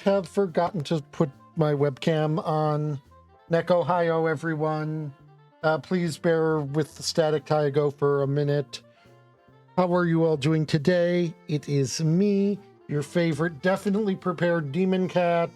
have forgotten to put my webcam on. Neko Ohio, everyone. Please bear with the static Taigo for a minute. How are you all doing today? It is me, your favorite, definitely prepared demon cat.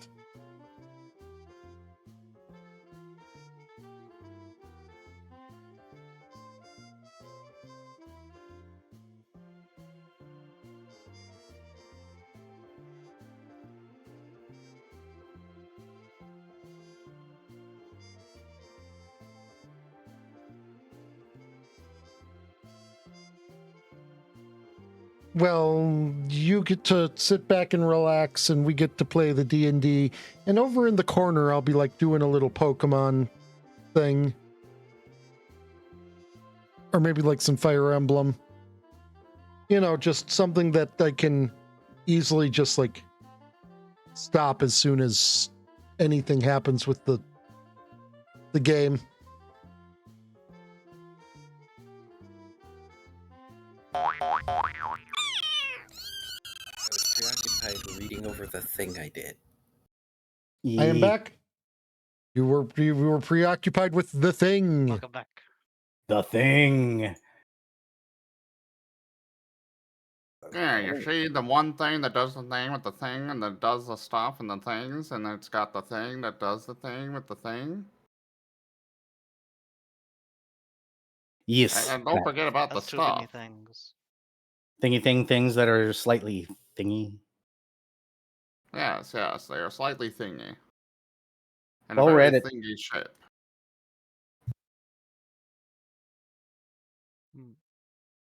Well, you get to sit back and relax, and we get to play the D&D. And over in the corner, I'll be like doing a little Pokemon thing. Or maybe like some Fire Emblem. You know, just something that I can easily just like stop as soon as anything happens with the game. Preoccupied reading over the thing I did. I am back. You were preoccupied with the thing. Welcome back. The thing. Yeah, you see the one thing that does the thing with the thing and that does the stuff and the things, and it's got the thing that does the thing with the thing. Yes. And don't forget about the That's two stuff. thingy things. Thingy things that are slightly thingy. Yes, they are slightly thingy. And Well a very read it. thingy shape.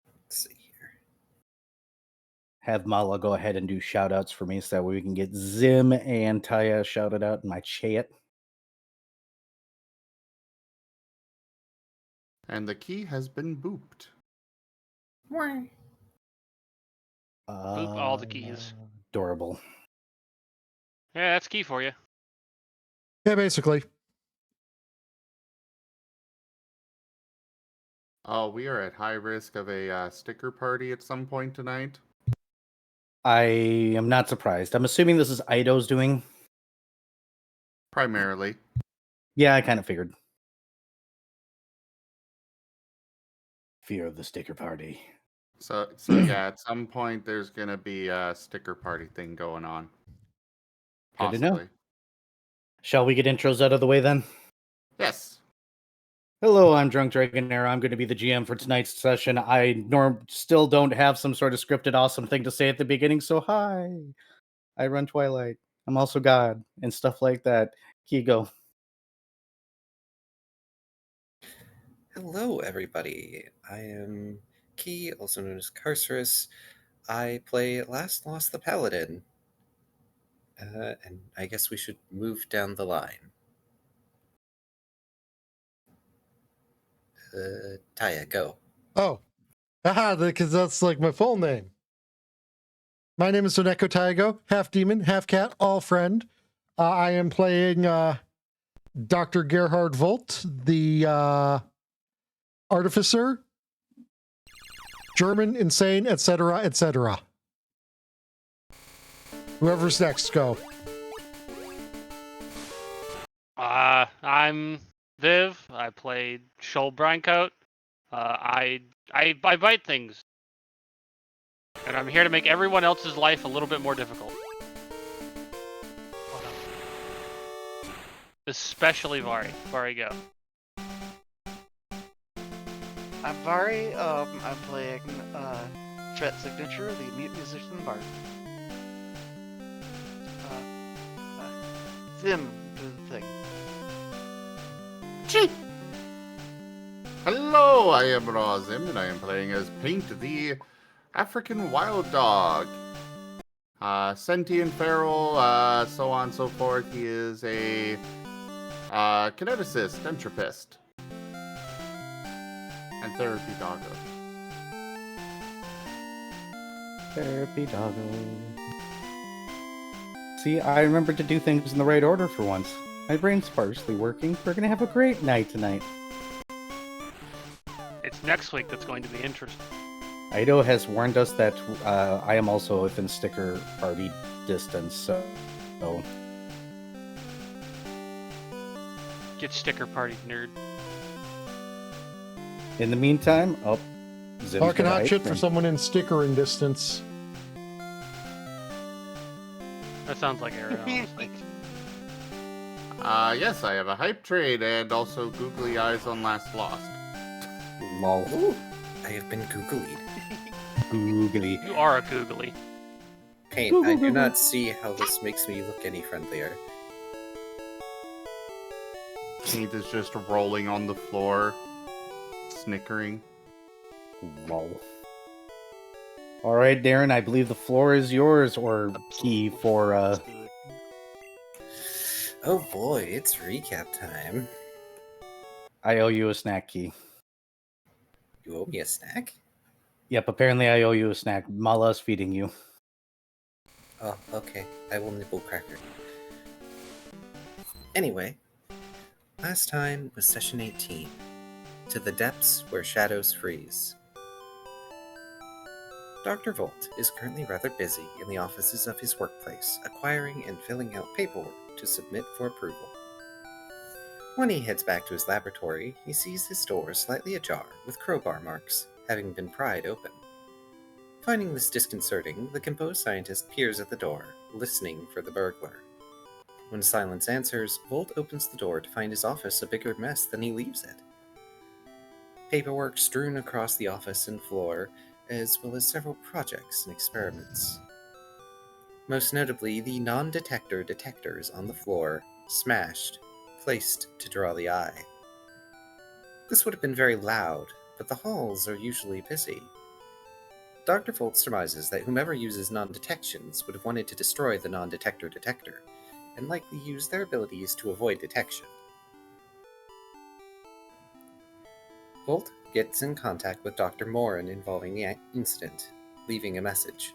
Let's see here. Have Mala go ahead and do shout outs for me so that way we can get Zim and Taya shouted out in my chat. And the key has been booped. Boop all the keys. Adorable. Yeah, that's key for you. Yeah, basically. Oh, we are at high risk of a sticker party at some point tonight. I am not surprised. I'm assuming this is Ido's doing. Primarily. Yeah, I kind of figured. Fear of the sticker party. So yeah, at some point there's gonna be a sticker party thing going on. Good to know. Possibly. Shall we get intros out of the way then? Yes. Hello, I'm Drunk Dragonair. I'm going to be the GM for tonight's session. I still don't have some sort of scripted awesome thing to say at the beginning, so hi. I run Twilight. I'm also God and stuff like that. Kigo. Hello, everybody. I am Key, also known as Carcerus. I play Last Lost the Paladin. And I guess we should move down the line. Taya, go. Oh. Haha, because that's like my full name. My name is Neko Taigo, half demon, half cat, all friend. I am playing Dr. Gerhard Volt, the artificer, German, insane, etc., etc. Whoever's next, go. I'm Viv. I played Shoal Brinecoat. I bite things. And I'm here to make everyone else's life a little bit more difficult. Especially Vari. Vari, go. I'm Vari. I'm playing Fret Signature, the mute musician bard. Zim, do the thing. Hello, I am Razim, and I am playing as Paint, the African wild dog. Sentient feral, so on and so forth. He is a kineticist, entropist, and therapy doggo. Therapy doggo. See, I remembered to do things in the right order for once. My brain's partially working. We're going to have a great night tonight. It's next week that's going to be interesting. Ido has warned us that I am also within sticker party distance, so So Get sticker party, nerd. in the meantime, Zim's Talking got a hot hype shit for train. someone in stickering distance. That sounds like Aaron, honestly. Yes, I have a hype trade and also googly eyes on Last Lost. Lol. Ooh, I have been googlied. Googly. You are a googly. Paint, I do not see how this makes me look any friendlier. Paint is just rolling on the floor, snickering. Lol. All right, Darren, I believe the floor is yours, or Key for Let's do it. Oh boy, it's recap time. I owe you a snack, Key. You owe me a snack? Yep, apparently I owe you a snack. Mala's feeding you. Oh, okay. I will nibble cracker. Anyway, last time was session 18. To the depths where shadows freeze. Dr. Volt is currently rather busy in the offices of his workplace, acquiring and filling out paperwork to submit for approval. When he heads back to his laboratory, he sees his door slightly ajar with crowbar marks, having been pried open. Finding this disconcerting, the composed scientist peers at the door, listening for the burglar. When silence answers, Volt opens the door to find his office a bigger mess than he leaves it. Paperwork strewn across the office and floor, as well as several projects and experiments. Most notably, the non-detector detectors on the floor, smashed, placed to draw the eye. This would have been very loud, but the halls are usually busy. Dr. Volt surmises that whomever uses non-detections would have wanted to destroy the non-detector detector, and likely use their abilities to avoid detection. Volt gets in contact with Dr. Morin involving the incident, leaving a message.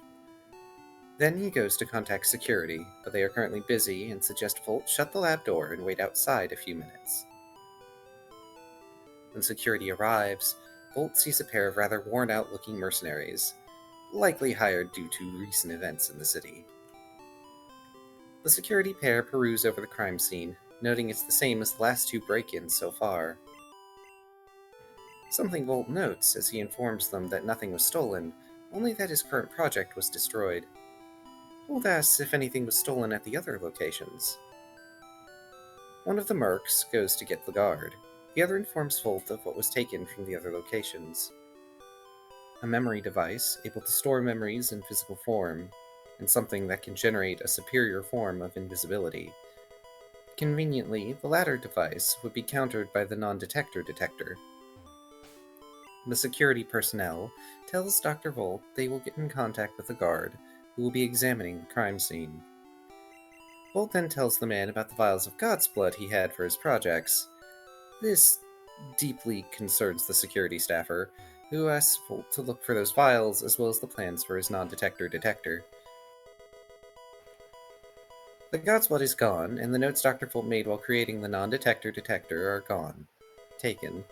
Then he goes to contact security, but they are currently busy and suggest Volt shut the lab door and wait outside a few minutes. When security arrives, Volt sees a pair of rather worn-out looking mercenaries, likely hired due to recent events in the city. The security pair peruse over the crime scene, noting it's the same as the last two break-ins so far. Something Volt notes as he informs them that nothing was stolen, only that his current project was destroyed. Volt asks if anything was stolen at the other locations. One of the mercs goes to get the guard. The other informs Volt of what was taken from the other locations. A memory device able to store memories in physical form, and something that can generate a superior form of invisibility. Conveniently, the latter device would be countered by the non-detector detector. The security personnel tells Dr. Volt they will get in contact with the guard, who will be examining the crime scene. Volt then tells the man about the vials of God's blood he had for his projects. This deeply concerns the security staffer, who asks Volt to look for those vials as well as the plans for his non-detector detector. The God's blood is gone, and the notes Dr. Volt made while creating the non-detector detector are gone. Taken.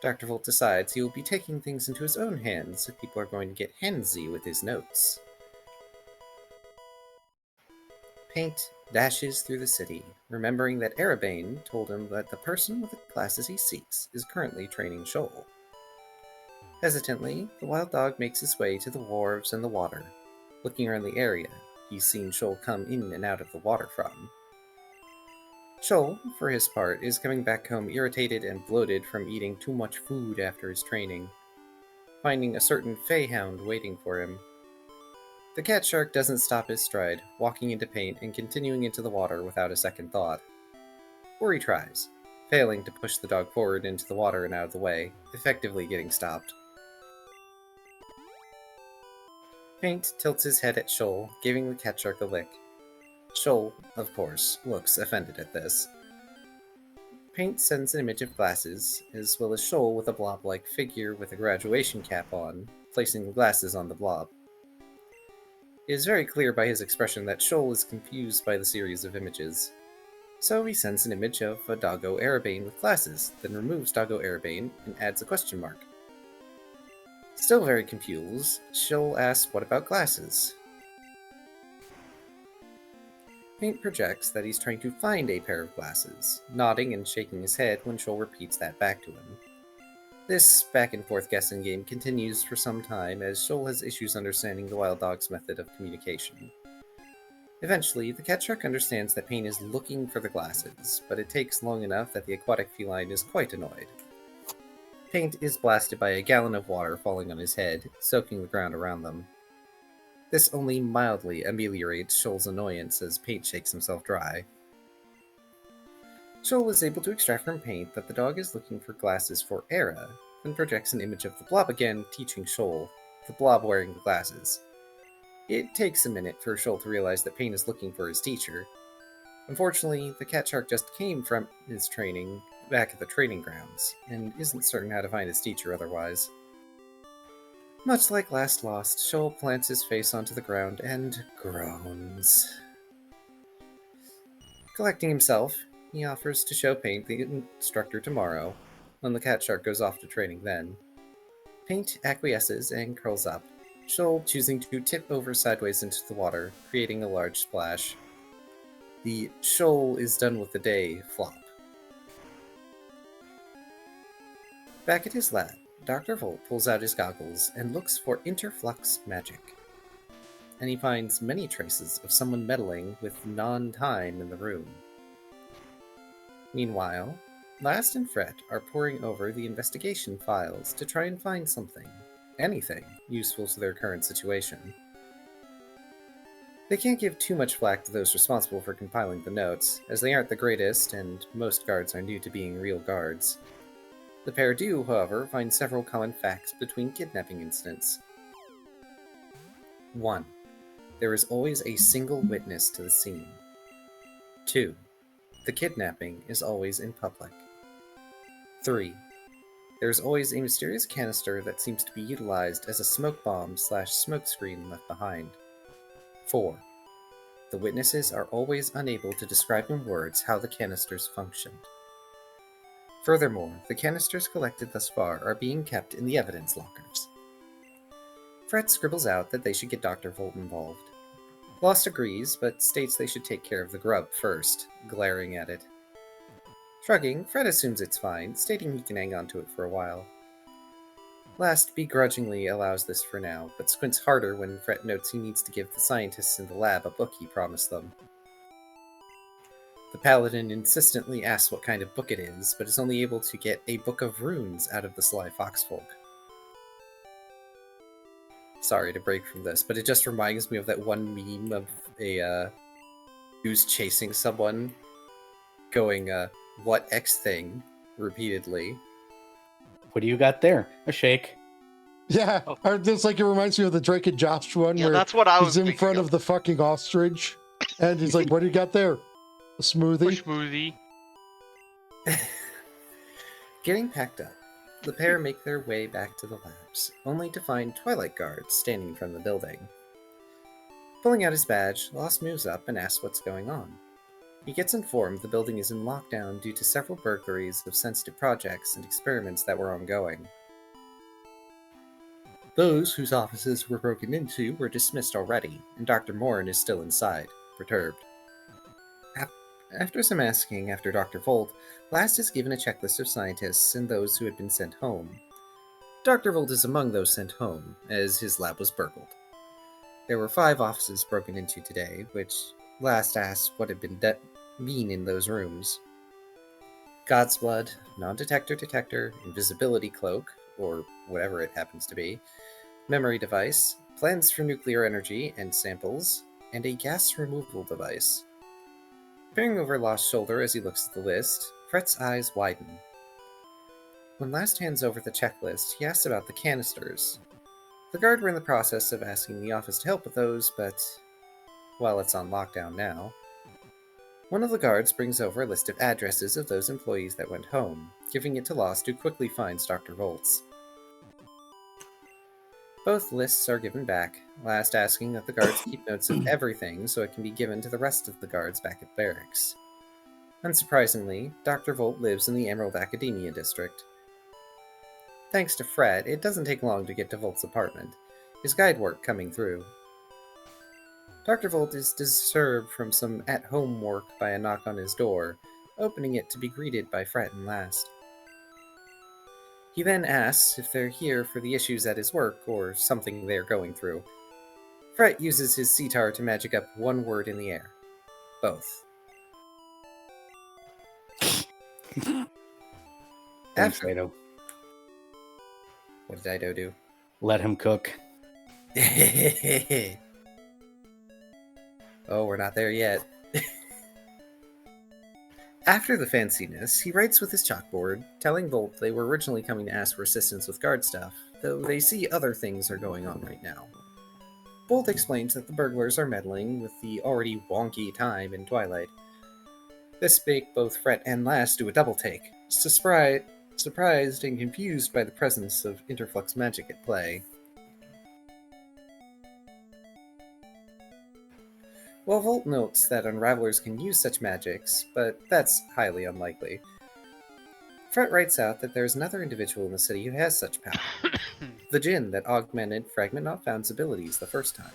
Dr. Volt decides he will be taking things into his own hands if people are going to get handsy with his notes. Paint dashes through the city, remembering that Arabane told him that the person with the glasses he seeks is currently training Shoal. Hesitantly, the wild dog makes his way to the wharves and the water. Looking around the area, he's seen Shoal come in and out of the water from. Shoal, for his part, is coming back home irritated and bloated from eating too much food after his training, finding a certain Feyhound waiting for him. The cat shark doesn't stop his stride, walking into Paint and continuing into the water without a second thought. Or he tries, failing to push the dog forward into the water and out of the way, effectively getting stopped. Paint tilts his head at Shoal, giving the cat shark a lick. Shoal, of course, looks offended at this. Paint sends an image of glasses, as well as Shoal with a blob-like figure with a graduation cap on, placing the glasses on the blob. It is very clear by his expression that Shoal is confused by the series of images. So he sends an image of a Doggo Arabane with glasses, then removes Doggo Arabane and adds a question mark. Still very confused, Shoal asks what about glasses? Paint projects that he's trying to find a pair of glasses, nodding and shaking his head when Shoal repeats that back to him. This back-and-forth guessing game continues for some time as Shoal has issues understanding the wild dog's method of communication. Eventually, the cat shark understands that Paint is looking for the glasses, but it takes long enough that the aquatic feline is quite annoyed. Paint is blasted by a gallon of water falling on his head, soaking the ground around them. This only mildly ameliorates Shoal's annoyance as Paint shakes himself dry. Shoal is able to extract from Paint that the dog is looking for glasses for Era, then projects an image of the blob again, teaching Shoal, the blob wearing the glasses. It takes a minute for Shoal to realize that Paint is looking for his teacher. Unfortunately, the cat shark just came from his training back at the training grounds, and isn't certain how to find his teacher otherwise. Much like last Lost, Shoal plants his face onto the ground and groans. Collecting himself, he offers to show Paint the instructor tomorrow, when the cat shark goes off to training then. Paint acquiesces and curls up, Shoal choosing to tip over sideways into the water, creating a large splash. The Shoal is done with the day flop. Back at his lab, Dr. Volt pulls out his goggles and looks for interflux magic. And he finds many traces of someone meddling with non-time in the room. Meanwhile, Last and Fret are poring over the investigation files to try and find something, anything, useful to their current situation. They can't give too much flack to those responsible for compiling the notes, as they aren't the greatest and most guards are new to being real guards. The pair do, however, find several common facts between kidnapping incidents. 1. There is always a single witness to the scene. 2. The kidnapping is always in public. 3. There is always a mysterious canister that seems to be utilized as a smoke bomb / smokescreen left behind. 4. The witnesses are always unable to describe in words how the canisters functioned. Furthermore, the canisters collected thus far are being kept in the evidence lockers. Fret scribbles out that they should get Dr. Volt involved. Lost agrees, but states they should take care of the grub first, glaring at it. Shrugging, Fred assumes it's fine, stating he can hang on to it for a while. Last begrudgingly allows this for now, but squints harder when Fret notes he needs to give the scientists in the lab a book he promised them. The Paladin insistently asks what kind of book it is, but is only able to get a book of runes out of the sly foxfolk. Sorry to break from this, but it just reminds me of that one meme of a who's chasing someone, going, what X thing, repeatedly. What do you got there? A shake. Yeah, Oh. or just like it reminds me of the Drake and Josh one Yeah, where that's what I was he's in thinking front of the fucking ostrich, and he's like, "What do you got there? A smoothie?" Smoothie. Getting packed up, the pair make their way back to the labs, only to find Twilight guards standing in front of the building. Pulling out his badge, Lost moves up and asks what's going on. He gets informed the building is in lockdown due to several burglaries of sensitive projects and experiments that were ongoing. Those whose offices were broken into were dismissed already, and Dr. Morin is still inside, perturbed. After some asking after Dr. Volt, Last is given a checklist of scientists and those who had been sent home. Dr. Volt is among those sent home, as his lab was burgled. There were 5 offices broken into today, which Last asked what had been in those rooms. God's Blood, non-detector detector, invisibility cloak, or whatever it happens to be, memory device, plans for nuclear energy and samples, and a gas removal device. Peering over Lost's shoulder as he looks at the list, Fret's eyes widen. When Last hands over the checklist, he asks about the canisters. The guard were in the process of asking the office to help with those, but, well, it's on lockdown now. One of the guards brings over a list of addresses of those employees that went home, giving it to Lost, who quickly finds Dr. Volt's. Both lists are given back, Last asking that the guards keep notes of everything so it can be given to the rest of the guards back at barracks. Unsurprisingly, Dr. Volt lives in the Emerald Academia district. Thanks to Fred, it doesn't take long to get to Volt's apartment, his guide work coming through. Dr. Volt is disturbed from some at-home work by a knock on his door, opening it to be greeted by Fret and Last. He then asks if they're here for the issues at his work or something they're going through. Fret uses his sitar to magic up one word in the air. Both. Thanks, Ido. What did Ido do? Let him cook. Oh, we're not there yet. After the fanciness, he writes with his chalkboard, telling Volt they were originally coming to ask for assistance with guard stuff, though they see other things are going on right now. Volt explains that the burglars are meddling with the already wonky time in Twilight. This make both Fret and Last do a double take, surprised and confused by the presence of interflux magic at play. Well, Volt notes that Unravelers can use such magics, but that's highly unlikely. Fret writes out that there's another individual in the city who has such power. The djinn that augmented Fragment Not Found's abilities the first time.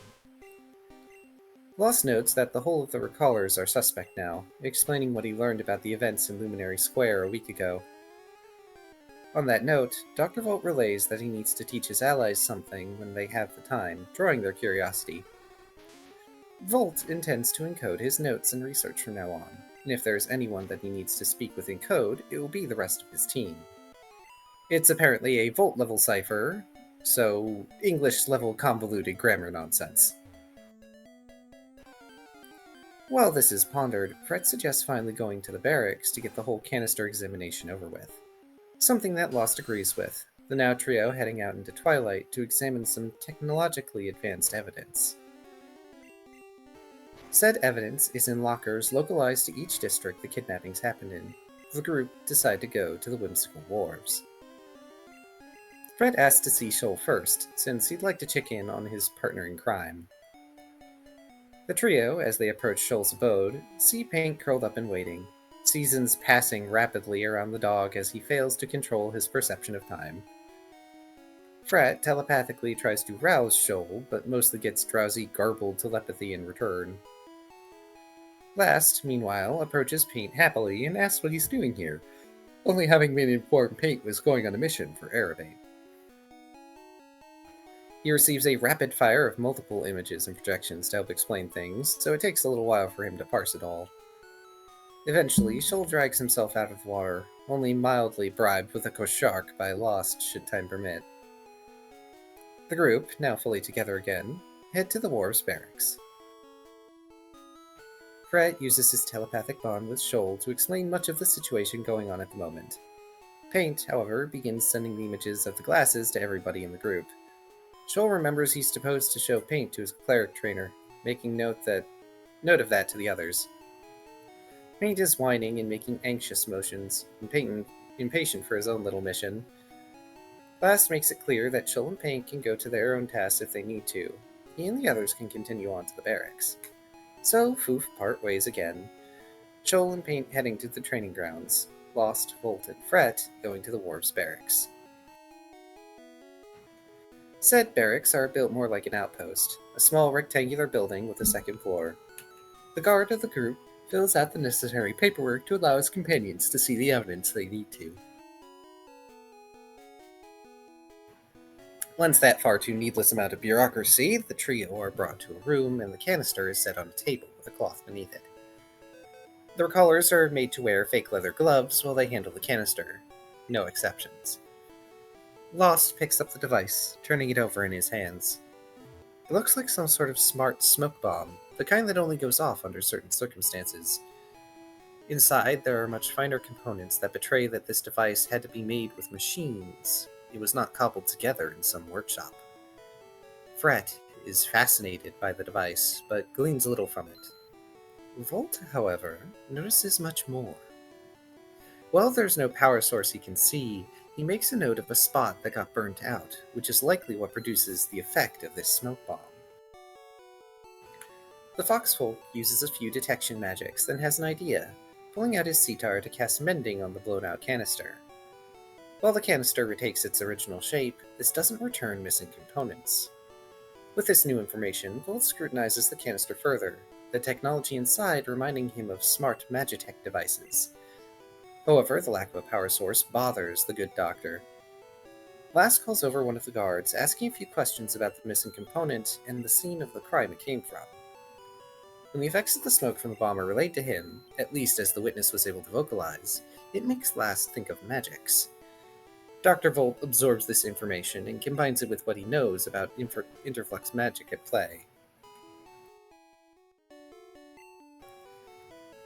Lost notes that the whole of the Recallers are suspect now, explaining what he learned about the events in Luminary Square a week ago. On that note, Dr. Volt relays that he needs to teach his allies something when they have the time, drawing their curiosity. Volt intends to encode his notes and research from now on, and if there's anyone that he needs to speak with in code, it will be the rest of his team. It's apparently a Volt-level cipher, so English-level convoluted grammar nonsense. While this is pondered, Fret suggests finally going to the barracks to get the whole canister examination over with. Something that Lost agrees with, the now trio heading out into Twilight to examine some technologically advanced evidence. Said evidence is in lockers localized to each district the kidnappings happened in. The group decide to go to the Whimsical Wharves. Fred asks to see Shoal first, since he'd like to check in on his partner in crime. The trio, as they approach Shoal's abode, see Paint curled up and waiting, seasons passing rapidly around the dog as he fails to control his perception of time. Fret telepathically tries to rouse Shoal, but mostly gets drowsy, garbled telepathy in return. Last, meanwhile, approaches Paint happily and asks what he's doing here, only having been informed Paint was going on a mission for Erebate. He receives a rapid fire of multiple images and projections to help explain things, so it takes a little while for him to parse it all. Eventually, Shoal drags himself out of the water, only mildly bribed with a Koshark by Lost should time permit. The group, now fully together again, head to the Wharves barracks. Fret uses his telepathic bond with Shoal to explain much of the situation going on at the moment. Paint, however, begins sending the images of the glasses to everybody in the group. Shoal remembers he's supposed to show Paint to his cleric trainer, making note of that to the others. Paint is whining and making anxious motions, impatient for his own little mission. Last makes it clear that Shoal and Paint can go to their own tasks if they need to. He and the others can continue on to the barracks. So, Foof part ways again. Shoal and Paint heading to the training grounds. Lost, Volt, and Fret going to the Wharves barracks. Said barracks are built more like an outpost, a small rectangular building with a second floor. The guard of the group fills out the necessary paperwork to allow his companions to see the evidence they need to. Once that far too needless amount of bureaucracy, the trio are brought to a room and the canister is set on a table with a cloth beneath it. The recallers are made to wear fake leather gloves while they handle the canister. No exceptions. Lost picks up the device, turning it over in his hands. It looks like some sort of smart smoke bomb, the kind that only goes off under certain circumstances. Inside, there are much finer components that betray that this device had to be made with machines. It was not cobbled together in some workshop. Fret is fascinated by the device, but gleans little from it. Volt, however, notices much more. While there's no power source he can see, he makes a note of a spot that got burnt out, which is likely what produces the effect of this smoke bomb. The Foxfolk uses a few detection magics, then has an idea, pulling out his sitar to cast mending on the blown-out canister. While the canister retakes its original shape, this doesn't return missing components. With this new information, Volt scrutinizes the canister further, the technology inside reminding him of smart Magitech devices. However, the lack of a power source bothers the good doctor. Lass calls over one of the guards, asking a few questions about the missing component and the scene of the crime it came from. When the effects of the smoke from the bomb are relayed to him, at least as the witness was able to vocalize, it makes Lass think of magics. Dr. Volt absorbs this information and combines it with what he knows about interflux magic at play.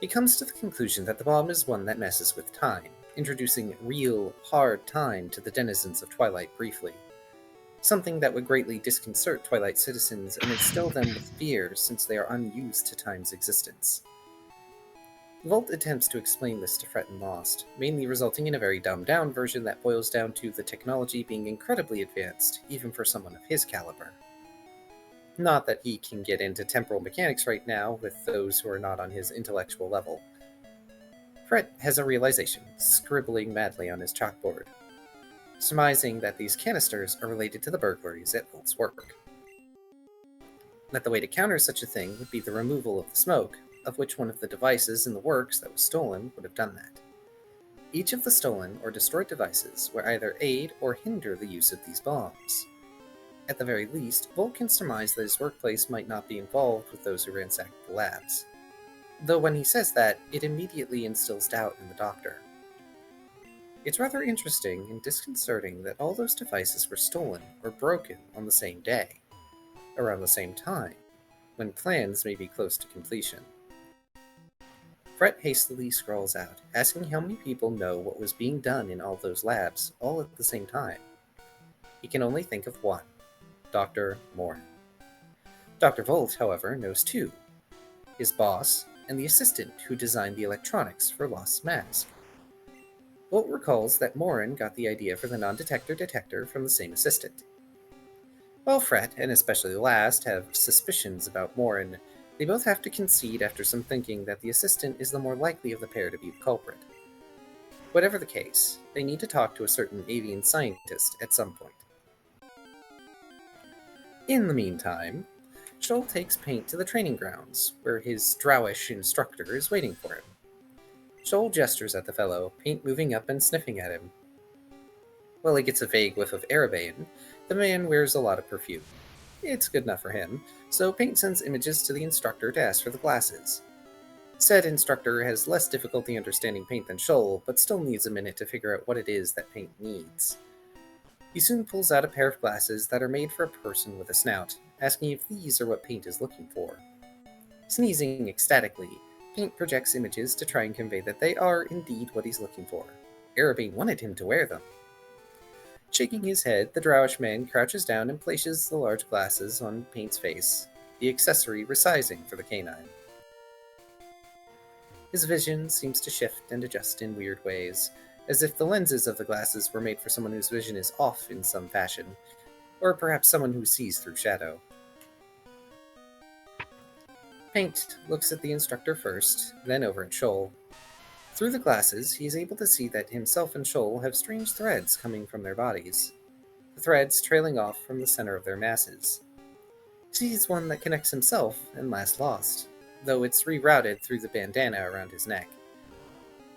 He comes to the conclusion that the bomb is one that messes with time, introducing real, hard time to the denizens of Twilight briefly. Something that would greatly disconcert Twilight citizens and instill them with fear since they are unused to time's existence. Volt attempts to explain this to Fret and Lost, mainly resulting in a very dumbed-down version that boils down to the technology being incredibly advanced, even for someone of his caliber. Not that he can get into temporal mechanics right now with those who are not on his intellectual level. Fret has a realization, scribbling madly on his chalkboard, surmising that these canisters are related to the burglaries at Volt's work. That the way to counter such a thing would be the removal of the smoke, of which one of the devices in the works that was stolen would have done that. Each of the stolen or destroyed devices will either aid or hinder the use of these bombs. At the very least, Volt can surmise that his workplace might not be involved with those who ransacked the labs. Though when he says that, it immediately instills doubt in the doctor. It's rather interesting and disconcerting that all those devices were stolen or broken on the same day, around the same time, when plans may be close to completion. Fret hastily scrawls out, asking how many people know what was being done in all those labs, all at the same time. He can only think of one. Dr. Moore. Dr. Volt, however, knows two. His boss, and the assistant who designed the electronics for Lost's mask. Volt recalls that Morin got the idea for the non-detector detector from the same assistant. While Fret, and especially Last, have suspicions about Morin, they both have to concede after some thinking that the assistant is the more likely of the pair to be the culprit. Whatever the case, they need to talk to a certain avian scientist at some point. In the meantime, Shoal takes Paint to the training grounds, where his drowish instructor is waiting for him. Shoal gestures at the fellow, Paint moving up and sniffing at him. While he gets a vague whiff of Arabane, the man wears a lot of perfume. It's good enough for him, so Paint sends images to the instructor to ask for the glasses. Said instructor has less difficulty understanding Paint than Shoal, but still needs a minute to figure out what it is that Paint needs. He soon pulls out a pair of glasses that are made for a person with a snout, asking if these are what Paint is looking for. Sneezing ecstatically, Paint projects images to try and convey that they are indeed what he's looking for. Arabane wanted him to wear them. Shaking his head, the drowish man crouches down and places the large glasses on Paint's face, the accessory resizing for the canine. His vision seems to shift and adjust in weird ways, as if the lenses of the glasses were made for someone whose vision is off in some fashion, or perhaps someone who sees through shadow. Paint looks at the instructor first, then over at Shoal. Through the glasses, he is able to see that himself and Shoal have strange threads coming from their bodies, the threads trailing off from the center of their masses. He sees one that connects himself and Last Lost, though it's rerouted through the bandana around his neck.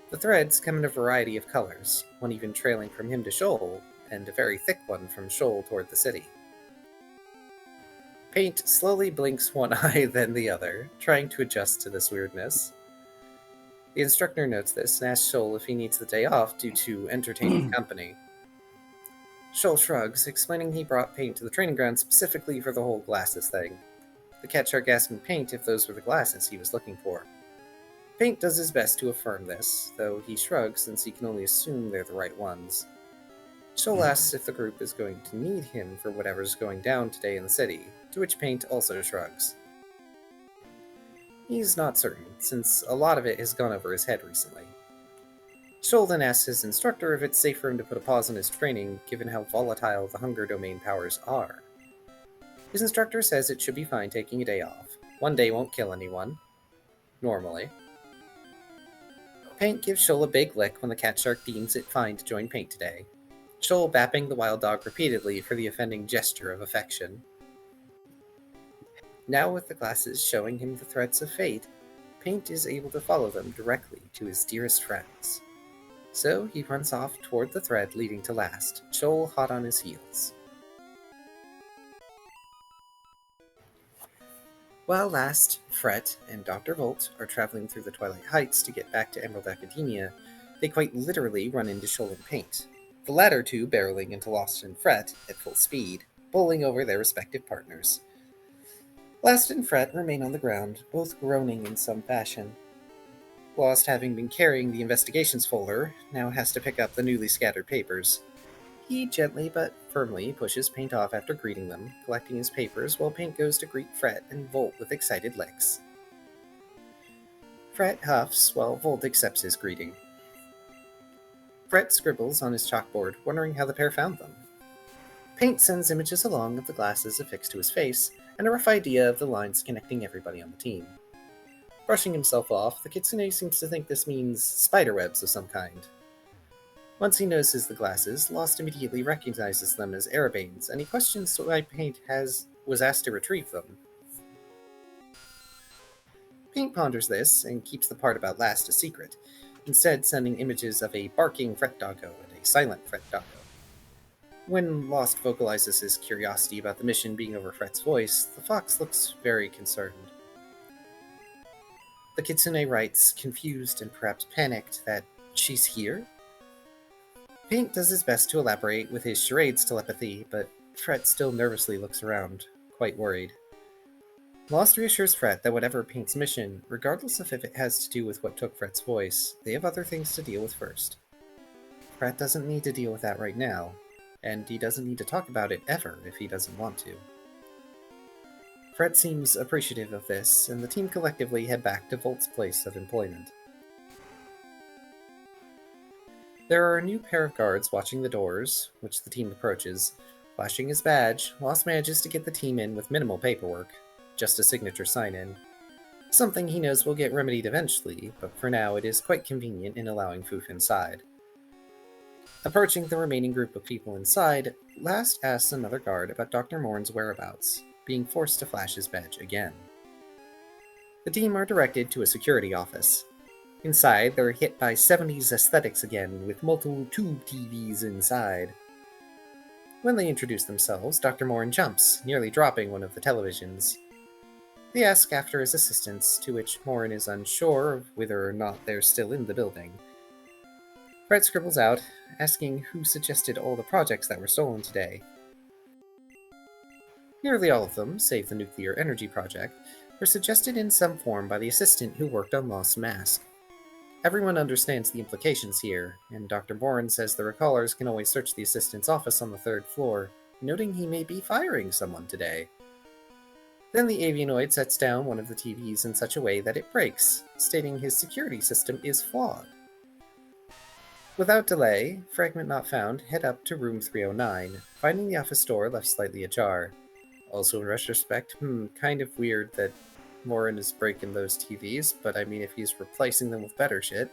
The threads come in a variety of colors, one even trailing from him to Shoal, and a very thick one from Shoal toward the city. Paint slowly blinks one eye then the other, trying to adjust to this weirdness. The instructor notes this and asks Shoal if he needs the day off due to entertaining company. Shoal shrugs, explaining he brought Paint to the training ground specifically for the whole glasses thing. The cat shark asking Paint if those were the glasses he was looking for. Paint does his best to affirm this, though he shrugs since he can only assume they're the right ones. Shoal asks if the group is going to need him for whatever's going down today in the city, to which Paint also shrugs. He's not certain, since a lot of it has gone over his head recently. Shoal then asks his instructor if it's safe for him to put a pause on his training, given how volatile the Hunger Domain powers are. His instructor says it should be fine taking a day off. One day won't kill anyone. Normally. Paint gives Shoal a big lick when the cat shark deems it fine to join Paint today, Shoal bapping the wild dog repeatedly for the offending gesture of affection. Now with the glasses showing him the threads of fate, Paint is able to follow them directly to his dearest friends. So he runs off toward the thread leading to Last, Shoal hot on his heels. While Last, Fret, and Dr. Volt are traveling through the Twilight Heights to get back to Emerald Academia, they quite literally run into Shoal and Paint, the latter two barreling into Lost and Fret at full speed, bowling over their respective partners. Last and Fret remain on the ground, both groaning in some fashion. Lost, having been carrying the investigations folder, now has to pick up the newly scattered papers. He gently but firmly pushes Paint off after greeting them, collecting his papers while Paint goes to greet Fret and Volt with excited licks. Fret huffs while Volt accepts his greeting. Fret scribbles on his chalkboard, wondering how the pair found them. Paint sends images along of the glasses affixed to his face, and a rough idea of the lines connecting everybody on the team. Brushing himself off, the Kitsune seems to think this means spiderwebs of some kind. Once he notices the glasses, Lost immediately recognizes them as Arabanes, and he questions why Paint was asked to retrieve them. Paint ponders this, and keeps the part about Last a secret, instead sending images of a barking Fret Doggo and a silent Fret Doggo. When Lost vocalizes his curiosity about the mission being over Fret's voice, the fox looks very concerned. The Kitsune writes, confused and perhaps panicked, that she's here? Paint does his best to elaborate with his charades telepathy, but Fret still nervously looks around, quite worried. Lost reassures Fret that whatever Paint's mission, regardless of if it has to do with what took Fret's voice, they have other things to deal with first. Fret doesn't need to deal with that right now, and he doesn't need to talk about it ever if he doesn't want to. Fret seems appreciative of this, and the team collectively head back to Volt's place of employment. There are a new pair of guards watching the doors, which the team approaches. Flashing his badge, Lost manages to get the team in with minimal paperwork, just a signature sign-in. Something he knows will get remedied eventually, but for now it is quite convenient in allowing Foof inside. Approaching the remaining group of people inside, Last asks another guard about Dr. Morn's whereabouts, being forced to flash his badge again. The team are directed to a security office. Inside, they're hit by 70s aesthetics again, with multiple tube TVs inside. When they introduce themselves, Dr. Morn jumps, nearly dropping one of the televisions. They ask after his assistants, to which Morn is unsure of whether or not they're still in the building. Fred scribbles out, asking who suggested all the projects that were stolen today. Nearly all of them, save the nuclear energy project, were suggested in some form by the assistant who worked on Lost Mask. Everyone understands the implications here, and Dr. Bourne says the recallers can always search the assistant's office on the 3rd floor, noting he may be firing someone today. Then the avianoid sets down one of the TVs in such a way that it breaks, stating his security system is flawed. Without delay, Fragment Not Found head up to room 309, finding the office door left slightly ajar. Also in retrospect, kind of weird that Morin is breaking those TVs, but I mean if he's replacing them with better shit.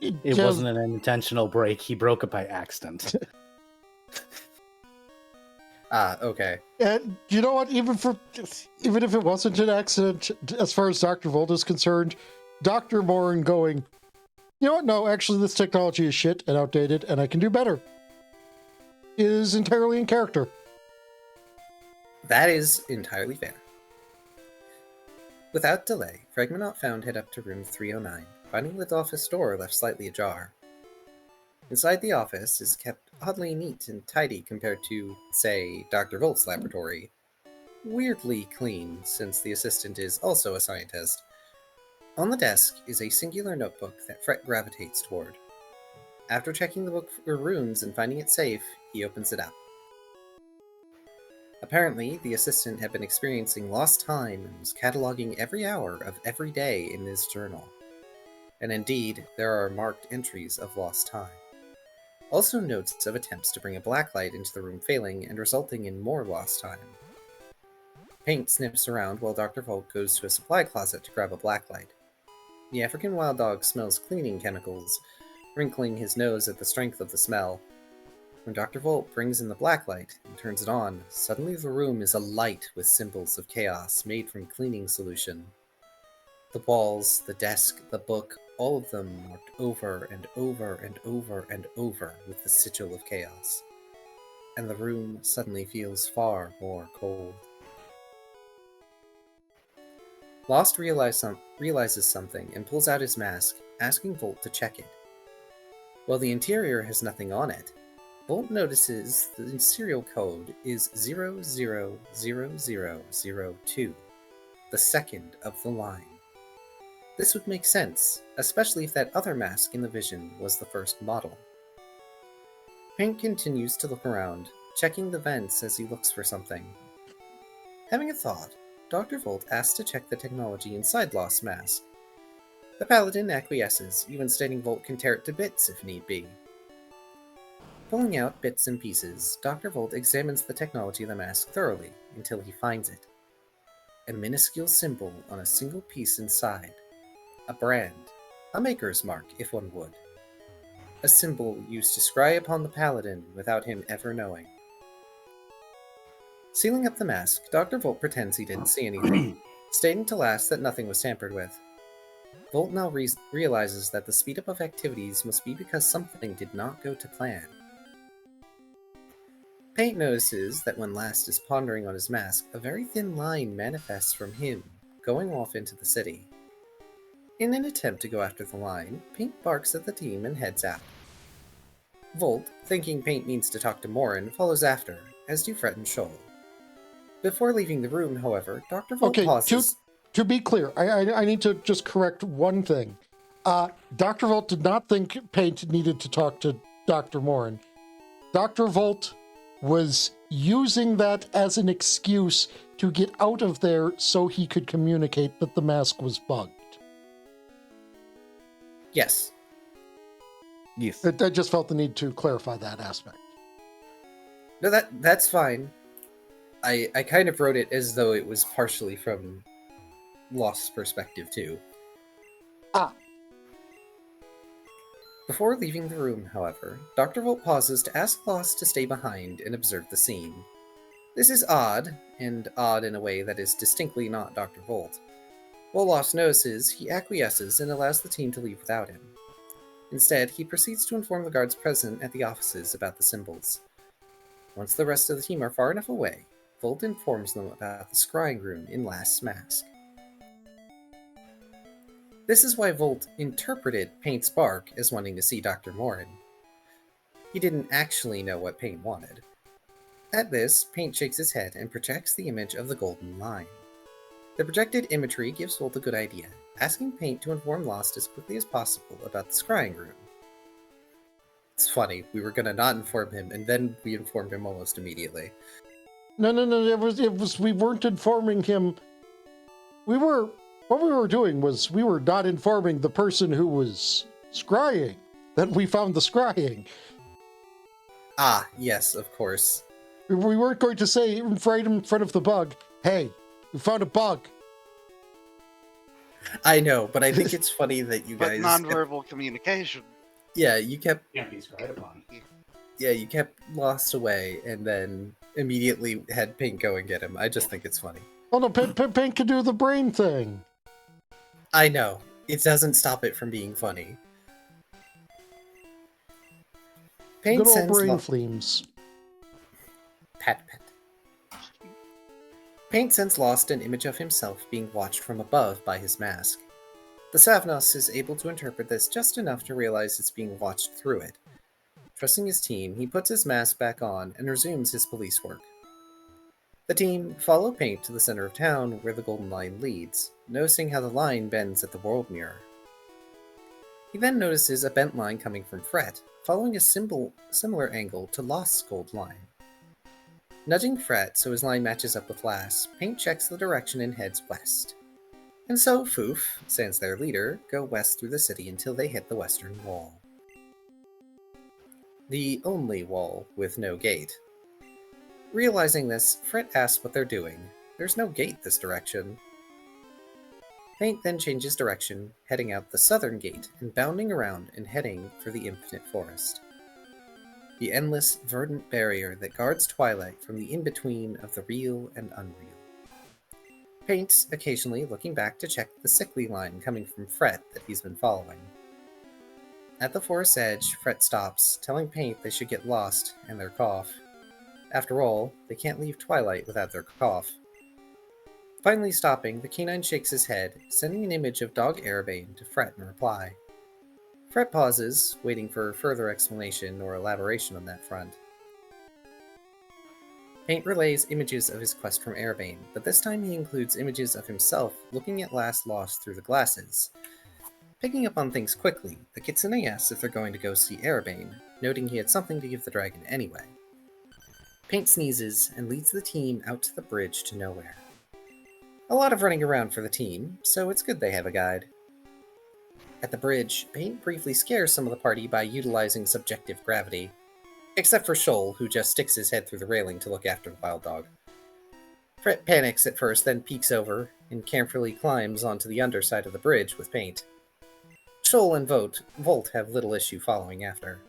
It wasn't an intentional break, he broke it by accident. Okay. And you know what? Even if it wasn't an accident, as far as Dr. Volt is concerned, Dr. Morin going, you know what? No, actually, this technology is shit and outdated, and I can do better, is entirely in character. That is entirely fair. Without delay, Fragment Not Found head up to room 309, finding the office door left slightly ajar. Inside the office is kept oddly neat and tidy compared to, say, Dr. Volt's laboratory. Weirdly clean, since the assistant is also a scientist. On the desk is a singular notebook that Fret gravitates toward. After checking the book for runes and finding it safe, he opens it up. Apparently, the assistant had been experiencing lost time and was cataloging every hour of every day in his journal. And indeed, there are marked entries of lost time. Also notes of attempts to bring a blacklight into the room failing and resulting in more lost time. Paint sniffs around while Dr. Volk goes to a supply closet to grab a blacklight. The African wild dog smells cleaning chemicals, wrinkling his nose at the strength of the smell. When Dr. Volt brings in the black light and turns it on, suddenly the room is alight with symbols of chaos made from cleaning solution. The walls, the desk, the book, all of them marked over and over and over and over with the sigil of chaos. And the room suddenly feels far more cold. Lost realizes something and pulls out his mask, asking Volt to check it. While the interior has nothing on it, Volt notices the serial code is 000002, the second of the line. This would make sense, especially if that other mask in the vision was the first model. Paint continues to look around, checking the vents as he looks for something. Having a thought, Dr. Volt asks to check the technology inside Lost's mask. The Paladin acquiesces, even stating Volt can tear it to bits if need be. Pulling out bits and pieces, Dr. Volt examines the technology of the mask thoroughly until he finds it. A minuscule symbol on a single piece inside. A brand. A maker's mark, if one would. A symbol used to scry upon the Paladin without him ever knowing. Sealing up the mask, Dr. Volt pretends he didn't see anything, stating to last that nothing was tampered with. Volt now realizes that the speed up of activities must be because something did not go to plan. Paint notices that when Last is pondering on his mask, a very thin line manifests from him, going off into the city. In an attempt to go after the line, Paint barks at the team and heads out. Volt, thinking Paint means to talk to Morin, follows after, as do Fret and Shoal. Before leaving the room, however, Dr. Volt pauses. To be clear, I need to just correct one thing. Dr. Volt did not think Paint needed to talk to Dr. Morin. Dr. Volt was using that as an excuse to get out of there so he could communicate that the mask was bugged. Yes. Yes. I just felt the need to clarify that aspect. No, that's fine. I kind of wrote it as though it was partially from Lost's perspective, too. Before leaving the room, however, Dr. Volt pauses to ask Lost to stay behind and observe the scene. This is odd, and odd in a way that is distinctly not Dr. Volt. While Lost notices, he acquiesces and allows the team to leave without him. Instead, he proceeds to inform the guards present at the offices about the symbols. Once the rest of the team are far enough away, Volt informs them about the scrying room in Last's mask. This is why Volt interpreted Paint's bark as wanting to see Dr. Morin. He didn't actually know what Paint wanted. At this, Paint shakes his head and projects the image of the golden line. The projected imagery gives Volt a good idea, asking Paint to inform Lost as quickly as possible about the scrying room. It's funny, we were gonna not inform him, and then we informed him almost immediately. No, it was, we weren't informing him. What we were doing was we were not informing the person who was scrying that we found the scrying. Ah, yes, of course. We weren't going to say right in front of the bug, hey, we found a bug. I know, but I think it's funny that you guys... But nonverbal communication. Yeah, you kept... Can't be scryed upon. Yeah, you kept Lost away, and then immediately had Paint go and get him. I just think it's funny. Oh no, Paint can do the brain thing. I know. It doesn't stop it from being funny. Paint Good old sends brain flames. Pat. Paint sends Lost an image of himself being watched from above by his mask. The Savnos is able to interpret this just enough to realize it's being watched through it. Trusting his team, he puts his mask back on and resumes his police work. The team follow Paint to the center of town where the Golden Line leads, noticing how the line bends at the world mirror. He then notices a bent line coming from Fret, following a similar angle to Lost's gold line. Nudging Fret so his line matches up with Last, Paint checks the direction and heads west. And so Foof, sans their leader, go west through the city until they hit the western wall. The only wall with no gate. Realizing this, Fret asks what they're doing. There's no gate this direction. Paint then changes direction, heading out the southern gate and bounding around and heading for the Infinite Forest. the endless, verdant barrier that guards Twilight from the in-between of the real and unreal. Paint occasionally looking back to check the sickly line coming from Fret that he's been following. At the forest's edge, Fret stops, telling Paint they should get lost and their cough. After all, they can't leave Twilight without their cough. Finally stopping, the canine shakes his head, sending an image of Dog Erebane to Fret in reply. Fret pauses, waiting for further explanation or elaboration on that front. Paint relays images of his quest from Erebane, but this time he includes images of himself looking at Last Lost through the glasses. Picking up on things quickly, the Kitsune asks if they're going to go see Erebane, noting he had something to give the dragon anyway. Paint sneezes and leads the team out to the bridge to nowhere. A lot of running around for the team, so it's good they have a guide. At the bridge, Paint briefly scares some of the party by utilizing subjective gravity, except for Shoal, who just sticks his head through the railing to look after the wild dog. Fret panics at first, then peeks over and carefully climbs onto the underside of the bridge with Paint. Shoal and Volt have little issue following after.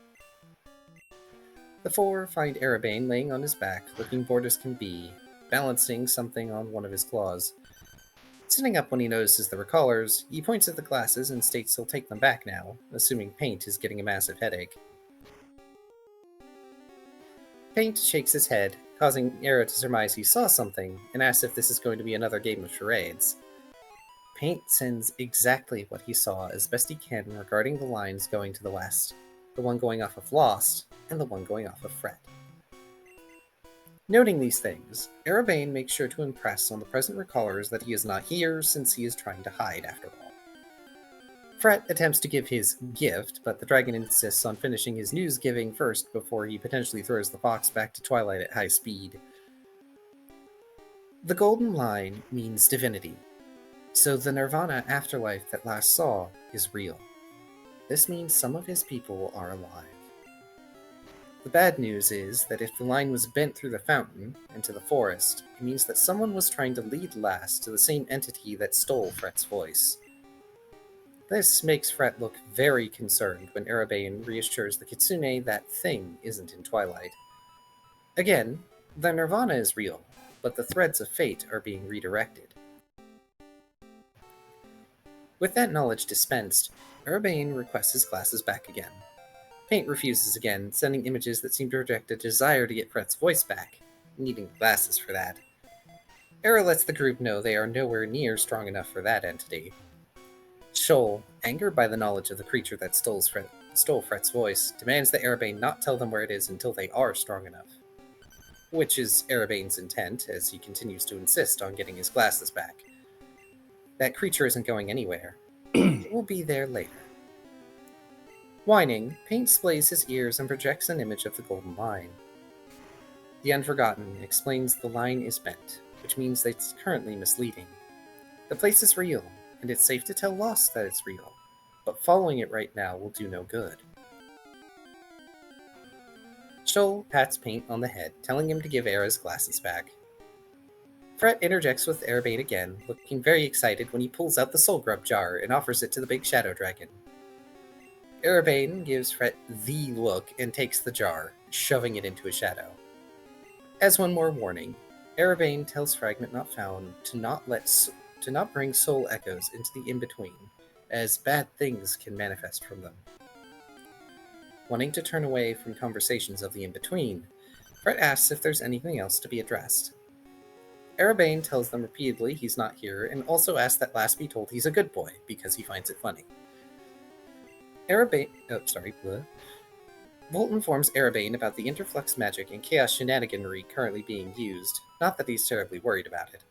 The four find Erebane laying on his back, looking bored as can be, balancing something on one of his claws. Sitting up when he notices the recallers, he points at the glasses and states he'll take them back now, assuming Paint is getting a massive headache. Paint shakes his head, causing Era to surmise he saw something, and asks if this is going to be another game of charades. Paint sends exactly what he saw as best he can regarding the lines going to the west, the one going off of Lost, and the one going off of Fret. Noting these things, Erebane makes sure to impress on the present recallers that he is not here since he is trying to hide after all. Fret attempts to give his gift, but the dragon insists on finishing his news giving first before he potentially throws the fox back to Twilight at high speed. The golden line means divinity, so the Nirvana afterlife that Last saw is real. This means some of his people are alive. The bad news is that if the line was bent through the fountain into the forest, it means that someone was trying to lead Last to the same entity that stole Fret's voice. This makes Fret look very concerned when Erebane reassures the Kitsune that thing isn't in Twilight. Again, the Nirvana is real, but the threads of fate are being redirected. With that knowledge dispensed, Erebane requests his glasses back again. Paint refuses again, sending images that seem to project a desire to get Fret's voice back, needing glasses for that. Era lets the group know they are nowhere near strong enough for that entity. Shoal, angered by the knowledge of the creature that stole Fret's voice, demands that Erebane not tell them where it is until they are strong enough. Which is Erebane's intent, as he continues to insist on getting his glasses back. That creature isn't going anywhere. It will be there later. Whining, Paint splays his ears and projects an image of the golden line. The Unforgotten explains the line is bent, which means that it's currently misleading. The place is real, and it's safe to tell Lost that it's real, but following it right now will do no good. Shoal pats Paint on the head, telling him to give Era's glasses back. Fret interjects with Erebane again, looking very excited when he pulls out the Soul Grub jar and offers it to the big shadow dragon. Erebane gives Fret the look and takes the jar, shoving it into a shadow. As one more warning, Erebane tells Fragment Not Found to not bring soul echoes into the in-between, as bad things can manifest from them. Wanting to turn away from conversations of the in-between, Fret asks if there's anything else to be addressed. Erebane tells them repeatedly he's not here, and also asks that Last be told he's a good boy, because he finds it funny. Volt informs Erebane about the interflux magic and chaos shenaniganry currently being used, not that he's terribly worried about it.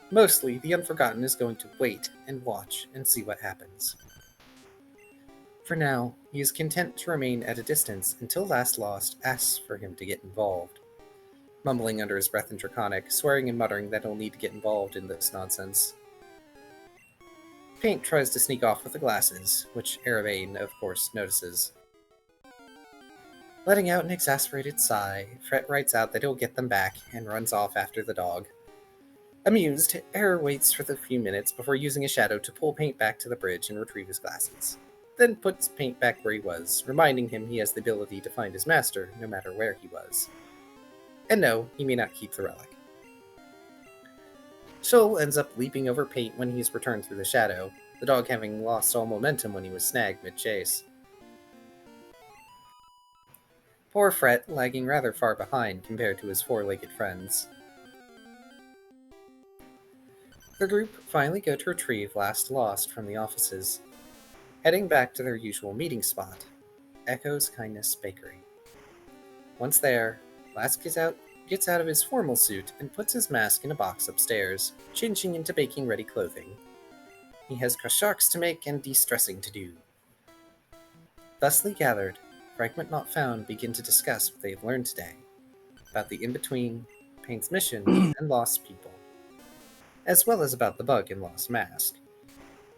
Mostly, the Unforgotten is going to wait and watch and see what happens. For now, he is content to remain at a distance until Last Lost asks for him to get involved. Mumbling under his breath in Draconic, swearing and muttering that he'll need to get involved in this nonsense. Paint tries to sneak off with the glasses, which Erebane, of course, notices. Letting out an exasperated sigh, Fret writes out that he'll get them back and runs off after the dog. Amused, Era waits for the few minutes before using a shadow to pull Paint back to the bridge and retrieve his glasses. then puts Paint back where he was, reminding him he has the ability to find his master no matter where he was. And no, he may not keep the relic. Shoal ends up leaping over Paint when he's returned through the shadow, the dog having lost all momentum when he was snagged mid-chase. Poor Fret lagging rather far behind compared to his four-legged friends. The group finally go to retrieve Last Lost from the offices, heading back to their usual meeting spot, Echo's Kindness Bakery. Once there, Last gets out of his formal suit and puts his mask in a box upstairs, changing into baking-ready clothing. He has sharks to make and de-stressing to do. Thusly gathered, Fragment Not Found begin to discuss what they've learned today, about the in-between, Paint's mission, and lost people, as well as about the bug in Lost Mask,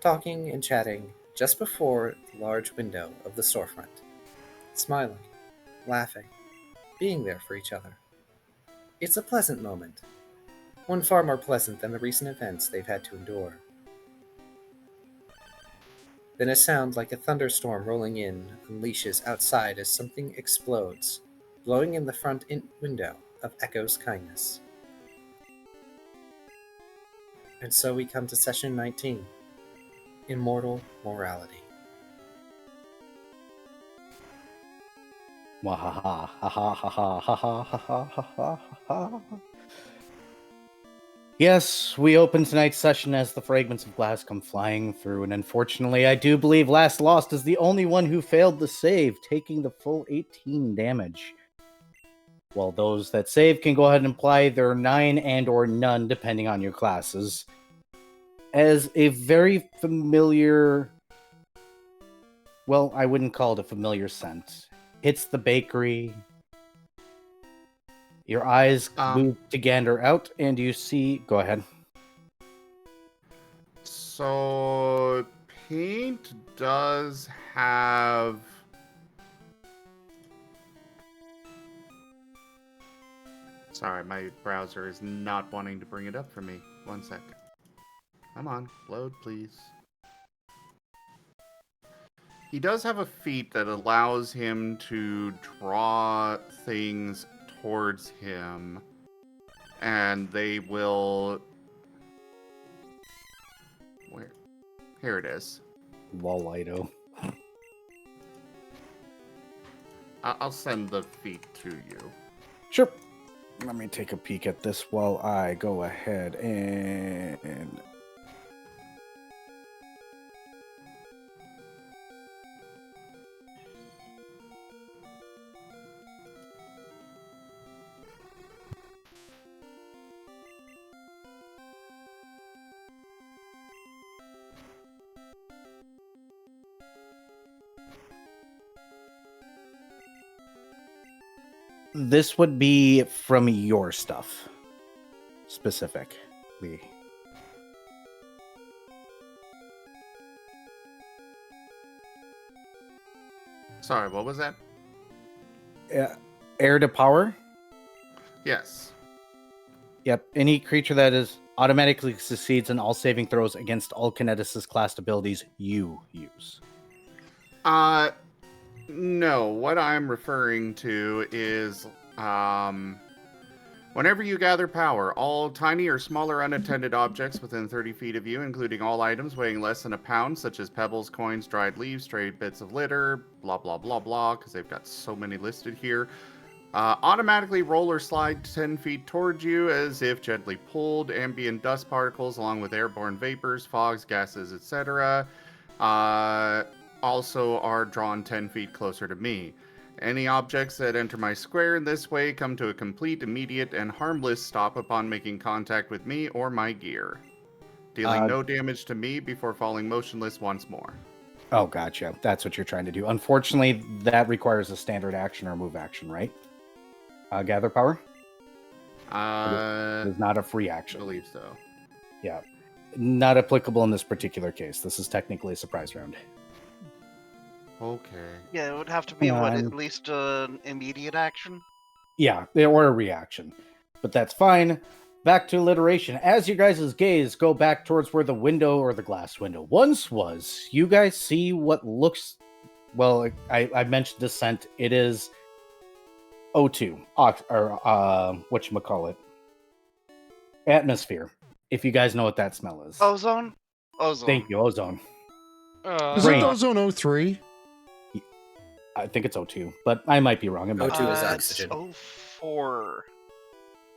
talking and chatting just before the large window of the storefront, smiling, laughing, being there for each other. It's a pleasant moment, one far more pleasant than the recent events they've had to endure. Then a sound like a thunderstorm rolling in unleashes outside as something explodes, blowing in the front window of Echo's Kindness. And so we come to session 19, Immortal Morality. Wahaha, ha ha ha ha ha ha ha ha ha ha. Yes, we open tonight's session as the fragments of glass come flying through, and unfortunately, I do believe Last Lost is the only one who failed the save, taking the full 18 damage. While those that save can go ahead and apply their 9 and or none, depending on your classes. As a very familiar, well, I wouldn't call it a familiar scent. Hits the bakery. Your eyes move to gander out, and you see... Go ahead. So, Paint does have... Sorry, my browser is not wanting to bring it up for me. 1 sec. Come on, load, please. He does have a feat that allows him to draw things towards him, and they will... Where? Here it is. Lolido. I'll send the feat to you. Sure. Let me take a peek at this while I go ahead and... This would be from your stuff, specifically. Sorry, what was that? Air to power? Yes. Yep. Any creature that is automatically succeeds in all saving throws against all Kineticist class abilities you use. No, what I'm referring to is, whenever you gather power, all tiny or smaller unattended objects within 30 feet of you, including all items weighing less than a pound, such as pebbles, coins, dried leaves, stray bits of litter, blah, blah, blah, blah, because they've got so many listed here, automatically roll or slide 10 feet towards you as if gently pulled. Ambient dust particles, along with airborne vapors, fogs, gases, etc., also are drawn 10 feet closer to me. Any objects that enter my square in this way come to a complete, immediate, and harmless stop upon making contact with me or my gear, dealing no damage to me before falling motionless once more. Oh, gotcha. That's what you're trying to do. Unfortunately, that requires a standard action or move action, right? Gather power? It is not a free action. I believe so. Yeah. Not applicable in this particular case. This is technically a surprise round. Okay. Yeah, it would have to be, at least an immediate action? Yeah, or a reaction. But that's fine. back to alliteration. As you guys' gaze go back towards where the window or the glass window once was, you guys see what looks, well, I mentioned descent. It is O2, or whatchamacallit, atmosphere. If you guys know what that smell is. Ozone? Ozone. Thank you, ozone. Is it Brain. Ozone 03? I think it's O2, but I might be wrong. O2 is It's oxygen. 04.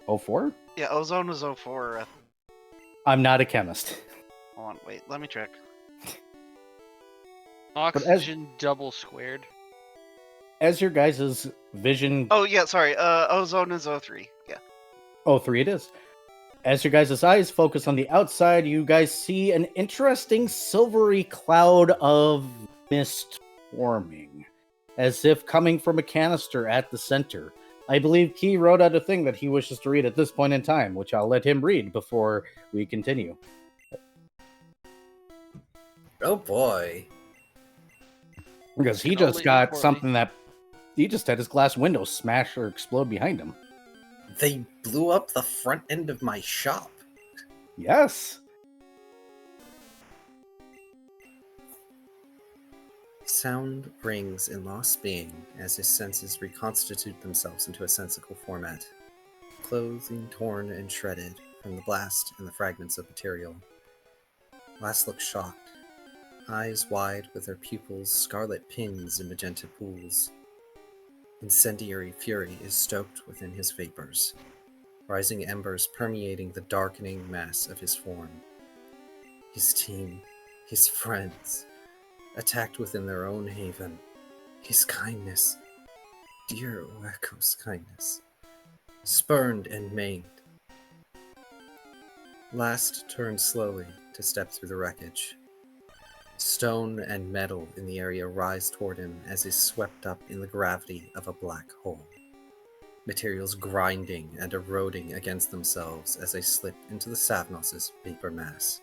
O4? Yeah, ozone was 04. I'm not a chemist. Hold on, wait, let me check. Oxygen double squared. As your guys' vision... Oh, yeah, sorry. Ozone is 03. Yeah. O3 it is. As your guys' eyes focus on the outside, you guys see an interesting silvery cloud of mist forming, as if coming from a canister at the center. I believe Key wrote out a thing that he wishes to read at this point in time, which I'll let him read before we continue. Oh boy. Because he Can just only got poorly. something that... He just had his glass window smash or explode behind him. They blew up the front end of my shop. Yes! Sound rings in lost being as his senses reconstitute themselves into a sensical format. Clothing torn and shredded from the blast and the fragments of material. Last looks shocked, eyes wide with their pupils scarlet pins in magenta pools. Incendiary fury is stoked within his vapors, rising embers permeating the darkening mass of his form. His team, his friends, attacked within their own haven. His kindness, dear Oeko's kindness, spurned and maimed. Last turned slowly to step through the wreckage. Stone and metal in the area rise toward him as he's swept up in the gravity of a black hole. Materials grinding and eroding against themselves as they slip into the Savnos' vapor mass.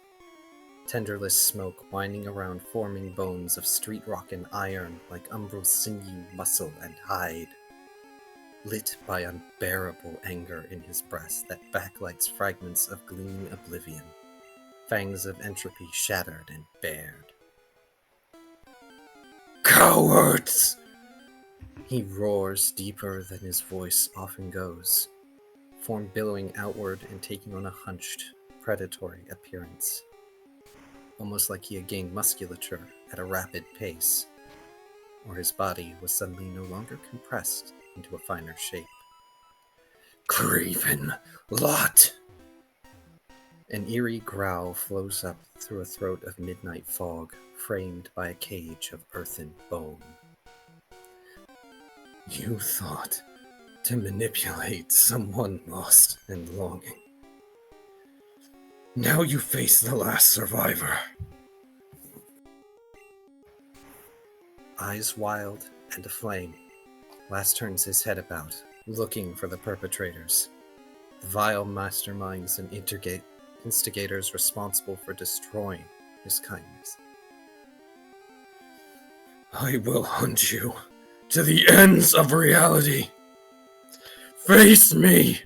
Tenderless smoke winding around forming bones of street rock and iron like umbral sinew, muscle, and hide. Lit by unbearable anger in his breast that backlights fragments of gleaming oblivion. Fangs of entropy shattered and bared. Cowards! He roars deeper than his voice often goes, form billowing outward and taking on a hunched, predatory appearance. Almost like he had gained musculature at a rapid pace, or his body was suddenly no longer compressed into a finer shape. Craven lot! An eerie growl flows up through a throat of midnight fog, framed by a cage of earthen bone. You thought to manipulate someone lost and longing. Now you face the last survivor. Eyes wild and aflame, Last turns his head about, looking for the perpetrators. The vile masterminds and instigators responsible for destroying his kindness. I will hunt you to the ends of reality. Face me!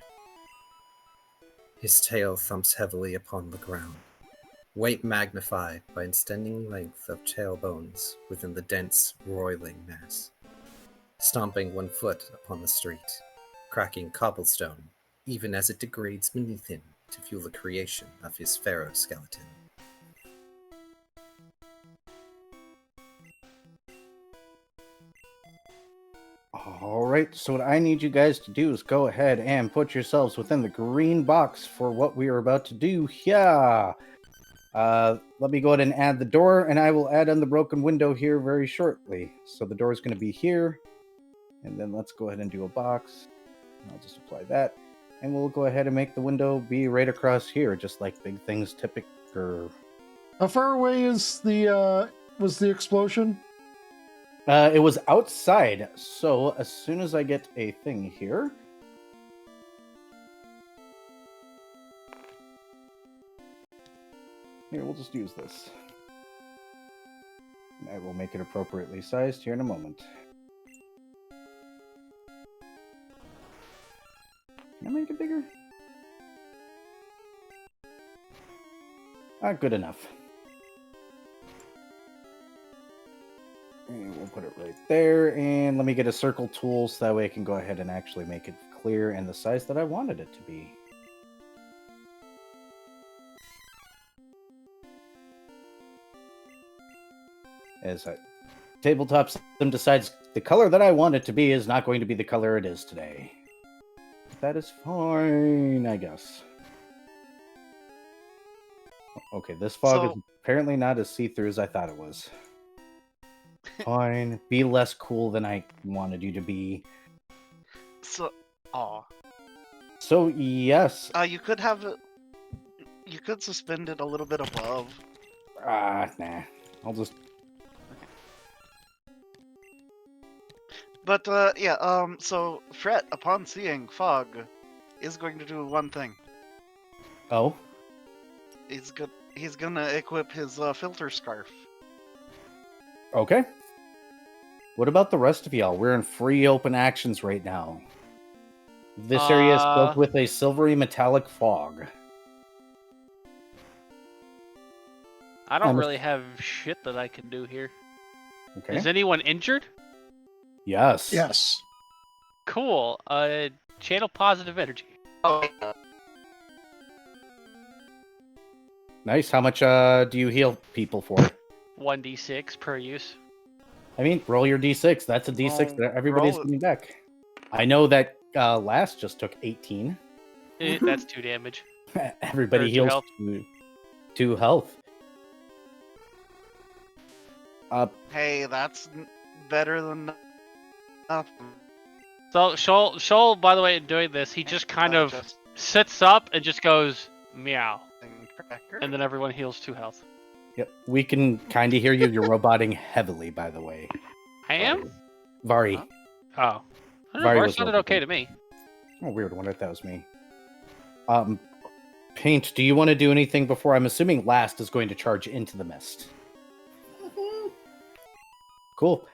His tail thumps heavily upon the ground, weight magnified by extending length of tailbones within the dense, roiling mass. Stomping one foot upon the street, cracking cobblestone, even as it degrades beneath him to fuel the creation of his pharaoh skeleton. Alright, so what I need you guys to do is go ahead and put yourselves within the green box for what we are about to do here. Let me go ahead and add the door, and I will add in the broken window here very shortly. So the door is going to be here, and then let's go ahead and do a box. I'll just apply that, and we'll go ahead and make the window be right across here, just like Big Things typical. How far away is was the explosion? It was outside, so as soon as I get a thing here... Here, we'll just use this. And I will make it appropriately sized here in a moment. Can I make it bigger? Good enough. And we'll put it right there. And let me get a circle tool so that way I can go ahead and actually make it clear and the size that I wanted it to be. As I tabletop system decides the color that I want it to be is not going to be the color it is today. That is fine, I guess. Okay, this fog is apparently not as see-through as I thought it was. Fine. Be less cool than I wanted you to be. So, So, yes. you could have it. You could suspend it a little bit above. Nah. I'll just... But, yeah, so Fret, upon seeing fog, is going to do one thing. Oh? He's gonna equip his filter scarf. Okay. What about the rest of y'all? We're in free open actions right now. This area is filled with a silvery metallic fog. I don't really have shit that I can do here. Okay. Is anyone injured? Yes. Yes. Cool. Channel positive energy. Oh, yeah. Nice. How much do you heal people for? 1d6 per use. I mean, roll your d6. That's a d6 that everybody's roll it. getting back. I know that last just took 18. That's 2 damage. Everybody Or 2 heals health. 2 health. Hey, that's better than nothing. So Shoal, by the way, in doing this, he just kind of sits up and just goes meow, and then everyone heals 2 health. Yep, we can kind of hear you. You're roboting heavily, by the way. I am? Vari. Oh. I don't know, Vari Var was sounded roboting. okay to me. Oh, weird. I wonder if that was me. Paint, do you want to do anything before? I'm assuming last is going to charge into the mist. Cool.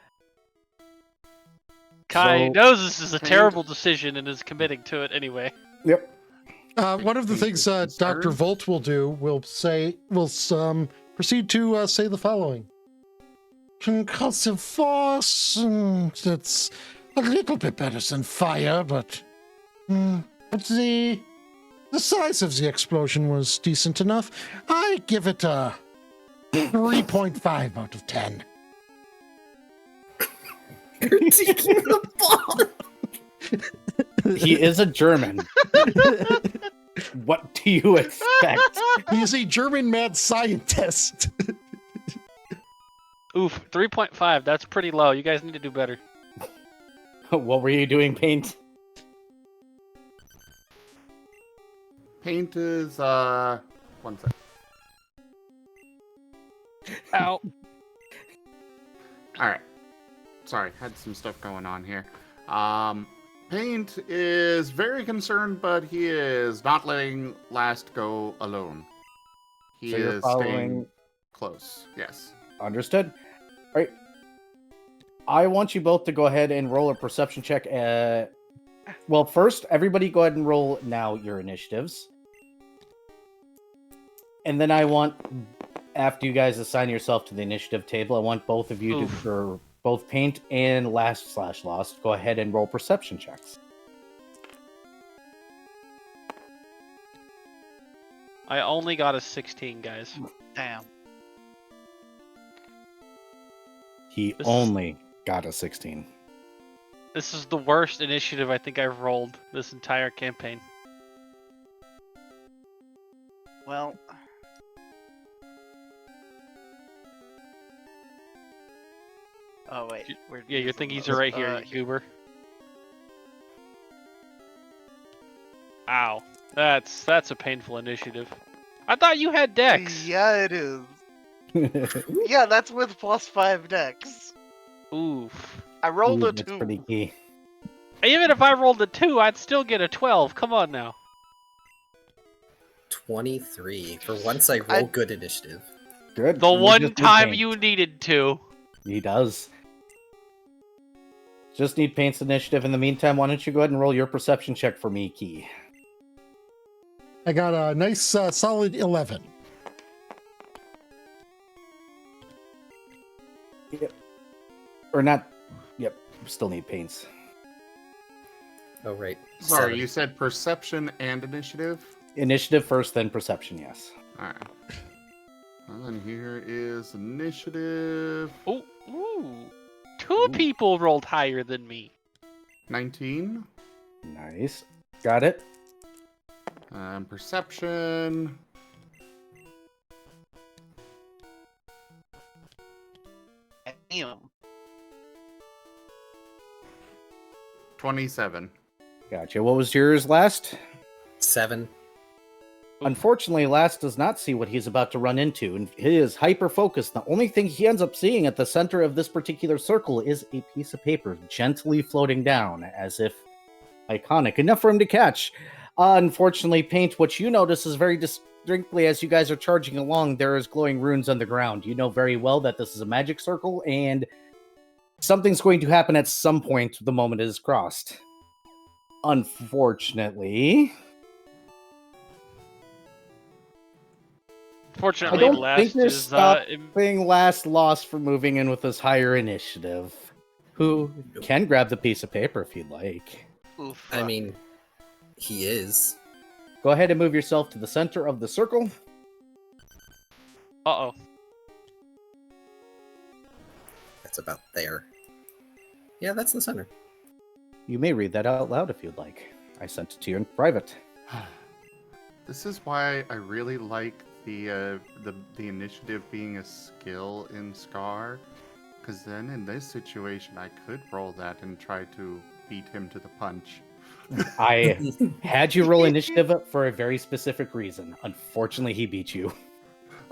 Kai So- knows this is a Paint. terrible decision and is committing to it anyway. Yep. One of the things Dr. Volt will do will proceed to say the following. Concussive force, it's a little bit better than fire, but the size of the explosion was decent enough. I give it a 3.5 out of 10. Critiquing the bomb. He is a German. What do you expect? He's a German mad scientist. Oof, 3.5. That's pretty low. You guys need to do better. What were you doing, Paint? Paint is 1 sec. Ow. Alright. Sorry, had some stuff going on here. Paint is very concerned, but he is not letting Last go alone. He So you're is following- staying close. Yes. Understood. All right. I want you both to go ahead and roll a perception check. Well, first, everybody go ahead and roll now your initiatives. And then I want, after you guys assign yourself to the initiative table, I want both of you to, Oof. for both Paint and Last/Lost, go ahead and roll perception checks. I only got a 16, guys. Damn. He This is- only got a 16. This is the worst initiative I think I've rolled this entire campaign. Well. Oh wait. Where Yeah, your thingies are right here, you goober. Ow. That's a painful initiative. I thought you had Dex. Yeah, it is. Yeah, that's with +5 dex. Oof. I rolled Ooh, a that's 2. pretty key. Even if I rolled a 2, I'd still get a 12. Come on now. 23. For once, I roll good initiative. Good. The We one just need time Paint. you needed to. He does. Just need Paint's initiative. In the meantime, why don't you go ahead and roll your perception check for me, Key? I got a nice solid 11. Yep. Or not. Yep. Still need paints. Oh, right. Sorry, 7. you said perception and initiative? Initiative first, then perception, yes. Alright. And then here is initiative. Oh, ooh. Two Ooh. people rolled higher than me. 19. Nice. Got it. Perception. Damn. 27. Gotcha. What was yours last? 7. Unfortunately, Last does not see what he's about to run into, and he is hyper-focused. The only thing he ends up seeing at the center of this particular circle is a piece of paper gently floating down, as if iconic, enough for him to catch. Unfortunately, Paint, what you notice is very distinctly as you guys are charging along, there is glowing runes on the ground. You know very well that this is a magic circle, and something's going to happen at some point the moment it is crossed. Unfortunately... I Fortunately, don't think last there's is stopping Last lost for moving in with his higher initiative. Who can grab the piece of paper if you'd like. Oof. I mean, he is. Go ahead and move yourself to the center of the circle. Uh-oh. That's about there. Yeah, that's the center. You may read that out loud if you'd like. I sent it to you in private. This is why I really like the initiative being a skill in Scar, because then in this situation I could roll that and try to beat him to the punch. I had you roll initiative for a very specific reason. Unfortunately, he beat you.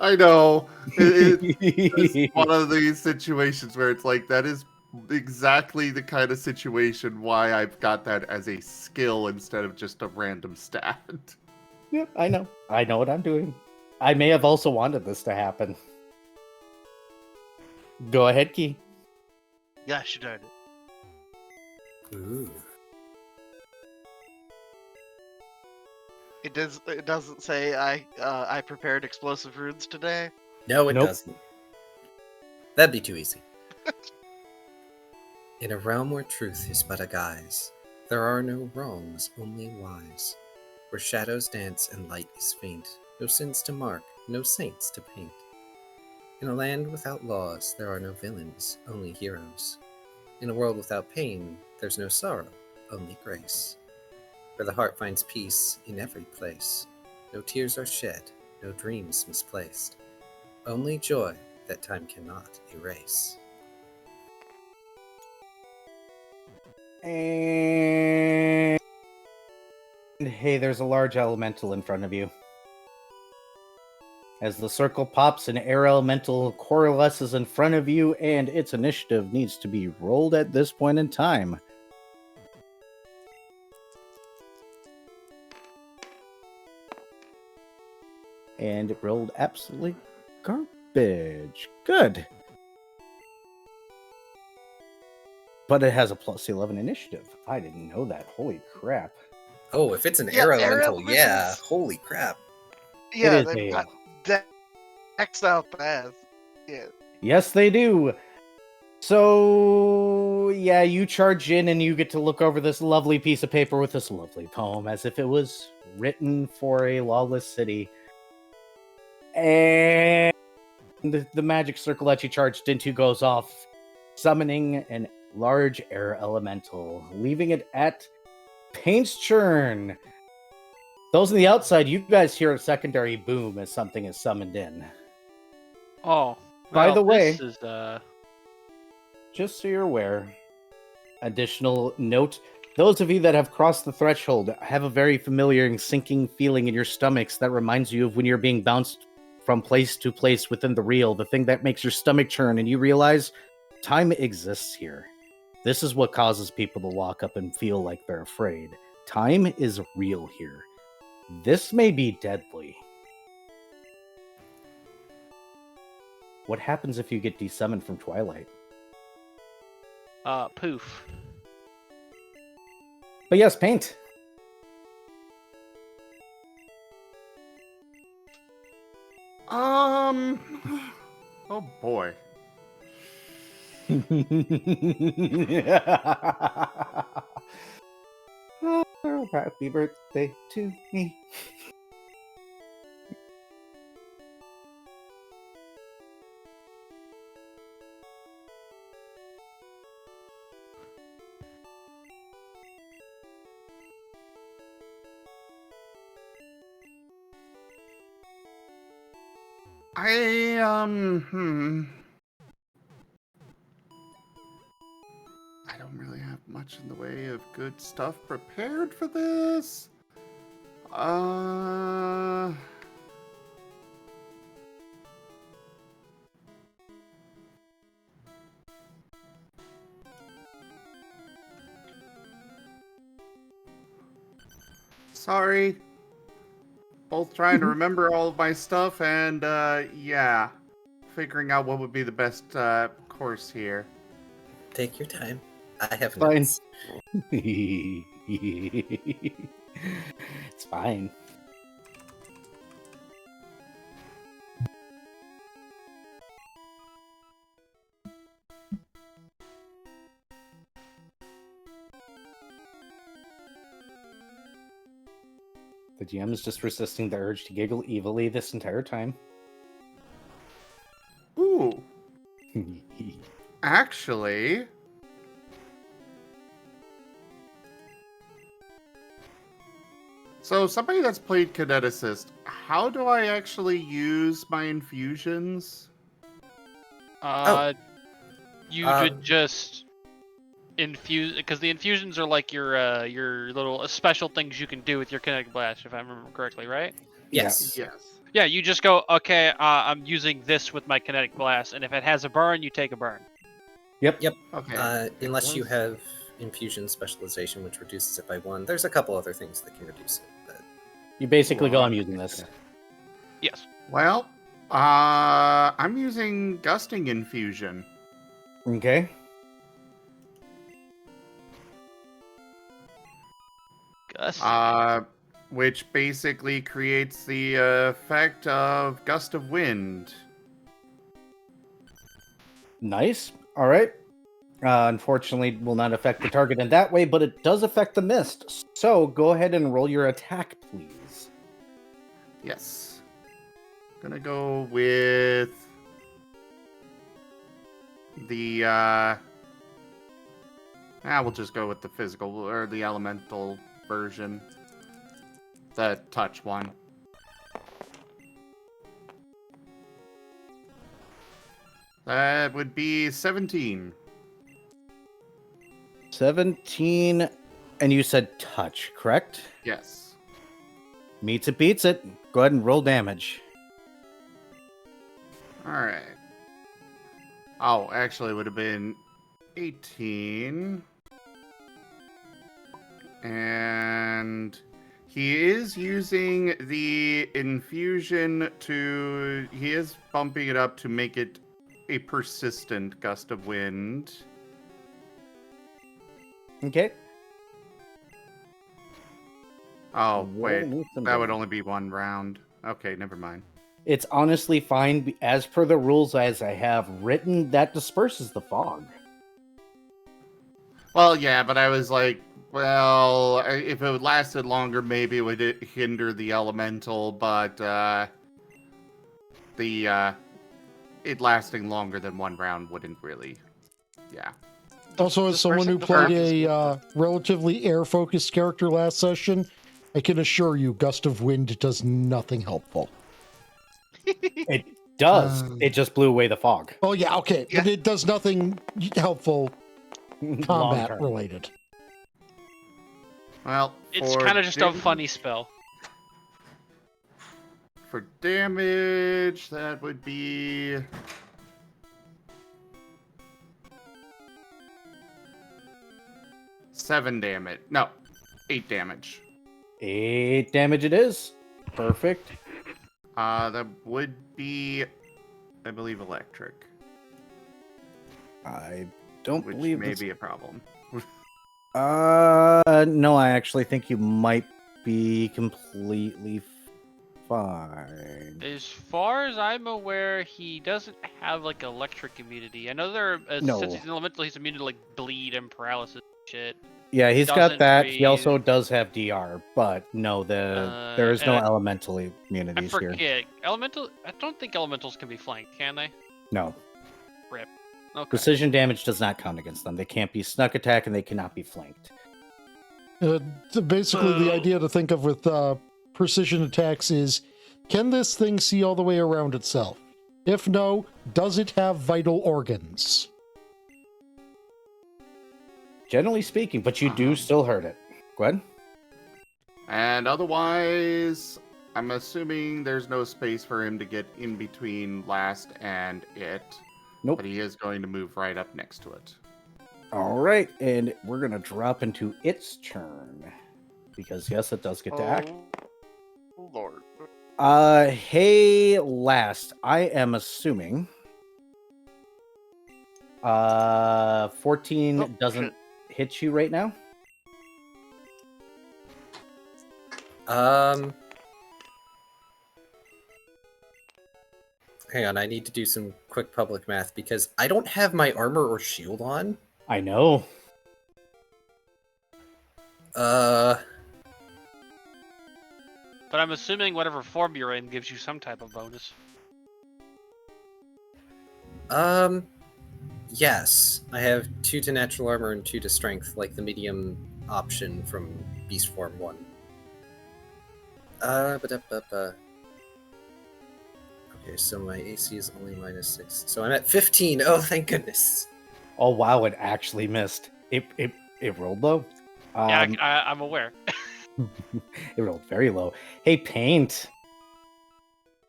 I know. It's one of these situations where it's like, that is exactly the kind of situation why I've got that as a skill instead of just a random stat. Yep, I know. I know what I'm doing. I may have also wanted this to happen. Go ahead, Key. Yeah, she did. Ooh. It doesn't say I prepared explosive runes today. No, it Nope. doesn't. That'd be too easy. In a realm where truth is but a guise, there are no wrongs, only wise. Where shadows dance and light is faint, no sins to mark, no saints to paint. In a land without laws, there are no villains, only heroes. In a world without pain, there's no sorrow, only grace. Where the heart finds peace in every place, no tears are shed, no dreams misplaced, only joy that time cannot erase. And hey, there's a large elemental in front of you. As the circle pops, an air elemental coalesces in front of you, and its initiative needs to be rolled at this point in time. And it rolled absolutely garbage. Good. But it has a plus 11 initiative. I didn't know that. Holy crap. Oh, if it's an Yeah, air air elemental, yeah. elementals. Holy crap. Yeah, is they've a- got decks out paths. Yeah. Yes, they do. So, yeah, you charge in and you get to look over this lovely piece of paper with this lovely poem as if it was written for a lawless city. And the magic circle that you charged into goes off, summoning an large air elemental, leaving it at Paint's turn. Those on the outside, you guys hear a secondary boom as something is summoned in. Oh. By well, the way- this is, Just so you're aware, additional note, those of you that have crossed the threshold have a very familiar and sinking feeling in your stomachs that reminds you of when you're being bounced from place to place within the reel, the thing that makes your stomach churn, and you realize time exists here. This is what causes people to walk up and feel like they're afraid. Time is real here. This may be deadly. What happens if you get desummoned from Twilight? poof. But yes, Paint. Oh boy. Oh, happy birthday to me. I don't really have much in the way of good stuff prepared for this. Sorry. Both trying to remember all of my stuff and, yeah. Figuring out what would be the best, course here. Take your time. I have Fine. notes. It's fine. The GM is just resisting the urge to giggle evilly this entire time. Ooh. Actually... So, somebody that's played Kineticist, how do I actually use my infusions? You would just infuse, because the infusions are like your little special things you can do with your kinetic blast, if I remember correctly, right? Yes. Yes. Yeah, you just go, okay, I'm using this with my kinetic blast, and if it has a burn, you take a burn. Yep. Okay. Unless you have infusion specialization, which reduces it by 1. There's a couple other things that can reduce it. But... You basically go, Well, I'm using this. Yes. Well, I'm using Gusting Infusion. Okay. Gus. Which basically creates the effect of Gust of Wind. Nice. All right. Unfortunately, will not affect the target in that way, but it does affect the mist. So go ahead and roll your attack, please. Yes. Gonna go with the we'll just go with the physical or the elemental version. The touch one. That would be 17. 17, and you said touch, correct? Yes. Meets it, beats it. Go ahead and roll damage. Alright. Oh, actually, it would have been 18. And he is using the infusion to... He is bumping it up to make it a persistent gust of wind. Okay. Oh, wait. Roll some That would damage. only be 1 round. Okay, never mind. It's honestly fine. As per the rules as I have written, that disperses the fog. Well, yeah, but I was like, well, if it lasted longer, maybe it would hinder the elemental, but it lasting longer than 1 round wouldn't really, yeah. Also, as someone who Dispersing the played fog is a relatively air-focused character last session, I can assure you, Gust of Wind does nothing helpful. It does. It just blew away the fog. Oh yeah, okay, but Yeah. it does nothing helpful Long combat term. related. Well, It's for kind of just a dam- funny spell. For damage, that would be... Seven damage. No, 8 damage. 8 damage it is. Perfect. That would be, I believe, electric, I don't which believe may this... be a problem. No, I actually think you might be completely fine. As far as I'm aware, he doesn't have like electric immunity. I know No. since he's an elemental, he's immune to like bleed and paralysis and shit. Yeah, he's got Doesn't that. He also breathe. does have DR, but no, there is and no I elemental immunities here. forget. Elemental. I don't think elementals can be flanked, can they? No. Rip. Okay. Precision damage does not count against them. They can't be snuck attack and they cannot be flanked. So basically, the idea to think of with precision attacks is, can this thing see all the way around itself? If no, does it have vital organs? Generally speaking, but you do still hurt it. Go ahead. And otherwise, I'm assuming there's no space for him to get in between last and it. Nope. But he is going to move right up next to it. All right, and we're going to drop into its turn. Because, yes, it does get to act. Oh, Lord. Hey, last. I am assuming 14 doesn't hit you right now. Hang on, I need to do some quick public math because I don't have my armor or shield on. I know. But I'm assuming whatever form you're in gives you some type of bonus. Yes. I have 2 to natural armor and 2 to strength, like the medium option from Beast Form 1. Okay, so my AC is only -6. So I'm at 15. Oh, thank goodness. Oh, wow, it actually missed. It rolled low. Yeah, I'm aware. It rolled very low. Hey, Paint.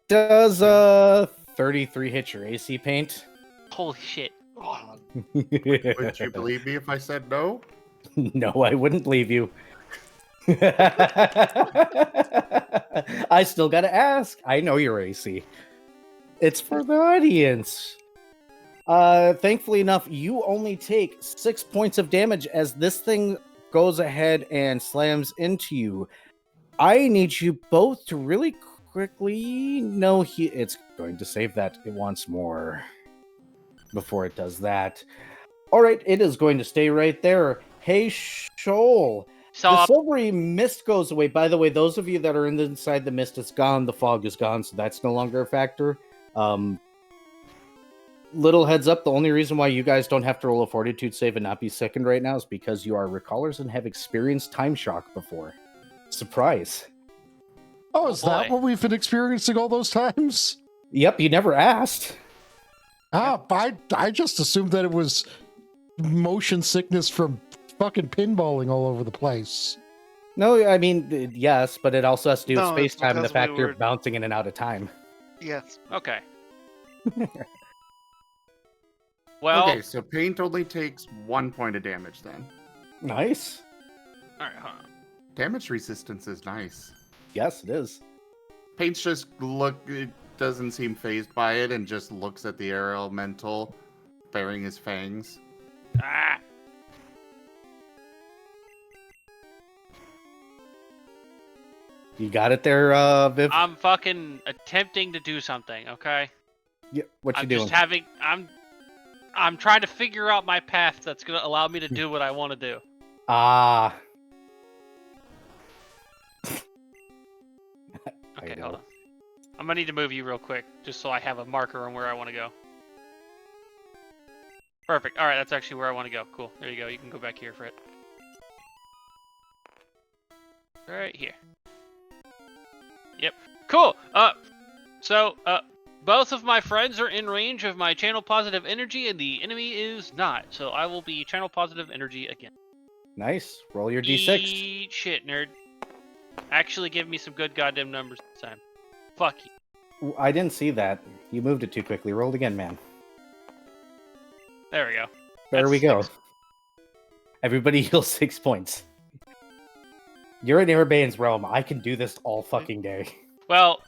Does 33 hit your AC, Paint? Holy shit. Would you believe me if I said no? No, I wouldn't leave you. I still gotta ask. I know your AC. It's for the audience. Thankfully enough, you only take 6 points of damage as this thing goes ahead and slams into you. I need you both to really quickly... No, it's going to save that once more before it does that. All right, it is going to stay right there. Hey, Shoal. The silvery mist goes away. By the way, those of you that are inside the mist, it's gone. The fog is gone, so that's no longer a factor. Little heads up, the only reason why you guys don't have to roll a fortitude save and not be sickened right now is because you are recallers and have experienced time shock before. Surprise. Oh, is that what we've been experiencing all those times? Yep, you never asked. I just assumed that it was motion sickness from fucking pinballing all over the place. No, I mean, yes, but it also has to do with space-time and the because fact we you're were- bouncing in and out of time. Yes. Okay. Well, Okay, so Paint only takes 1 point of damage then. Nice. alright, hold on. Damage resistance is nice. Yes, it is. Paint's just it doesn't seem phased by it and just looks at the air elemental baring his fangs. Ah! You got it there, Viv? I'm fucking attempting to do something, okay? Yeah, what you I'm doing? just having... I'm trying to figure out my path that's gonna allow me to do what I want to do. Ah. Okay, hold on. I'm gonna need to move you real quick, just so I have a marker on where I want to go. Perfect. Alright, that's actually where I want to go. Cool. There you go. You can go back here for it. Right here. Yep. Cool. So, both of my friends are in range of my channel positive energy, and the enemy is not. So I will be channel positive energy again. Nice. Roll your d6. Eat shit, nerd. Actually, give me some good goddamn numbers this time. Fuck you. I didn't see that. You moved it too quickly. Roll it again, man. There we go. There That's we go. 6. Everybody heals 6 points. You're in Airbane's realm. I can do this all fucking day. Well,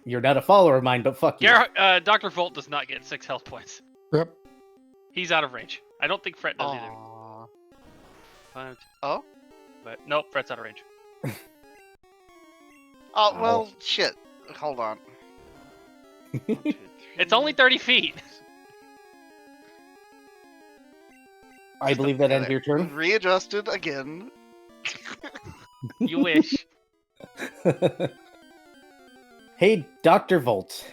You're not a follower of mine, but fuck you. Dr. Volt does not get 6 health points. Yep. He's out of range. I don't think Fret does Aww. either. Oh? But nope, Fret's out of range. Oh, Ow. well, shit. Hold on. 1, 2, It's only 3. 30 feet. I believe that ends your turn. Readjusted again. You wish. Hey, Dr. Volt.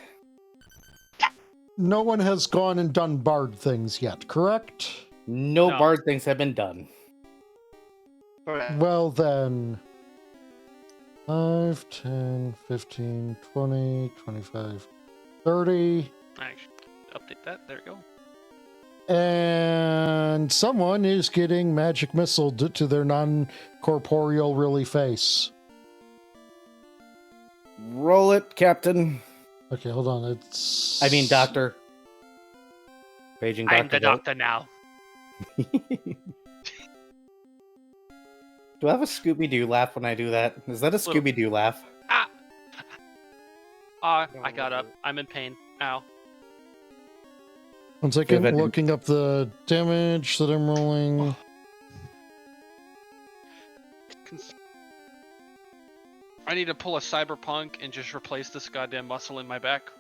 No one has gone and done bard things yet, correct? No, No. bard things have been done. Alright. Well then, 5, 10, 15, 20, 25, 30, Actually, update that. There we go. and someone is getting magic missile to their non-corporeal really face. Roll it, Captain. Okay, hold on. It's. I mean, Doctor. Paging Dr. I'm the Volt. doctor now. Do I have a Scooby-Doo laugh when I do that? Is that a Scooby-Doo laugh? Ah! I got up. I'm in pain. Ow. 1 second, Vivid. looking up the damage that I'm rolling. I need to pull a cyberpunk and just replace this goddamn muscle in my back.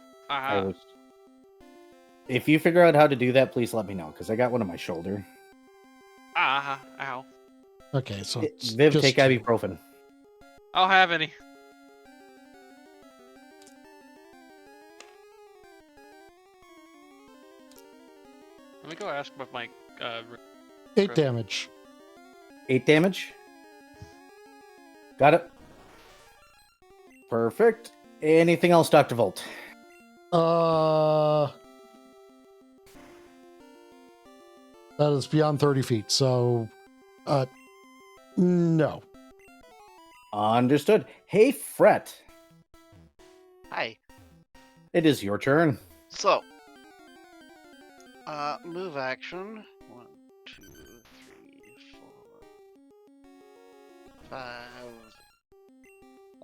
If you figure out how to do that, please let me know, because I got one on my shoulder. Ow. Okay, so it's Viv, just take ibuprofen. I don't have any. Let me go ask about my 8 damage. 8 damage. Got it. Perfect. Anything else, Dr. Volt? That is beyond 30 feet, so no. Understood. Hey, Fret. Hi. It is your turn. So, move action. 1, 2, 3, 4,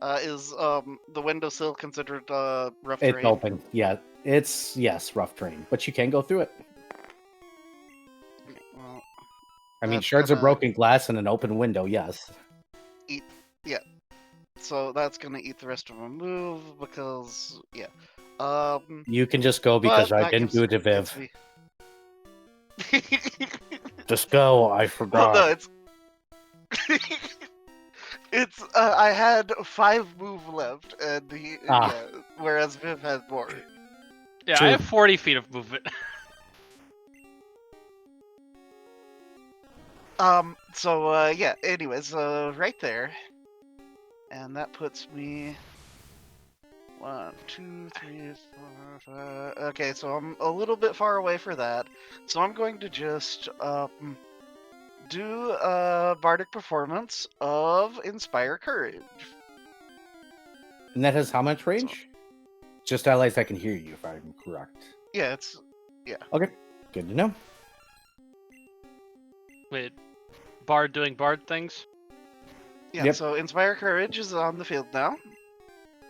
5. Is the windowsill considered rough It's terrain? open. Yeah, yes, rough terrain, but you can go through it. Well, I mean, That's shards of gonna- broken glass and an open window. Yes. so that's gonna eat the rest of my move because You can just go because but I that didn't do it to gives Viv. me- Just go. I Well, forgot. no, it's I had 5 move left, and whereas Viv had more. Yeah, True. I have 40 feet of movement. Anyways, right there, and that puts me 1, 2, 3, 4, 5. Okay, so I'm a little bit far away for that. So I'm going to just do a bardic performance of Inspire Courage. And that has how much range? Just allies that can hear you, if I'm correct. Yeah, it's Okay, good to know. Wait, Bard doing Bard things? yeah. Yep. So Inspire Courage is on the field now.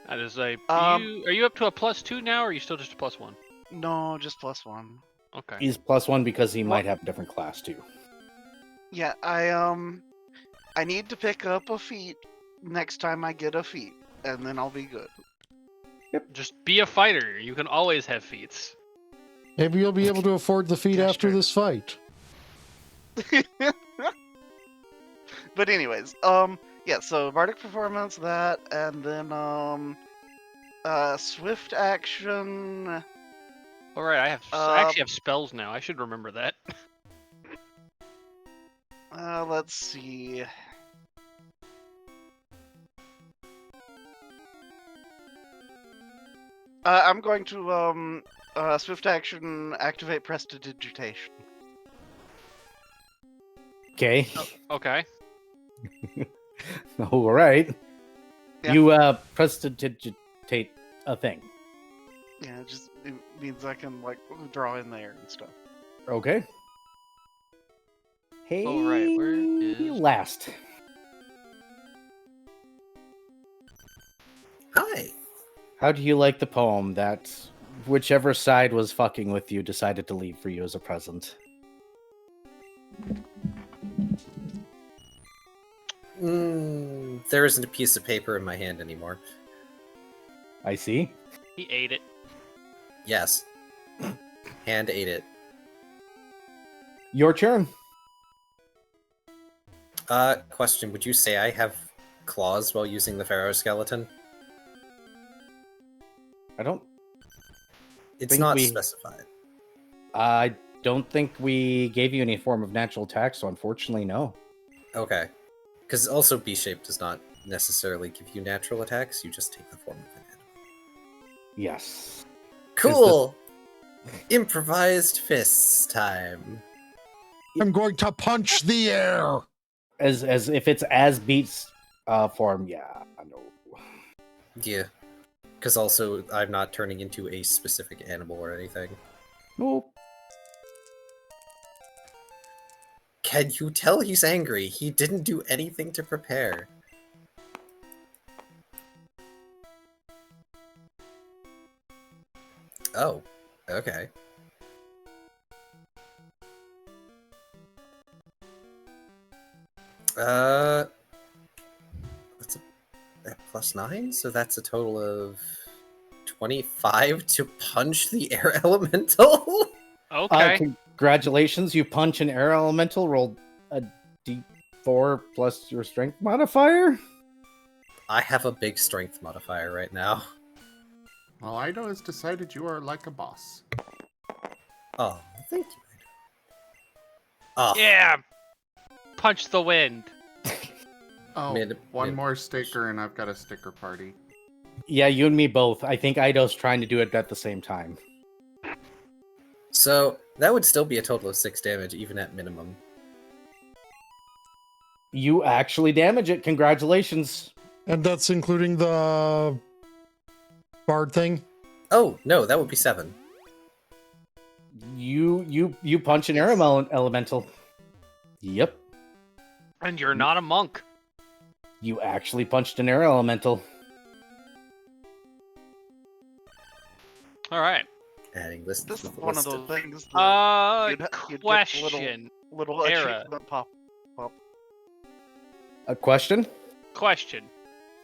That is a. Um, are you up to a +2 now, or are you still just a +1? No, just +1. Okay. He's +1 because he What? might have a different class too. Yeah, I need to pick up a feat next time I get a feat, and then I'll be good. Just be a fighter. You can always have feats. Maybe you'll be able to afford the feat That's after true. this fight. But anyways, yeah, so bardic performance, that, and then swift action. All right, I actually have spells now. I should remember that. Let's see. I'm going to swift action activate prestidigitation. Okay. Okay. All right. Yeah. You prestidigitate a thing. Yeah, it means I can like draw in there and stuff. Okay. Hey, Oh, right, where is- last? Hi. How do you like the poem that whichever side was fucking with you decided to leave for you as a present? There isn't a piece of paper in my hand anymore. I see. He ate it. Yes. Hand ate it. Your turn. Question, would you say I have claws while using the Pharaoh skeleton? I don't. It's Think not we- specified. I don't think we gave you any form of natural attack, so unfortunately, no. Okay. Because also B-shape does not necessarily give you natural attacks, you just take the form of an animal. Yes. Cool! Improvised fists time. I'm going to punch the air. As if it's as beats form, yeah, I know. Yeah. Because also, I'm not turning into a specific animal or anything. Nope. Can you tell he's angry? He didn't do anything to prepare. Oh, okay. That's a +9, so that's a total of 25 to punch the air elemental. Okay. Congratulations, you punch an air elemental. Rolled a d4 plus your strength modifier. I have a big strength modifier right now. All I know is decided you are like a boss. Oh, thank you. Oh, Yeah. Punch the wind. Oh, Mid- one mid- more sticker and I've got a sticker party. Yeah, you and me both. I think Ido's trying to do it at the same time. So that would still be a total of 6 damage, even at minimum. You actually damage it. Congratulations. And that's including the bard thing. Oh no, that would be 7. You punch an air elemental. Yep. And you're not a monk. You actually punched an air elemental. All right. Adding this. This to is the one of list those things. That you'd get Question. little Era. achievement pop. A question? Question.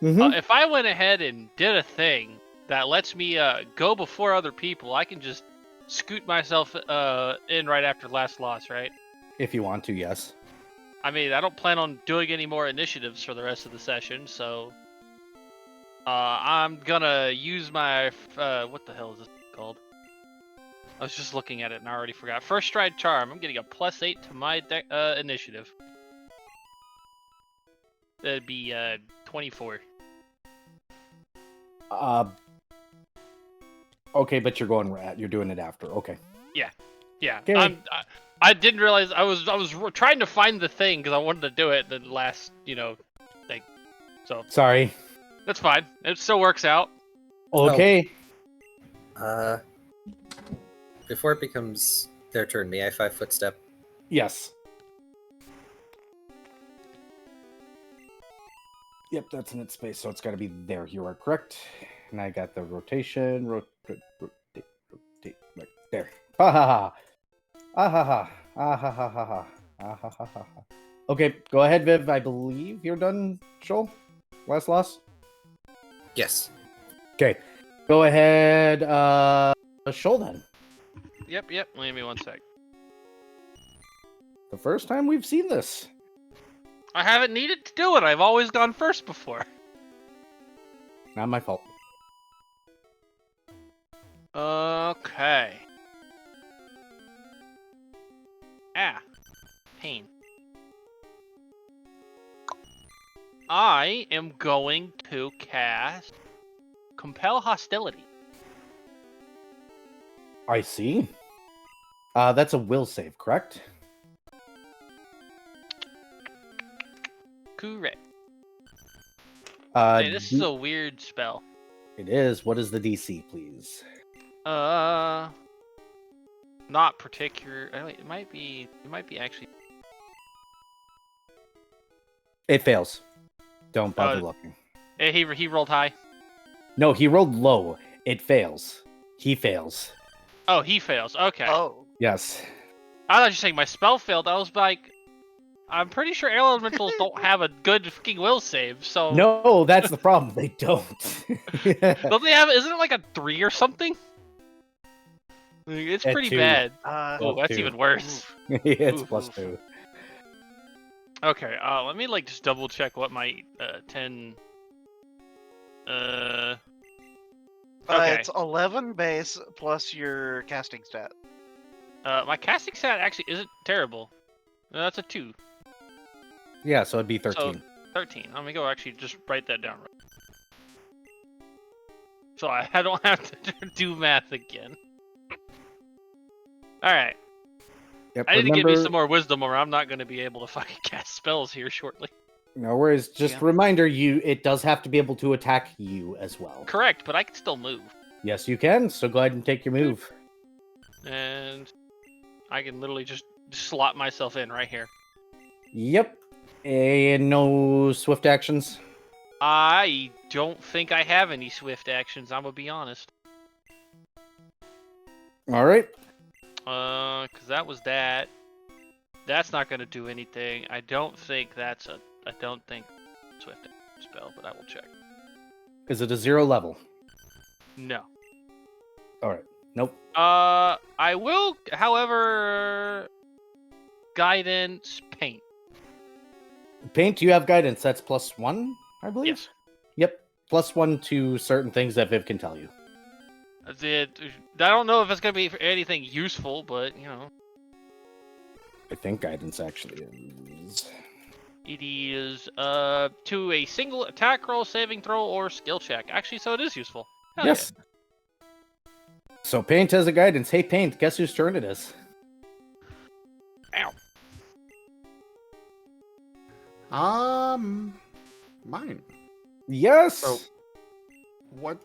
Mm-hmm. If I went ahead and did a thing that lets me go before other people, I can just scoot myself in right after last loss, right? If you want to, yes. I mean, I don't plan on doing any more initiatives for the rest of the session, so I'm gonna use my what the hell is this called? I was just looking at it and I already forgot. First Stride Charm. I'm getting a +8 to my initiative. That'd be 24. Okay, but you're doing it after. Okay. Yeah, Okay. I didn't realize I was trying to find the thing because I wanted to do it the last thing. So Sorry. that's fine. It still works out. Okay. Before it becomes their turn, may I 5-foot step? Yes. Yep, that's in its space, so it's got to be there. You are correct. And I got the rotation. Rotate right there. Ha ha ha. Ah ha ha. Ah ha ha ha ha. Ah ha ha ha. Okay, go ahead, Viv. I believe you're done, Shoal? Last loss? Yes. Okay. Go ahead, Shoal then. Yep. Give me one sec. The first time we've seen this. I haven't needed to do it. I've always gone first before. Not my fault. Okay. Pain. I am going to cast Compel Hostility. I see. That's a will save, correct? Correct. Hey, Hey, this is a weird spell. It is. What is the DC, please? Not particular. Oh, wait, it might be actually. It fails. Don't bother looking. He rolled high. No, he rolled low. It fails. He fails. Oh, he fails. Okay. Oh, Yes. I thought you were saying my spell failed. I was like, I'm pretty sure air elementals don't have a good fucking will save. So No, that's the problem. They don't. don't they have? Isn't it like a 3 or something? Like, it's At pretty 2. bad. Uh, Oh, that's 2. even worse. It's Oof, plus oof. 2. Okay, let me like just double check what my 10. Okay. It's 11 base plus your casting stat. My casting stat actually isn't terrible. That's a 2. Yeah, so it'd be 13. 13. Let me go actually just write that down. So I don't have to do math again. Alright. Yep, I need to give you some more wisdom or I'm not going to be able to fucking cast spells here shortly. No worries. Just Yeah. reminder, it does have to be able to attack you as well. Correct, but I can still move. Yes, you can. So go ahead and take your move. And I can literally just slot myself in right here. Yep. And no swift actions. I don't think I have any swift actions, I'm going to be honest. All right. Because that was that. That's not going to do anything. I don't think swift spell, but I will check. Is it a 0 level? No. All right. Nope. I will, however, guidance paint. Paint, you have guidance. That's +1, I believe? Yes. Yep. +1 to certain things that Viv can tell you. I don't know if it's going to be for anything useful, but, you know. I think guidance actually is. It is to a single attack roll, saving throw, or skill check. Actually, so it is useful. Hell Yes. So Paint has a guidance. Hey, Paint, guess whose turn it is? Yeah. Ow. Mine. Yes. So, what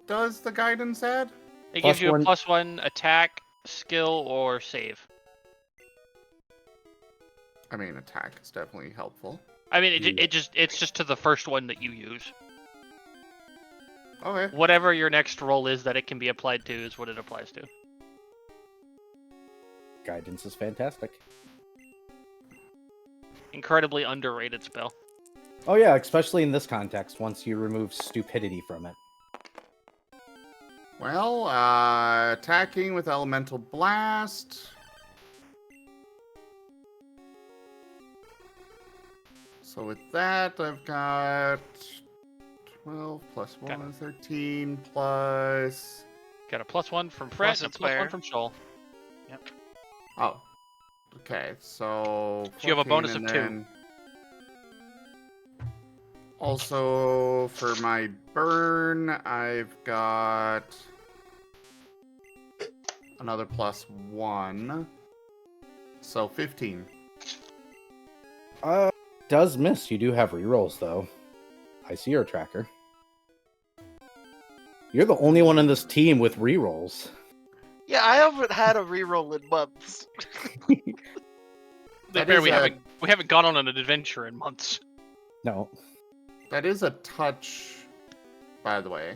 does the guidance add? It Plus gives you one- a +1 attack, skill, or save. I mean, attack is definitely helpful. I mean, Yeah. it's just to the first one that you use. Okay. Whatever your next roll is that it can be applied to is what it applies to. Guidance is fantastic. Incredibly underrated spell. Oh yeah, especially in this context, once you remove stupidity from it. Well, attacking with Elemental Blast. So with that, I've got 12 plus 1, Got it. 13 plus... Got a +1 from Fred Plus and a Inspire. +1 from Shoal. Oh. Okay, so... So you have a 14, bonus and of 2. then Also, for my burn, I've got another +1. So 15. Does miss. You do have rerolls though. I see your tracker. You're the only one on this team with rerolls. Yeah, I haven't had a reroll in months. That Fair, is we a- haven't gone on an adventure in months. No, That is a touch, by the way.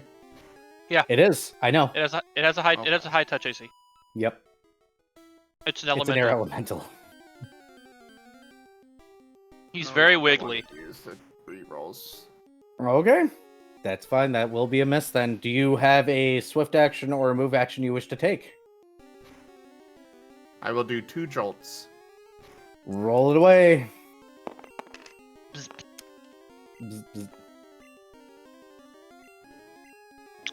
it is. I know. It has a high touch AC. Yep. It's an It's elemental. an air elemental. He's Oh, very I wiggly. wanted to use the rerolls. Okay. That's fine. That will be a miss then. Do you have a swift action or a move action you wish to take? I will do 2 jolts. Roll it away. Bzz. Bzz, bzz.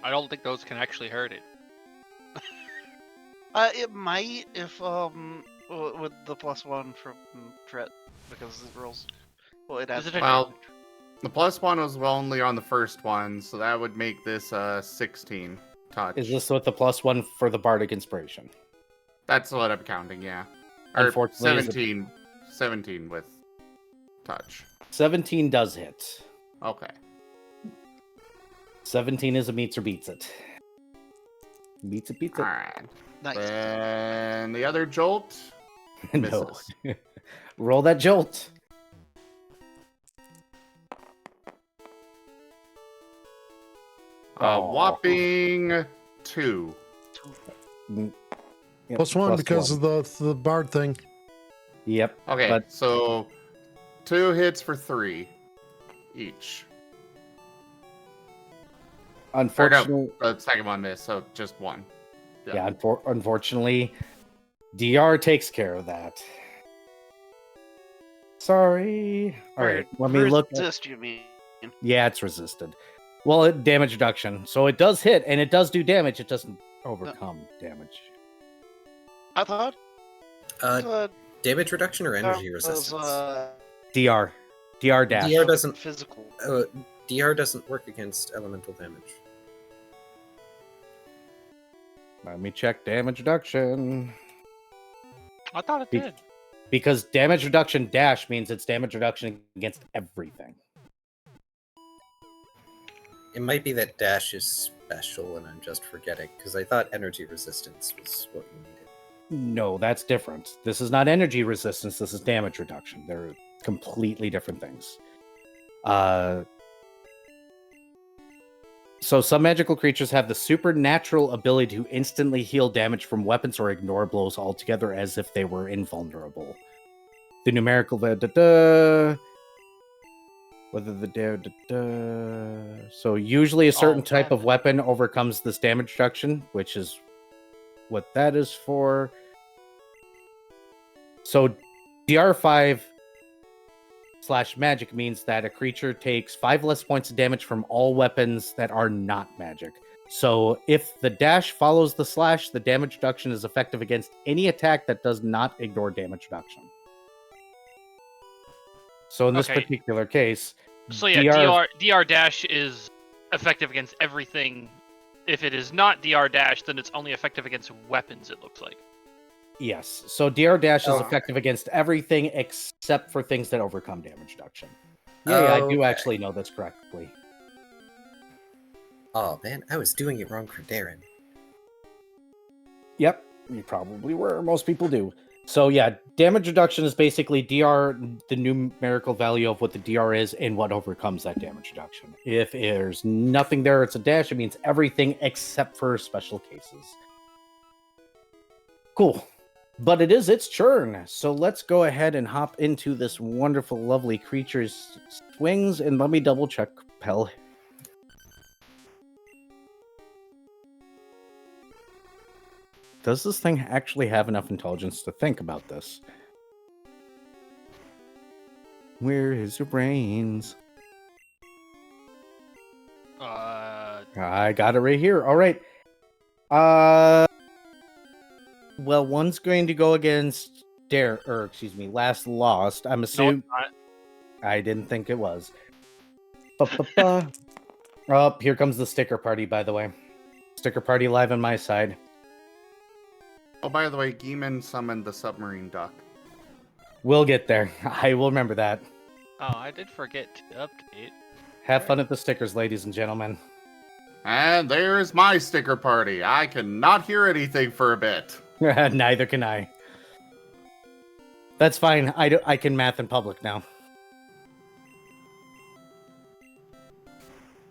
I don't think those can actually hurt it. It might if with the +1 from Tret because it rolls. Well, it has. Is it a- Well, the +1 was only on the first one, so that would make this 16 touch. Is this with the +1 for the bardic inspiration? That's what I'm counting, yeah. Or Unfortunately, is it- 17 with touch. 17 does hit. Okay. 17 is a meets or beats it. Beats it, beats it. Alright. Nice. And the other jolt No. misses. Roll that jolt. Aw. Whopping 2. Yep, +1 because one. of the bard thing. Yep. Okay, But- so 2 hits for 3 each. Or Unfortunately, no, the second one missed, so just 1. yeah, unfortunately, DR takes care of that. Sorry. All right, let me look. Resist, you mean? Yeah, it's resisted. Well, damage reduction. So it does hit, and it does do damage. It doesn't overcome damage. I thought. Damage reduction or energy that resistance? Was, DR. DR dash. DR doesn't. physical. DR doesn't work against elemental damage. Let me check damage reduction. I thought it did. Because damage reduction dash means it's damage reduction against everything. It might be that dash is special and I'm just forgetting, because I thought energy resistance was what you needed. No, that's different. This is not energy resistance, this is damage reduction. They're completely different things. So some magical creatures have the supernatural ability to instantly heal damage from weapons or ignore blows altogether as if they were invulnerable. The numerical whether the so usually a certain type of weapon overcomes this damage reduction, which is what that is for. So DR5 / magic means that a creature takes 5 less points of damage from all weapons that are not magic. So if the dash follows the slash, the damage reduction is effective against any attack that does not ignore damage reduction. So in this particular case, so yeah, DR dash is effective against everything. If it is not DR dash, then it's only effective against weapons, it looks like. Yes. So DR dash is effective against everything except for things that overcome damage reduction. Yeah, I do actually know this correctly. Oh man, I was doing it wrong for Darren. Yep, you probably were. Most people do. So yeah, damage reduction is basically DR, the numerical value of what the DR is and what overcomes that damage reduction. If there's nothing there, it's a dash. It means everything except for special cases. Cool. But it is its turn. So let's go ahead and hop into this wonderful, lovely creature's swings. And let me double check, Pell. Does this thing actually have enough intelligence to think about this? Where is your brains? I got it right here. All right. Well, one's going to go against Last Lost. I'm assuming. No, I didn't think it was. Oh, here comes the sticker party, by the way. Sticker party live on my side. Oh, by the way, Geeman summoned the submarine duck. We'll get there. I will remember that. Oh, I did forget to update. Have fun at the stickers, ladies and gentlemen. And there's my sticker party. I cannot hear anything for a bit. Neither can I. That's fine. I can math in public now.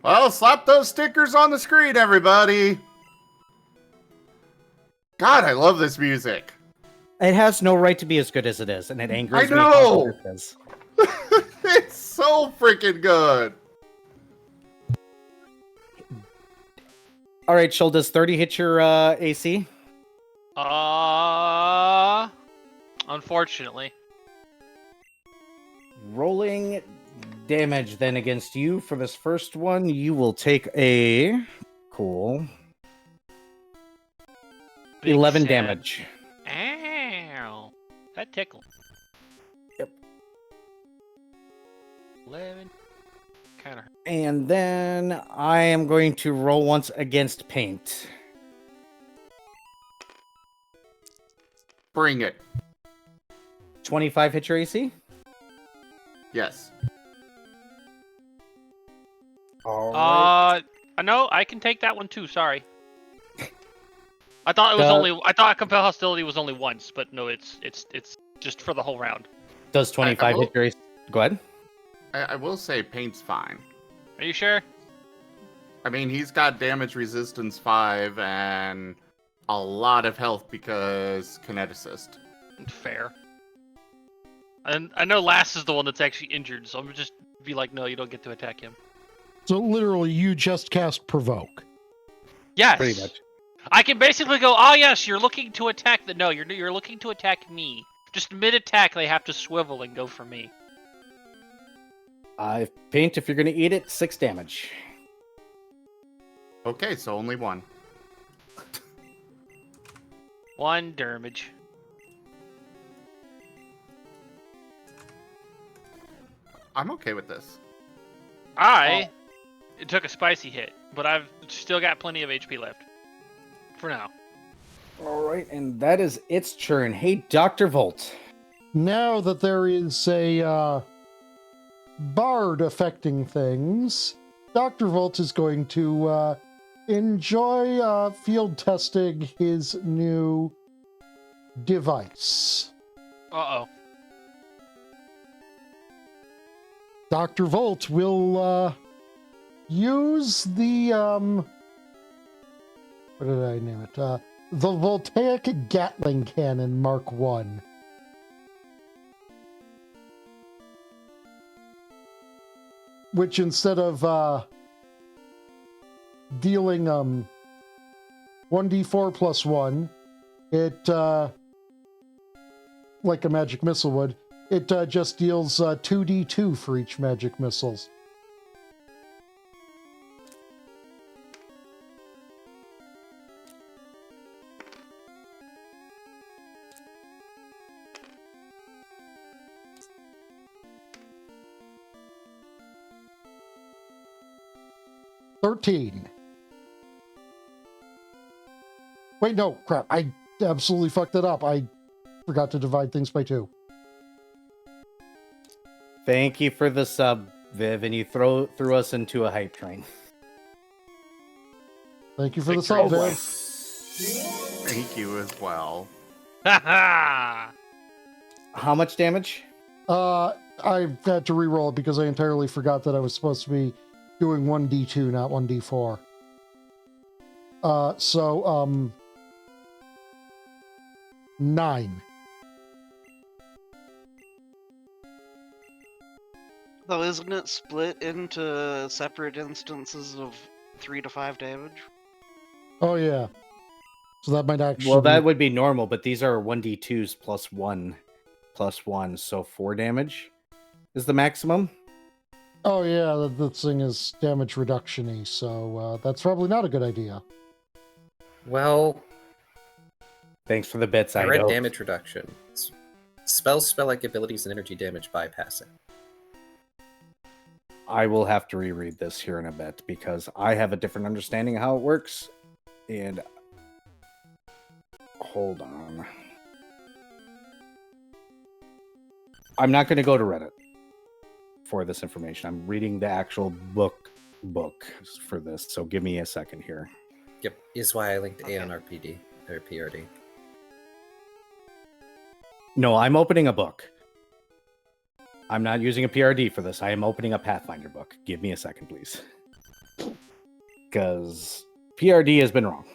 Well, slap those stickers on the screen, everybody. God, I love this music. It has no right to be as good as it is, and it angers me. I know! It's so freaking good. All right, Shul, does 30 hit your AC? Unfortunately. Rolling damage then against you for this first one. You will take a cool Big 11 sad. damage. Ow. That tickled. Yep. 11. Kind of. And then I am going to roll once against paint. Bring it. 25 hit your AC? Yes. All right. No, I can take that one too. Sorry. I thought it was I thought compel hostility was only once, but no, it's just for the whole round. Does 25 hit your AC? Go ahead. I will say paint's fine. Are you sure? I mean, he's got damage resistance 5 and a lot of health because kineticist. Fair. And I know Lass is the one that's actually injured, so I'm gonna just be like, no, you don't get to attack him. So literally, you just cast provoke. Yes. Pretty much. I can basically go, oh yes, you're looking to attack the. No, you're looking to attack me. Just mid-attack, they have to swivel and go for me. Paint, if you're going to eat it, 6 damage. Okay, so only one. 1 damage. I'm okay with this. It took a spicy hit, but I've still got plenty of HP left. For now. All right, and that is its turn. Hey, Dr. Volt. Now that there is a bard affecting things, Dr. Volt is going to enjoy field testing his new device. Uh-oh. Dr. Volt will use the what did I name it? The Voltaic Gatling Cannon Mark 1. Which instead of dealing 1d4 plus 1, it like a magic missile would, it just deals 2d2 for each magic missiles. Wait, no, crap. I absolutely fucked it up. I forgot to divide things by 2. Thank you for the sub, Viv, and you threw us into a hype train. Thank you for the Victory. sub, Viv. Thank you as well. Haha! How much damage? I had to re-roll it because I entirely forgot that I was supposed to be doing 1d2, not 1d4. So 9. Though, isn't it split into separate instances of 3 to 5 damage? Oh, yeah. So that might actually Well, be... that would be normal, but these are 1d2s plus 1. Plus 1, so 4 damage is the maximum. Oh, yeah, the thing is damage reduction-y, so that's probably not a good idea. Well, Thanks for the bits, I read Ido. damage reduction. Spells, spell-like abilities, and energy damage bypass it. I will have to reread this here in a bit because I have a different understanding of how it works. And hold on. I'm not going to go to Reddit for this information. I'm reading the actual book for this, so give me a second here. Yep, is why I linked Okay. A on RPD, or PRD. No, I'm opening a book. I'm not using a PRD for this. I am opening a Pathfinder book. Give me a second, please. Because PRD has been wrong.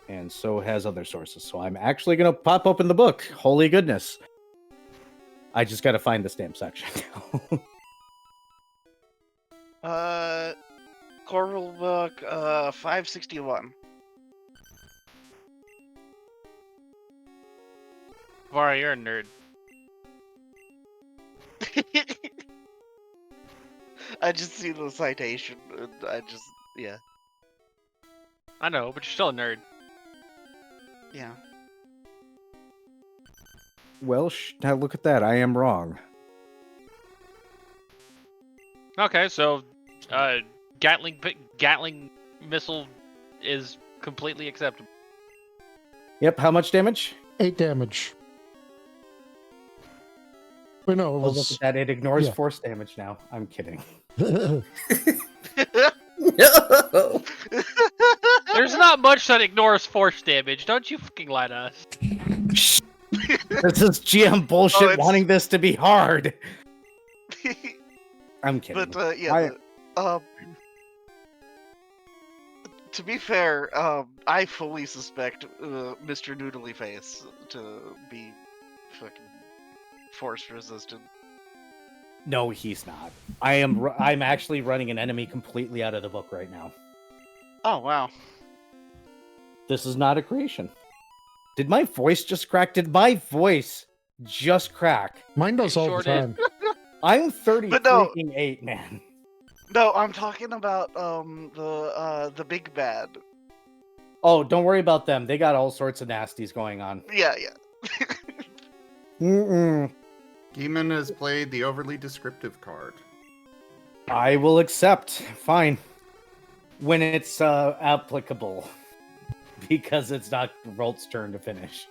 And so has other sources. So I'm actually going to pop open the book. Holy goodness. I just got to find this damn section. Core rule book 561. Vara, you're a nerd. I just see the citation. And yeah. I know, but you're still a nerd. Yeah. Well, now look at that. I am wrong. Okay, so Gatling missile is completely acceptable. Yep, how much damage? 8 damage. Wait, no, it Oh, look was... at that. It ignores yeah. force damage now. I'm kidding. No! There's not much that ignores force damage. Don't you fucking lie to us. This is GM bullshit it's- wanting this to be hard. I'm kidding. But yeah, to be fair, I fully suspect Mr. Noodly Face to be fucking force resistant. No, he's not. I'm actually running an enemy completely out of the book right now. Oh wow. This is not a creation. Did my voice just crack? Did my voice just crack? Mine does It all sure the did. time. I'm 30 But no. freaking 8, man. No, I'm talking about the big bad. Oh, don't worry about them. They got all sorts of nasties going on. Yeah. Mm-mm. Geeman has played the overly descriptive card. I will accept. Fine. When it's applicable. Because it's not Rolt's turn to finish.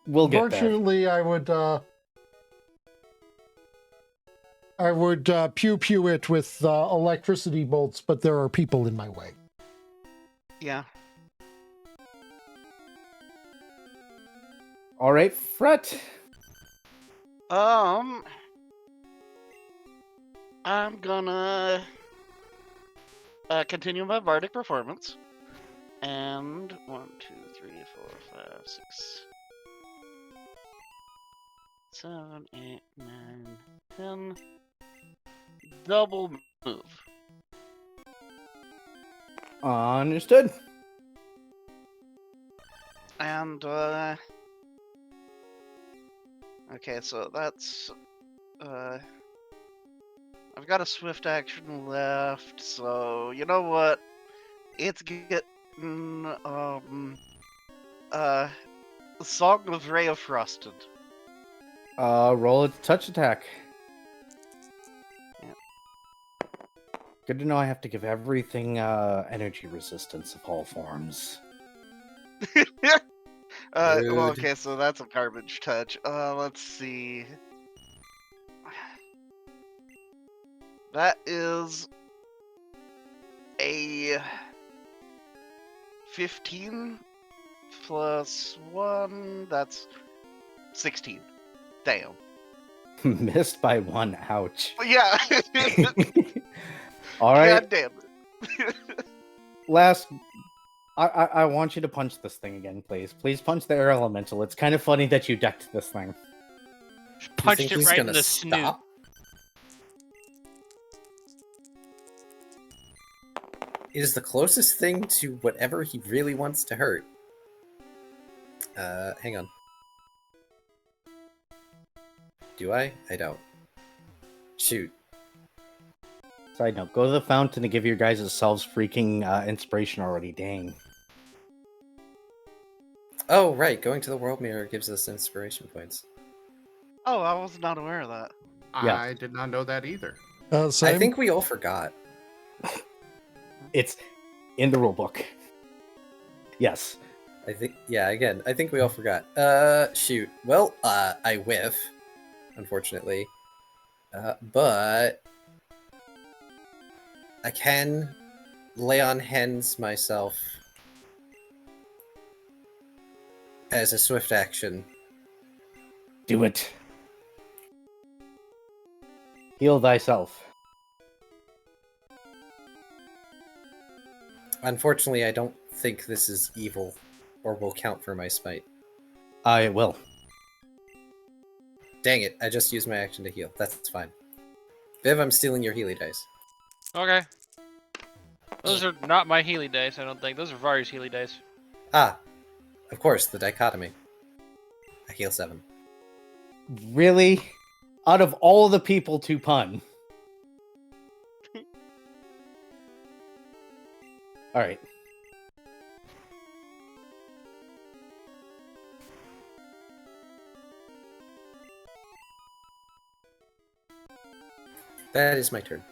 We'll get there. Unfortunately, I would pew pew it with electricity bolts, but there are people in my way. Yeah. All right, Fret. I'm gonna continue my bardic performance. And 1, 2, 3, 4, 5, 6, 7, 8, 9, 10. Double move. Understood. And okay, so that's I've got a swift action left, so you know what? It's getting Song of Ray of Frosted. Roll a touch attack. Yeah. Good to know I have to give everything energy resistance of all forms. Well, Rude. okay, so that's a garbage touch. Let's see. That is a 15 plus 1. That's 16. Damn. Missed by 1. Ouch. Yeah. All right. God damn it. Last. I want you to punch this thing again, please. Please punch the air elemental. It's kind of funny that you decked this thing. Punched think it he's right in gonna the snoot. stop? It is the closest thing to whatever he really wants to hurt. Hang on. Do I? I don't. Shoot. Side note, go to the fountain to give your guys' selves freaking inspiration already. Dang. Oh, right. Going to the world mirror gives us inspiration points. Oh, I was not aware of that. Yeah. I did not know that either. Same. I think we all forgot. It's in the rulebook. Yes. I think, yeah, again, I think we all forgot. Shoot. Well, I whiff, unfortunately. But I can lay on hands myself as a swift action. Do it. Heal thyself. Unfortunately, I don't think this is evil, or will count for my smite. I will. Dang it, I just used my action to heal. That's fine. Viv, I'm stealing your Healy dice. Okay. Those are not my Healy dice, I don't think. Those are Vari's Healy dice. Ah, of course, the dichotomy. I heal 7. Really? Out of all the people to pun. Alright. That is my turn.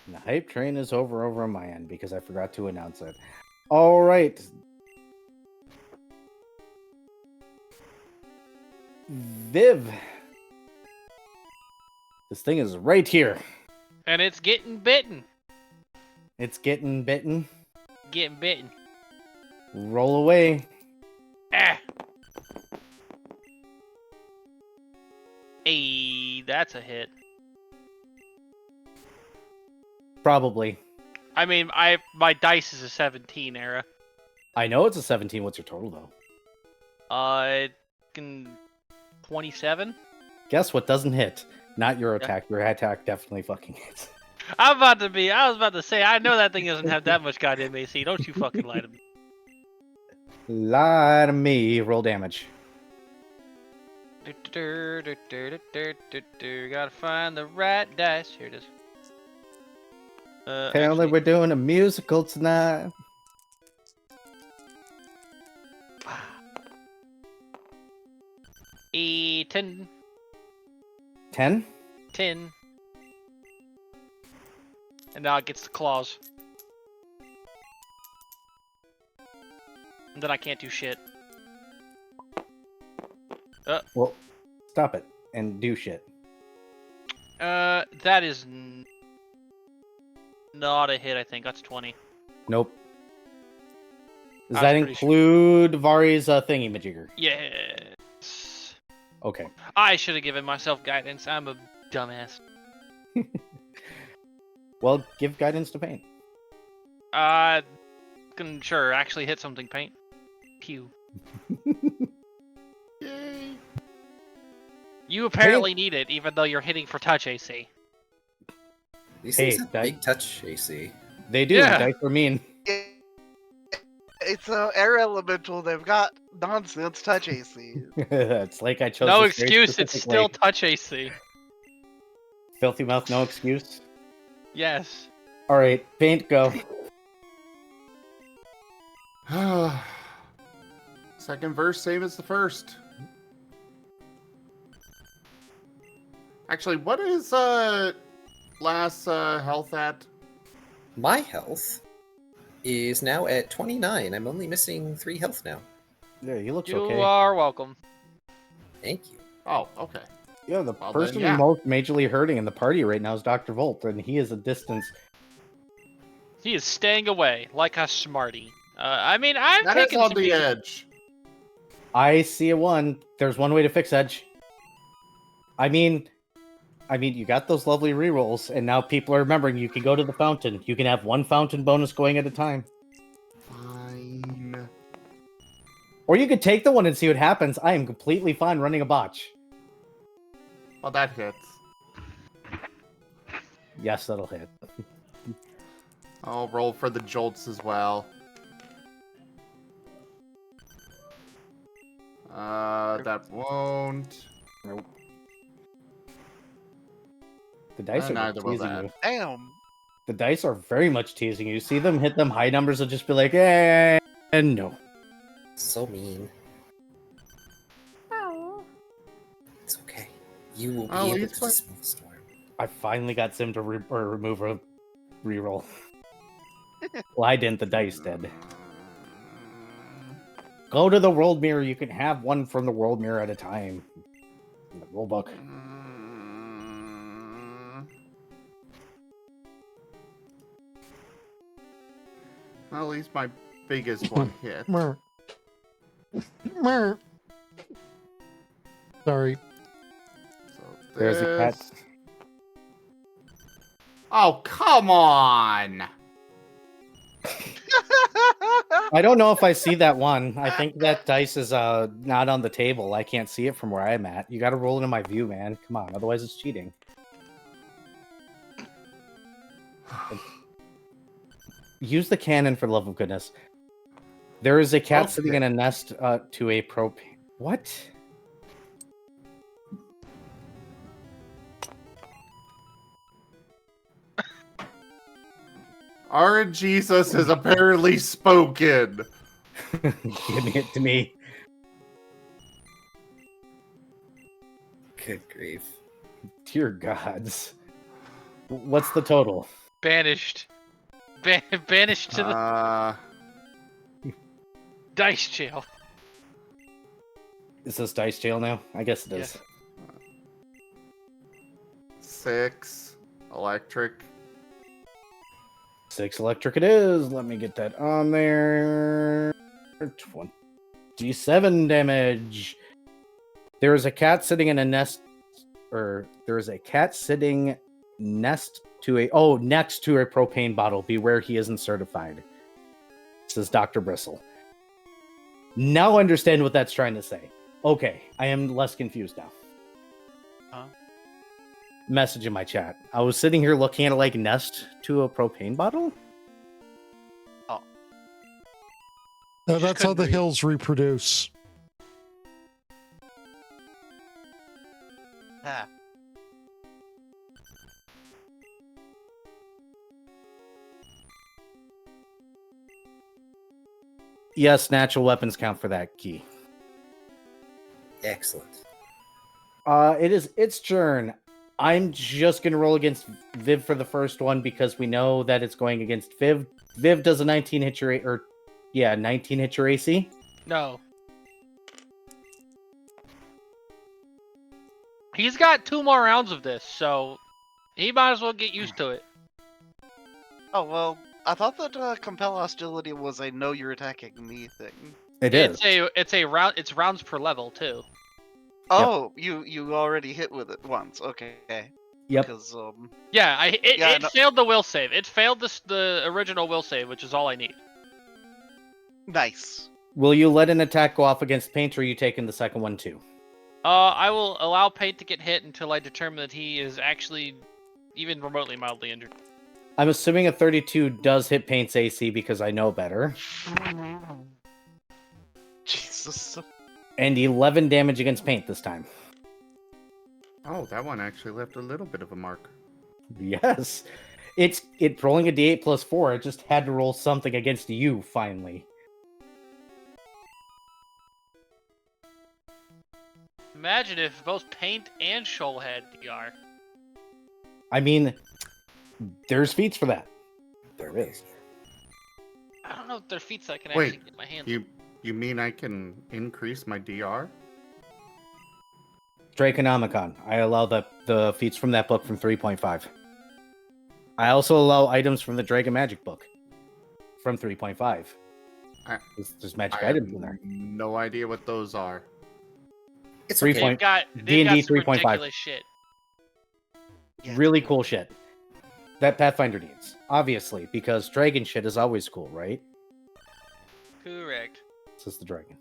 The hype train is over on my end because I forgot to announce it. Alright. Viv. This thing is right here. And it's getting bitten. It's getting bitten. Getting bitten. Roll away. Ah! Hey, that's a hit. Probably. I mean, my dice is a 17 era. I know it's a 17. What's your total, though? 27. Guess what doesn't hit? Not your Yeah. attack. Your attack definitely fucking hits. I was about to say, I know that thing doesn't have that much goddamn AC. Don't you fucking lie to me. Lie to me. Roll damage. Gotta find the right dice. Here it is. Apparently, Actually, we're doing a musical tonight. E 10. 10? 10. And now it gets the claws. And then I can't do shit. Well, stop it and do shit. That is not a hit, I think. That's 20. Nope. Does I that was pretty sure. include Vari's thingy-majigger? Yes. Okay. I should have given myself guidance. I'm a dumbass. Well, give guidance to Paint. Can sure actually hit something, Paint. Pew. Yay. You apparently need it, even though you're hitting for touch AC. These Hey, things have that- big touch AC. They do. Yeah. Dice are mean. It's a air elemental. They've got nonsense touch AC. It's like I chose. No this very excuse, it's specific still way. touch AC. Filthy mouth. No excuse. Yes. All right, Paint, go. Second verse, same as the first. Actually, what is last health at? My health is now at 29. I'm only missing 3 health now. Yeah, he looks You okay. are welcome. Thank you. Oh, okay. Yeah, the Well, then, person yeah. most majorly hurting in the party right now is Dr. Volt, and he is a distance. He is staying away like a smarty. I mean, I'm That is taking on some the decent- edge. I see a 1. There's one way to fix Edge. I mean, you got those lovely rerolls, and now people are remembering you can go to the fountain. You can have 1 fountain bonus going at a time. Fine. Or you could take the 1 and see what happens. I am completely fine running a botch. Well, that hits. Yes, that'll hit. I'll roll for the jolts as well. That won't. Nope. The dice are Neither will teasing that. you. Damn. The dice are very much teasing you. See them hit them high numbers, will just be like, eh, and no. So mean. It's okay. You will be Oh, able he's to fine. dispel the storm. I finally got Sim to remove a reroll. Well, I didn't. The dice did. Go to the world mirror. You can have 1 from the world mirror at a time. In the rule book. Well, at least my biggest one hit. Mer. Mer. Sorry. So There's a cat. this- Oh, come on! I don't know if I see that 1. I think that dice is not on the table. I can't see it from where I'm at. You got to roll it in my view, man. Come on, otherwise it's cheating. Use the cannon for the love of goodness. There is a cat Okay. sitting in a nest to a propane. What? Our Jesus has apparently spoken. Giving it to me. Good grief. Dear gods. What's the total? Banished. Banished to the dice jail. Is this dice jail now? I guess it is. 6 electric. 6 electric it is. Let me get that on there. 27 damage. There is a cat sitting in a nest, or there is a cat sitting next to a propane bottle. Beware, he isn't certified. Says Dr. Bristle. Now understand what that's trying to say. Okay, I am less confused now. Huh? Message in my chat. I was sitting here looking at it like Nest to a propane bottle. You just That's how couldn't the read. hills reproduce. Ah. Yes, natural weapons count for that key. Excellent. It is its turn. I'm just gonna roll against Viv for the first one because we know that it's going against Viv. Viv does a 19 hit your 19 hit your AC. No. He's got 2 more rounds of this, so he might as well get used to it. Oh, well, I thought that compel hostility was a know you're attacking me thing. It's rounds per level too. Oh, you already hit with it once. Okay. Yep. Because Yeah, it no. failed the will save. It failed the original will save, which is all I need. Nice. Will you let an attack go off against Paint, or are you taking the second one too? I will allow Paint to get hit until I determine that he is actually even remotely mildly injured. I'm assuming a 32 does hit Paint's AC because I know better. Jesus. And 11 damage against Paint this time. Oh, that one actually left a little bit of a mark. Yes. It's rolling a d8 plus 4. It just had to roll something against you, finally. Imagine if both Paint and Shoal had DR. I mean, there's feats for that. There is. I don't know if they're feats I can Wait, actually get my hands on. You mean I can increase my DR? Draconomicon. I allow the feats from that book from 3.5. I also allow items from the Dragon Magic book from 3.5. There's magic I have items in there. no idea what those are. It's 3 okay. point- They've got D&D some 3.5. ridiculous shit. Yeah, Really cool shit. That Pathfinder needs. Obviously, because dragon shit is always cool, right? Correct. Says the dragon.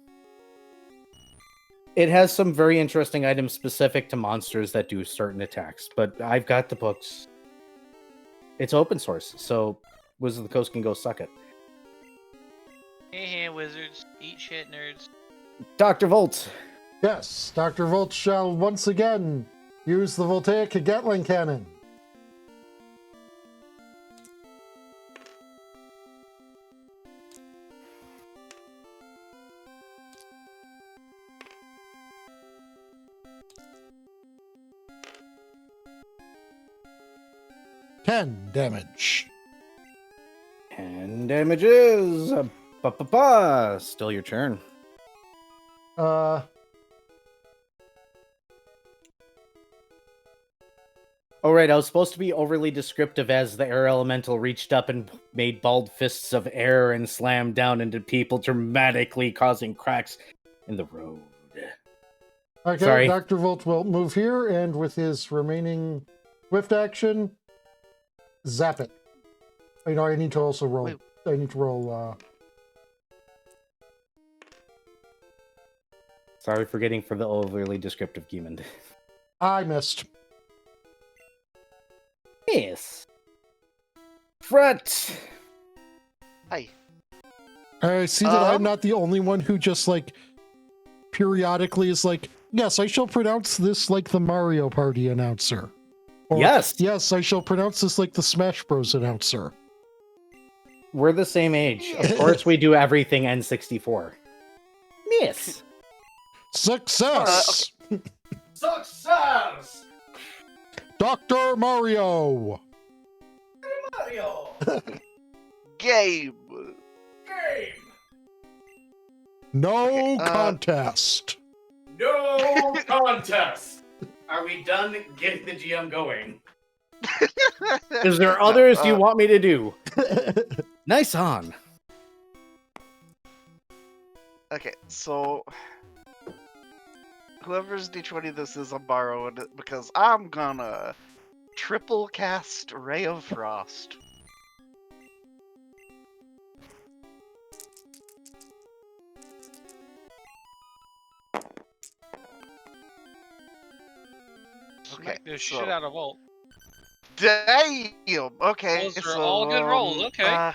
It has some very interesting items specific to monsters that do certain attacks, but I've got the books. It's open source, so Wizards of the Coast can go suck it. Hey, wizards. Eat shit, nerds. Dr. Volt. Yes, Dr. Volt shall once again use the Voltaic Gatling Cannon. Ten damage. 10 damages. Still your turn. Oh, right. I was supposed to be overly descriptive as the air elemental reached up and made bald fists of air and slammed down into people, dramatically causing cracks in the road. Okay, Sorry. Dr. Volt will move here and with his remaining swift action, zap it. You know, I need to also roll. Wait. I need to roll. Sorry for getting for the overly descriptive Geemond. I missed. Yes. Fret. Hi. I see that I'm not the only one who just like periodically is like, yes, I shall pronounce this like the Mario Party announcer. Or, Yes. Yes, I shall pronounce this like the Smash Bros announcer. We're the same age. Of course we do everything N64. Yes. Success! Success! Dr. Mario! Mario! Game. Game! No Okay, contest. No contest! Are we done getting the GM going? Is there others you want me to do? Nice on. Okay, so whoever's D20 this is, I'm borrowing it because I'm gonna triple cast Ray of Frost. Smack the so- shit out of Volt. Damn. Okay. Those are so, all good rolls. Okay.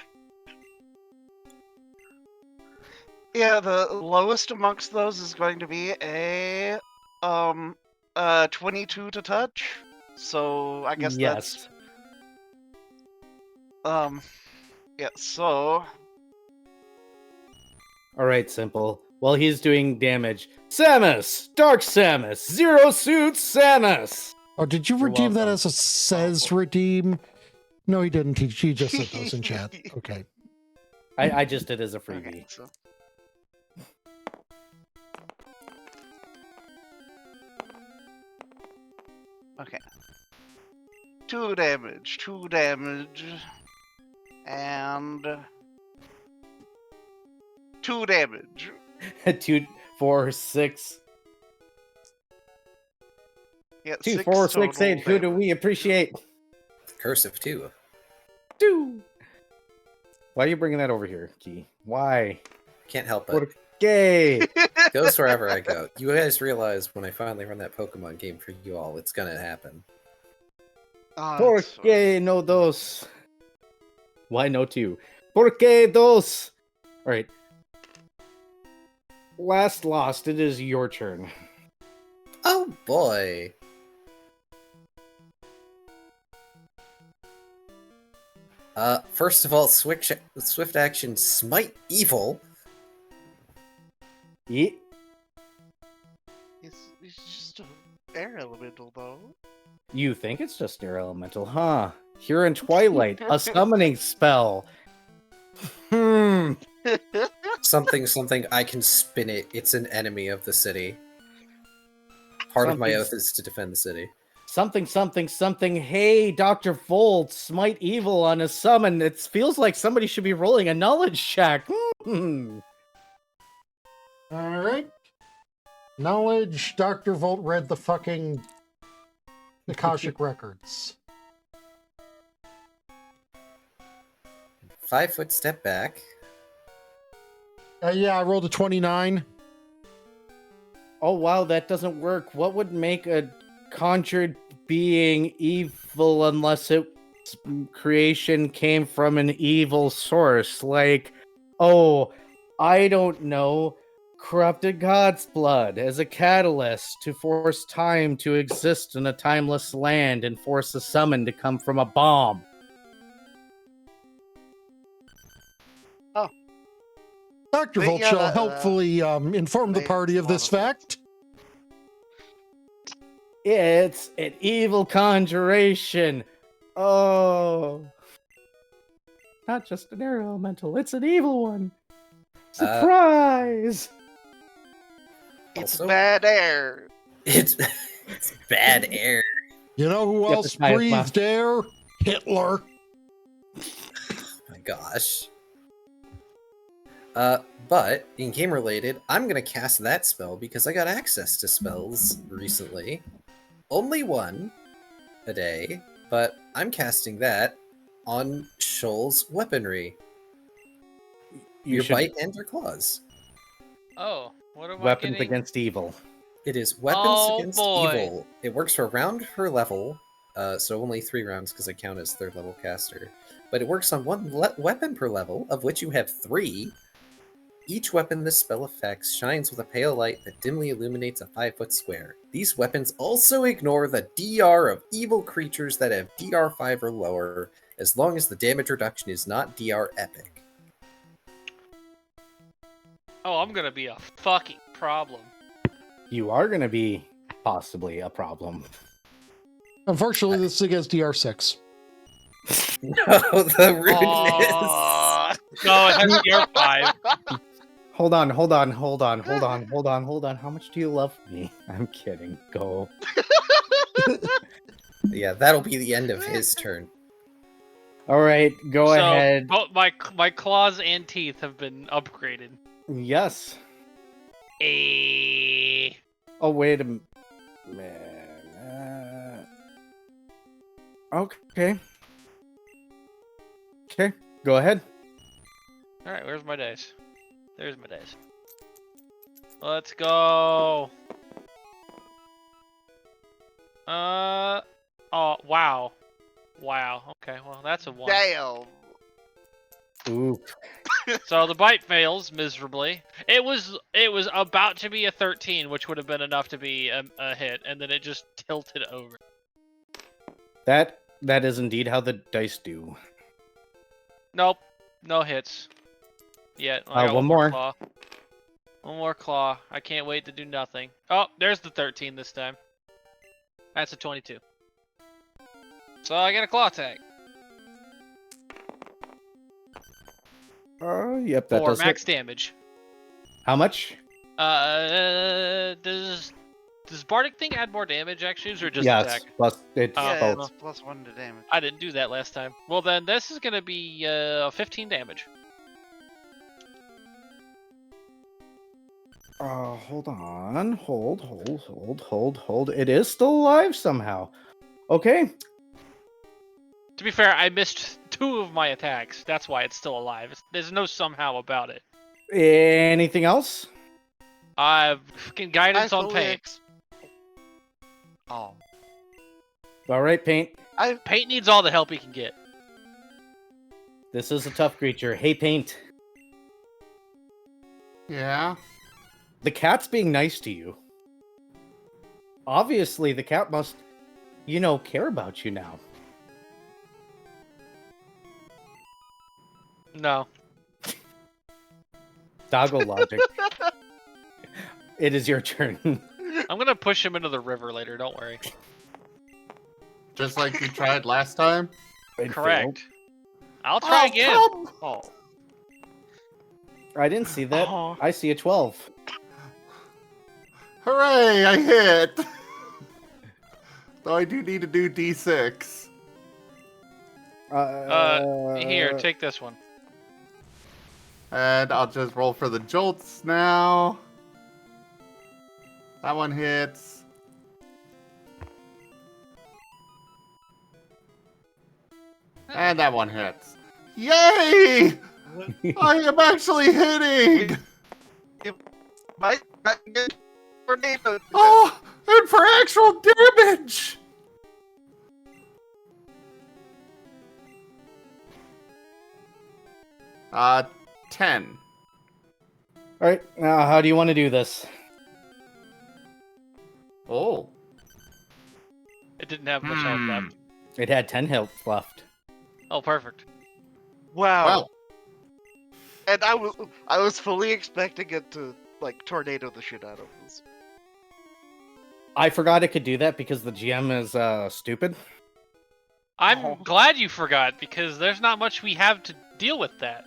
Yeah, the lowest amongst those is going to be a 22 to touch. So I guess Yes. that's yeah. So All right, Simple. While he's doing damage, Samus! Dark Samus! Zero Suit Samus! Oh, did you You're redeem that welcome. as a says redeem? No, he didn't. He just said those in chat. Okay. I just did as a freebie. okay, so okay. 2 damage, and 2 damage. 2, 4, 6. Yeah, 2, 6 4, 6, total 8. Who do damage. we appreciate? Cursive too. 2. Why are you bringing that over here, Key? Why? Can't help it. Gay. Goes wherever I go. You guys realize when I finally run that Pokemon game for you all, it's gonna happen. Oh, it's Porque no dos? Why no 2? Porque dos? Alright. Last Lost, it is your turn. Oh boy. First of all, swift action Smite Evil. Yeah. It's just an air elemental, though. You think it's just air elemental, huh? Here in Twilight, a summoning spell. Something, I can spin it. It's an enemy of the city. Part of my oath is to defend the city. Something. Hey, Dr. Volt, smite evil on a summon. It feels like somebody should be rolling a knowledge check. All right. Knowledge. Dr. Volt read the fucking Akashic records. 5-foot step back. Yeah, I rolled a 29. Oh, wow, that doesn't work. What would make a conjured being evil unless its creation came from an evil source? Like, oh, I don't know, corrupted God's blood as a catalyst to force time to exist in a timeless land and force a summon to come from a bomb. Dr. But Volt yeah, shall that, helpfully inform the makes party a of lot this of sense. fact. It's an evil conjuration. Oh. Not just an air elemental, it's an evil one. Surprise! It's Also- bad air. It's bad air. You know who Yep, else it's my- breathed air? Hitler. Oh my gosh. But in game related, I'm gonna cast that spell because I got access to spells recently. Only one a day, but I'm casting that on Shoal's weaponry. You Your should bite and your claws. Oh, what am weapons I getting? against evil. It is weapons Oh, against boy. evil. It works for a round per level, so only 3 rounds because I count as 3rd level caster. But it works on one weapon per level, of which you have 3. Each weapon this spell affects shines with a pale light that dimly illuminates a 5-foot square. These weapons also ignore the DR of evil creatures that have DR 5 or lower, as long as the damage reduction is not DR epic. Oh, I'm gonna be a fucking problem. You are going to be possibly a problem. Unfortunately, this is against DR6. No, the rudeness. Oh, no, it has DR 5. Hold on. How much do you love me? I'm kidding. Go. Yeah, that'll be the end of his turn. All right, go So, ahead. both my claws and teeth have been upgraded. Yes. Oh, wait a minute. Okay. Okay, go ahead. All right, where's my dice? There's my dice. Let's go. Oh, wow. Wow. Okay, well, that's a 1. Damn. Ooh. So the bite fails miserably. It was about to be a 13, which would have been enough to be a hit, and then it just tilted over. That is indeed how the dice do. Nope, no hits. Yet. I got One more. claw. One more claw. I can't wait to do nothing. Oh, there's the 13 this time. That's a 22. So I get a claw tag. Yep, that 4 does max hit. damage. How much? Does Bardic thing add more damage actually, or just Yes, attack? plus it's Oh, Yeah, both. it's +1 to damage. I didn't do that last time. Well, then this is gonna be 15 damage. Hold on. Hold. It is still alive somehow. Okay. To be fair, I missed 2 of my attacks. That's why it's still alive. There's no somehow about it. Anything else? Fucking guidance on paint. Oh. All right, Paint. Paint needs all the help he can get. This is a tough creature. Hey, Paint. Yeah. The cat's being nice to you. Obviously, the cat must, care about you now. No. Doggo logic. It is your turn. I'm gonna push him into the river later, don't worry. Just like you tried last time. It Correct. failed. I'll try again. Come. Oh. I didn't see that. Oh. I see a 12. Hooray! I hit. Though I do need to do D6. Here, take this one. And I'll just roll for the jolts now. That one hits. And that one hits. Yay! I am actually hitting! Might get tornado. Oh! And for actual damage! Uh, 10. All right, now how do you want to do this? Oh. It didn't have much health left. It had 10 health left. Oh, perfect. Wow. Well, And I was fully expecting it to tornado the shit out of us. I forgot it could do that because the GM is stupid. I'm Oh. glad you forgot, because there's not much we have to deal with that.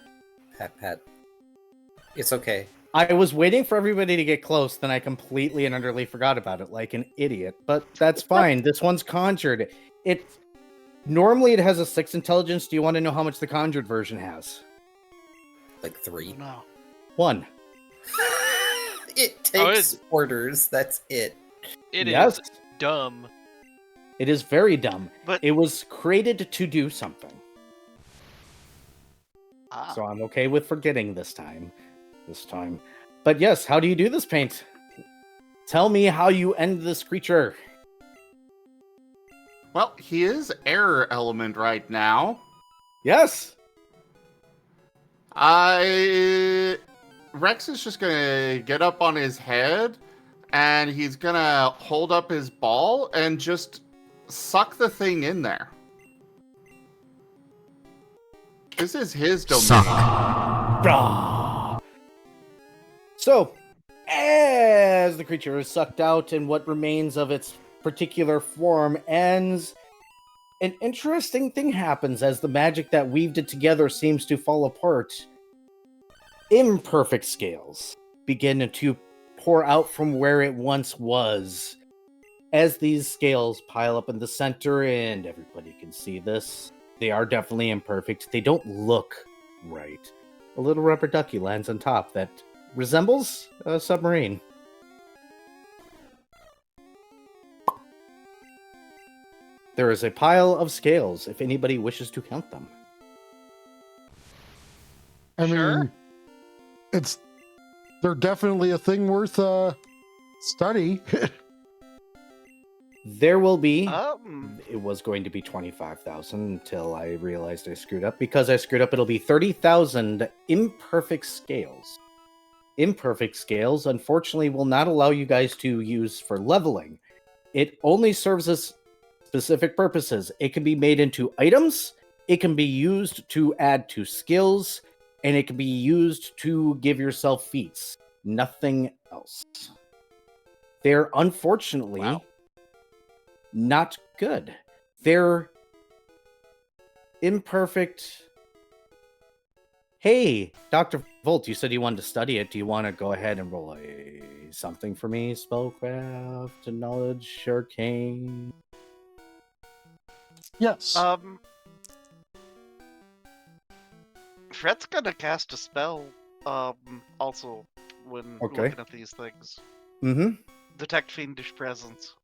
Pat. It's okay. I was waiting for everybody to get close, then I completely and utterly forgot about it like an idiot. But that's fine. This one's conjured. Normally it has a 6 intelligence. Do you want to know how much the conjured version has? Like 3. No. 1. It takes it's- orders. That's it. It is Yes. dumb. It is very dumb. But It was created to do something. ah, So I'm okay with forgetting this time. But yes, how do you do this, Paint? Tell me how you end this creature. well, he is air element right now. Yes. Rex is just gonna get up on his head, and he's gonna hold up his ball and just suck the thing in there. This is his domain. Brah. So, as the creature is sucked out and what remains of its particular form ends, an interesting thing happens as the magic that weaved it together seems to fall apart. Imperfect scales begin to pour out from where it once was. As these scales pile up in the center, and everybody can see this, they are definitely imperfect. They don't look right. A little rubber ducky lands on top that resembles a submarine. There is a pile of scales if anybody wishes to count them. I Sure. mean, they're definitely a thing worth study. There will be. Um, It was going to be 25,000 until I realized I screwed up. Because I screwed up, it'll be 30,000 imperfect scales. Imperfect scales, unfortunately, will not allow you guys to use for leveling. It only serves as specific purposes. It can be made into items, it can be used to add to skills, and it can be used to give yourself feats. Nothing else. They're unfortunately not good. They're imperfect. Hey, Dr. Volt, you said you wanted to study it. Do you want to go ahead and roll something for me? Spellcraft, knowledge, arcane. Yes. Fred's gonna cast a spell, also, when Okay. looking at these things. Mm-hmm. Detect fiendish presence.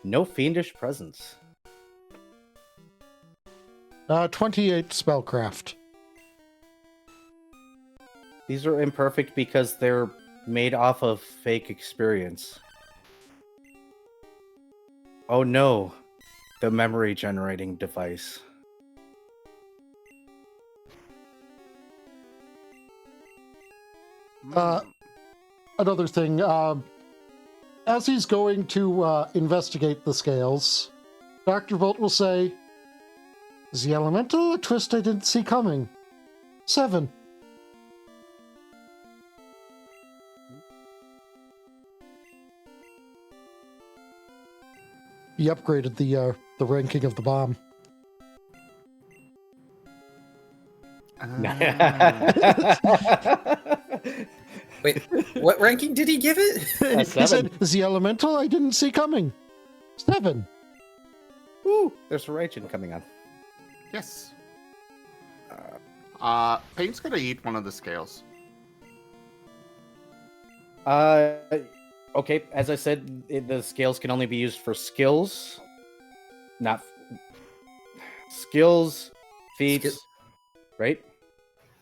No fiendish presence. 28 spellcraft. These are imperfect because they're made off of fake experience. Oh no, the memory generating device. Uh, Hmm. Another thing, as he's going to investigate the scales, Dr. Volt will say, "Is the elemental a twist I didn't see coming?" 7. He upgraded the ranking of the bomb. Wait, what ranking did he give it? He 7. said, "Is the elemental I didn't see coming?" 7. Woo, there's a Raging coming on. Yes. Paint's gonna eat one of the scales. Okay, as I said, the scales can only be used for skills, not skills, feats, right?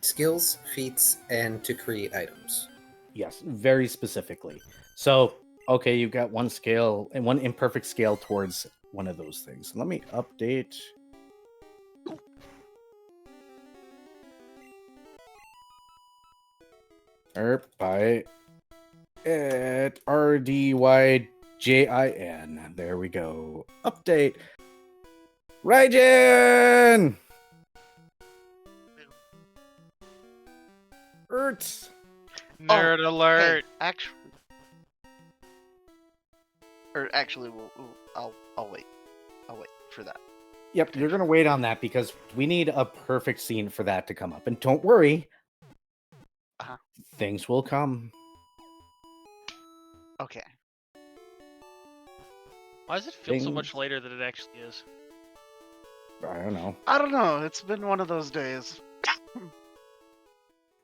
Skills, feats, and to create items. Yes, very specifically. So, okay, you got one scale and one imperfect scale towards one of those things. Let me update. By at RDYJIN. There we go. Update. Raijin! Ertz. Nerd alert. Hey, actually, I'll wait. I'll wait for that. Yep, you're gonna wait on that because we need a perfect scene for that to come up. And don't worry, Uh-huh. things will come. Okay. Why does it feel so Things- much later than it actually is? I don't know. I don't know. It's been one of those days.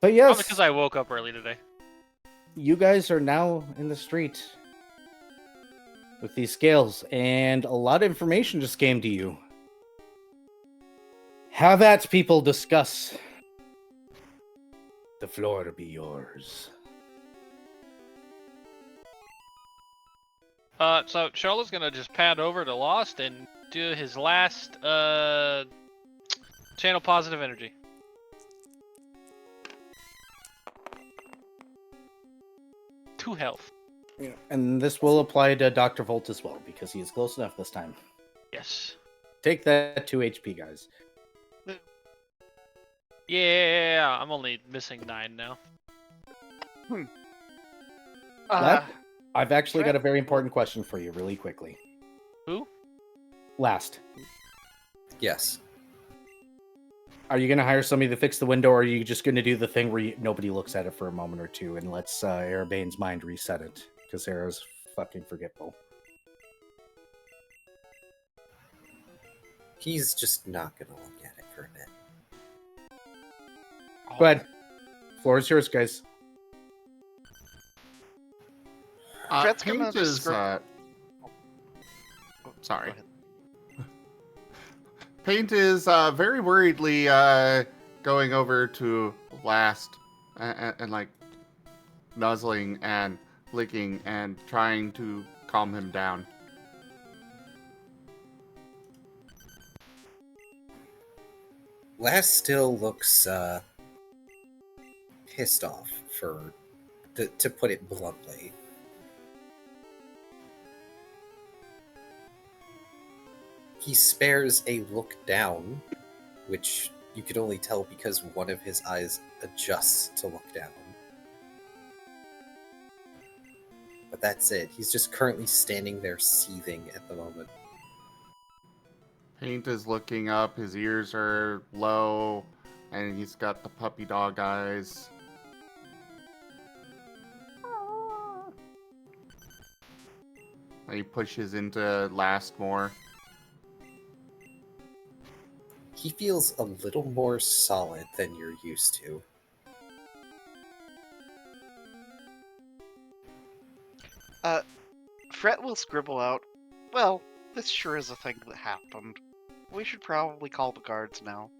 But yes, Probably because I woke up early today. you guys are now in the street with these scales, and a lot of information just came to you. Have at people discuss. The floor to be yours. So Charlotte's gonna just pad over to Lost and do his last channel positive energy. Two health. Yeah, and this will apply to Dr. Volt as well, because he is close enough this time. Yes. Take that 2 HP, guys. Yeah, I'm only missing 9 now. I've actually got a Fred- very important question for you, really quickly. Who? Last. Yes. Are you going to hire somebody to fix the window, or are you just going to do the thing where nobody looks at it for a moment or two and lets Arabane's mind reset it? Because Ara's fucking forgetful. He's just not gonna look at it for a bit. Go ahead. Floor is yours, guys. Fred's gonna Paint is. describe- Sorry. Go ahead. Paint is very worriedly going over to Last and like nuzzling and licking and trying to calm him down. Last still looks pissed off, to put it bluntly. He spares a look down, which you could only tell because one of his eyes adjusts to look down. But that's it. He's just currently standing there seething at the moment. Paint is looking up, his ears are low, and he's got the puppy dog eyes. He pushes into Last more. He feels a little more solid than you're used to. Fret will scribble out, well, this sure is a thing that happened. We should probably call the guards now.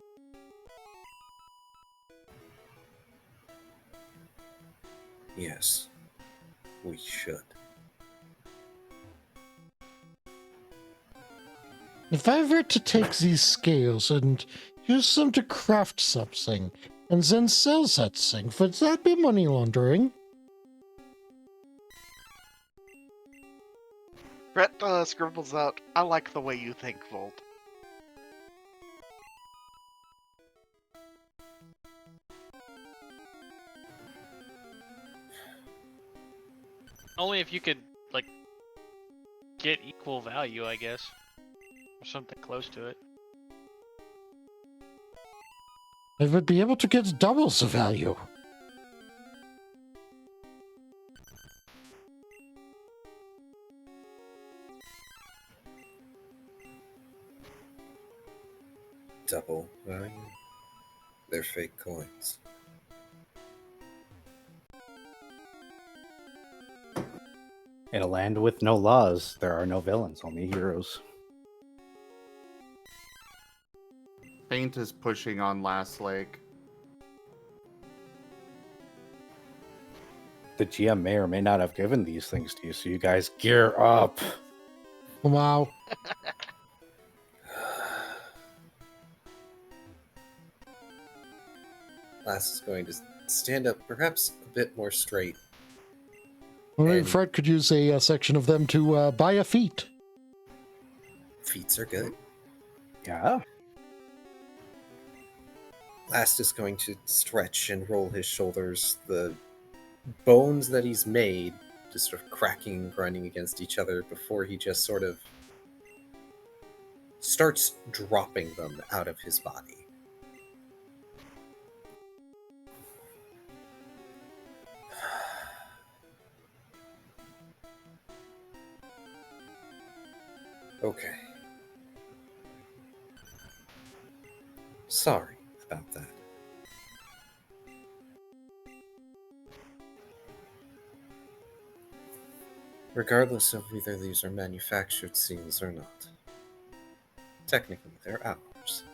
Yes, we should. If I were to take these scales and use them to craft something, and then sell that thing, would that be money laundering? Fret scribbles out, I like the way you think, Volt. Only if you could, like, get equal value, I guess. Or something close to it. I would be able to get double the value. Double value? They're fake coins. In a land with no laws, there are no villains, only heroes. Paint is pushing on Last Lake. The GM may or may not have given these things to you, so you guys gear up. Wow. Last is going to stand up perhaps a bit more straight. Well, And- Fred could use a section of them to buy a feat. Feats are good. Yeah. Last is going to stretch and roll his shoulders. The bones that he's made just sort of cracking and grinding against each other before he just sort of starts dropping them out of his body. Okay. Sorry about that. Regardless of whether these are manufactured scenes or not, technically they're ours.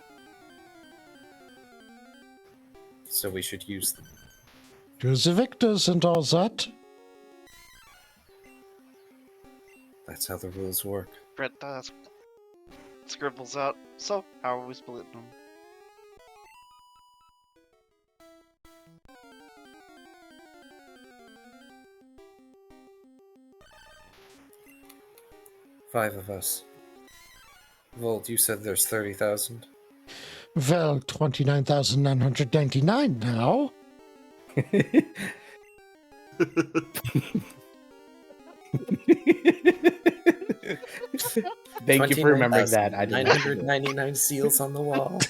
So we should use them. Choose the victors and all that. That's how the rules work. Fret scribbles out, so how are we splitting them? Five of us. Volt, you said there's 30,000? Well, 29,999 now. Thank you for remembering that. I didn't have to do it. 999 seals on the wall.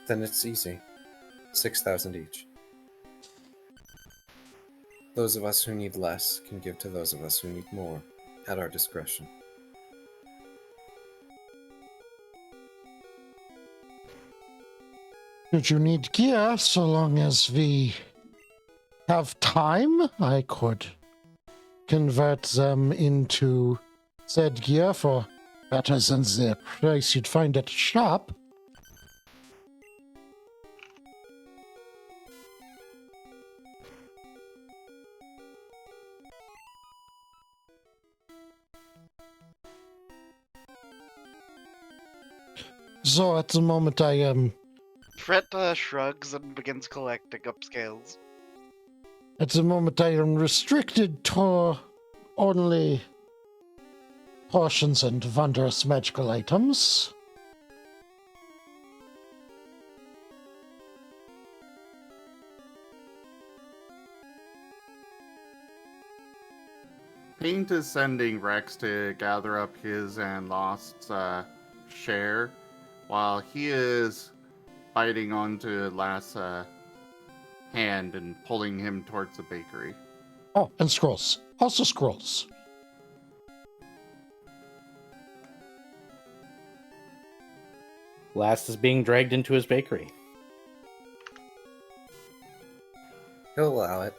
Then it's easy. 6,000 each. Those of us who need less can give to those of us who need more, at our discretion. Should you need gear, so long as we have time, I could convert them into said gear for better than the price you'd find at a shop. So at the moment I am Fret shrugs and begins collecting up scales. restricted to only potions and wondrous magical items. Paint is sending Rex to gather up his and Lost's share, while he is biting onto Last's hand and pulling him towards the bakery. Oh, and scrolls. Also scrolls. Last is being dragged into his bakery. He'll allow it.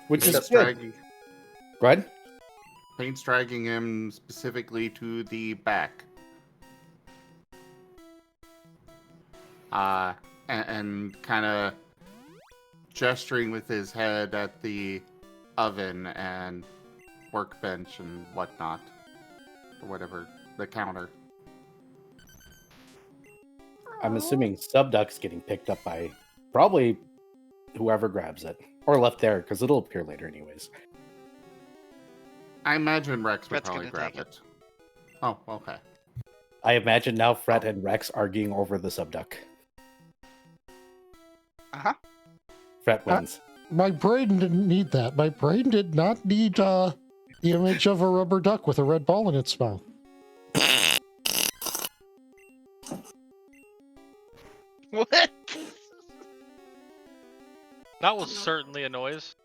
Which is Paint's good. dragging, Go ahead. Paint's dragging him specifically to the back. And kind of gesturing with his head at the oven and workbench and whatnot. Or whatever, the counter. I'm assuming Subduck's getting picked up by probably whoever grabs it. Or left there, because it'll appear later anyways. I imagine Rex would Fret's probably gonna grab take it. Oh, okay. I imagine now Fred and Rex arguing over the Subduck. Uh-huh. Fred wins. My brain didn't need that. My brain did not need the image of a rubber duck with a red ball in its mouth. What? That was certainly a noise.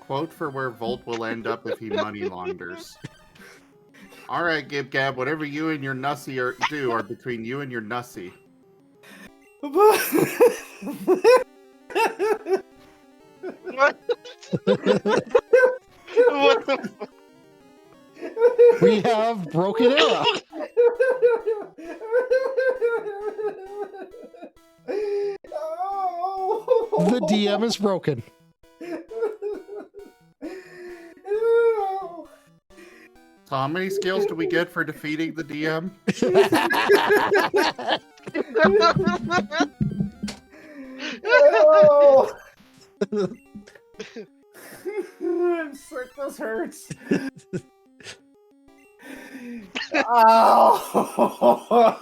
Quote for where Volt will end up if he money launders. Alright, Gib Gab, whatever you and your Nussy do are between you and your Nussy. What? What the fuck? We have broken era. The DM is broken. So how many skills do we get for defeating the DM? I'm sick, this hurts. Ow!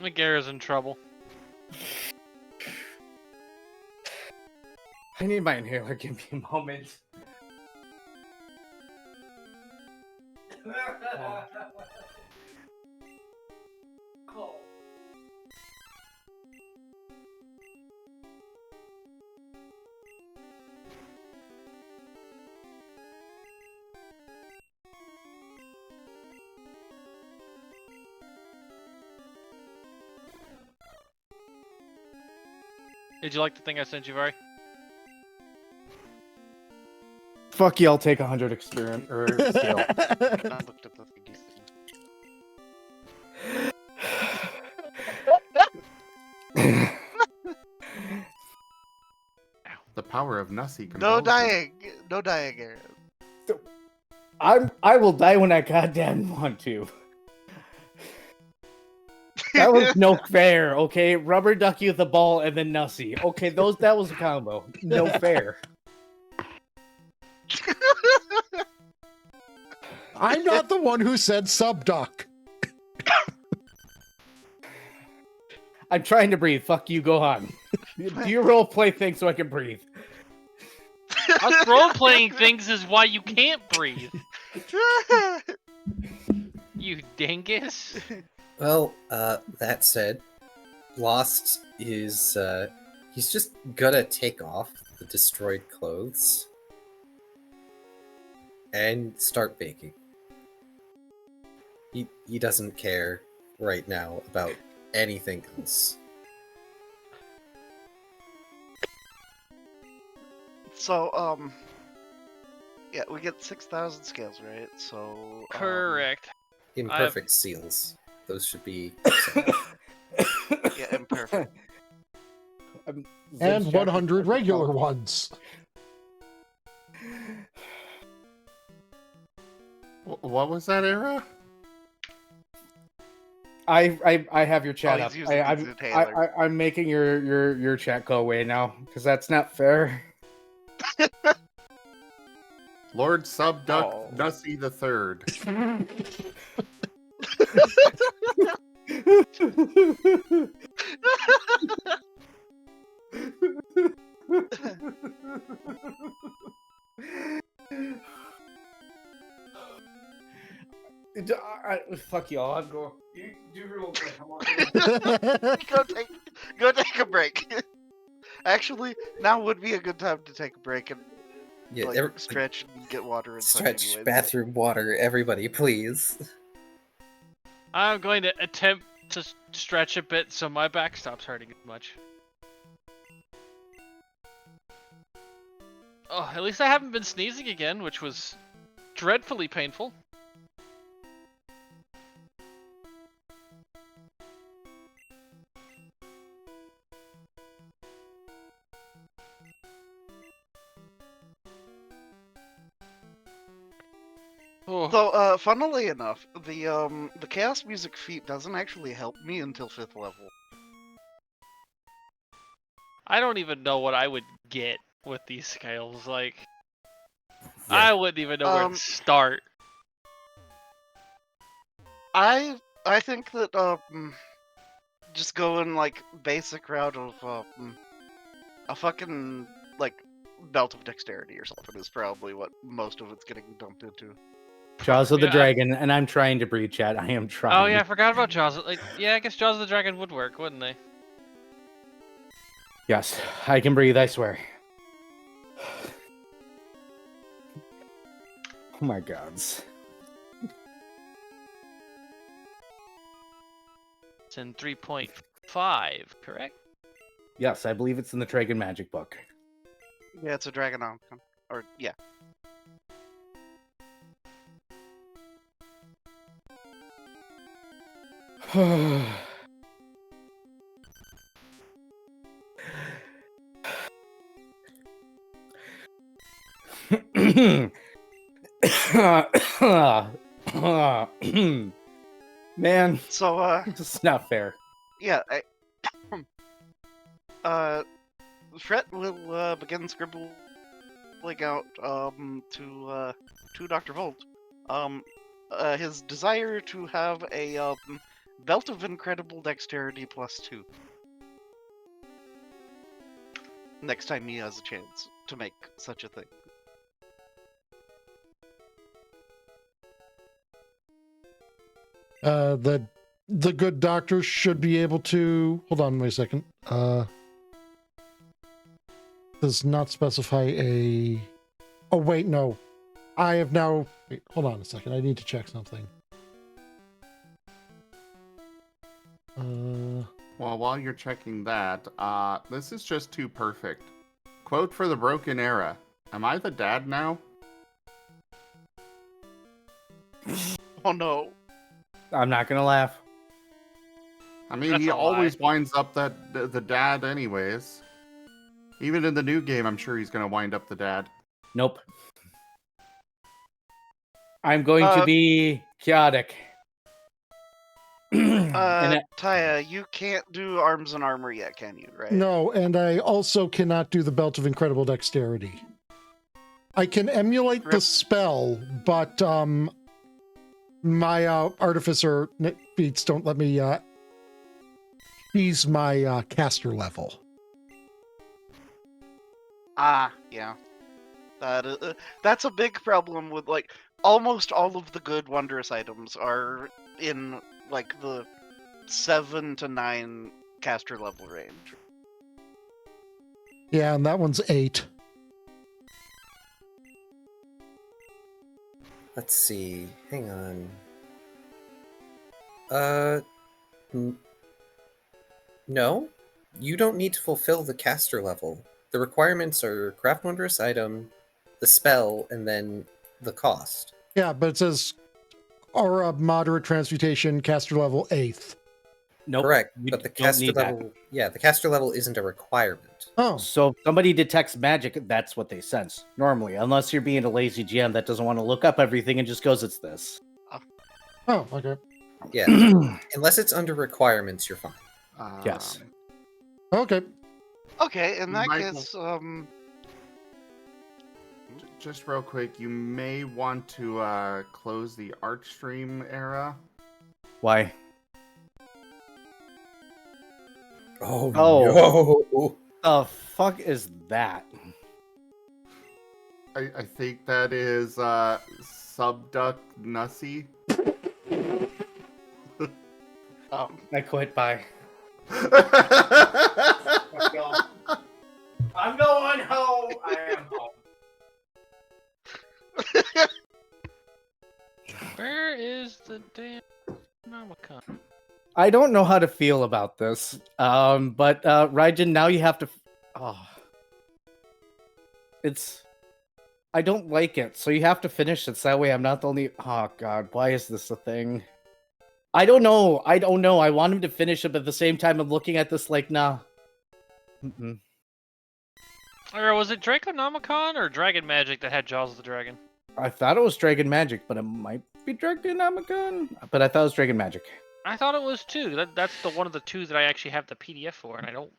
McGarrett's in trouble. I need my inhaler. Give me a moment. Did you like the thing I sent you, Vari? Fuck you, I'll take 100 experience or skill. I looked at the thingy thing. The power of Nussy No compels him. dying. No dying, Aaron. I will die when I goddamn want to. That was no fair, okay? Rubber ducky with the ball and then Nussy. Okay, that was a combo. No fair. I'm not the one who said subduck. I'm trying to breathe. Fuck you, go on. Do your role play thing so I can breathe. Us role-playing things is why you can't breathe. You dingus. Well, that said, Lost is, he's just gonna take off the destroyed clothes and start baking. He doesn't care right now about anything else. So, yeah, we get 6,000 scales, right? So, Correct. Imperfect seals. Those should be. Yeah, imperfect. And 100 regular ones. What was that era? I have your chat Oh, up. he's using his inhaler. I'm making your chat go away now because that's not fair. Lord Subduck Oh. Nussy the Third. Fuck y'all. I'm going. You do real quick. Go take a break. Actually, now would be a good time to take a break and Yeah, stretch and get water and such stretch anyways. bathroom water, everybody, please. I'm going to attempt to stretch a bit so my back stops hurting as much. Oh, at least I haven't been sneezing again, which was dreadfully painful. Oh. So, funnily enough, the chaos music feat doesn't actually help me until 5th level. I don't even know what I would get with these scales. Like, Yeah. I wouldn't even know where to start. I think that just going like basic route of a fucking like belt of dexterity or something is probably what most of it's getting dumped into. Jaws of the Yeah, Dragon, and I'm trying to breathe, chat. I am trying. Oh yeah, I forgot about Jaws. Like, yeah, I guess Jaws of the Dragon would work, wouldn't they? Yes, I can breathe, I swear. Oh my gods. It's in 3.5, correct? Yes, I believe it's in the Dragon Magic book. Yeah, it's a Dragonomicon. Or yeah. Man, So it's not fair. yeah, Fret will begin scribbling out to Dr. Volt his desire to have a belt of incredible dexterity +2 next time he has a chance to make such a thing. The good doctor should be able to hold on wait a second. Does not specify a. Oh wait, no. I have now. Wait, hold on a second. I need to check something. Well, while you're checking that, this is just too perfect. Quote for the Broken Era. Am I the dad now? Oh no. I'm not gonna laugh. I mean, That's he a lie. always winds up the dad anyways. Even in the new game, I'm sure he's gonna wind up the dad. Nope. I'm going to be chaotic. Taya, you can't do arms and armor yet, can you? Right? No, and I also cannot do the belt of incredible dexterity. I can emulate the spell, but my artificer feats don't let me ease my caster level. Yeah. That's a big problem with like almost all of the good wondrous items are in like the 7 to 9 caster level range. Yeah, and that one's 8. Let's see. Hang on. No, you don't need to fulfill the caster level. The requirements are craft wondrous item, the spell, and then the cost. Yeah, but it says or a moderate transmutation, caster level 8th. Nope. Correct, you but the don't caster need that. level, the caster level isn't a requirement. Oh, So if somebody detects magic, that's what they sense normally, unless you're being a lazy GM that doesn't want to look up everything and just goes, "It's this." oh, okay. Yeah, unless it's under requirements, you're fine. Yes. Okay. Okay, in that Michael. case, Just real quick, you may want to close the Archstream era. Why? Oh, Oh. no! The fuck is that? I think that is Subduct Nussie. I quit. Bye. I'm going home. I am home. Where is the damn Nomicon? I don't know how to feel about this. But Raijin, now you have to. Oh, it's. I don't like it, so you have to finish it. So that way, I'm not the only. Oh God, why is this a thing? I don't know. I want him to finish it, but at the same time, I'm looking at this like, nah. Mm-mm. Or was it Draconomicon or Dragon Magic that had Jaws of the Dragon? I thought it was Dragon Magic, but it might be Dragonomicon. But I thought it was Dragon Magic. I thought it was too. That's the one of the two that I actually have the PDF for, and I don't.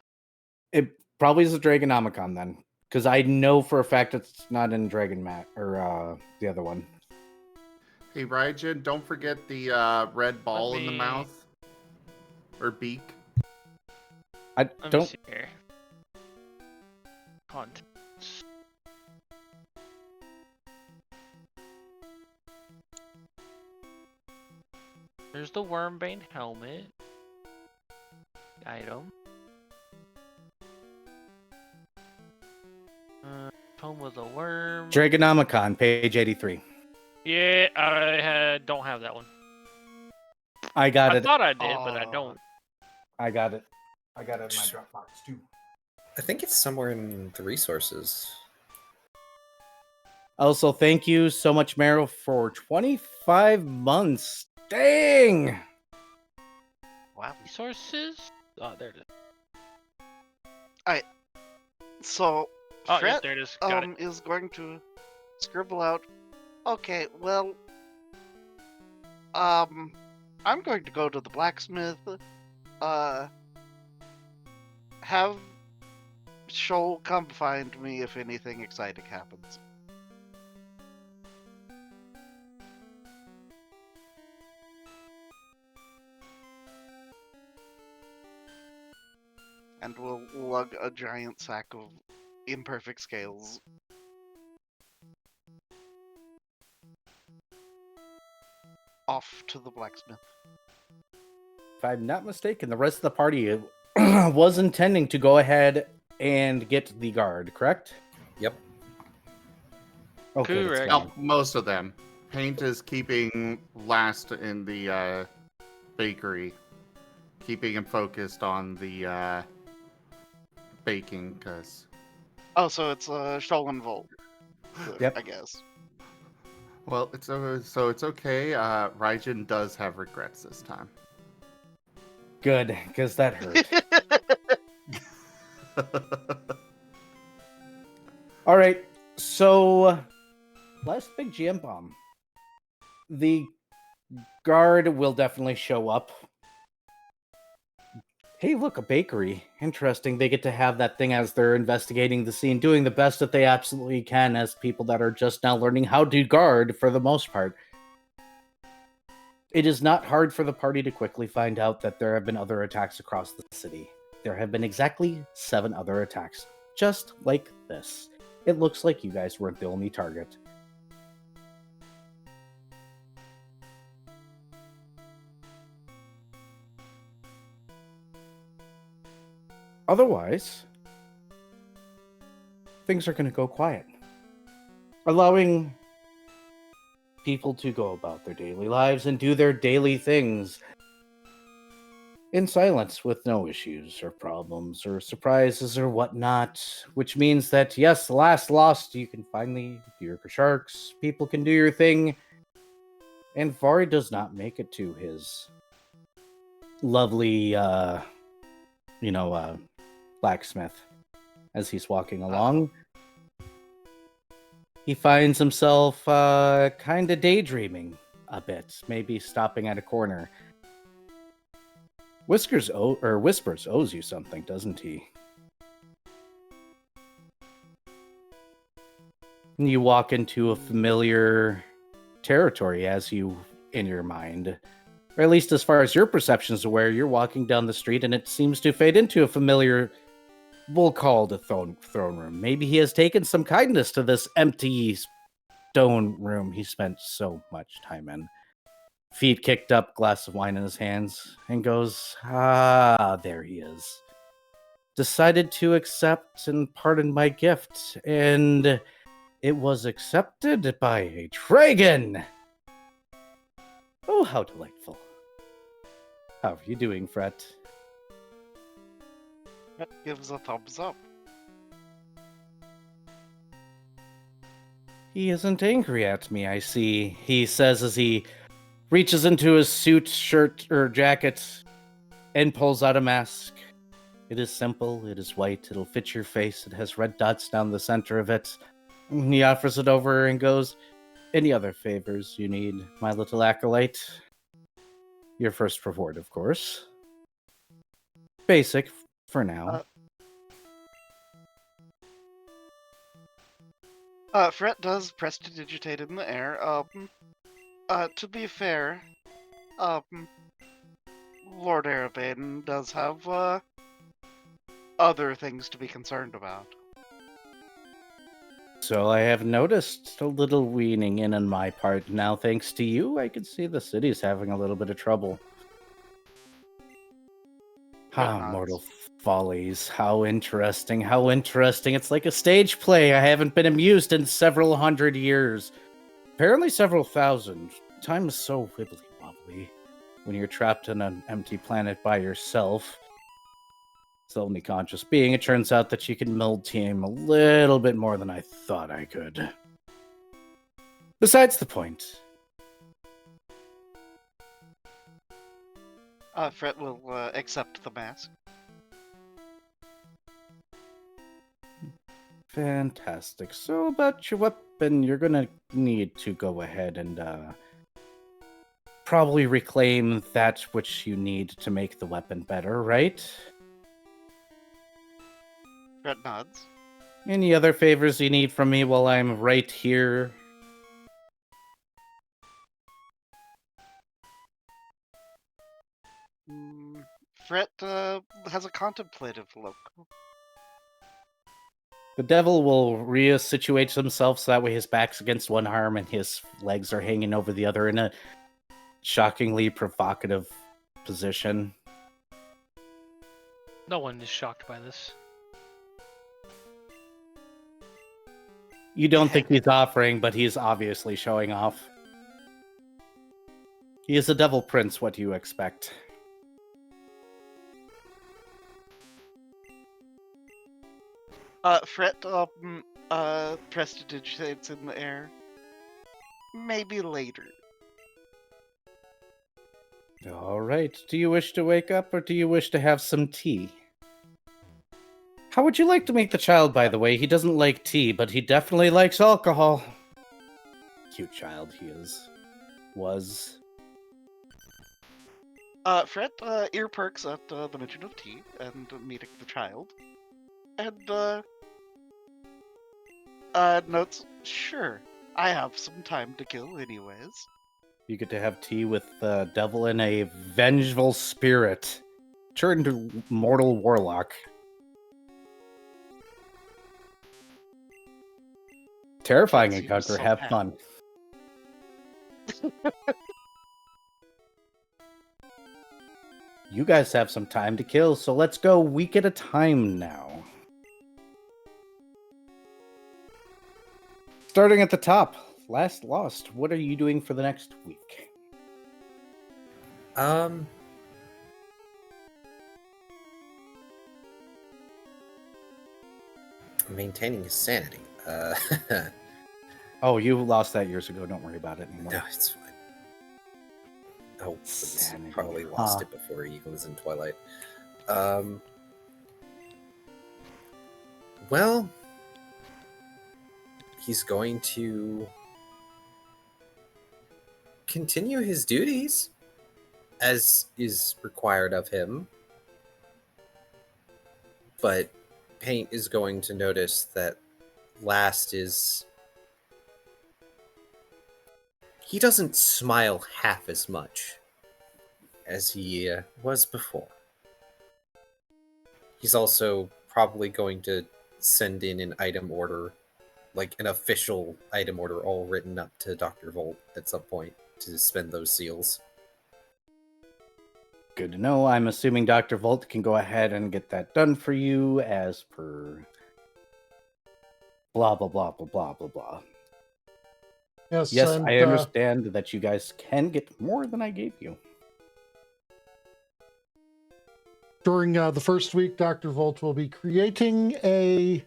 It probably is a Dragonomicon then, because I know for a fact it's not in Dragon Mat or the other one. Hey, Raijin, don't forget the red ball in the mouth. Or beak. I Let me don't. see here. Contents. There's the Wormbane helmet. Item. Home with a worm. Dragonomicon, page 83. Yeah, I don't have that one. I got I it. thought I did, but I don't. I got it. I got it in my Dropbox too. I think it's somewhere in the resources. Also, thank you so much, Meryl, for 25 months. Dang! wow. Resources? Oh, there it is. So, Oh, Fred, yes, there it is. Got it. is going to scribble out. Okay, well, I'm going to go to the blacksmith. Have Shoal come find me if anything exciting happens. And we'll lug a giant sack of imperfect scales. Off to the blacksmith. If I'm not mistaken, the rest of the party was intending to go ahead and get the guard, correct? Yep. Okay, that's Correct. fine. Well, most of them. Paint is keeping last in the bakery. Keeping him focused on the baking, because... Oh, so it's Shoal and Volt. Yep. I guess. Well, it's okay. Raijin does have regrets this time. Good, because that hurt. All right, so last big GM bomb. The guard will definitely show up. Hey, look, a bakery. Interesting. They get to have that thing as they're investigating the scene, doing the best that they absolutely can as people that are just now learning how to guard for the most part. It is not hard for the party to quickly find out that there have been other attacks across the city. There have been exactly 7 other attacks, just like this. It looks like you guys weren't the only target. Otherwise, things are going to go quiet, allowing people to go about their daily lives and do their daily things in silence with no issues or problems or surprises or whatnot, which means that, yes, the last lost, you can finally do your sharks, people can do your thing, And Vari does not make it to his lovely, blacksmith. As he's walking along, he finds himself kind of daydreaming a bit, maybe stopping at a corner. Whispers owes you something, doesn't he? And you walk into a familiar territory as you, in your mind, or at least as far as your perception is aware, you're walking down the street and it seems to fade into a familiar, we'll call it a throne room. Maybe he has taken some kindness to this empty stone room he spent so much time in. Feet kicked up, glass of wine in his hands, and goes, there he is. Decided to accept and pardon my gift, and it was accepted by a dragon! Oh, how delightful. How are you doing, Fret? That gives a thumbs up. He isn't angry at me, I see. He says as he reaches into his suit, shirt, or jacket, and pulls out a mask. It is simple, it is white, it'll fit your face, it has red dots down the center of it. He offers it over and goes, any other favors you need, my little acolyte? Your first reward, of course. Basic, for now. Fret does prestidigitate in the air. To be fair, Lord Arabane does have, other things to be concerned about. So I have noticed a little weaning in on my part. Now, thanks to you, I can see the city's having a little bit of trouble. Mortal follies. How interesting, how interesting. It's like a stage play. I haven't been amused in several hundred years. Apparently several thousand. Time is so wibbly-wobbly when you're trapped in an empty planet by yourself. It's the only conscious being. It turns out that you can meld team a little bit more than I thought I could. Besides the point. Fret will accept the mask. Fantastic. So about your weapon, you're gonna need to go ahead and probably reclaim that which you need to make the weapon better, right? Fret nods. Any other favors you need from me while I'm right here? Fret has a contemplative look. The devil will resituate himself so that way his back's against one arm and his legs are hanging over the other in a shockingly provocative position. No one is shocked by this. You don't think he's offering, but he's obviously showing off. He is a devil prince, what do you expect? Fret prestidigitates in the air. Maybe later. Alright, do you wish to wake up or do you wish to have some tea? How would you like to make the child, by the way? He doesn't like tea, but he definitely likes alcohol. Cute child he is. Was. Fret ear perks at the mention of tea and meeting the child. And, notes, sure, I have some time to kill anyways. You get to have tea with the devil in a vengeful spirit. Turned to mortal warlock. Terrifying Seems encounter, so have happy. fun. You guys have some time to kill, so let's go week at a time now. Starting at the top, last lost. What are you doing for the next week? Maintaining his sanity. Oh, you lost that years ago. Don't worry about it anymore. No, it's Oh, please. Sanity. Probably lost Huh. it before he was in Twilight. Well, he's going to continue his duties as is required of him. But Paint is going to notice that Last is... he doesn't smile half as much as he was before. He's also probably going to send in an item order, like an official item order all written up to Dr. Volt at some point to spend those seals. Good to know. I'm assuming Dr. Volt can go ahead and get that done for you as per blah, blah, blah, blah, blah, blah, blah. Yes, Yes, and, I understand that you guys can get more than I gave you. during the first week, Dr. Volt will be creating a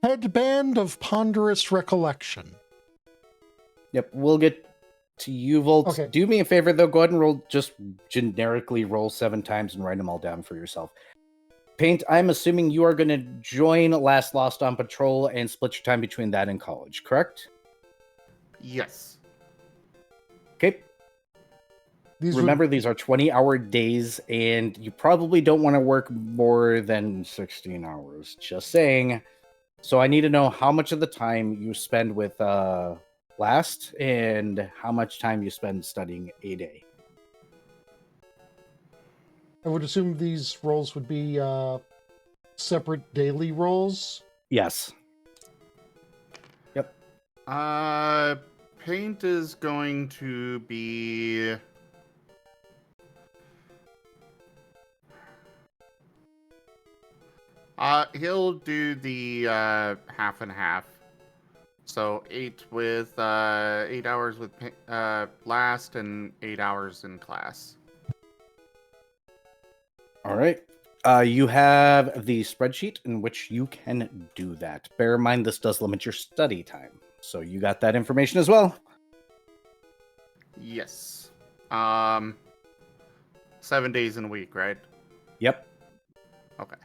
headband of ponderous recollection. Yep, we'll get to you, Volt. Okay. Do me a favor, though. Go ahead and roll, just generically roll 7 times and write them all down for yourself. Paint, I'm assuming you are going to join Last Lost on Patrol and split your time between that and college, correct? Yes. Okay. Remember, these are 20-hour days, and you probably don't want to work more than 16 hours. Just saying. So I need to know how much of the time you spend with Last and how much time you spend studying a day. I would assume these roles would be separate daily roles. Yes. Yep. Paint is going to be... he'll do the half and half. So 8 hours with Last and 8 hours in class. All right. You have the spreadsheet in which you can do that. Bear in mind, this does limit your study time. So you got that information as well. Yes. 7 days in a week, right? Yep. Okay.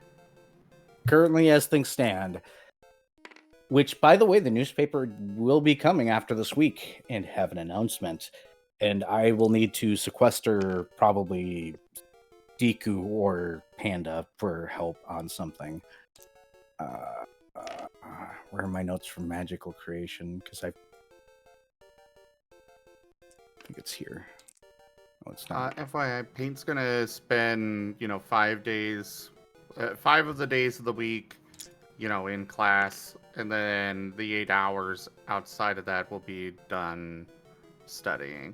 Currently, as things stand, which, by the way, the newspaper will be coming after this week and have an announcement. And I will need to sequester probably Deku or Panda for help on something. Where are my notes from Magical Creation? Because I think it's here. Oh, it's not. FYI, Paint's gonna spend 5 days, 5 of the days of the week, in class, and then the 8 hours outside of that will be done studying.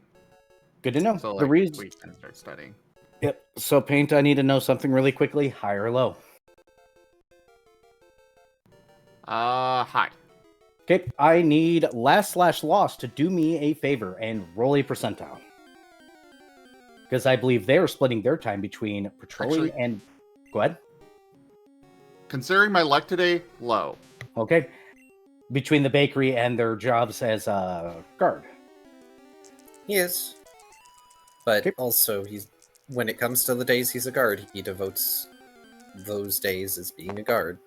Good to know. So The reason. we can start studying. Yep. So, Paint, I need to know something really quickly. High or low? High. Okay. I need Last/Lost to do me a favor and roll a percentile. Because I believe they are splitting their time between patrolling and... Go ahead. Considering my luck today, low. Okay. Between the bakery and their jobs as a guard. He is. But Okay. also, when it comes to the days he's a guard, he devotes those days as being a guard.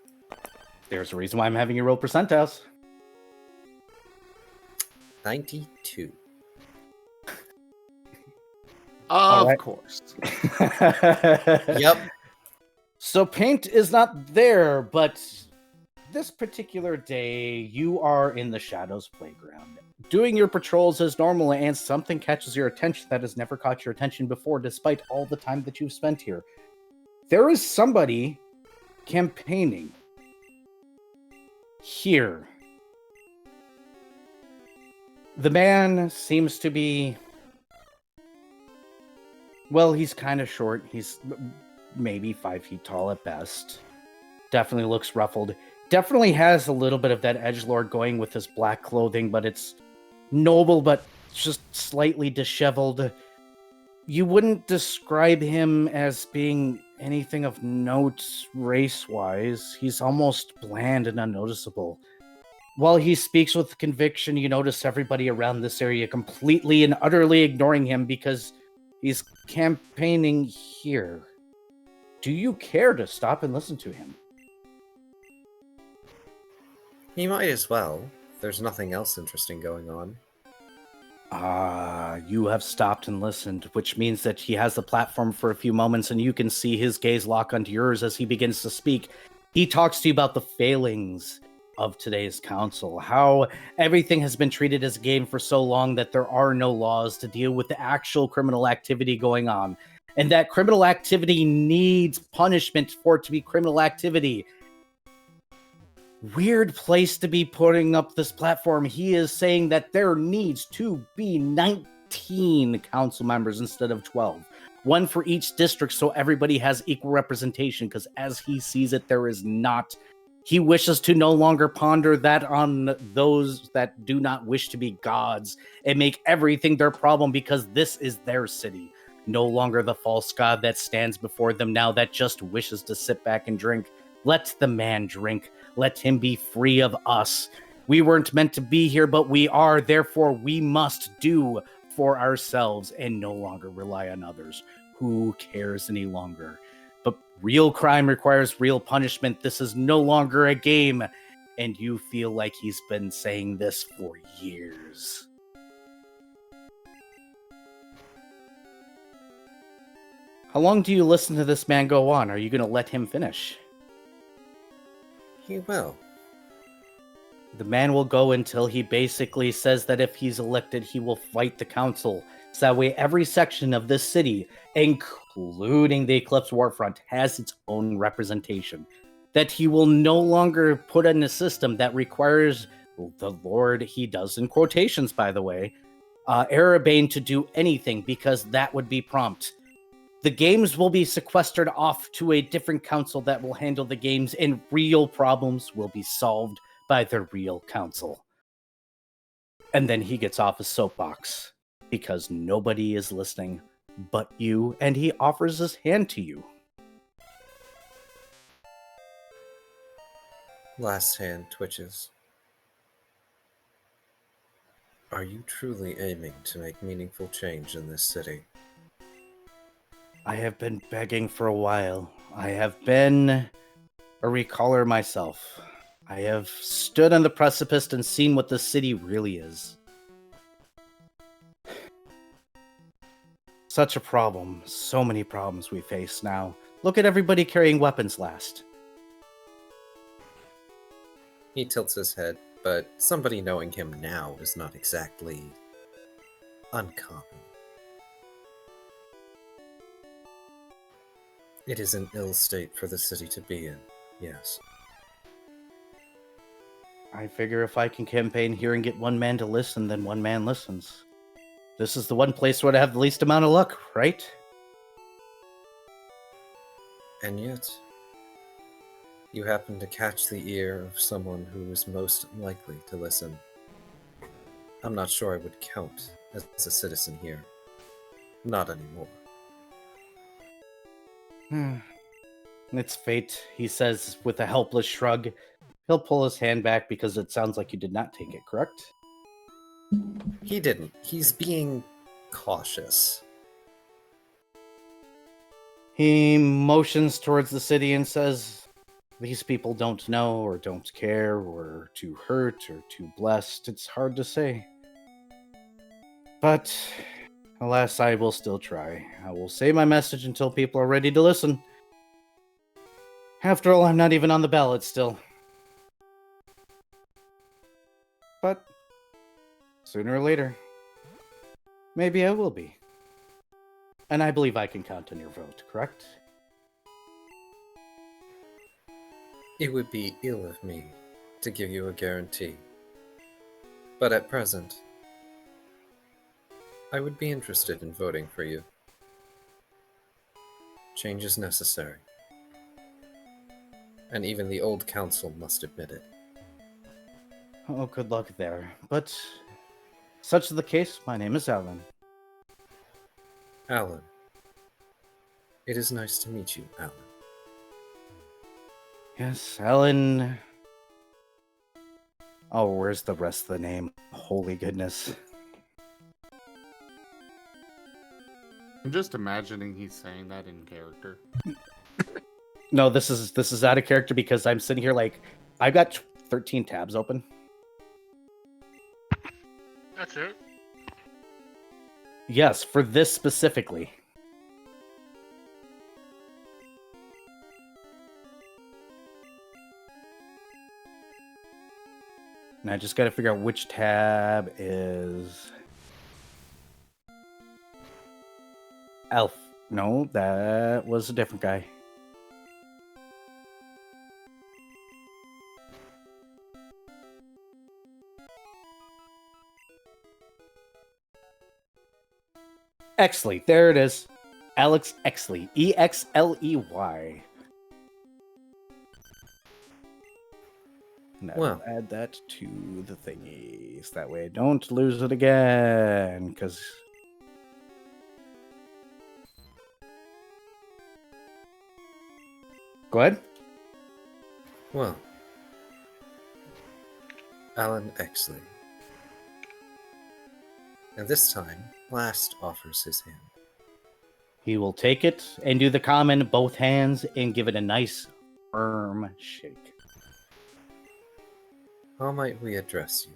There's a reason why I'm having you roll percentiles. 92. Of right. course. Yep. So Paint is not there, but this particular day, you are in the Shadows Playground, doing your patrols as normal, and something catches your attention that has never caught your attention before, despite all the time that you've spent here. There is somebody campaigning here. The man seems to be... Well, he's kind of short. He's maybe 5 feet tall at best. Definitely looks ruffled. Definitely has a little bit of that edgelord going with his black clothing, but it's noble, but just slightly disheveled. You wouldn't describe him as being anything of note race-wise. He's almost bland and unnoticeable. While he speaks with conviction, you notice everybody around this area completely and utterly ignoring him because He's campaigning here. Do you care to stop and listen to him? He might as well. There's nothing else interesting going on. You have stopped and listened, which means that he has the platform for a few moments and you can see his gaze lock onto yours as he begins to speak. He talks to you about the failings of today's council, how everything has been treated as a game for so long that there are no laws to deal with the actual criminal activity going on, and that criminal activity needs punishment for it to be criminal activity. Weird place to be putting up this platform. He is saying that there needs to be 19 council members instead of 12. One for each district so everybody has equal representation, because as he sees it, there is not. He wishes to no longer ponder that on those that do not wish to be gods and make everything their problem, because this is their city. No longer the false god that stands before them now that just wishes to sit back and drink. Let the man drink. Let him be free of us. We weren't meant to be here, but we are. Therefore, we must do for ourselves and no longer rely on others. Who cares any longer? But real crime requires real punishment. This is no longer a game. And you feel like he's been saying this for years. How long do you listen to this man go on? Are you going to let him finish? He will. The man will go until he basically says that if he's elected, he will fight the council. So that way every section of this city, including the Eclipse Warfront, has its own representation. That he will no longer put in a system that requires the Lord, he does in quotations, by the way, Erebane to do anything, because that would be prompt. The games will be sequestered off to a different council that will handle the games, and real problems will be solved by the real council. And then he gets off his soapbox, because nobody is listening but you, and he offers his hand to you. Last hand twitches. Are you truly aiming to make meaningful change in this city? I have been begging for a while. I have been a recaller myself. I have stood on the precipice and seen what this city really is. Such a problem. So many problems we face now. Look at everybody carrying weapons last. He tilts his head, but somebody knowing him now is not exactly uncommon. It is an ill state for the city to be in, yes. I figure if I can campaign here and get one man to listen, then one man listens. This is the one place where I have the least amount of luck, right? And yet, you happen to catch the ear of someone who is most likely to listen. I'm not sure I would count as a citizen here. Not anymore. It's fate, he says with a helpless shrug. He'll pull his hand back because it sounds like you did not take it, correct? He didn't. He's being cautious. He motions towards the city and says, these people don't know or don't care or are too hurt or too blessed. It's hard to say. But alas, I will still try. I will say my message until people are ready to listen. After all, I'm not even on the ballot still. But sooner or later, maybe I will be. And I believe I can count on your vote, correct? It would be ill of me to give you a guarantee. But at present, I would be interested in voting for you. Change is necessary. And even the old council must admit it. Oh, good luck there. But such is the case, my name is Alan. Alan. It is nice to meet you, Alan. Yes, Alan. Oh, where's the rest of the name? Holy goodness. I'm just imagining he's saying that in character. No, this is out of character because I'm sitting here like I've got 13 tabs open. That's it. Yes, for this specifically. And I just got to figure out which tab is Elf. No, that was a different guy. Exley, there it is. Alex Exley. Exley. And Well. I'll add that to the thingies. That way I don't lose it again. Because. Go ahead. Well, Alan Exley. And this time, Last offers his hand. He will take it and do the common both hands and give it a nice firm shake. How might we address you?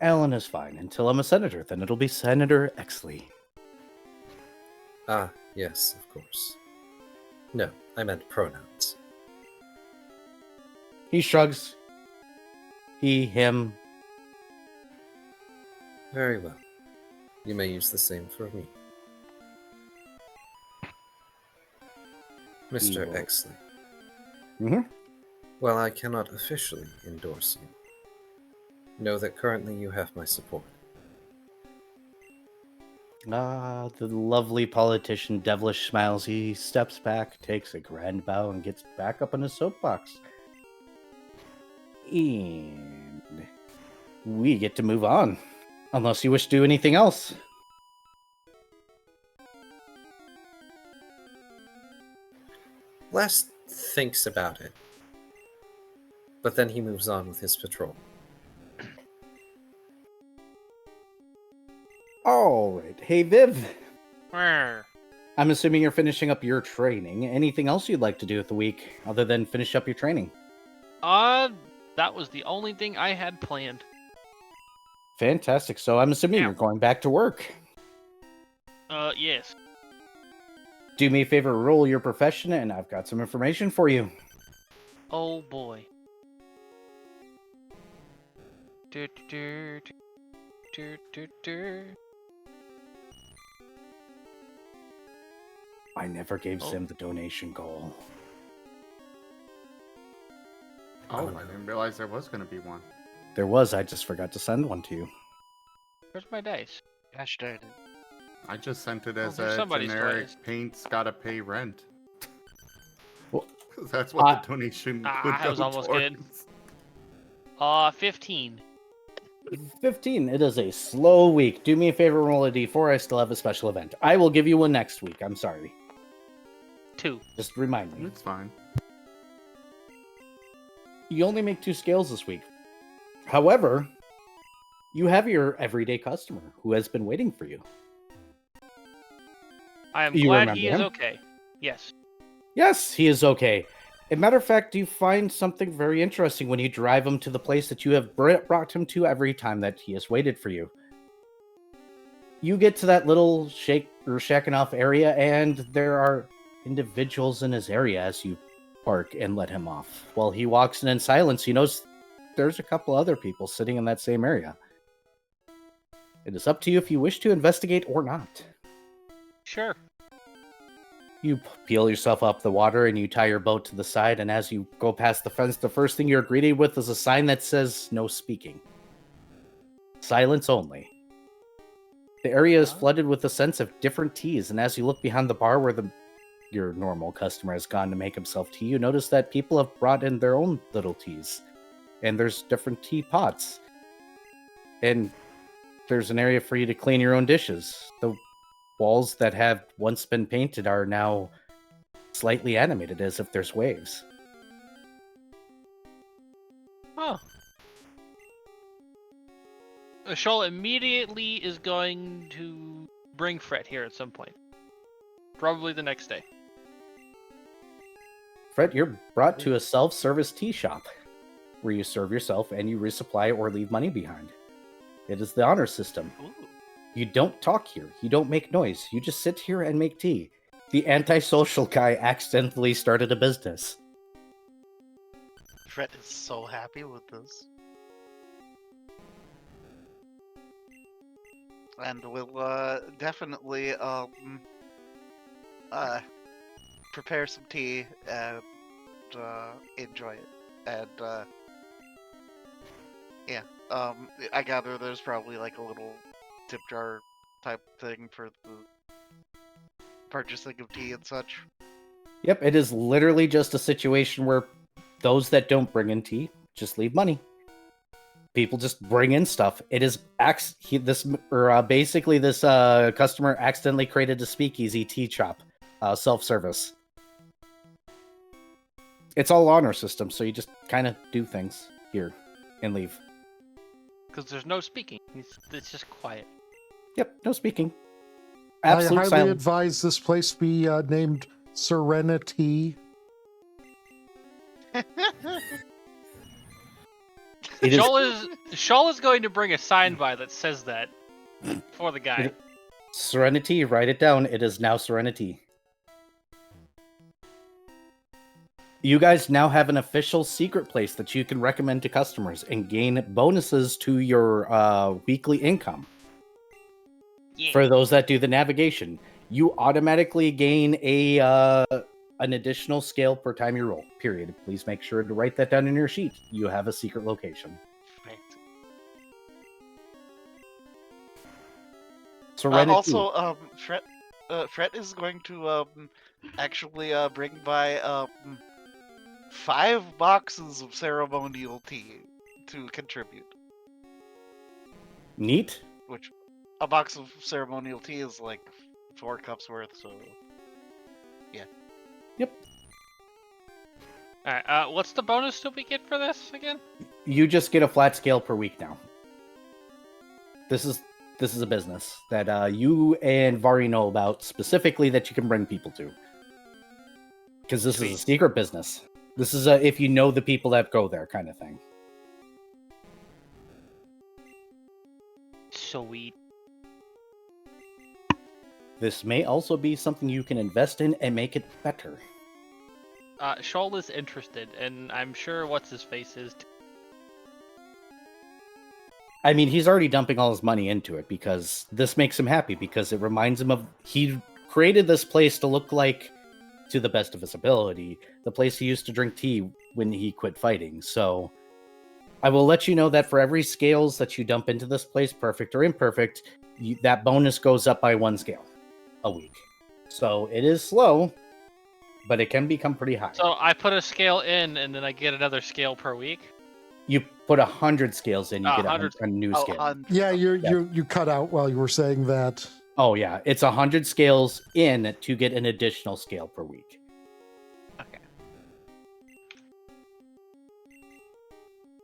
Alan is fine until I'm a senator. Then it'll be Senator Exley. Ah, yes, of course. No, I meant pronouns. He shrugs. He, him. Very well. You may use the same for me. Mr. Evil. Exley. Mm-hmm. While I cannot officially endorse you, know that currently you have my support. Ah, the lovely politician devilish smiles. He steps back, takes a grand bow, and gets back up on his soapbox. And we get to move on. Unless you wish to do anything else. Les thinks about it, but then he moves on with his patrol. Alright. Hey, Viv. Brr. I'm assuming you're finishing up your training. Anything else you'd like to do with the week other than finish up your training? That was the only thing I had planned. Fantastic. So I'm assuming you're going back to work. Yes. Do me a favor, roll your profession, and I've got some information for you. Oh boy. Do, do, do, do, do, do. I never gave Oh. Sim the donation goal. Oh, I didn't realize there was going to be one. There was, I just forgot to send one to you. Where's my dice? Gosh darn it. I just sent it as there's a somebody's generic twice. paint's gotta pay rent. Well, 'Cause that's what the donation would I go was almost good. towards. 15. 15. It is a slow week. Do me a favor, roll a d4. I still have a special event. I will give you one next week. I'm sorry. 2. Just remind me. It's fine. You only make 2 scales this week. However, you have your everyday customer who has been waiting for you. I am You glad remember he is him? okay. Yes. Yes, he is okay. As a matter of fact, you find something very interesting when you drive him to the place that you have brought him to every time that he has waited for you. You get to that little shacking off area, and there are individuals in his area as you park and let him off. While he walks in silence, he knows there's a couple other people sitting in that same area. It is up to you if you wish to investigate or not. Sure. You peel yourself up the water and you tie your boat to the side, and as you go past the fence, the first thing you're greeted with is a sign that says no speaking. Silence only. The area is flooded with a sense of different teas, and as you look behind the bar where your normal customer has gone to make himself tea, you notice that people have brought in their own little teas. And there's different teapots. And there's an area for you to clean your own dishes. The walls that have once been painted are now slightly animated as if there's waves. Oh. Shoal immediately is going to bring Fred here at some point. Probably the next day. Fred, you're brought to a self-service tea shop where you serve yourself and you resupply or leave money behind. It is the honor system. Ooh. You don't talk here. You don't make noise. You just sit here and make tea. The antisocial guy accidentally started a business. Fred is so happy with this. And we'll definitely prepare some tea and enjoy it. And yeah, I gather there's probably like a little tip jar type thing for the purchasing of tea and such. Yep, it is literally just a situation where those that don't bring in tea just leave money. People just bring in stuff. It is basically this customer accidentally created a speakeasy tea shop, self-service. It's all honor system, so you just kind of do things here and leave. Because there's no speaking. It's just quiet. Yep, no speaking. I Absolute highly silence. advise this place be named Serenity. It is Shoal is going to bring a sign by that says that for the guy. Serenity. Write it down. It is now Serenity. You guys now have an official secret place that you can recommend to customers and gain bonuses to your weekly income. Yeah. For those that do the navigation, you automatically gain an additional scale per time you roll. Period. Please make sure to write that down in your sheet. You have a secret location. Serenity. Also, Fred is going to actually bring by 5 boxes of ceremonial tea to contribute. Neat. Which a box of ceremonial tea is like 4 cups worth, so yeah. Yep. Alright, what's the bonus that we get for this again? You just get a flat scale per week now. This is a business that you and Vari know about specifically that you can bring people to. Because this is a secret business. This is if you know the people that go there kind of thing. Sweet. This may also be something you can invest in and make it better. Shoal is interested, and I'm sure what's-his-face is too. I mean, he's already dumping all his money into it because this makes him happy because it reminds him of... He created this place to look like, to the best of his ability, the place he used to drink tea when he quit fighting. So I will let you know that for every scales that you dump into this place, perfect or imperfect, that bonus goes up by 1 scale a week. So it is slow, but it can become pretty high. So I put a scale in, and then I get another scale per week? You put 100 scales in, you get 100. a new scale. Yeah, you cut out while you were saying that. Oh yeah, it's 100 scales in to get an additional scale per week. Okay.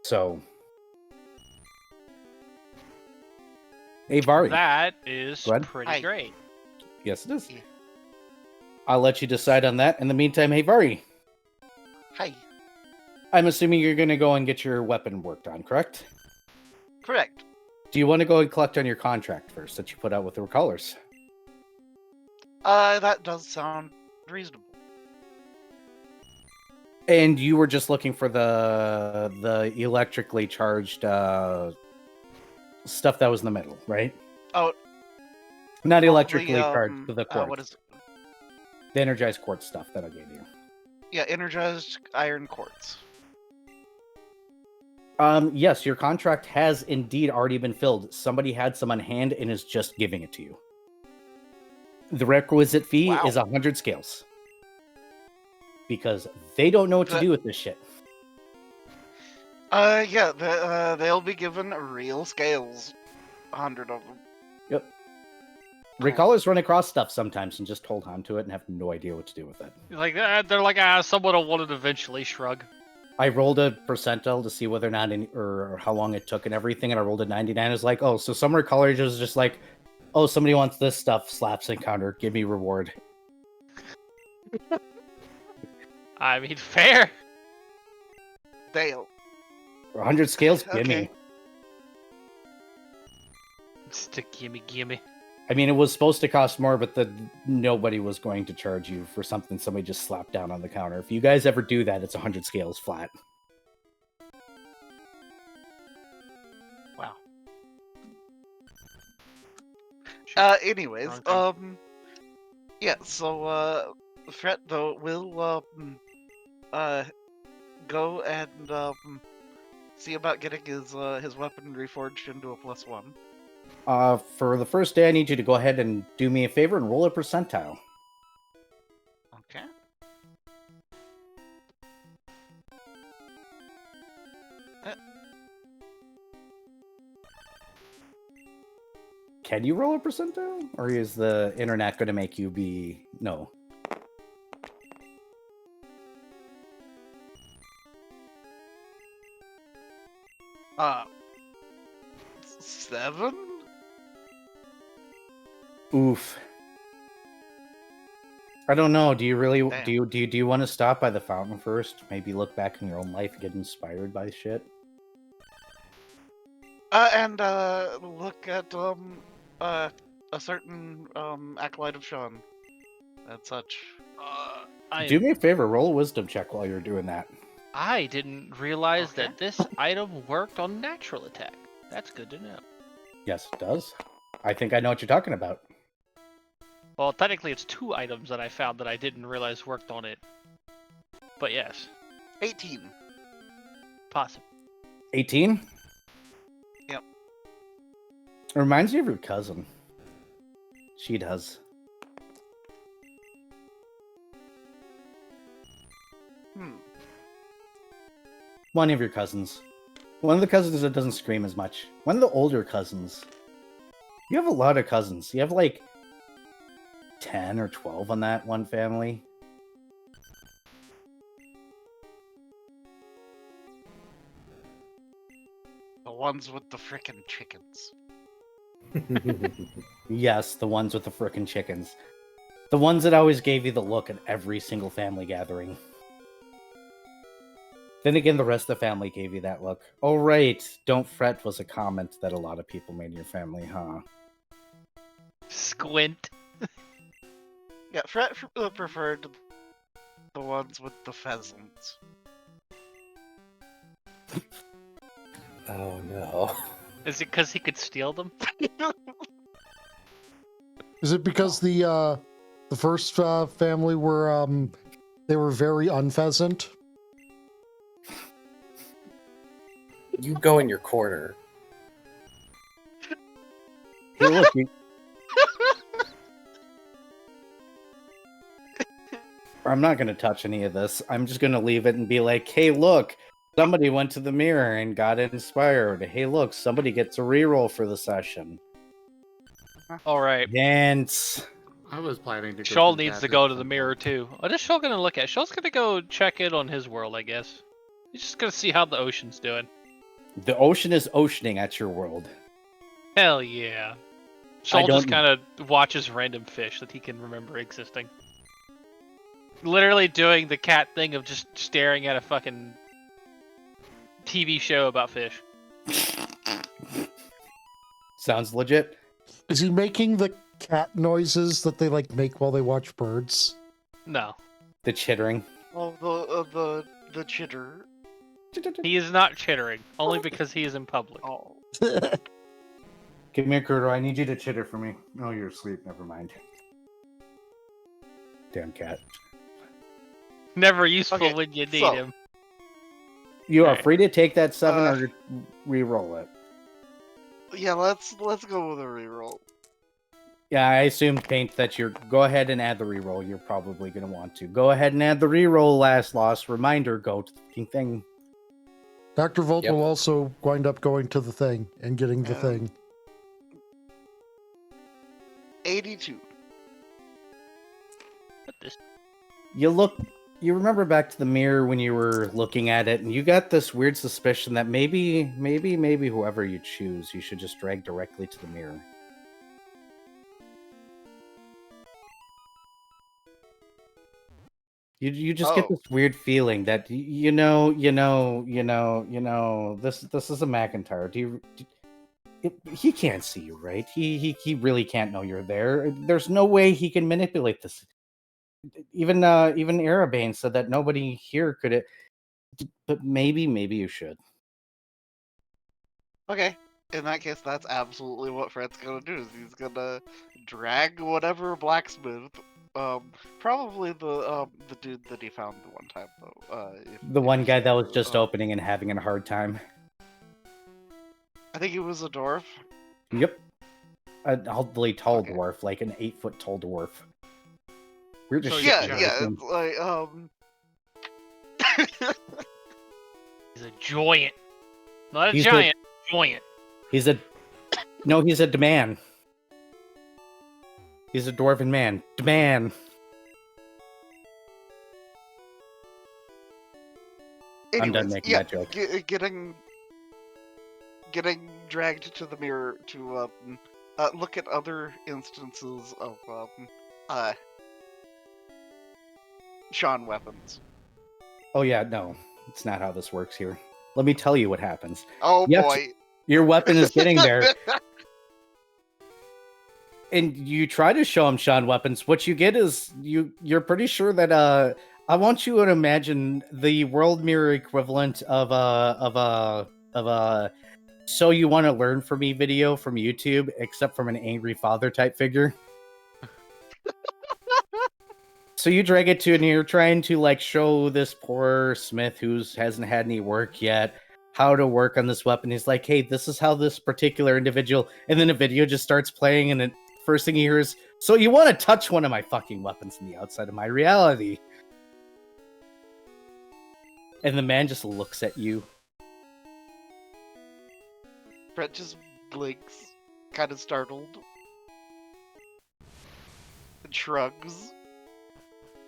So, hey Vari. That is Go ahead. pretty Hi. great. Yes, it is. Yeah. I'll let you decide on that. In the meantime, hey Vari, Hi. I'm assuming you're going to go and get your weapon worked on, correct? Correct. Do you want to go and collect on your contract first that you put out with the recallers? That does sound reasonable. And you were just looking for the electrically charged stuff that was in the middle, right? Oh, Not well, electrically charged, but the quartz. what is it? The energized quartz stuff that I gave you. Yeah, energized iron quartz. Yes, your contract has indeed already been filled. Somebody had some on hand and is just giving it to you. The requisite fee Wow. is 100 scales. Because they don't know what to But- do with this shit. Yeah, they'll be given real scales. 100 of them. Yep. Recallers run across stuff sometimes and just hold on to it and have no idea what to do with it. Like they're like, someone will want it eventually. Shrug. I rolled a percentile to see whether or not or how long it took and everything, and I rolled a 99. It's like, oh, so Summer College is just like, oh, somebody wants this stuff, slaps encounter, give me reward. I mean, fair. Dale. 100 scales, gimme. Okay. Just a gimme. I mean, it was supposed to cost more, but nobody was going to charge you for something somebody just slapped down on the counter. If you guys ever do that, it's 100 scales flat. Wow. Anyways, Wrong thing. yeah, so, Fret, though, will, go and, see about getting his weapon reforged into a +1. For the first day, I need you to go ahead and do me a favor and roll a percentile. Okay. Can you roll a percentile? Or is the internet going to make you be... No. Uh, 7? Oof. I don't know. Do you really Damn. do you want to stop by the fountain first? Maybe look back in your own life and get inspired by shit? And, look at, a certain, acolyte of Sean. And such. Do me a favor, roll a wisdom check while you're doing that. I didn't realize Okay. that this item worked on natural attack. That's good to know. Yes, it does. I think I know what you're talking about. Well, technically, it's 2 items that I found that I didn't realize worked on it. But yes, 18. possible. 18? Yep. It reminds me of your cousin. She does. One of your cousins. One of the cousins that doesn't scream as much. One of the older cousins. You have a lot of cousins. You have like 10 or 12 on that one family. The ones with the frickin' chickens. Yes, the ones with the frickin' chickens. The ones that always gave you the look at every single family gathering. Then again, the rest of the family gave you that look. Oh, right. Don't fret was a comment that a lot of people made in your family, huh? Squint. Yeah, Fret preferred the ones with the pheasants. Oh no. Is it because he could steal them? Is it because the first family were they were very unpheasant? You go in your corner. Hey, look, I'm not going to touch any of this. I'm just going to leave it and be like, hey, look, somebody went to the mirror and got inspired. Hey, look, somebody gets a reroll for the session. All right. Dance. I was planning to. Shoal through needs to that go at to the some mirror point. too. What is Shoal gonna look at? Shoal's gonna go check in on his world, I guess. He's just gonna see how the ocean's doing. The ocean is oceaning at your world. Hell yeah. Shoal don't- just kind of watches random fish that he can remember existing. Literally doing the cat thing of just staring at a fucking TV show about fish. Sounds legit. Is he making the cat noises that they like make while they watch birds? No, The chittering. Well, the chitter. he is not chittering, only because he is in public. Oh. Give me a Kurdo. I need you to chitter for me. Oh, you're asleep. Never mind. Damn cat. Never useful Okay, when you need so- him. You are Alright. free to take that 7 or re-roll it. Yeah, let's go with a reroll. Yeah, I assume, Paint, that you're... Go ahead and add the reroll. You're probably going to want to. Go ahead and add the reroll, last loss. Reminder, go to the fucking thing. Dr. Volt Yep. will also wind up going to the thing and getting the Yeah. thing. 82. What this? You look You remember back to the mirror when you were looking at it, and you got this weird suspicion that maybe whoever you choose, you should just drag directly to the mirror. You just get this weird feeling that this is a McIntyre. He can't see you, right? He really can't know you're there. There's no way he can manipulate this. Even Arabane said that nobody here could it. But maybe you should. Okay. In that case, that's absolutely what Fred's gonna do. Is he's gonna drag whatever blacksmith, probably the dude that he found the one time though. The one guy that was just opening and having a hard time. I think he was a dwarf. Yep, an elderly tall dwarf, like an 8-foot tall dwarf. We're just it's like He's a giant, not a giant. Giant. He's a man. He's a dwarven man. Man. Anyways, I'm done making that joke. Getting dragged to the mirror to look at other instances of Sean weapons. Oh yeah, no, it's not how this works here. Let me tell you what happens. Oh boy. Your weapon is getting there. And you try to show him Sean weapons. What you get is you're pretty sure that I want you to imagine the world mirror equivalent of a so you want to learn from me video from YouTube, except from an angry father type figure. So you drag it to, and you're trying to like show this poor smith who hasn't had any work yet how to work on this weapon. He's like, hey, this is how this particular individual, and then a video just starts playing, and the first thing he hears, so you want to touch one of my fucking weapons in the outside of my reality. And the man just looks at you. Brett just blinks, kind of startled, and shrugs.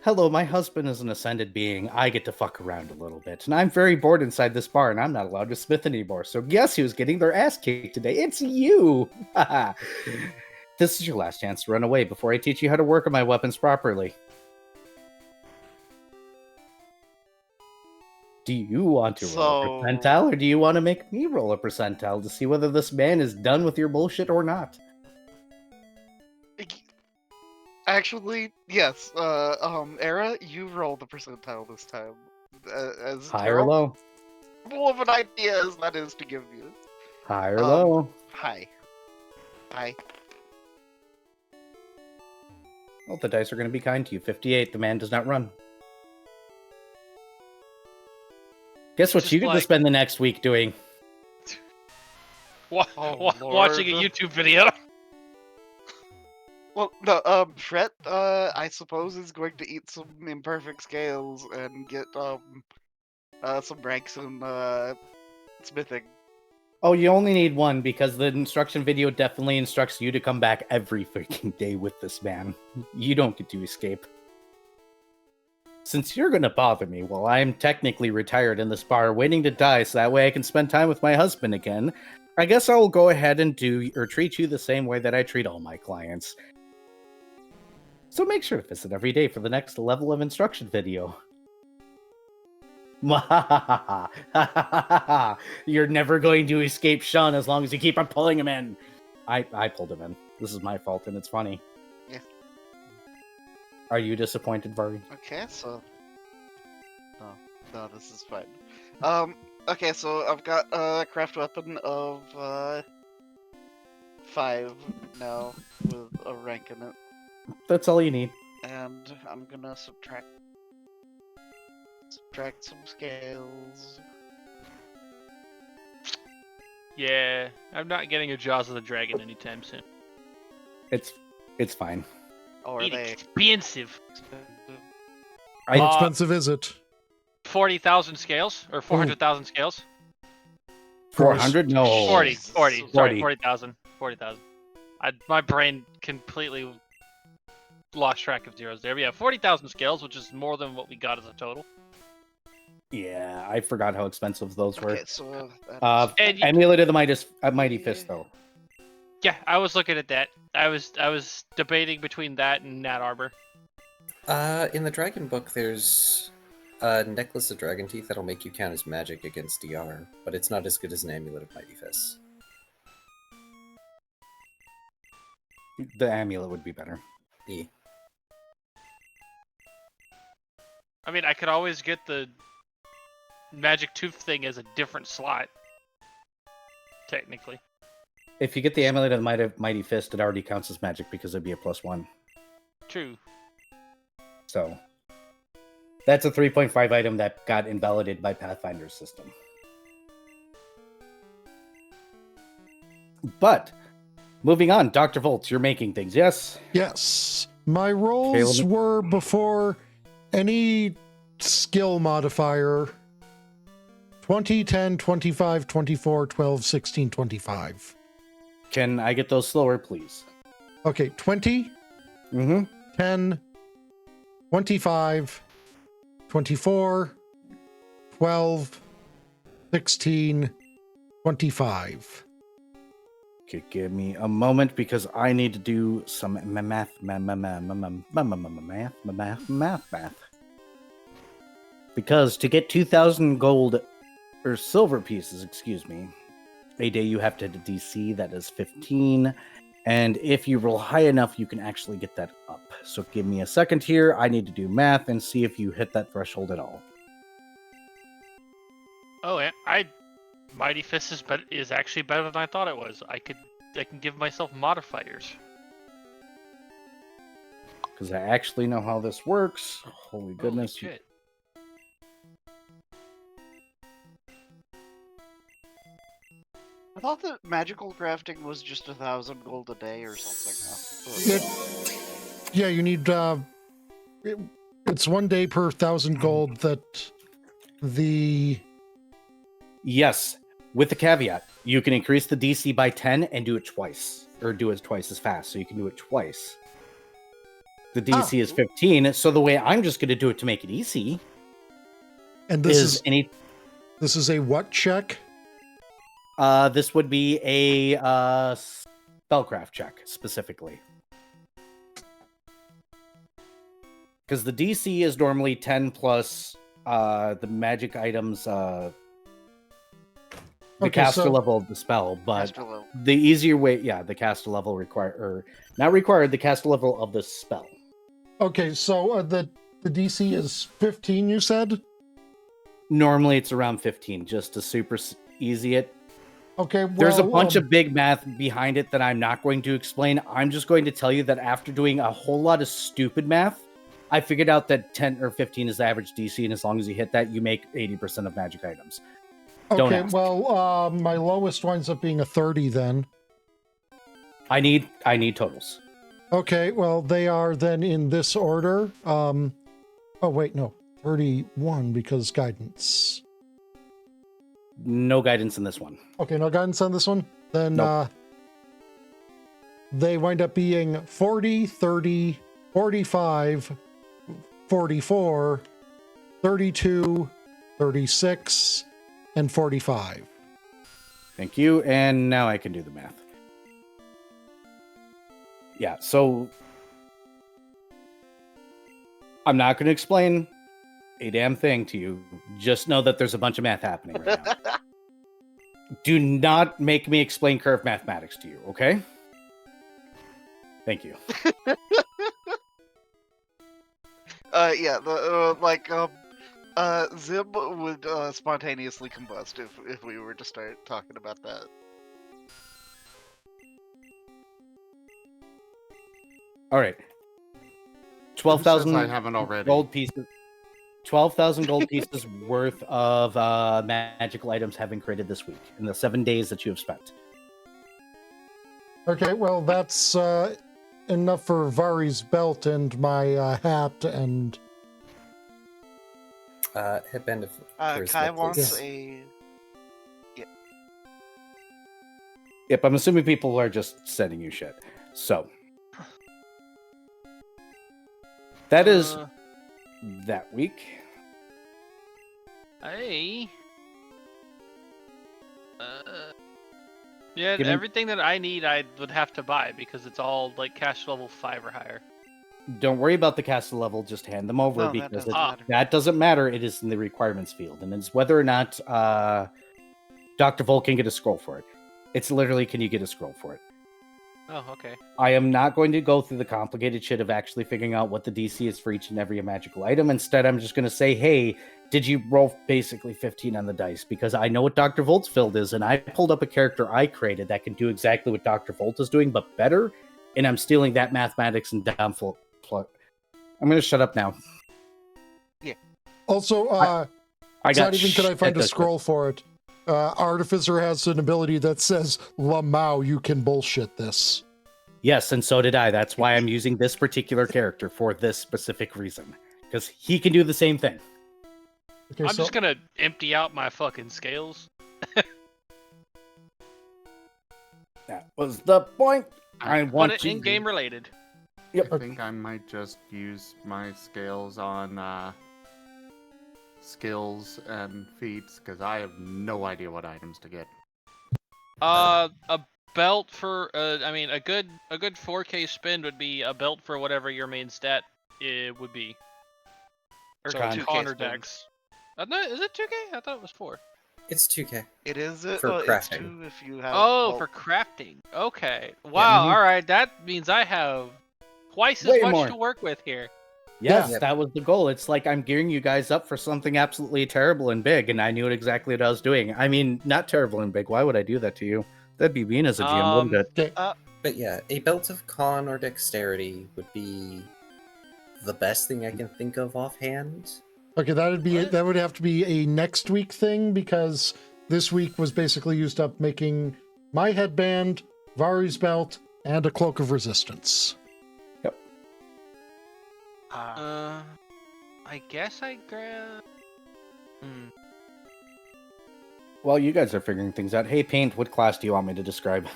Hello, my husband is an ascended being. I get to fuck around a little bit. And I'm very bored inside this bar, and I'm not allowed to smith anymore. So guess who's getting their ass kicked today? It's you! This is your last chance to run away before I teach you how to work on my weapons properly. Do you want to roll a percentile, or do you want to make me roll a percentile to see whether this man is done with your bullshit or not? Actually, yes. Era, you roll the percentile this time. As high or low? More of an idea as that is to give you. High or low? High. High. Well, the dice are going to be kind to you. 58, the man does not run. Guess what you get to spend the next week doing? Watching a YouTube video. Well, no, Fred, I suppose is going to eat some imperfect scales and get, some ranks in, smithing. Oh, you only need one, because the instruction video definitely instructs you to come back every freaking day with this man. You don't get to escape. Since you're gonna bother me while I'm technically retired in this bar waiting to die so that way I can spend time with my husband again, I guess I'll go ahead and treat you the same way that I treat all my clients. So make sure to visit every day for the next level of instruction video. You're never going to escape Sean as long as you keep on pulling him in. I pulled him in. This is my fault, and it's funny. Yeah. Are you disappointed, Vari? Okay, so... No, this is fine. Okay, so I've got a craft weapon of, 5 now, with a rank in it. That's all you need. And I'm gonna subtract some scales. Yeah, I'm not getting a Jaws of the Dragon anytime soon. It's fine. Or are they expensive? How expensive is it? 40,000 scales or 400,000 scales? 400? No. 40. Sorry, 40,000. 40,000. My brain completely lost track of zeros there. But yeah, 40,000 scales, which is more than what we got as a total. Yeah, I forgot how expensive those were. Okay, so And Amulet of the Mighty Fist, though. yeah, I was looking at that. I was debating between that and Nat Arbor. In the Dragon Book, there's a Necklace of Dragon Teeth that'll make you count as magic against DR, but it's not as good as an Amulet of Mighty Fists. The amulet would be better. Yeah. I mean, I could always get the magic tooth thing as a different slot. Technically. If you get the Amulet of the Mighty Fist, it already counts as magic because it'd be a +1. True. So, that's a 3.5 item that got invalidated by Pathfinder's system. But, moving on, Dr. Volts, you're making things, yes? Yes. My rolls were before any skill modifier 20, 10, 25, 24, 12, 16, 25. Can I get those slower, please? Okay, 20, Mm-hmm. 10, 25, 24, 12, 16, 25. Okay, give me a moment because I need to do some math. Because to get 2,000 gold or silver pieces, a day you have to hit a DC that is 15. And if you roll high enough, you can actually get that up. So give me a second here. I need to do math and see if you hit that threshold at all. Oh, yeah, Mighty Fist is actually better than I thought it was. I can give myself modifiers. Because I actually know how this works. Holy goodness. Holy shit. I thought that magical crafting was just 1,000 gold a day or something. Yeah, you need it's 1 day per 1,000 gold that the... Yes, with the caveat, you can increase the DC by 10 and do it twice. Or do it twice as fast, so you can do it twice. The DC is 15, so the way I'm just going to do it to make it easy And this is a what check? This would be a spellcraft check, specifically. Because the DC is normally 10 plus the magic items, the caster level of the spell, but the easier way, the caster level not required, the caster level of the spell. Okay, so the DC is 15, you said? Normally it's around 15, just to super easy it. Okay, well, there's a bunch of big math behind it that I'm not going to explain. I'm just going to tell you that after doing a whole lot of stupid math, I figured out that 10 or 15 is the average DC, and as long as you hit that, you make 80% of magic items. Okay, well, my lowest winds up being a 30 then. I need totals. Okay, well, they are then in this order. Oh, wait, no. 31 because guidance. No guidance in this one. Okay, no guidance on this one? Then nope. They wind up being 40, 30, 45, 44, 32, 36, and 45. Thank you, and now I can do the math. Yeah, so I'm not going to explain a damn thing to you. Just know that there's a bunch of math happening right now. Do not make me explain curve mathematics to you, okay? Thank you. Zib would spontaneously combust if we were to start talking about that. All right. 12,000 I haven't already. Gold pieces. 12,000 gold pieces worth of magical items have been created this week in the 7 days that you have spent. Okay, well, that's enough for Vari's belt and my hat and... Headband of Kai wants a... Yep, I'm assuming people are just sending you shit. So... That is that week. Hey. Yeah, Give me- everything that I need, I would have to buy because it's all like cash level 5 or higher. Don't worry about the castle level. Just hand them over No, that because doesn't matter. that doesn't matter. It is in the requirements field, and it's whether or not Dr. Volk can get a scroll for it. It's literally, can you get a scroll for it? Oh, okay. I am not going to go through the complicated shit of actually figuring out what the DC is for each and every magical item. Instead, I'm just going to say, hey, did you roll basically 15 on the dice? Because I know what Dr. Volt's field is, and I pulled up a character I created that can do exactly what Dr. Volt is doing, but better, and I'm stealing that mathematics and downfall. I'm going to shut up now. Also, I it's got not even could I shit find a this scroll for it. Artificer has an ability that says, Lamau, you can bullshit this. Yes, and so did I. That's why I'm using this particular character for this specific reason. Because he can do the same thing. Okay, I'm so just gonna empty out my fucking scales. That was the point. I Put want it you in game related. I think I might just use my scales on skills and feats because I have no idea what items to get. A belt for I mean a good 4K spend would be a belt for whatever your main stat would be. Or Or Con. 2K Connor spend. Dex. No, is it 2K? I thought it was 4. It's 2K. It is For it's crafting. 2 if you have. Oh, well, for crafting. Okay. Wow. Mhm. All right. That means I have twice as Way much more. to work with here. Yes, Yeah. that was the goal. It's like I'm gearing you guys up for something absolutely terrible and big, and I knew exactly what I was doing. I mean, not terrible and big. Why would I do that to you? That'd be mean as a GM, wouldn't it? okay, But yeah, a belt of con or dexterity would be the best thing I can think of offhand. okay, What? that would have to be a next week thing because this week was basically used up making my headband, Vari's belt, and a cloak of resistance. I guess I grab. While you guys are figuring things out, hey, Paint, what class do you want me to describe?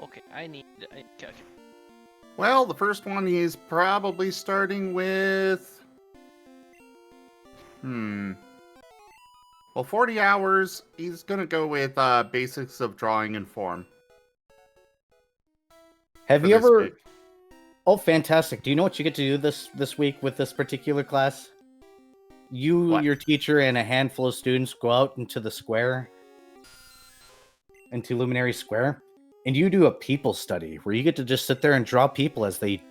Okay, gotcha. Well, the first one is probably starting with. Well, 40 hours, he's gonna go with basics of drawing and form. Have for you this ever? big. Oh, fantastic! Do you know what you get to do this week with this particular class? You, What? your teacher, and a handful of students go out into the square, into Luminary Square, and you do a people study where you get to just sit there and draw people as they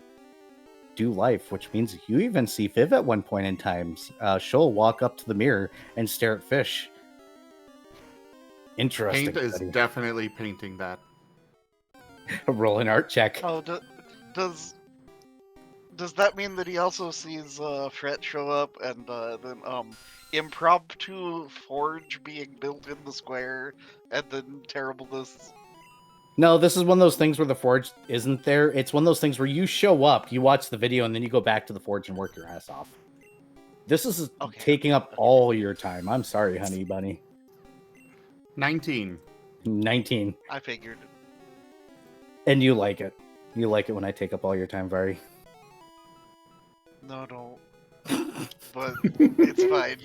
do life, which means you even see Viv at one point in time. She'll walk up to the mirror and stare at fish. Interesting. Paint is study. definitely painting that. Roll an art check. Oh, does that mean that he also sees Fret show up and then impromptu forge being built in the square and then terribleness? No, this is one of those things where the forge isn't there. It's one of those things where you show up, you watch the video, and then you go back to the forge and work your ass off. This is taking up all your time. I'm sorry, honey bunny. 19. 19. I figured. And you like it. You like it when I take up all your time, Vari. No, don't. But it's fine.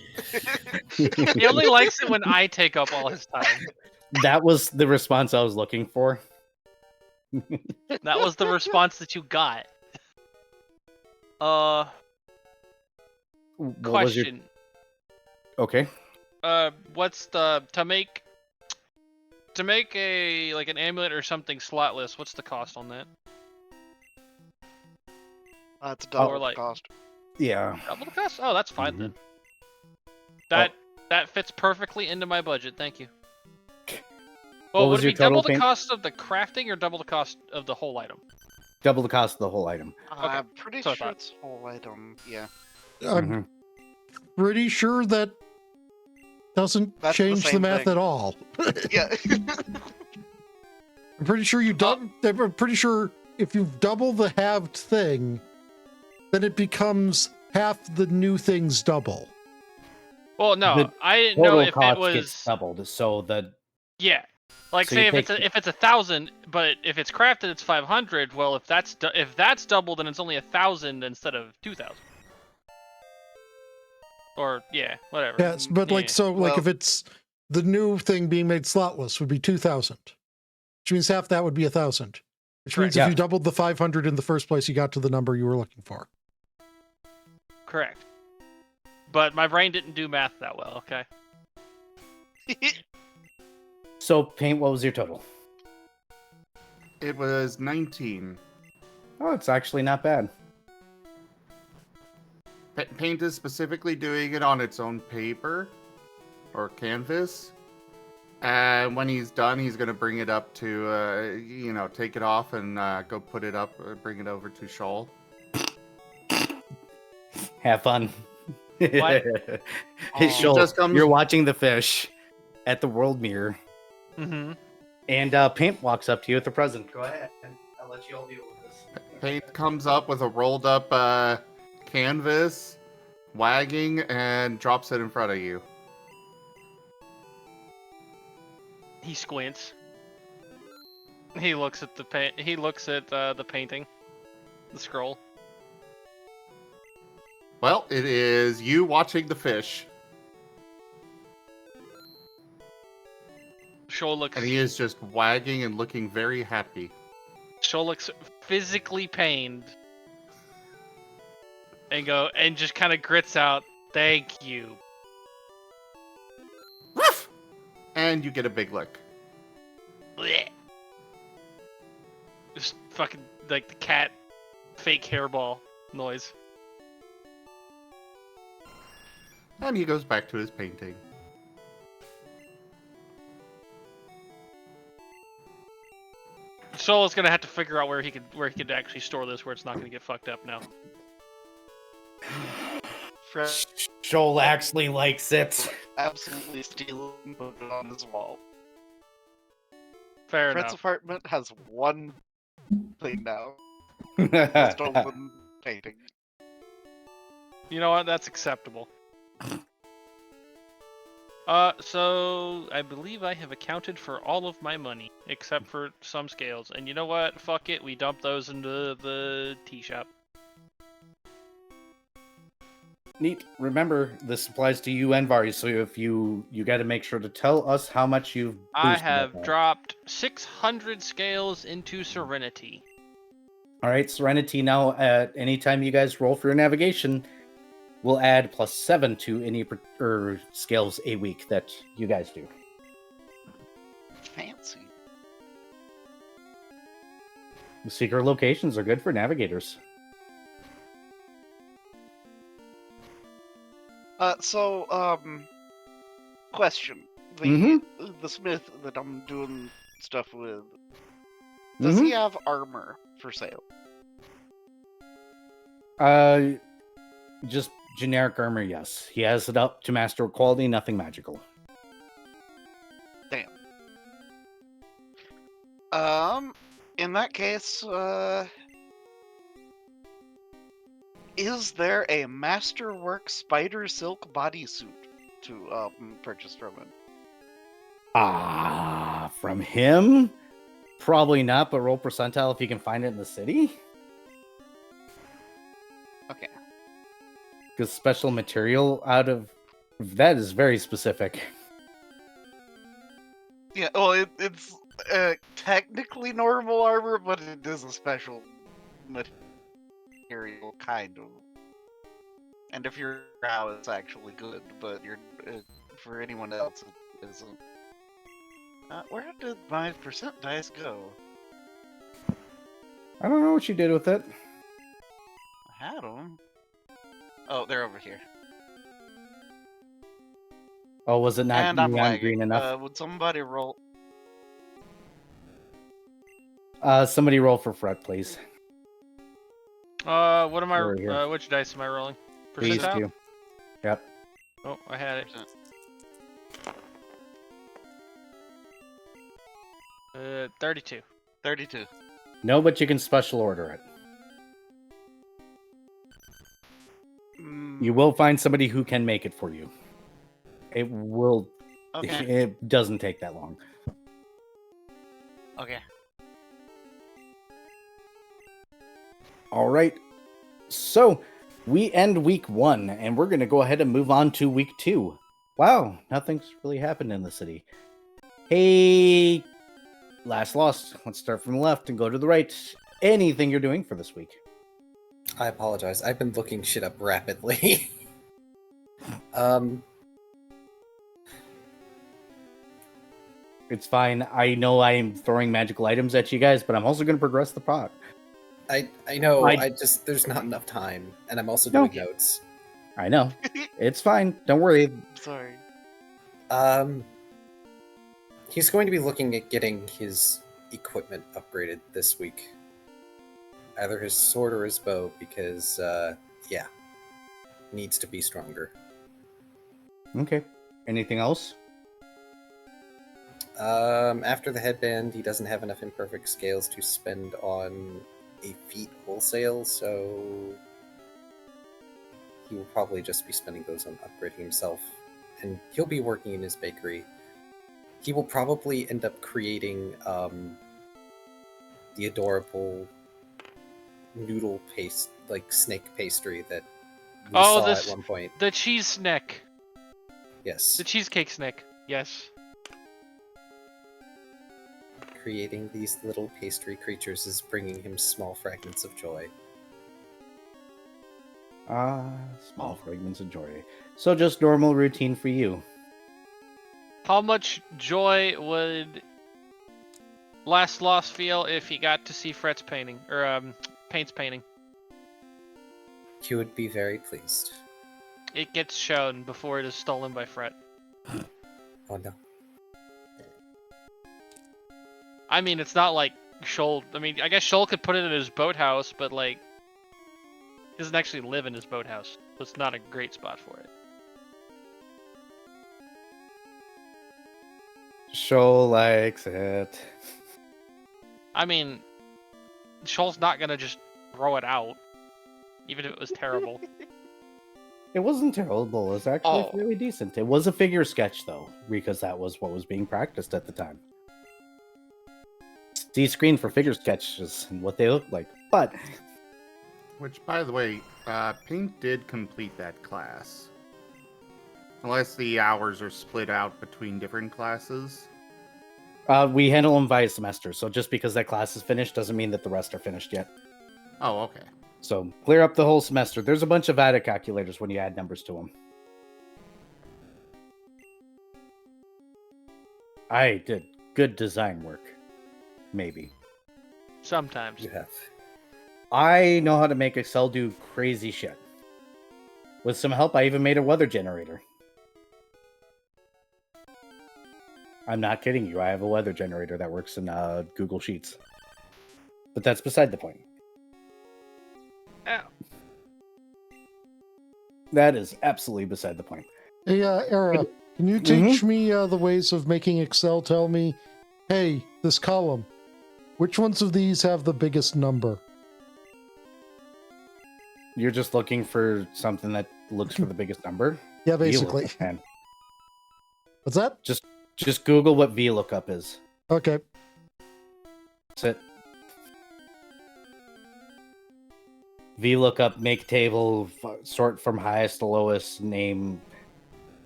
He only likes it when I take up all his time. That was the response I was looking for. That was the response that you got. What was your- Question. Okay. What's the to make a like an amulet or something slotless? What's the cost on that? It's a double Or like- cost. Yeah. Double the cost? Oh, that's fine Mhm. then. That fits perfectly into my budget. Thank you. What Well, was would your it be double total the paint? cost of the crafting or double the cost of the whole item? Double the cost of the whole item. I'm pretty so I sure thought. it's whole item. Yeah. I'm Mhm. pretty sure that doesn't That's the change the same math thing. at all. Yeah. I'm pretty sure I'm pretty sure if you double the halved thing, then it becomes half the new thing's double. Well, no, The I didn't know Total if it cost was. gets doubled, so the Yeah, Like, So say you if take- it's 1,000, but if it's crafted, it's 500. Well, if that's double, then it's only 1,000 instead of 2,000. Or yeah, whatever. Yes, but like Yeah. so, like Well- if it's the new thing being made slotless would be 2,000, which means half that would be 1,000. Which means Correct. if Yeah. you doubled the 500 in the first place, you got to the number you were looking for. Correct. But my brain didn't do math that well. Okay. So, Paint, what was your total? It was 19. Oh, it's actually not bad. Paint is specifically doing it on its own paper or canvas. And when he's done, he's going to bring it up to, take it off and go put it up, bring it over to Shoal. Have fun. What? Hey, Aw. Shoal, just comes- you're watching the fish at the world mirror, Mm-hmm. and Paint walks up to you with the present. Go ahead. I'll let you all deal with this. Paint comes up with a rolled up canvas, wagging, and drops it in front of you. He squints. He looks at the He looks at the painting, the scroll. Well, it is you watching the fish, Shoal looks. and he is just wagging and looking very happy. Shoal looks physically pained. And just kind of grits out, "Thank you." Woof! And you get a big lick. Blech. Just fucking like the cat fake hairball noise. And he goes back to his painting. Shoal is gonna have to figure out where he could actually store this, where it's not gonna get fucked up now. Fred Shoal actually likes it. absolutely steal it and put it on his wall. Fair Fred's enough. apartment has one thing now. That's Stolen painting. You know what? That's acceptable. So I believe I have accounted for all of my money, except for some scales. And you know what? Fuck it, we dump those into the tea shop. Neat. Remember, this applies to you and Vari, so if you got to make sure to tell us how much you've I boosted have it by. dropped 600 scales into Serenity. All right, Serenity. Now, at any time you guys roll for your navigation, we'll add +7 to any scales a week that you guys do. Fancy. The secret locations are good for navigators. Question. Mhm. The smith that I'm doing stuff with, does he have armor for sale? Just generic armor, yes. He has it up to master quality, nothing magical. Damn. In that case, is there a masterwork spider silk bodysuit to purchase from him? From him? Probably not, but roll percentile if you can find it in the city. Okay. Because special material out of that is very specific. Yeah, well, it's technically normal armor, but it is a special material, kind of. And if you're now, it's actually good, but for anyone else, it isn't. Where did my percent dice go? I don't know what you did with it. I had them. Oh, they're over here. Oh, was it not And I'm neon lagging. green enough? Would somebody roll? Somebody roll for Fred, please. What am Over here. I? Which dice am I rolling? These Percentile? two. Yep. Oh, I had it. 32. 32. No, but you can special order it. You will find somebody who can make it for you. It will. Okay. It doesn't take that long. Okay. All right. So we end week 1, and we're going to go ahead and move on to week 2. Wow, nothing's really happened in the city. Hey, last lost. Let's start from the left and go to the right. Anything you're doing for this week? I apologize. I've been looking shit up rapidly. It's fine. I know I'm throwing magical items at you guys, but I'm also going to progress the plot. I know. I- There's not enough time, and I'm also No. doing notes. I know. It's fine. Don't worry. Sorry. He's going to be looking at getting his equipment upgraded this week. Either his sword or his bow, because, needs to be stronger. Okay. Anything else? After the headband, he doesn't have enough imperfect scales to spend on a feat wholesale, so he will probably just be spending those on upgrading himself. And he'll be working in his bakery. He will probably end up creating the adorable noodle paste, like snake pastry that we saw at one point. The cheese snack. Yes. The cheesecake snack. Yes. Creating these little pastry creatures is bringing him small fragments of joy. Small fragments of joy. So just normal routine for you. How much joy would Last Lost feel if he got to see Fret's painting, or Paint's painting? He would be very pleased. It gets shown before it is stolen by Fret. Oh no. I mean, it's not like Shoal. I mean, I guess Shoal could put it in his boathouse, but like, he doesn't actually live in his boathouse, so it's not a great spot for it. Shoal likes it. I mean, Shoal's not gonna just throw it out, even if it was terrible. It wasn't terrible. It was actually Oh. fairly decent. It was a figure sketch, though, because that was what was being practiced at the time. See screen for figure sketches and what they look like. But Which, by the way, Paint did complete that class. Unless the hours are split out between different classes. we handle them via semester, so just because that class is finished doesn't mean that the rest are finished yet. Oh, okay. So clear up the whole semester. There's a bunch of added calculators when you add numbers to them. I did good design work. Maybe. Sometimes. You have. I know how to make Excel do crazy shit. With some help, I even made a weather generator. I'm not kidding you. I have a weather generator that works in Google Sheets. But that's beside the point. Ow. That is absolutely beside the point. Hey, Era, can you teach me the ways of making Excel tell me, hey, this column, which ones of these have the biggest number? You're just looking for something that looks for the biggest number? Yeah, basically. VLOOKUP, man. What's that? Just Google what VLOOKUP is. Okay. That's it. VLOOKUP, make table, sort from highest to lowest, name.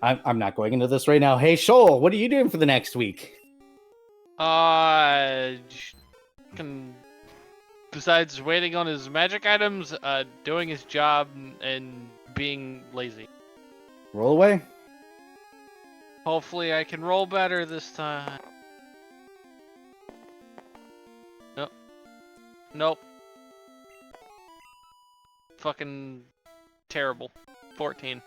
I'm not going into this right now. Hey, Shoal, what are you doing for the next week? Besides waiting on his magic items, doing his job and being lazy. Roll away. Hopefully I can roll better this time. Nope. Fucking terrible. 14.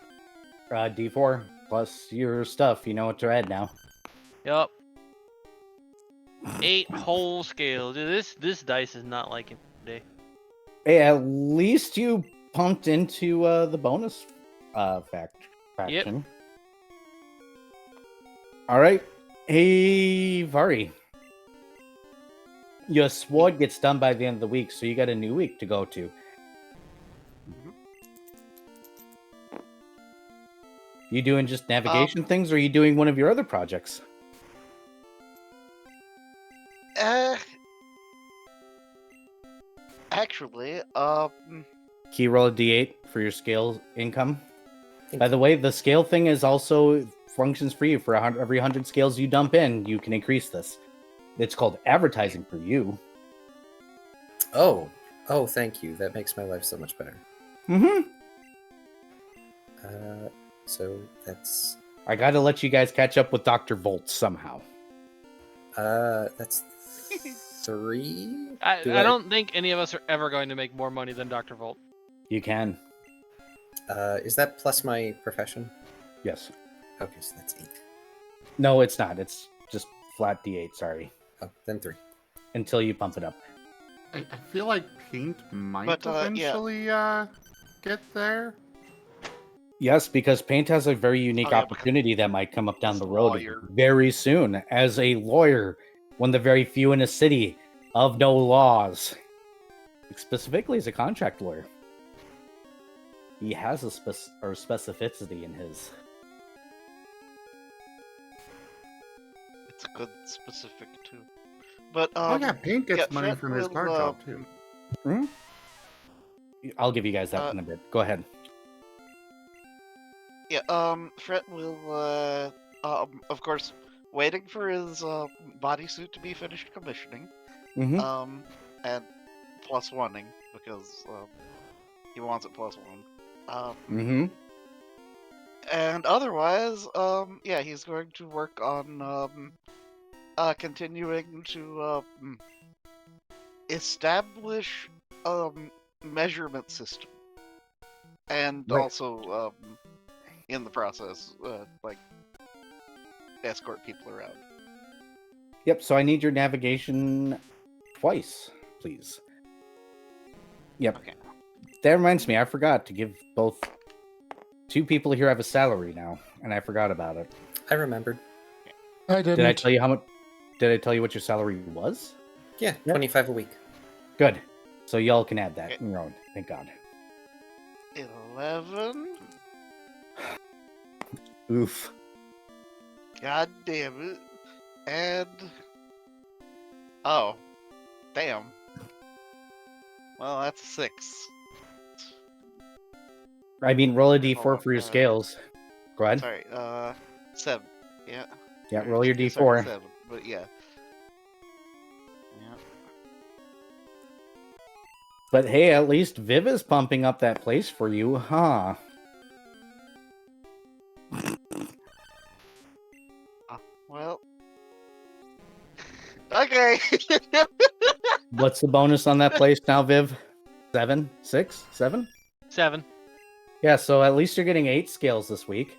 D4 plus your stuff. You know what to add now. Yup. 8 whole scale. Dude, this dice is not like it today. Hey, at least you pumped into the bonus faction. All right. Hey, Vari. Your sword gets done by the end of the week, so you got a new week to go to. You doing just navigation things, or are you doing one of your other projects? actually, Can you roll a d8 for your scale income? By the way, the scale thing is also functions for you. For every 100 scales you dump in, you can increase this. It's called advertising for you. Oh, thank you. That makes my life so much better. Mm-hmm. So that's I gotta let you guys catch up with Dr. Volt somehow. that's 3. I don't think any of us are ever going to make more money than Dr. Volt. You can. Is that plus my profession? Yes. Okay, so that's 8. No, it's not. It's just flat d8, sorry. Oh, then 3. Until you pump it up. I feel like paint might But, yeah. eventually get there. Yes, because paint has a very unique Oh, yeah, opportunity that might come up down As the a road lawyer. very soon. As a lawyer, one of the very few in a city of no laws. Specifically as a contract lawyer. He has a specificity in his. It's a good specific too. But Oh yeah, paint gets yeah, money Fred from his will, car job too. I'll give you guys that in a bit. Go ahead. Yeah, Fred will, of course, waiting for his bodysuit to be finished commissioning. Mm-hmm. And plus oneing because he wants it plus 1. Mm-hmm. And otherwise, yeah, he's going to work on continuing to establish measurement system, and Right. also in the process, like escort people around. Yep, so I need your navigation twice, please. Yep. Okay. That reminds me, I forgot to give both. 2 people here have a salary now, and I forgot about it. I remembered. I didn't. Did I tell you how much? Did I tell you what your salary was? Yeah, Yep. 25 a week. Good. So y'all can add that Okay. in your own. Thank God. 11. Oof. God damn it. And oh, damn. Well, that's 6. I mean, roll a Hold d4 on, for your scales. Go ahead. Sorry, 7. Yeah. Yeah, Or, roll your sorry, d4. 7, but yeah. Yeah. But hey, at least Viv is pumping up that place for you, huh? Well. Okay. What's the bonus on that place now, Viv? 7? 6? 7? 7. Yeah, so at least you're getting 8 scales this week.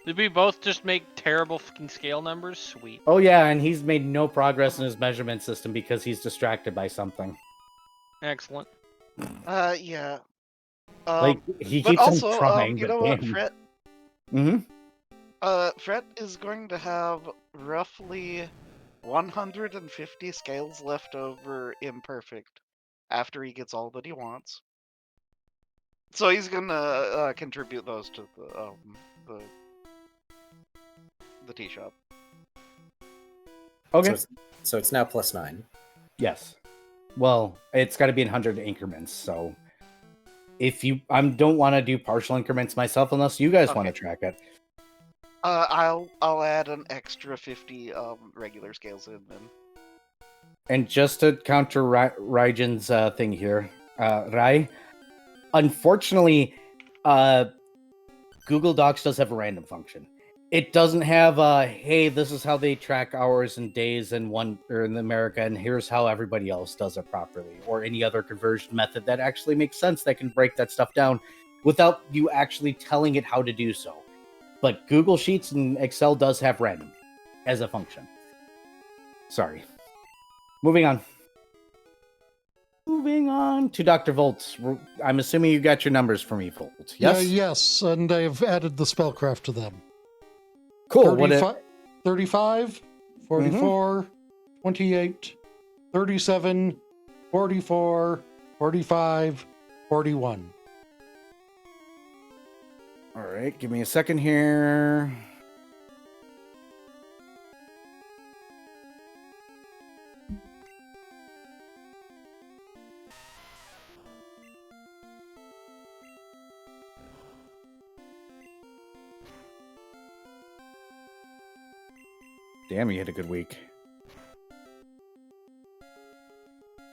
Did we both just make terrible fucking scale numbers? Sweet. Oh yeah, and he's made no progress in his measurement system because he's distracted by something. Excellent. Yeah. Like, he But keeps also, on trying, you but know what, damn. Fred? Mm-hmm. Fred is going to have roughly 150 scales left over imperfect after he gets all that he wants. So he's gonna contribute those to the tea shop. Okay. So it's now plus 9. Yes. Well, it's got to be in 100 increments, so if you... I don't want to do partial increments myself unless you guys want to track it. I'll add an extra 50 regular scales in then. And just to counter Raijin's thing here, Rai, unfortunately, Google Docs does have a random function. It doesn't have hey, this is how they track hours and days in America, and here's how everybody else does it properly, or any other conversion method that actually makes sense that can break that stuff down without you actually telling it how to do so. But Google Sheets and Excel does have random as a function. Sorry. Moving on. Moving on to Dr. Volt. I'm assuming you got your numbers for me, Volt. Yes? Yes, and I've added the spellcraft to them. Cool. 35, 44, 28, 37, 44, 45, 41. All right, give me a second here. Damn, you had a good week.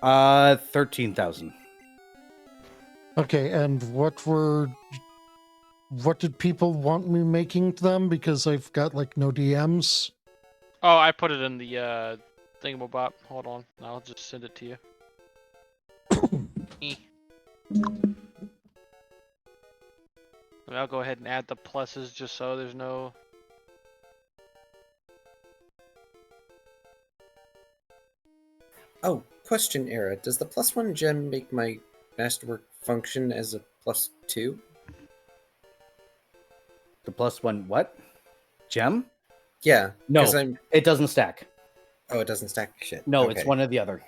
13,000. Okay, and what did people want me making to them? Because I've got like no DMs. Oh, I put it in the thingamabop. Hold on, I'll just send it to you. Eh. And I'll go ahead and add the pluses just so there's no. Oh, question, Era. Does the +1 gem make my masterwork function as a +2? The +1 what? Gem? Yeah. No, 'cause it doesn't stack. Oh, it doesn't stack shit. No, Okay. it's one or the other.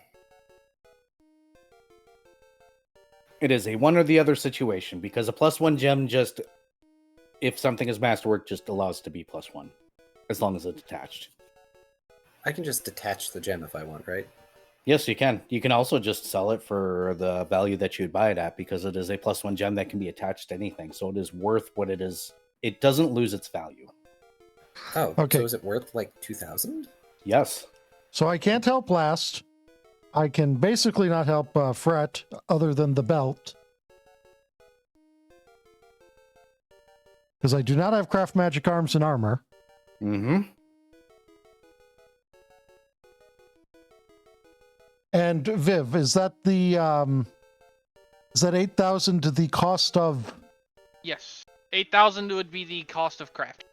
It is a one or the other situation because a +1 gem just, if something is masterwork, just allows to be +1 as long as it's attached. I can just detach the gem if I want, right? Yes, you can. You can also just sell it for the value that you'd buy it at because it is a +1 gem that can be attached to anything. So it is worth what it is. It doesn't lose its value. Oh, Okay. so is it worth like 2,000? Yes. So I can't help Last. I can basically not help Fret other than the belt. Because I do not have craft magic arms and armor. Mm-hmm. And Viv, is that the is that 8,000 the cost of? Yes, 8,000 would be the cost of craft,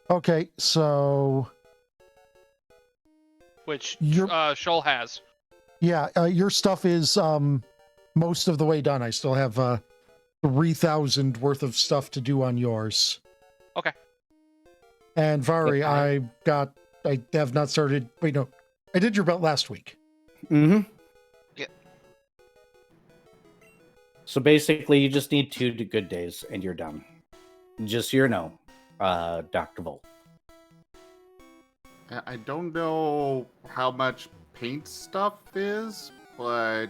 Okay, so which You're- Shoal has. yeah, your stuff is most of the way done. I still have 3,000 worth of stuff to do on yours. Okay. And Vari, Yeah, I have not started. Wait, no, I did your belt last week. Mm-hmm. Yeah. So basically, you just need 2 good days and you're done. Just so you know, Dr. Volt. I don't know how much paint stuff is, but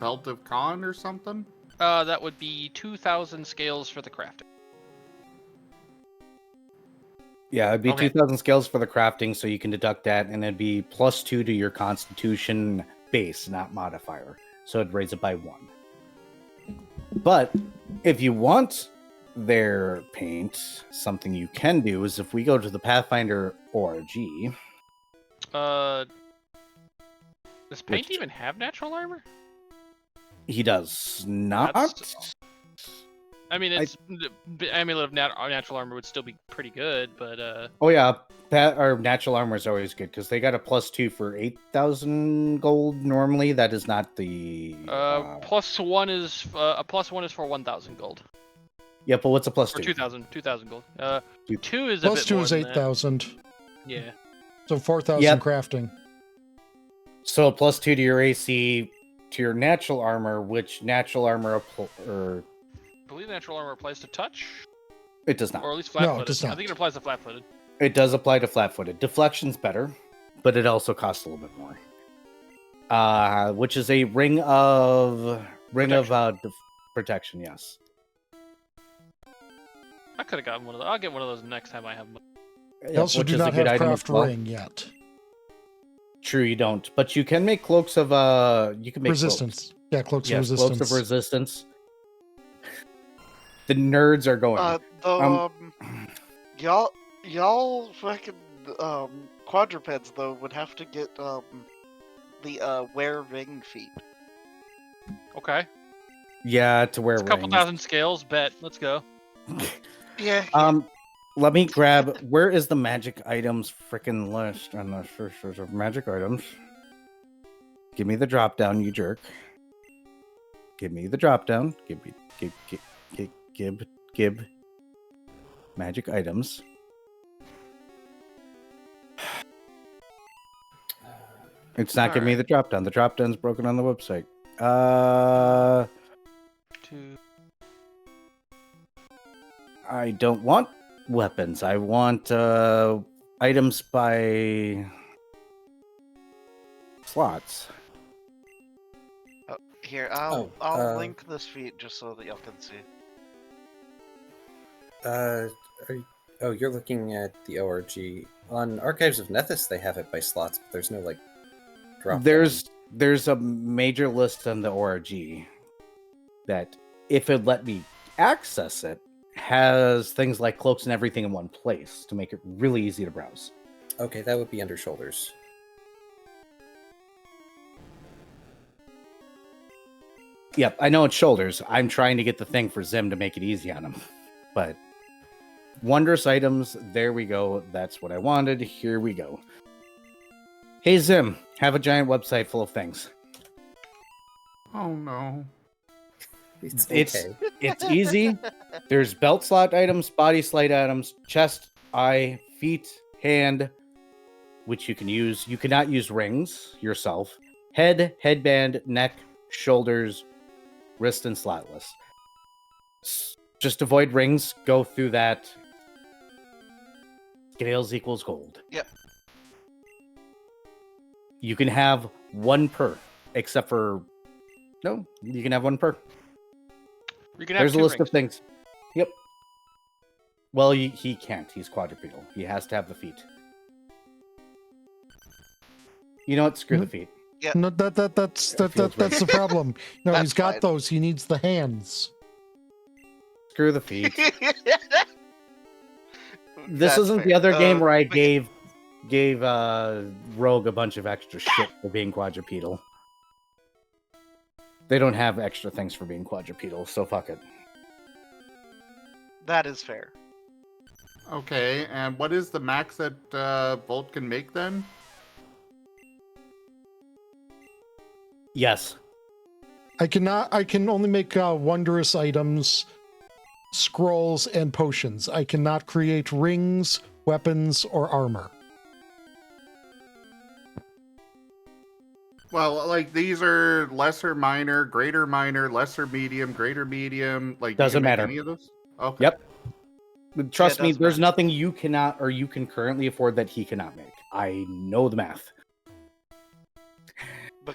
Belt of Khan or something? That would be 2,000 scales for the crafting. Yeah, it'd be Okay. 2,000 scales for the crafting, so you can deduct that, and it'd be +2 to your Constitution base, not modifier. So it'd raise it by 1. But if you want their paint, something you can do is if we go to the Pathfinder ORG. Does Paint Which- even have natural armor? He does not. That's- I mean, it's the amulet of natural armor would still be pretty good, but Oh yeah, our natural armor is always good because they got a +2 for 8,000 gold. Normally, that is not the. +1 is a +1 is for 1,000 gold Yeah, but what's a or +2? 2,000 gold. Two- 2 is a Plus bit 2 more is than that. 8,000. Yeah. So 4,000 Yep. crafting. So a +2 to your AC to your natural armor, which natural armor or I believe natural armor applies to touch, it does not. or at least No, it flat-footed. does I not. think it applies to flat-footed. It does apply to flat-footed. Deflection's better, but it also costs a little bit more. Which is a ring of protection. Yes. I could have gotten one of those. I'll get one of those next time I have them. I also which do is a not good have item as craft well. ring yet. True, you don't. But you can make cloaks of you can make Resistance. Cloaks. Yeah, cloaks Yes, of resistance. cloaks of resistance. The nerds are going. Y'all fucking quadrupeds though would have to get the wear ring feat. Okay. Yeah, to wear It's a couple rings. thousand scales. Bet. Let's go. Yeah. Let me grab. Where is the magic items freaking list on the first of magic items? Give me the drop down, you jerk. Give me the drop down. Give magic items. It's not giving me the drop down. The drop down's broken on the website. 2. I don't want weapons. I want items by slots. Here, I'll link this feat just so that y'all can see. You're looking at the ORG. On Archives of Nethys, they have it by slots, but there's no like drop. There's a major list on the ORG that, if it let me access it, has things like cloaks and everything in one place to make it really easy to browse. Okay, that would be under shoulders. Yep, I know it's shoulders. I'm trying to get the thing for Zim to make it easy on him. But wondrous items, there we go. That's what I wanted. Here we go. Hey Zim, have a giant website full of things. Oh no. It's okay. It's easy. There's belt slot items, body slide items, chest, eye, feet, hand, which you can use. You cannot use rings yourself. Head, headband, neck, shoulders, wrist, and slotless. Just avoid rings. Go through that. Scales equals gold. Yep. You can have one per, except for... No, you can have one per. You can have There's a two list rings. of things. Yep. Well, he can't. He's quadrupedal. He has to have the feet. You know what? Screw the feet. No, that's the problem. No, That's he's got fine. those. He needs the hands. Screw the feet. This That's isn't the fair. other game where I but- gave Rogue a bunch of extra shit for being quadrupedal. They don't have extra things for being quadrupedal, so fuck it. That is fair. Okay, and what is the max that Volt can make then? Yes. I can only make wondrous items, scrolls, and potions. I cannot create rings, weapons, or armor. Well, like these are lesser minor, greater minor, lesser medium, greater medium. Like Doesn't you can make matter. any of those? Okay. Yep. Trust Yeah, it me, doesn't there's matter. nothing you cannot or you can currently afford that he cannot make. I know the math.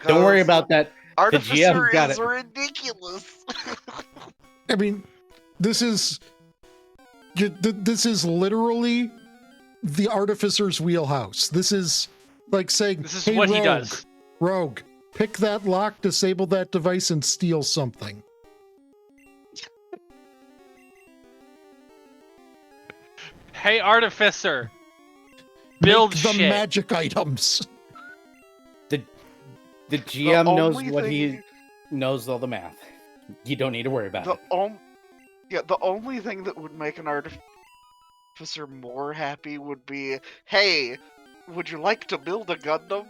Don't worry Because about that. Artificer GM's got is it. ridiculous. I mean, this is literally the artificer's wheelhouse. This is like saying, This is "Hey, what he Rogue, does. Rogue, pick that lock, disable that device, and steal something." Hey, Artificer. Build Make the shit. magic items. The GM knows only what he thing- knows all the math. You don't need to worry about it. The only thing that would make an artificer more happy would be, hey, would you like to build a Gundam?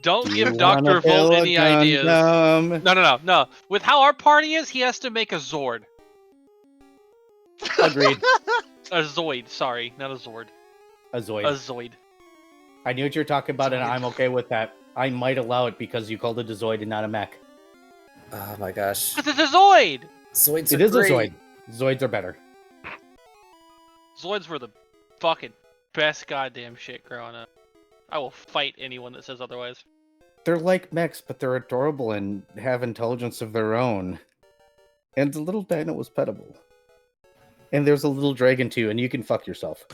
Don't Do give you Dr. wanna Volt build a any ideas. Gundam? No. With how our party is, he has to make a Zord. Agreed. A Zoid, sorry. Not a Zord. A Zoid. A Zoid. I knew what you were talking about, and Zoid. I'm okay with that. I might allow it because you called it a Zoid and not a mech. Oh my gosh. Because it's a Zoid! Zoids It are is great. a Zoid. Zoids are better. Zoids were the fucking best goddamn shit growing up. I will fight anyone that says otherwise. They're like mechs, but they're adorable and have intelligence of their own. And the little dino was petable. And there's a little dragon too, and you can fuck yourself.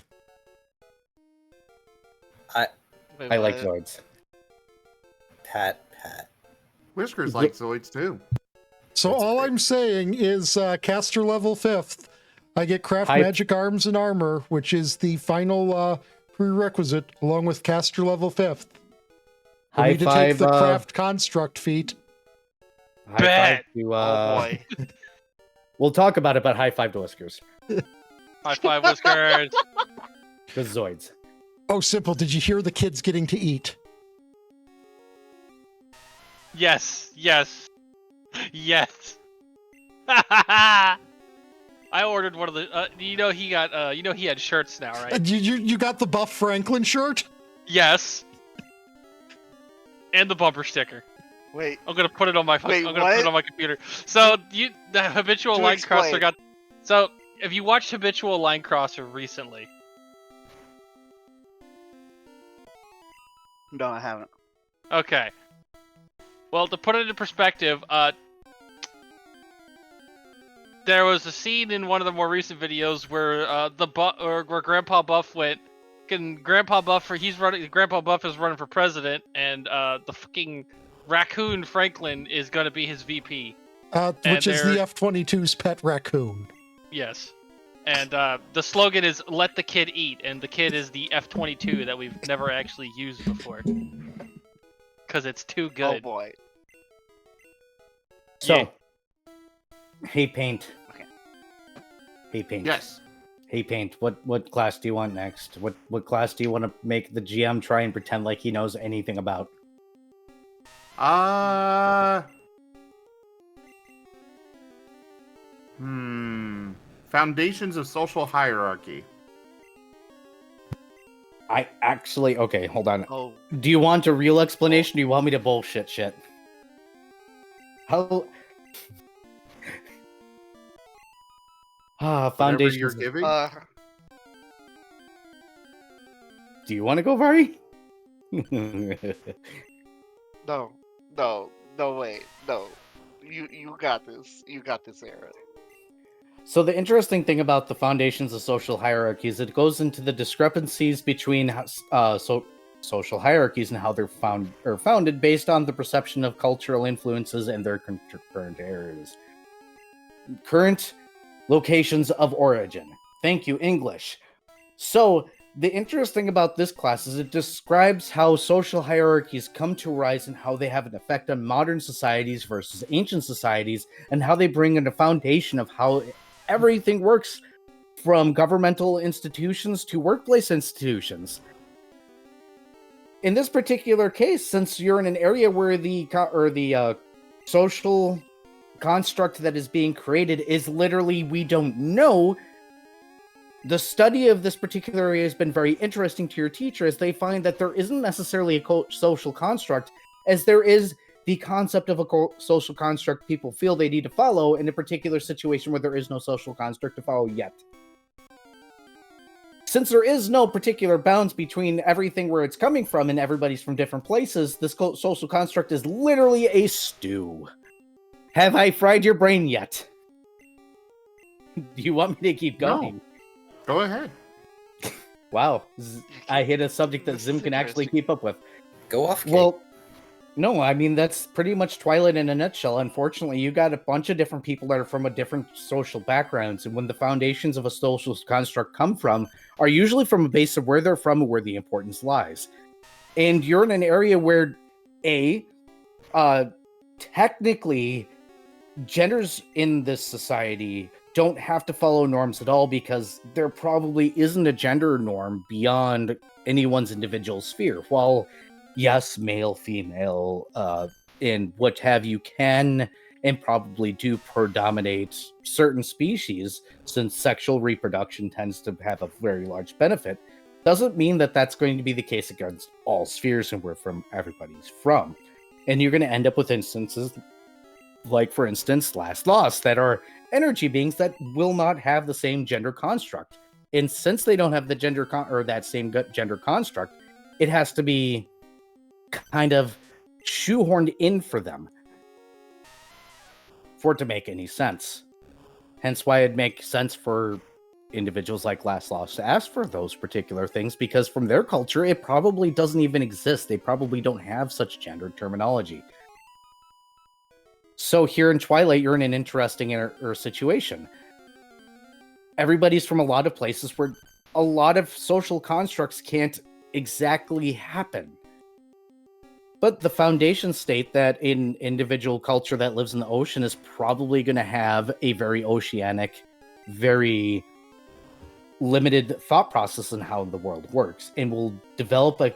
Wait, I like what? Zoids. Pat. Whiskers Look- like Zoids too. So That's all great. I'm saying is caster level 5th. I get craft Hi- magic arms and armor, which is the final prerequisite, along with caster level 5th. I High need to take five, the craft construct feat. high Bet. five to, Oh boy. We'll talk about it, but high five to Whiskers. High five, Whiskers. The Zoids. Oh, Simple, did you hear the kids getting to eat? Yes. I ordered one of the. He got. He had shirts now, right? You got the Buff Franklin shirt? Yes. And the bumper sticker. Wait, I'm gonna put it on my. Wait, I'm gonna put it what? on my computer. So the habitual To line explain. crosser got. So if you watched habitual line crosser recently, no, I haven't. okay. Well, to put it into perspective, there was a scene in one of the more recent videos where where Grandpa Buff went. Grandpa Buff is running for president, and the fucking raccoon Franklin is gonna be his VP. Which is the F-22's pet raccoon. Yes. And the slogan is "Let the kid eat," and the kid is the F-22 that we've never actually used before, because it's too good. Oh boy. So, Yeah. hey Paint. Okay. Hey Paint. Yes. Hey Paint. What class do you want next? What class do you want to make the GM try and pretend like he knows anything about? Foundations of social hierarchy. Okay, hold on. Oh. Do you want a real explanation? Or do you want me to bullshit shit? How? Whatever Foundations. you're giving. Do you want to go, Vari? No, wait, no. You got this. You got this, Aaron. So the interesting thing about the foundations of social hierarchies, it goes into the discrepancies between social hierarchies and how they're founded based on the perception of cultural influences and their current areas. Current locations of origin. Thank you, English. So the interesting thing about this class is it describes how social hierarchies come to rise and how they have an effect on modern societies versus ancient societies, and how they bring in a foundation of how everything works, from governmental institutions to workplace institutions. In this particular case, since you're in an area where the social construct that is being created is literally we don't know, the study of this particular area has been very interesting to your teacher, as they find that there isn't necessarily a social construct, as there is the concept of a social construct people feel they need to follow in a particular situation where there is no social construct to follow yet. Since there is no particular bounds between everything where it's coming from and everybody's from different places, this social construct is literally a stew. Have I fried your brain yet? Do you want me to keep going? No. Go ahead. Wow. I hit a subject that This Zim is can actually interesting. keep up with. Go off, Kate. Well, no, I mean, that's pretty much Twilight in a nutshell. Unfortunately, you got a bunch of different people that are from a different social backgrounds, and when the foundations of a social construct come from, are usually from a base of where they're from and where the importance lies. And you're in an area where, technically, genders in this society don't have to follow norms at all, because there probably isn't a gender norm beyond anyone's individual sphere. While yes, male, female, and what have you can and probably do predominate certain species, since sexual reproduction tends to have a very large benefit, doesn't mean that that's going to be the case against all spheres and where everybody's from. And you're going to end up with instances like, for instance, Last Lost, that are energy beings that will not have the same gender construct. And since they don't have the that same gender construct, it has to be kind of shoehorned in for them for it to make any sense. Hence why it'd make sense for individuals like Last Lost to ask for those particular things, because from their culture, it probably doesn't even exist. They probably don't have such gendered terminology. So here in Twilight, you're in an interesting situation. Everybody's from a lot of places where a lot of social constructs can't exactly happen. But the foundations state that an individual culture that lives in the ocean is probably going to have a very oceanic, very limited thought process on how the world works, and will develop a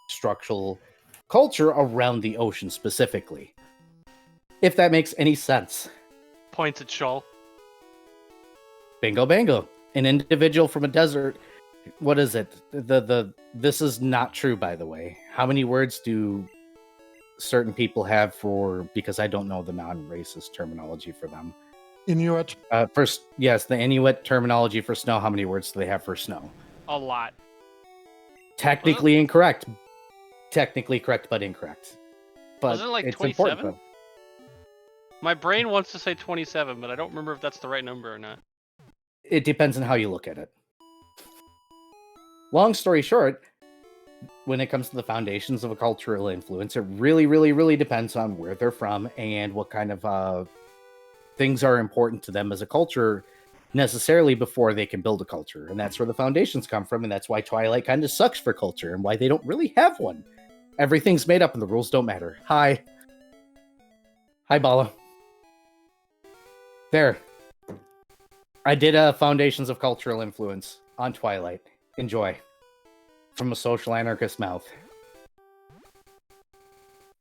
structural culture around the ocean specifically. If that makes any sense. Points at Shoal. Bingo bango. An individual from a desert. What is it? This is not true, by the way. How many words do certain people have for, because I don't know the non-racist terminology for them. Inuit. First, yes, the Inuit terminology for snow. How many words do they have for snow? A lot. Technically incorrect. Technically correct, but incorrect. But Wasn't it like it's 27? important. My brain wants to say 27, but I don't remember if that's the right number or not. It depends on how you look at it. Long story short, when it comes to the foundations of a cultural influence, it really, really, really depends on where they're from and what kind of things are important to them as a culture necessarily before they can build a culture. And that's where the foundations come from. And that's why Twilight kind of sucks for culture and why they don't really have one. Everything's made up and the rules don't matter. Hi. Hi, Bala. There. I did a Foundations of Cultural Influence on Twilight. Enjoy. From a social anarchist mouth.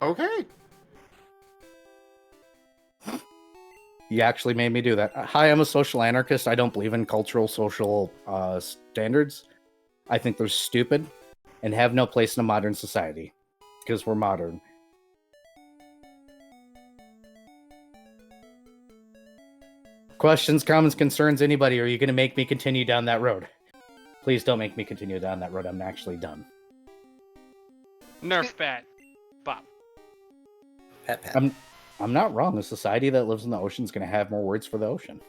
Okay. You actually made me do that. Hi, I'm a social anarchist. I don't believe in cultural social standards. I think they're stupid and have no place in a modern society because we're modern. Questions, comments, concerns, anybody? Or are you going to make me continue down that road? Please don't make me continue down that road. I'm actually done. Nerf bat. Bop. Pat pat. I'm not wrong. A society that lives in the ocean is going to have more words for the ocean.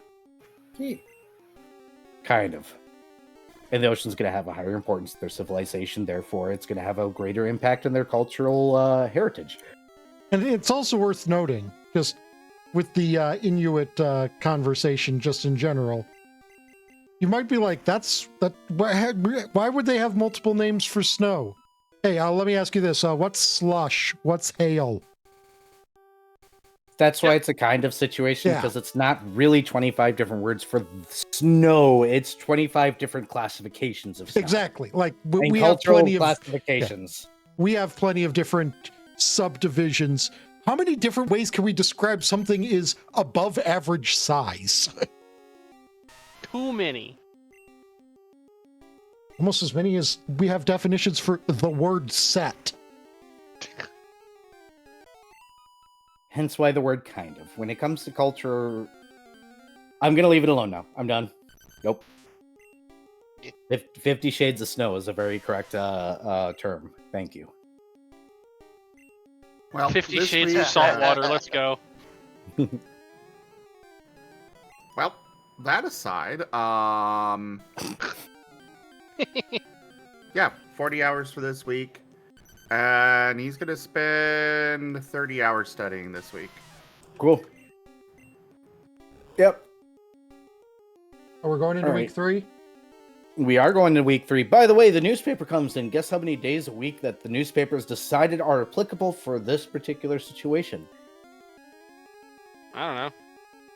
Kind of. And the ocean's going to have a higher importance to their civilization. Therefore, it's going to have a greater impact on their cultural heritage. And it's also worth noting, just with the Inuit conversation, just in general, you might be like, why would they have multiple names for snow? Hey, let me ask you this. What's slush? What's hail? That's why it's a kind of situation, Yeah. because it's not really 25 different words for snow. It's 25 different classifications of snow. Exactly. Like, And we have cultural plenty of classifications. we have plenty of different subdivisions. How many different ways can we describe something is above average size? Too many. Almost as many as we have definitions for the word set. Hence why the word kind of. When it comes to culture, I'm going to leave it alone now. I'm done. Nope. 50 Shades of Snow is a very correct term. Thank you. Well, 50 this Shades week, of Saltwater. Let's go. Well, that aside, yeah, 40 hours for this week. And he's going to spend 30 hours studying this week. Cool. Yep. We're going into All week right. 3? We are going to week 3. By the way, the newspaper comes in. Guess how many days a week that the newspapers decided are applicable for this particular situation? I don't know.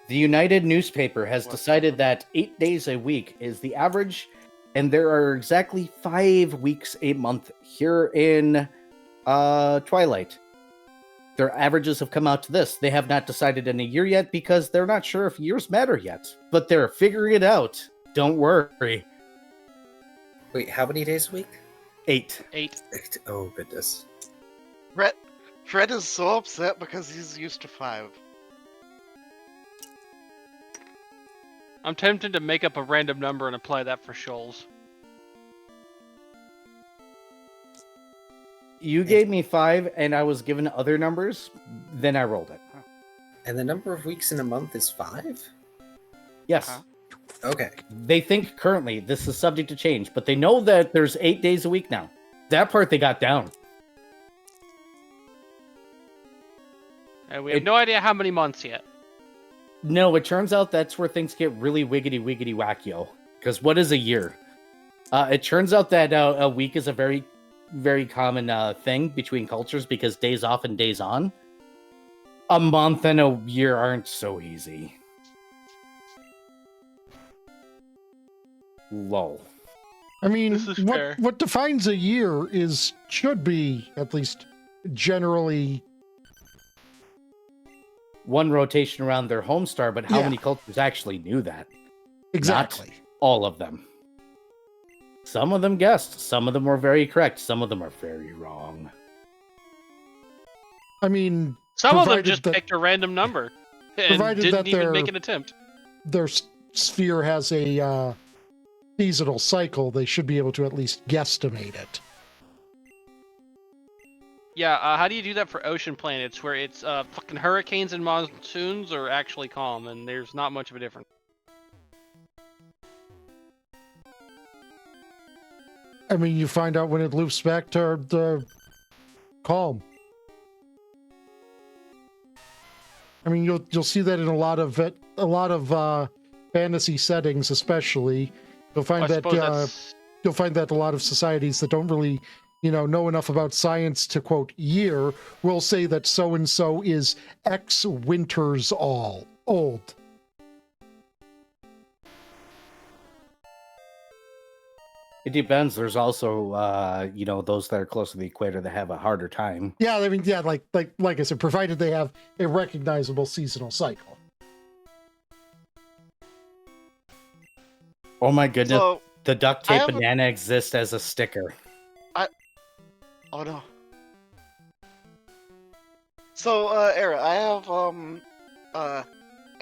The United newspaper has What's decided that 8 days a week is the average, and there are exactly 5 weeks a month here in Twilight. Their averages have come out to this. They have not decided in a year yet because they're not sure if years matter yet, but they're figuring it out. Don't worry. Wait, how many days a week? 8. 8. Oh, goodness. Fred is so upset because he's used to 5. I'm tempted to make up a random number and apply that for Shoals. You gave me 5, and I was given other numbers. Then I rolled it. And the number of weeks in a month is 5? Yes. Huh? Okay. They think currently this is subject to change, but they know that there's 8 days a week now. That part they got down. And we have no idea how many months yet. No, it turns out that's where things get really wiggity wackio. Because what is a year? It turns out that a week is a very, very common thing between cultures because days off and days on. A month and a year aren't so easy. Lol. I mean, This is fair. what defines a year should be, at least generally, One rotation around their home star, but how Yeah. many cultures actually knew that? exactly. All of them. Some of them guessed. Some of them were very correct. Some of them are very wrong. I mean, Some of them Provided just that- picked a random number and Provided that didn't even they're- make an attempt. their sphere has a seasonal cycle. They should be able to at least guesstimate it. Yeah, how do you do that for ocean planets where it's fucking hurricanes and monsoons are actually calm and there's not much of a difference? I mean, you find out when it loops back to the calm. I mean, you'll see that in a lot of fantasy settings, especially. You'll find I that suppose that's... you'll find that a lot of societies that don't really, know enough about science to quote year will say that so and so is X winters old. It depends. There's also, those that are close to the equator that have a harder time. Yeah, I mean, yeah, like I said, provided they have a recognizable seasonal cycle. Oh my goodness. So, The duct tape banana exists as a sticker. oh no. So, Era, I have a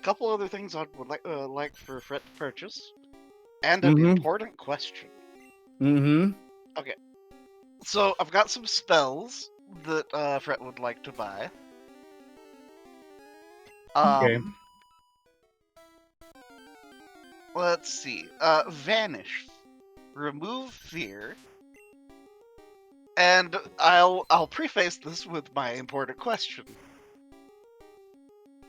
couple other things I would like for Fret to purchase, and an important question. Mm-hmm. Okay. So I've got some spells that Fret would like to buy. Okay. Let's see. Vanish, remove fear, and I'll preface this with my important question.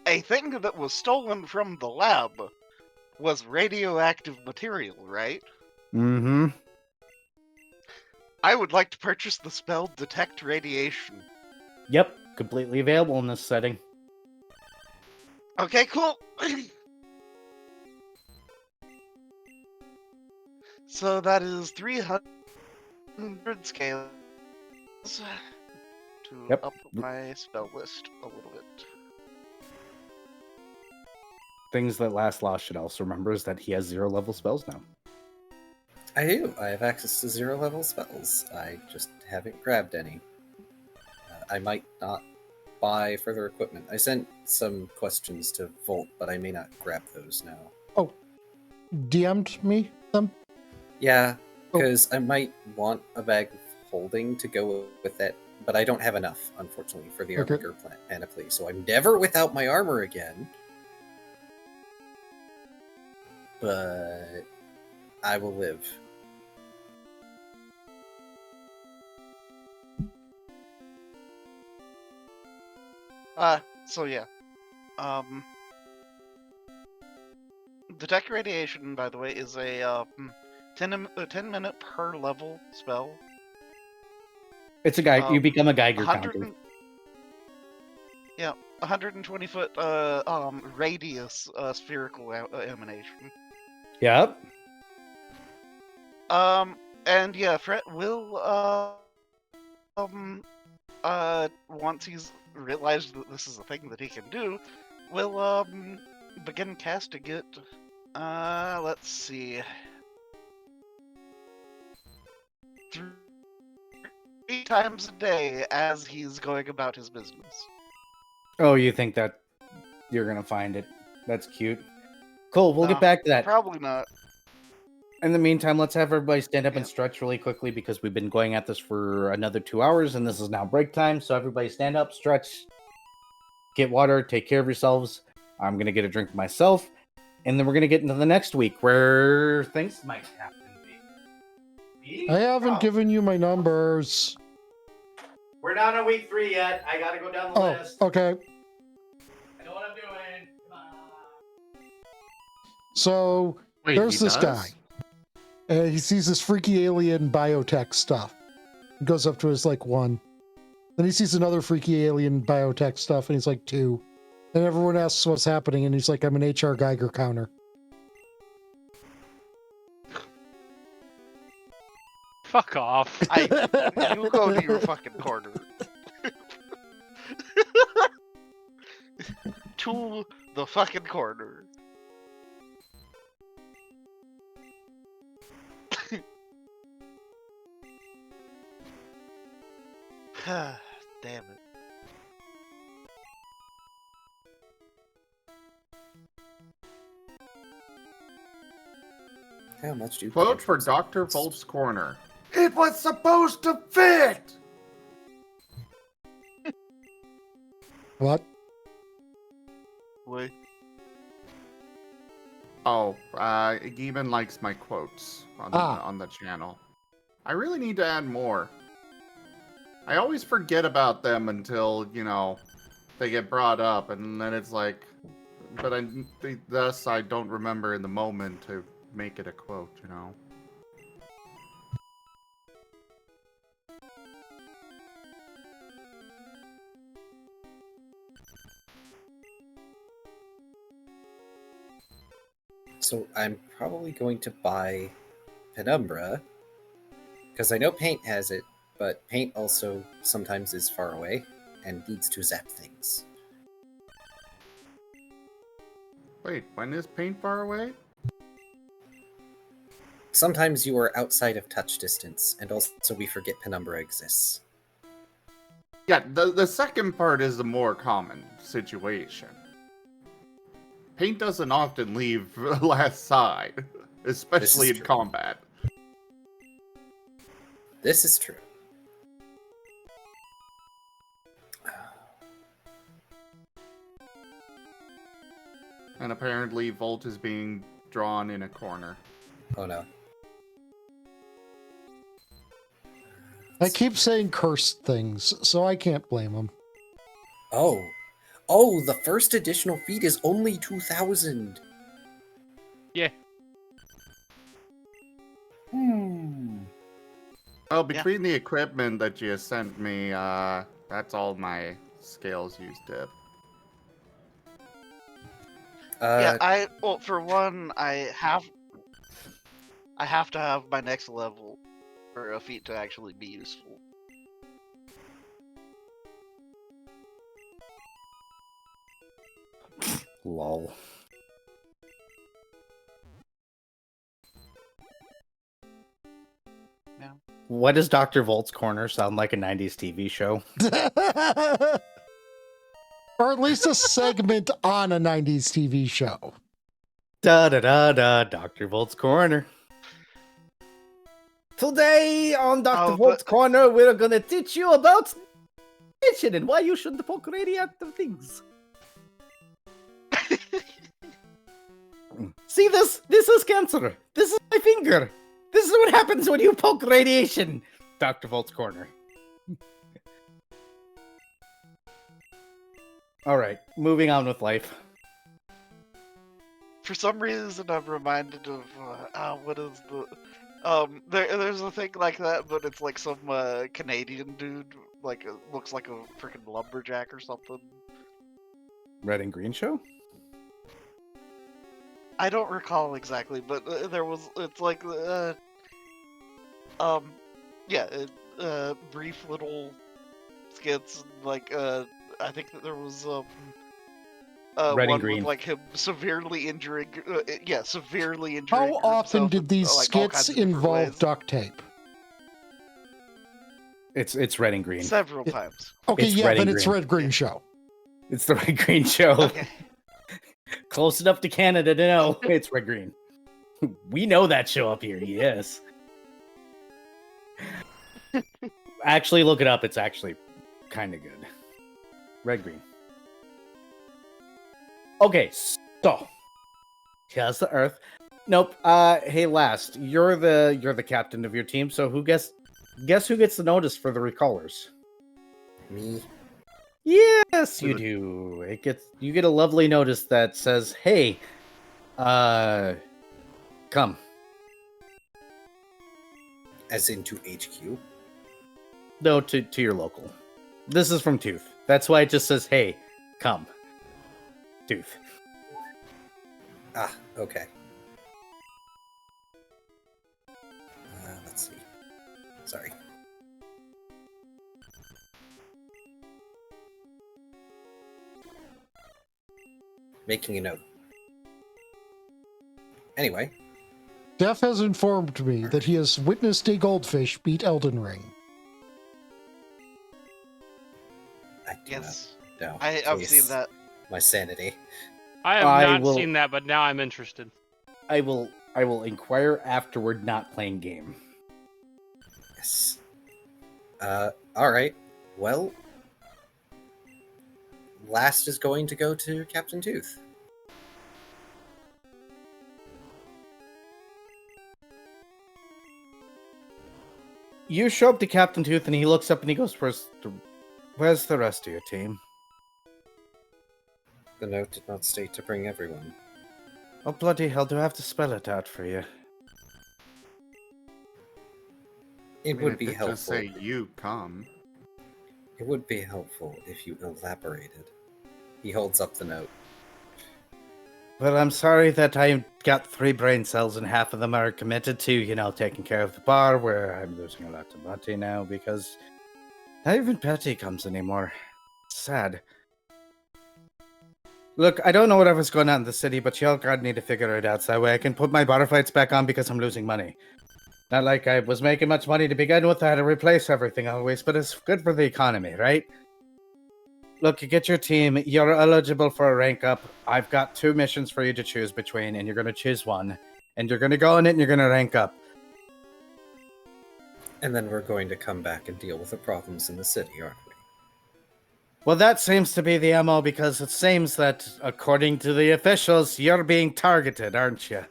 A thing that was stolen from the lab was radioactive material, right? Mm-hmm. I would like to purchase the spell Detect Radiation. Yep. Completely available in this setting. Okay, cool. So that is 300 scales to up my spell list a little bit. Things that Last Lost should also remember is that he has 0 level spells now. I do. I have access to 0 level spells. I just haven't grabbed any. I might not buy further equipment. I sent some questions to Volt, but I may not grab those now. Oh, DM'd me them? Yeah, because I might want a bag of holding to go with that, but I don't have enough, unfortunately, for the Armiger panoply, so I'm never without my armor again. But I will live. So yeah. Detect Radiation, by the way, is a 10-minute per level spell. It's a guy. You become a Geiger counter. Yeah, 120-foot radius spherical emanation. Yep. And yeah, Fret will once he's realized that this is a thing that he can do, will begin casting it. Let's see. 3 times a day as he's going about his business. Oh, you think that you're gonna find it? That's cute. Cool, we'll get back to that. Probably not. In the meantime, let's have everybody stand up and stretch really quickly because we've been going at this for another 2 hours and this is now break time. So everybody stand up, stretch, get water, take care of yourselves. I'm going to get a drink myself. And then we're going to get into the next week where things might happen. I haven't given you my numbers. We're not on week 3 yet. I got to go down the list. Okay. I know what I'm doing. Come on. So there's this guy. He sees this freaky alien biotech stuff. He goes up to his like 1. Then he sees another freaky alien biotech stuff and he's like 2. Then everyone asks what's happening and he's like, I'm an HR Geiger counter. Fuck off. You go to your fucking corner. To the fucking corner. Damn it. How much do you Quote for Dr. Volt's corner. It was supposed to fit! What? Wait. Oh, Gieben likes my quotes on the channel. I really need to add more. I always forget about them until, they get brought up, and then it's like, but thus I don't remember in the moment to make it a quote. So I'm probably going to buy Penumbra, because I know Paint has it, but Paint also sometimes is far away and needs to zap things. Wait, when is Paint far away? Sometimes you are outside of touch distance, and also we forget Penumbra exists. Yeah, the second part is the more common situation. Paint doesn't often leave last side, especially in true. combat. This is true. And apparently Volt is being drawn in a corner. Oh no. I keep saying cursed things, so I can't blame him. Oh, the first additional feat is only 2,000. Yeah. Well, between the equipment that you sent me, that's all my scales used up. For one, I have to have my next level for a feat to actually be useful. Lol. Yeah. What does Dr. Volt's Corner sound like a 90s TV show? Or at least a segment on a 90s TV show. Da da da da, Dr. Volt's Corner. Today on Dr. Volt's Corner, we're gonna teach you about radiation and why you shouldn't poke radioactive things. See this? This is cancer. This is my finger. This is what happens when you poke radiation. Dr. Volt's Corner. All right, moving on with life. For some reason, I'm reminded of what is the there's a thing like that, but it's like some Canadian dude, like looks like a freaking lumberjack or something. Red and Green Show? I don't recall exactly, but there was. It's like brief little skits. Like I think that there was Red and one Green. with like him severely injuring. Severely injuring. How often himself did these in, like, all kinds skits of different involve ways. duct tape? It's Red and Green. Several times. Okay, It's yeah, Red then and it's Green. Red Green Show. It's the Red Green Show. Okay. Close enough to Canada to know it's Red Green. We know that show up here, yes. Actually, look it up. It's actually kind of good. Red Green. Okay, so here's the Earth. Nope. Hey, Last, you're the captain of your team. So guess who gets the notice for the recallers? Me? Yes, you do. You get a lovely notice that says, "Hey, come." As into HQ? No, to your local. This is from Tooth. That's why it just says, "Hey, come." Tooth. Ah, okay. Let's see. Sorry. Making a note. Anyway. Jeff has informed me that he has witnessed a goldfish beat Elden Ring. I do Yes, not know. I've Please. seen that. My sanity. I have not seen that, but now I'm interested. I will inquire afterward, not playing game. Yes. Alright. Well, last is going to go to Captain Tooth. You show up to Captain Tooth and he looks up and he goes, where's the rest of your team? The note did not state to bring everyone. Oh, bloody hell, do I have to spell it out for you? It would be Just helpful. say you come. It would be helpful if you elaborated. He holds up the note. Well, I'm sorry that I got 3 brain cells and half of them are committed to, taking care of the bar, where I'm losing a lot of money now because not even Betty comes anymore. It's sad. Look, I don't know whatever's going on in the city, but y'all gotta need to figure it out so that way I can put my bar fights back on because I'm losing money. Not like I was making much money to begin with, I had to replace everything always, but it's good for the economy, right? Look, you get your team, you're eligible for a rank up. I've got 2 missions for you to choose between, and you're going to choose one. And you're going to go on it and you're going to rank up. And then we're going to come back and deal with the problems in the city, aren't we? Well, that seems to be the MO because it seems that, according to the officials, you're being targeted, aren't you?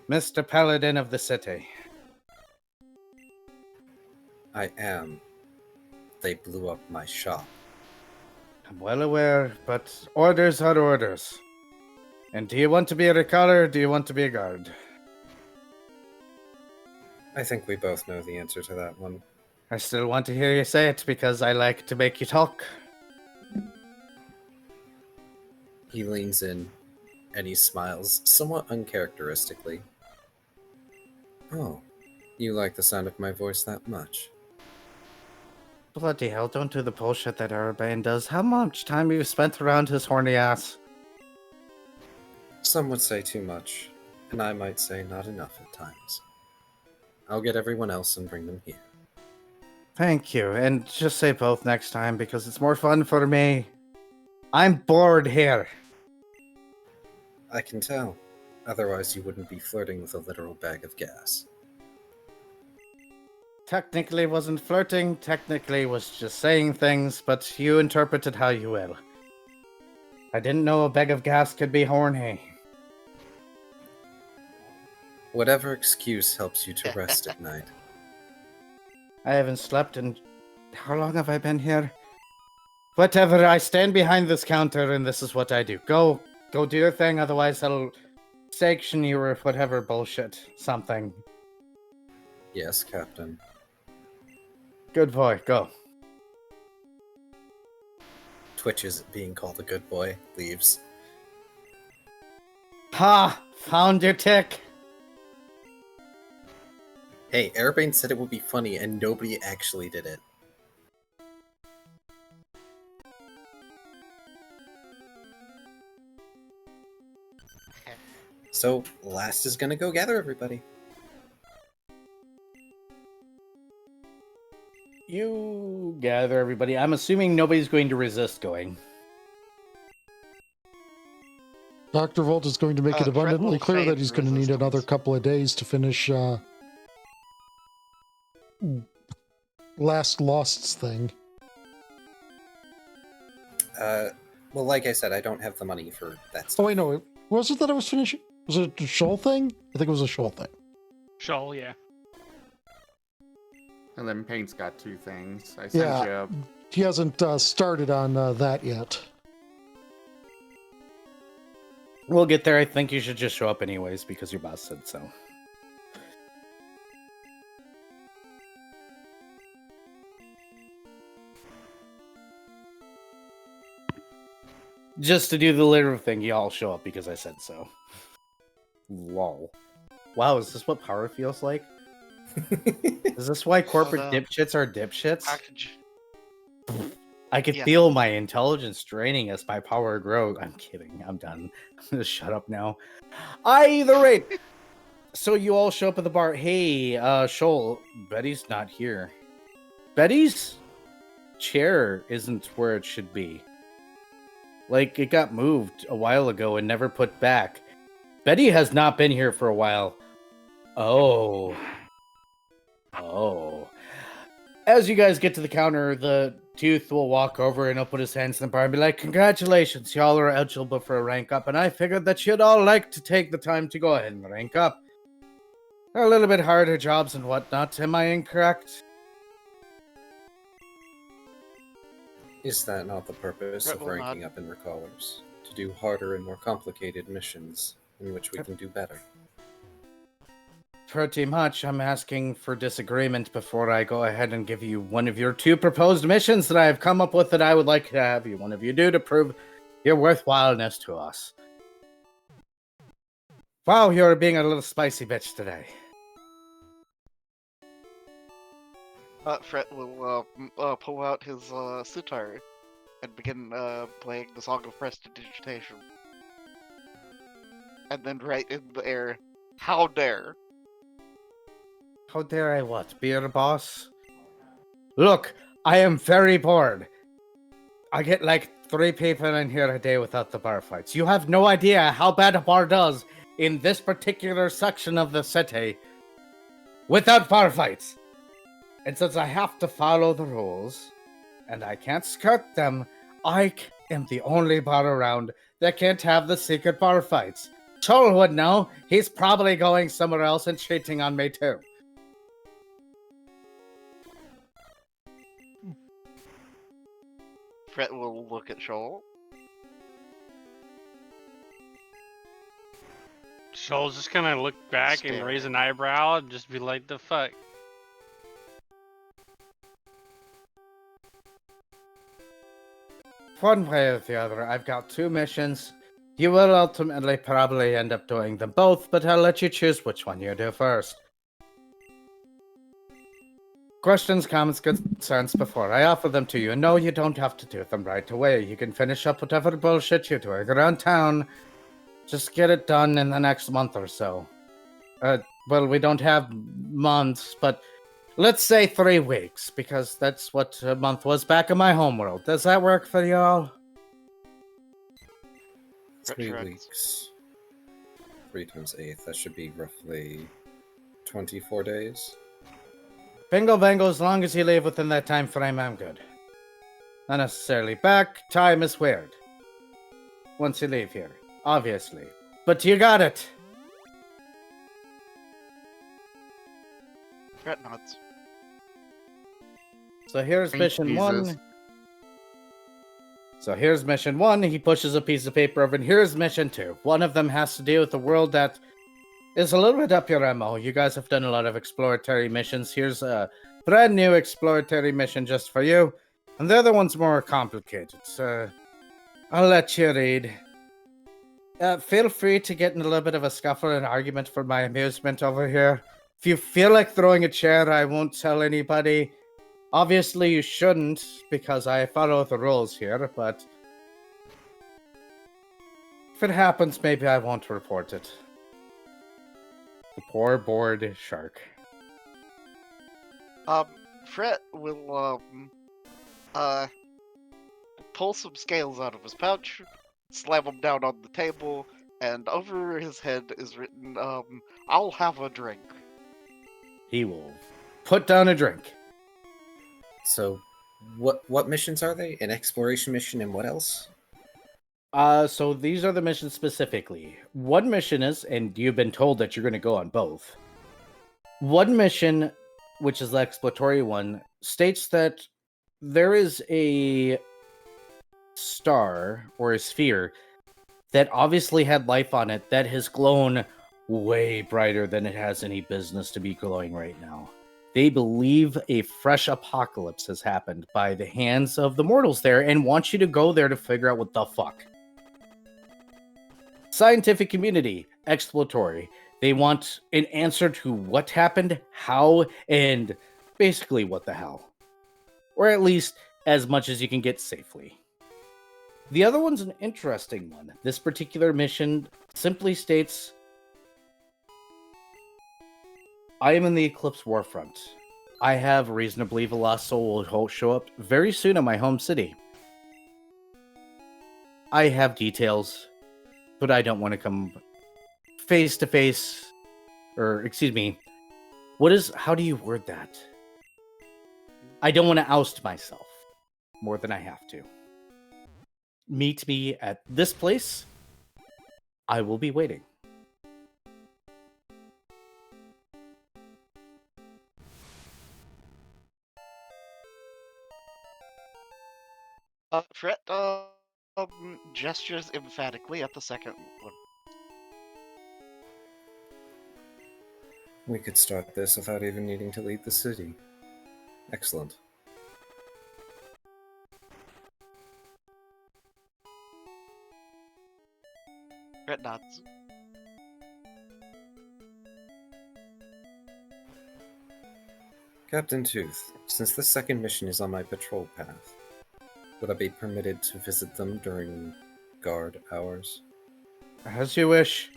Mr. Paladin of the city. I am. They blew up my shop. I'm well aware, but orders are orders. And do you want to be a recaller or do you want to be a guard? I think we both know the answer to that one. I still want to hear you say it because I like to make you talk. He leans in and he smiles somewhat uncharacteristically. Oh, you like the sound of my voice that much? Bloody hell, don't do the bullshit that Arabane does. How much time have you spent around his horny ass? Some would say too much, and I might say not enough at times. I'll get everyone else and bring them here. Thank you, and just say both next time because it's more fun for me. I'm bored here. I can tell. Otherwise you wouldn't be flirting with a literal bag of gas. Technically wasn't flirting, technically was just saying things, but you interpret it how you will. I didn't know a bag of gas could be horny. Whatever excuse helps you to rest at night. I haven't slept in... How long have I been here? Whatever, I stand behind this counter and this is what I do. Go do your thing, otherwise I'll sanction you or whatever bullshit. Something. Yes, Captain. Good boy, go. Twitches at being called a good boy, leaves. Ha! Found your tick! Hey, Airbane said it would be funny and nobody actually did it. So, last is gonna go gather everybody. You gather everybody. I'm assuming nobody's going to resist going. Dr. Volt is going to make it Fred abundantly will clear that feign he's going to need resistance. another couple of days to finish last Lost's thing. Well, like I said, I don't have the money for that Oh stuff. wait, no, was it that I was finishing? Was it a Shoal thing? I think it was a Shoal thing. Shoal, yeah. And then Paint's got 2 things. I sent Yeah. you. He hasn't started on that yet. We'll get there. I think you should just show up anyways because your boss said so. Just to do the literal thing, you all show up because I said so. Lol. Wow, is this what power feels like? Is this why corporate no. dipshits are dipshits? Package. I could Yeah. feel my intelligence draining as my power grows. I'm kidding. I'm done. I'm gonna shut up now. Either rate. So you all show up at the bar. Hey, Shoal, Betty's not here. Betty's chair isn't where it should be. Like, it got moved a while ago and never put back. Betty has not been here for a while. Oh. As you guys get to the counter, the Tooth will walk over and he'll put his hands in the bar and be like, "Congratulations, y'all are eligible for a rank up, and I figured that you'd all like to take the time to go ahead and rank up. They're a little bit harder jobs and whatnot, am I incorrect?" Is that not the purpose Brett of will ranking nod. up in recallers? To do harder and more complicated missions in which we can do better. Pretty much. I'm asking for disagreement before I go ahead and give you one of your 2 proposed missions that I have come up with that I would like to have you one of you do to prove your worthwhileness to us. Wow, you're being a little spicy bitch today. Fret will pull out his sitar and begin playing the Song of Prestidigitation. And then right in the air, how dare! How dare I what? Be your boss? Look, I am very bored. I get like 3 people in here a day without the bar fights. You have no idea how bad a bar does in this particular section of the city without bar fights. And since I have to follow the rules, and I can't skirt them, I am the only bar around that can't have the secret bar fights. Chol would know. He's probably going somewhere else and cheating on me too. Fret will look at Shoal. Shoal's just gonna look back and raise an eyebrow and just be like, "The fuck." One way or the other, I've got 2 missions. You will ultimately probably end up doing them both, but I'll let you choose which one you do first. Questions, comments, concerns before I offer them to you. And no, you don't have to do them right away. You can finish up whatever bullshit you're doing around town. Just get it done in the next month or so. Well, we don't have months, but let's say 3 weeks, because that's what a month was back in my homeworld. Does that work for y'all? 3 Shrugs. weeks. 3 times 8, that should be roughly 24 days. Bingo bango, as long as you leave within that time frame, I'm good. Not necessarily back, time is weird. Once you leave here, obviously. But you got it! Fret nods. So here's Thank mission Jesus. 1. So here's mission 1, he pushes a piece of paper over, and here's mission 2. One of them has to do with a world that is a little bit up your MO. You guys have done a lot of exploratory missions. Here's a brand new exploratory mission just for you. And the other one's more complicated. So I'll let you read. Feel free to get in a little bit of a scuffle and argument for my amusement over here. If you feel like throwing a chair, I won't tell anybody. Obviously, you shouldn't, because I follow the rules here, but if it happens, maybe I won't report it. The poor bored shark. Fret will pull some scales out of his pouch, slam them down on the table, and over his head is written, "I'll have a drink." He will put down a drink. So, what missions are they? An exploration mission and what else? So these are the missions specifically. One mission is, and you've been told that you're going to go on both. One mission, which is the exploratory one, states that there is a star or a sphere that obviously had life on it that has glown way brighter than it has any business to be glowing right now. They believe a fresh apocalypse has happened by the hands of the mortals there and want you to go there to figure out what the fuck. Scientific community, exploratory. They want an answer to what happened, how, and basically what the hell. Or at least as much as you can get safely. The other one's an interesting one. This particular mission simply states, I am in the Eclipse Warfront. I have reason to believe a lost soul will show up very soon in my home city. I have details, but I don't want to come face to face, or excuse me, how do you word that? I don't want to oust myself. more than I have to. Meet me at this place. I will be waiting. Fret gestures emphatically at the second one. We could start this without even needing to leave the city. Excellent. Fret nods. Captain Tooth, since the second mission is on my patrol path, would I be permitted to visit them during guard hours? As you wish.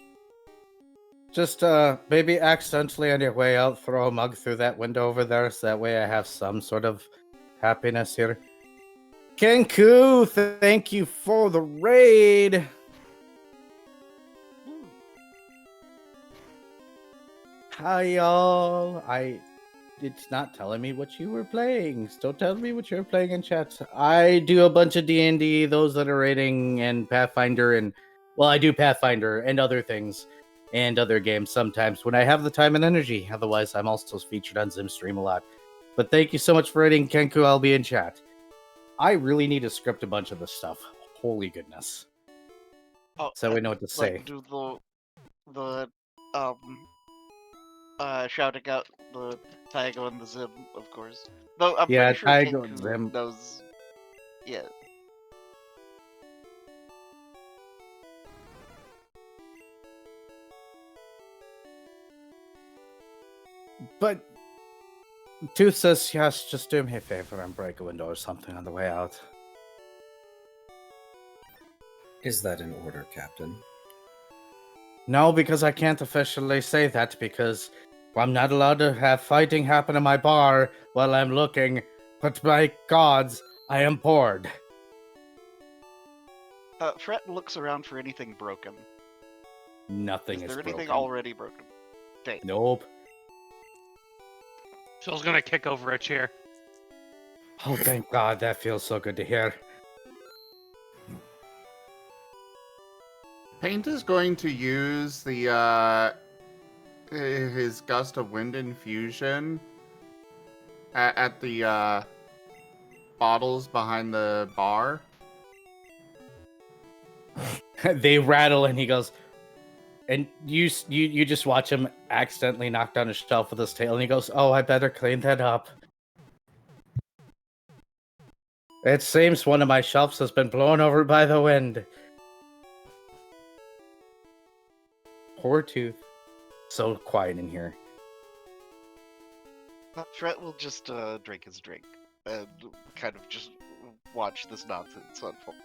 Just, maybe accidentally on your way out, throw a mug through that window over there, so that way I have some sort of happiness here. Kenku, thank you for the raid! Hi, y'all. It's not telling me what you were playing. Still telling me what you're playing in chat. I do a bunch of D&D, those that are raiding, and Pathfinder, and, well, I do Pathfinder and other things. And other games sometimes when I have the time and energy. Otherwise, I'm also featured on Zimstream a lot. But thank you so much for raiding, Kenku. I'll be in chat. I really need to script a bunch of this stuff. Holy goodness. Oh, So we know what to say. like, do the shouting out the Taigo and the Zim, of course. Though I'm Yeah, pretty sure Taigo and Kenku Zim. knows. Yeah. But Tooth says, yes, just do me a favor and break a window or something on the way out. Is that in order, Captain? No, because I can't officially say that because I'm not allowed to have fighting happen in my bar while I'm looking. But by gods, I am bored. Fret looks around for anything broken. Nothing Is is there anything broken. already broken? Okay. Nope. Phil's gonna kick over a chair. Oh, thank God. That feels so good to hear. Paint is going to use the his gust of wind infusion at the bottles behind the bar. They rattle and he goes, and you just watch him accidentally knock down a shelf with his tail and he goes, oh, I better clean that up. It seems one of my shelves has been blown over by the wind. Poor Tooth. So quiet in here. Fret will just drink his drink and kind of just watch this nonsense unfold.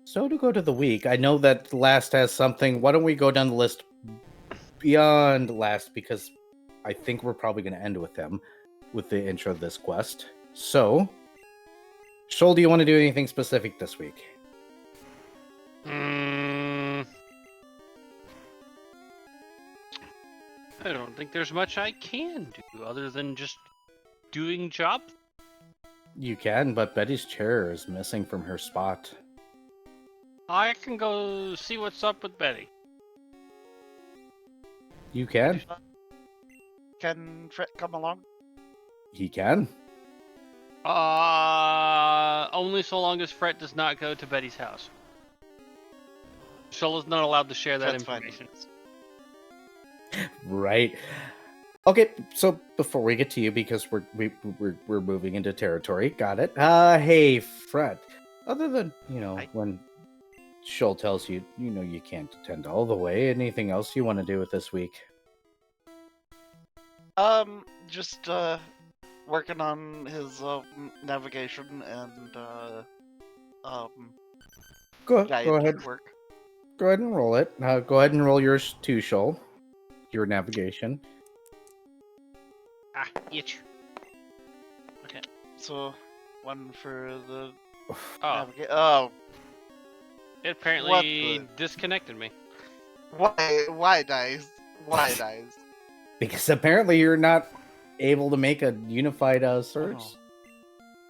So to go to the week, I know that last has something. Why don't we go down the list beyond last, because I think we're probably going to end with him with the intro of this quest. So, Shoal, do you want to do anything specific this week? I don't think there's much I can do other than just doing job. You can, but Betty's chair is missing from her spot. I can go see what's up with Betty. You can? Can Fret come along? He can. Only so long as Fret does not go to Betty's house. Shola's not allowed to share that That's fine. information. Right. Okay, so before we get to you, because we're moving into territory, got it. Hey, Fred. Other than when Shoal tells you you can't attend all the way, anything else you want to do with this week? Just working on his navigation and Go guide ahead. work. Go ahead and roll it. Go ahead and roll yours too, Shoal. Your navigation. Ah, itch. Okay, so one for the Oh, Oh, it apparently disconnected me. why dice? Why dice? Because apparently you're not able to make a unified search. Oh.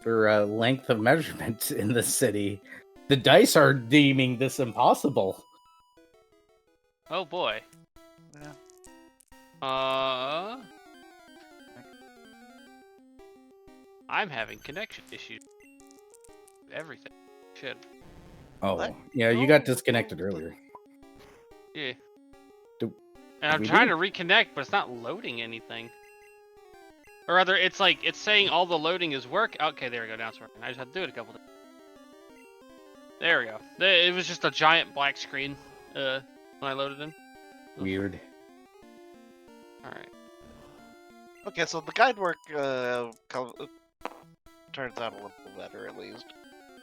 for length of measurement in the city. The dice are deeming this impossible. Oh boy. Yeah. I'm having connection issues. Everything. Shit. Oh, What? yeah, you got disconnected earlier. Yeah. Do- And I'm we trying do? to reconnect, but it's not loading anything. Or rather, it's like, it's saying all the loading is work. Okay, there we go. Now it's working. I just had to do it a couple times. There we go. It was just a giant black screen when I loaded in. Weird. Alright. Okay, so the guide work turns out a little better at least.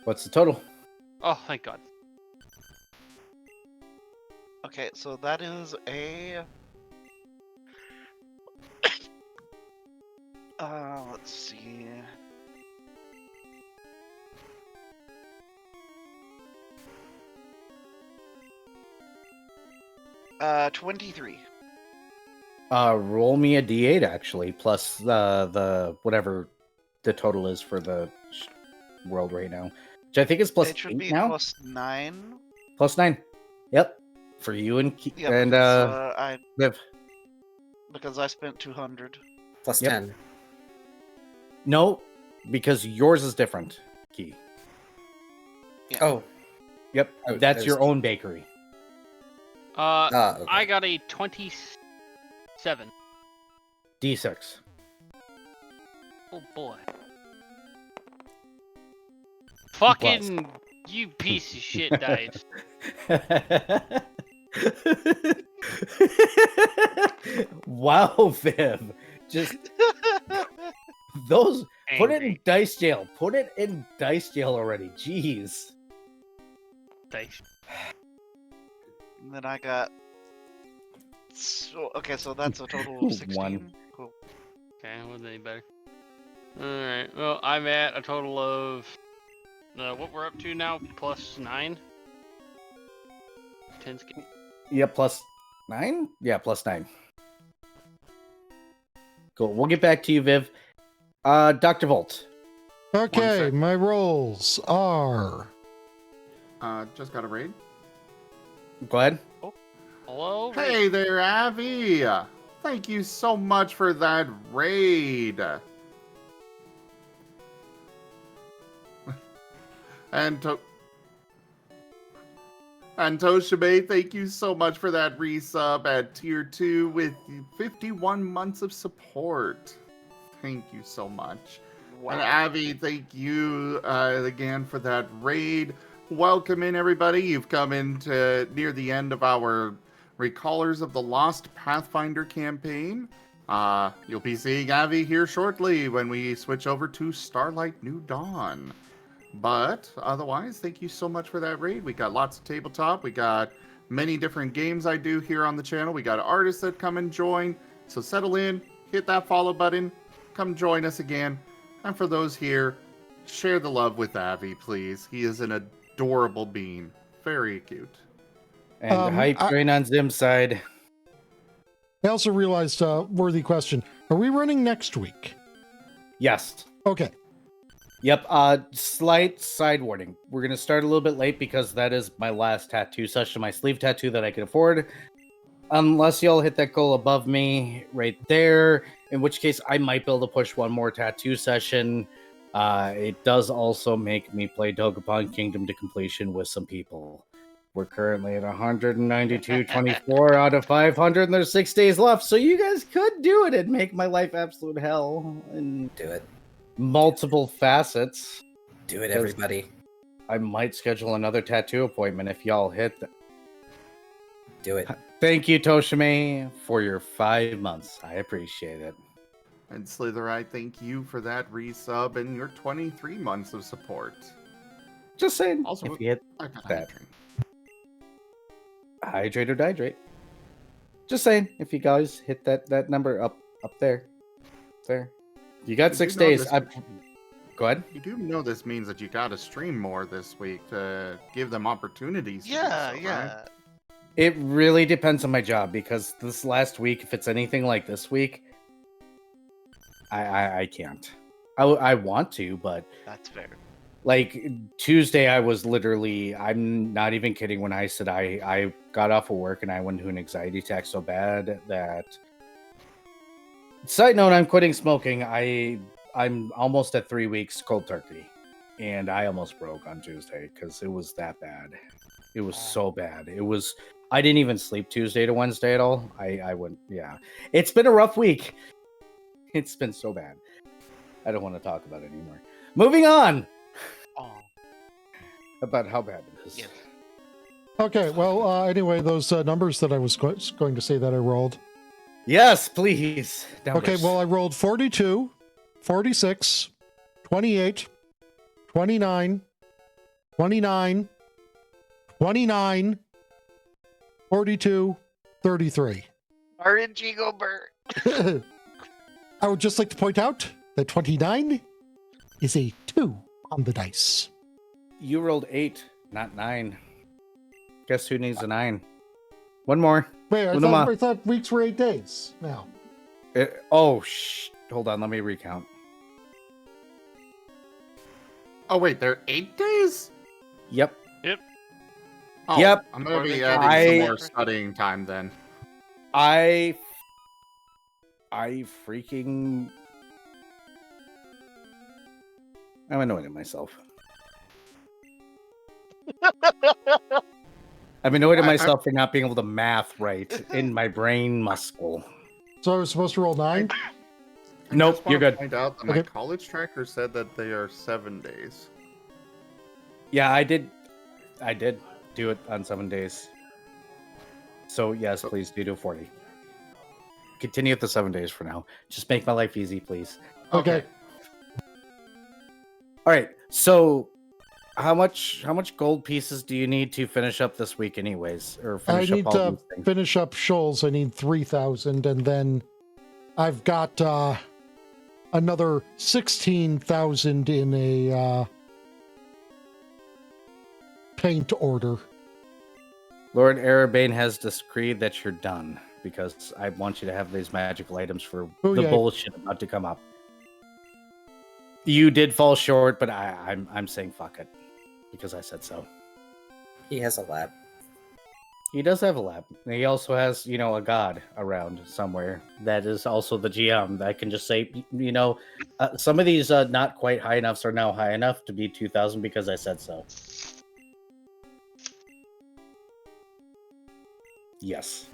What's the total? Oh, thank God. Okay, so that is a. Let's see. Uh, 23. Roll me a d8 actually, plus the whatever the total is for the world right now, which I think is plus It should 8 be now. plus 9. Plus 9. Yep, for you and Yeah, and because, Viv. because I spent 200. Plus Yep. 10. No, because yours is different. Key. Yeah. Oh. Yep, Oh, that's there's- your own bakery. Okay. I got a 27. D6. Oh boy. Fucking you piece of shit dice. Wow, Viv. Just those. Put it in Angry dice jail. Put it in dice jail already. Jeez. dice. And then I got. Okay, so that's a total of 16. One. Cool. Okay, wasn't any better. Alright, well, I'm at a total of. What we're up to now? Plus 9? 10 skin. Yeah, plus 9? Yeah, plus 9. Cool. We'll get back to you, Viv. Dr. Volt. Okay, sec. my rolls are Just got a raid. Go ahead. Hello? Hey there, Avi. Thank you so much for that raid. And Toshibe, thank you so much for that resub at tier 2 with 51 months of support. Thank you so much. Wow. And Avi, thank you again for that raid. Welcome in, everybody. You've come into near the end of our Recallers of the Lost Pathfinder campaign. You'll be seeing Avi here shortly when we switch over to Starlight New Dawn. But otherwise, thank you so much for that raid. We got lots of tabletop. We got many different games I do here on the channel. We got artists that come and join. So settle in, hit that follow button, come join us again. And for those here, share the love with Avi, please. He is an adorable being. Very cute. And hype train on Zim's side. I also realized worthy question. Are we running next week? Yes. Okay. Yep. Slight side warning. We're gonna start a little bit late because that is my last tattoo session, my sleeve tattoo that I can afford. Unless y'all hit that goal above me right there, in which case I might be able to push one more tattoo session. It does also make me play Dokapon Kingdom to completion with some people. We're currently at 192.24 out of 500, and there's 6 days left. So you guys could do it and make my life absolute hell in Do it. multiple facets. Do it, everybody. I might schedule another tattoo appointment if y'all hit that. Do it. Thank you, Toshime, for your 5 months. I appreciate it. And Slitherite, thank you for that resub and your 23 months of support. Just saying, Also, if you hit I got that. hydrate. hydrate or dihydrate. Just saying, if you guys hit that number up there. You got Did 6 you know days. this- Go ahead. You do know this means that you gotta stream more this week to give them opportunities. To Yeah, do so, yeah. Right? It really depends on my job because this last week, if it's anything like this week, I can't. I want to, but That's fair. like Tuesday, I was literally, I'm not even kidding when I said I got off of work and I went into an anxiety attack so bad that. Side note, I'm quitting smoking. I'm almost at 3 weeks cold turkey, and I almost broke on Tuesday because it was that bad. It was so bad. It was. I didn't even sleep Tuesday to Wednesday at all. I went. Yeah, it's been a rough week. It's been so bad. I don't want to talk about it anymore. Moving on Oh, about how bad it is. yeah. Okay, well, anyway, those numbers that I was going to say that I rolled. Yes, please. Okay, well, I rolled 42, 46, 28, 29, 29, 29, 42, 33. RNG go Bert. I would just like to point out that 29 is a 2 on the dice. You rolled 8, not 9. Guess who needs a 9? One more. Wait, I thought weeks were 8 days now. Hold on, let me recount. Oh wait, they're 8 days? Yep. Oh, Yep. I'm gonna be I- adding some more studying time then. I freaking... I'm annoyed at myself. I'm annoyed at myself for not being able to math right in my brain muscle. So I was supposed to roll 9? I Nope, just wanna you're good. Point out that Okay. my college tracker said that they are 7 days. Yeah, I did do it on 7 days. So yes, please do 40. Continue with the 7 days for now. Just make my life easy, please. Okay. All right. So how much gold pieces do you need to finish up this week anyways? Or I finish need up all to these things? finish up Shoals. I need 3,000, and then I've got another 16,000 in a paint order. Lord Arabane has decreed that you're done because I want you to have these magical items for Oh, the yeah. bullshit about to come up. You did fall short, but I'm saying fuck it because I said so. He has a lab. He does have a lab. He also has, a god around somewhere that is also the GM that can just say, some of these not quite high enoughs are now high enough to be 2,000 because I said so. Yes.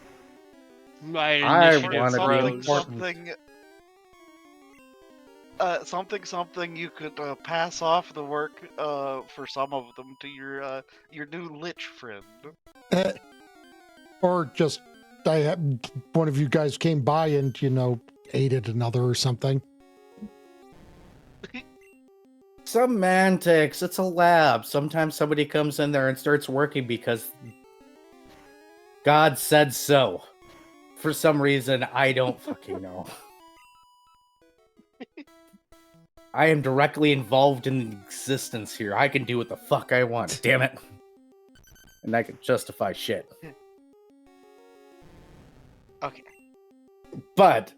My I initiative wanna be froze. important. Something you could pass off the work for some of them to your new lich friend. Or just one of you guys came by and, aided another or something. Semantics. It's a lab. Sometimes somebody comes in there and starts working because God said so. For some reason, I don't fucking know. I am directly involved in existence here. I can do what the fuck I want. Damn it. And I can justify shit. Okay. But,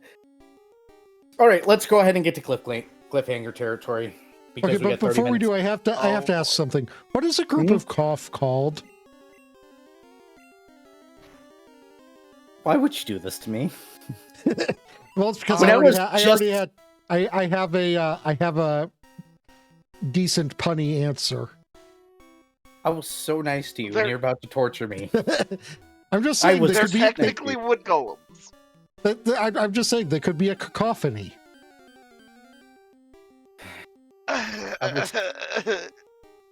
all right, let's go ahead and get to cliffhanger territory. Because Okay, but before we do, I have to ask something. What is a group of cough called? Why would you do this to me? Well, it's because When I have a decent punny answer. I was so nice to you, There- and you're about to torture me. I'm just saying was- there They're could be. technically wood golems. I'm just saying there could be a cacophony.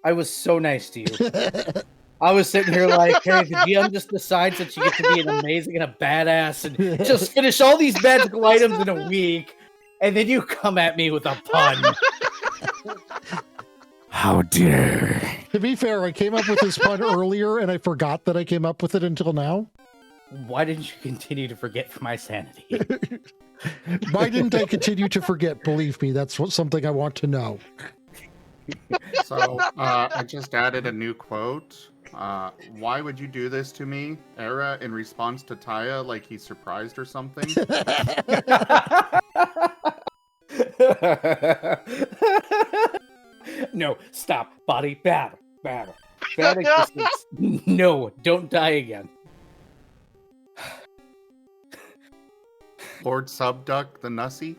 I was so nice to you. I was sitting here like, hey, the GM just decides that you get to be an amazing and a badass and just finish all these magical items in a week, and then you come at me with a pun. How dare. To be fair, I came up with this pun earlier, and I forgot that I came up with it until now. Why didn't you continue to forget for my sanity? Why didn't I continue to forget? Believe me, that's something I want to know. So I just added a new quote. Why would you do this to me, Era, in response to Taya, like he's surprised or something? No, stop. Body, bad. Bad existence. No, don't die again. Lord Subduck the Nussy.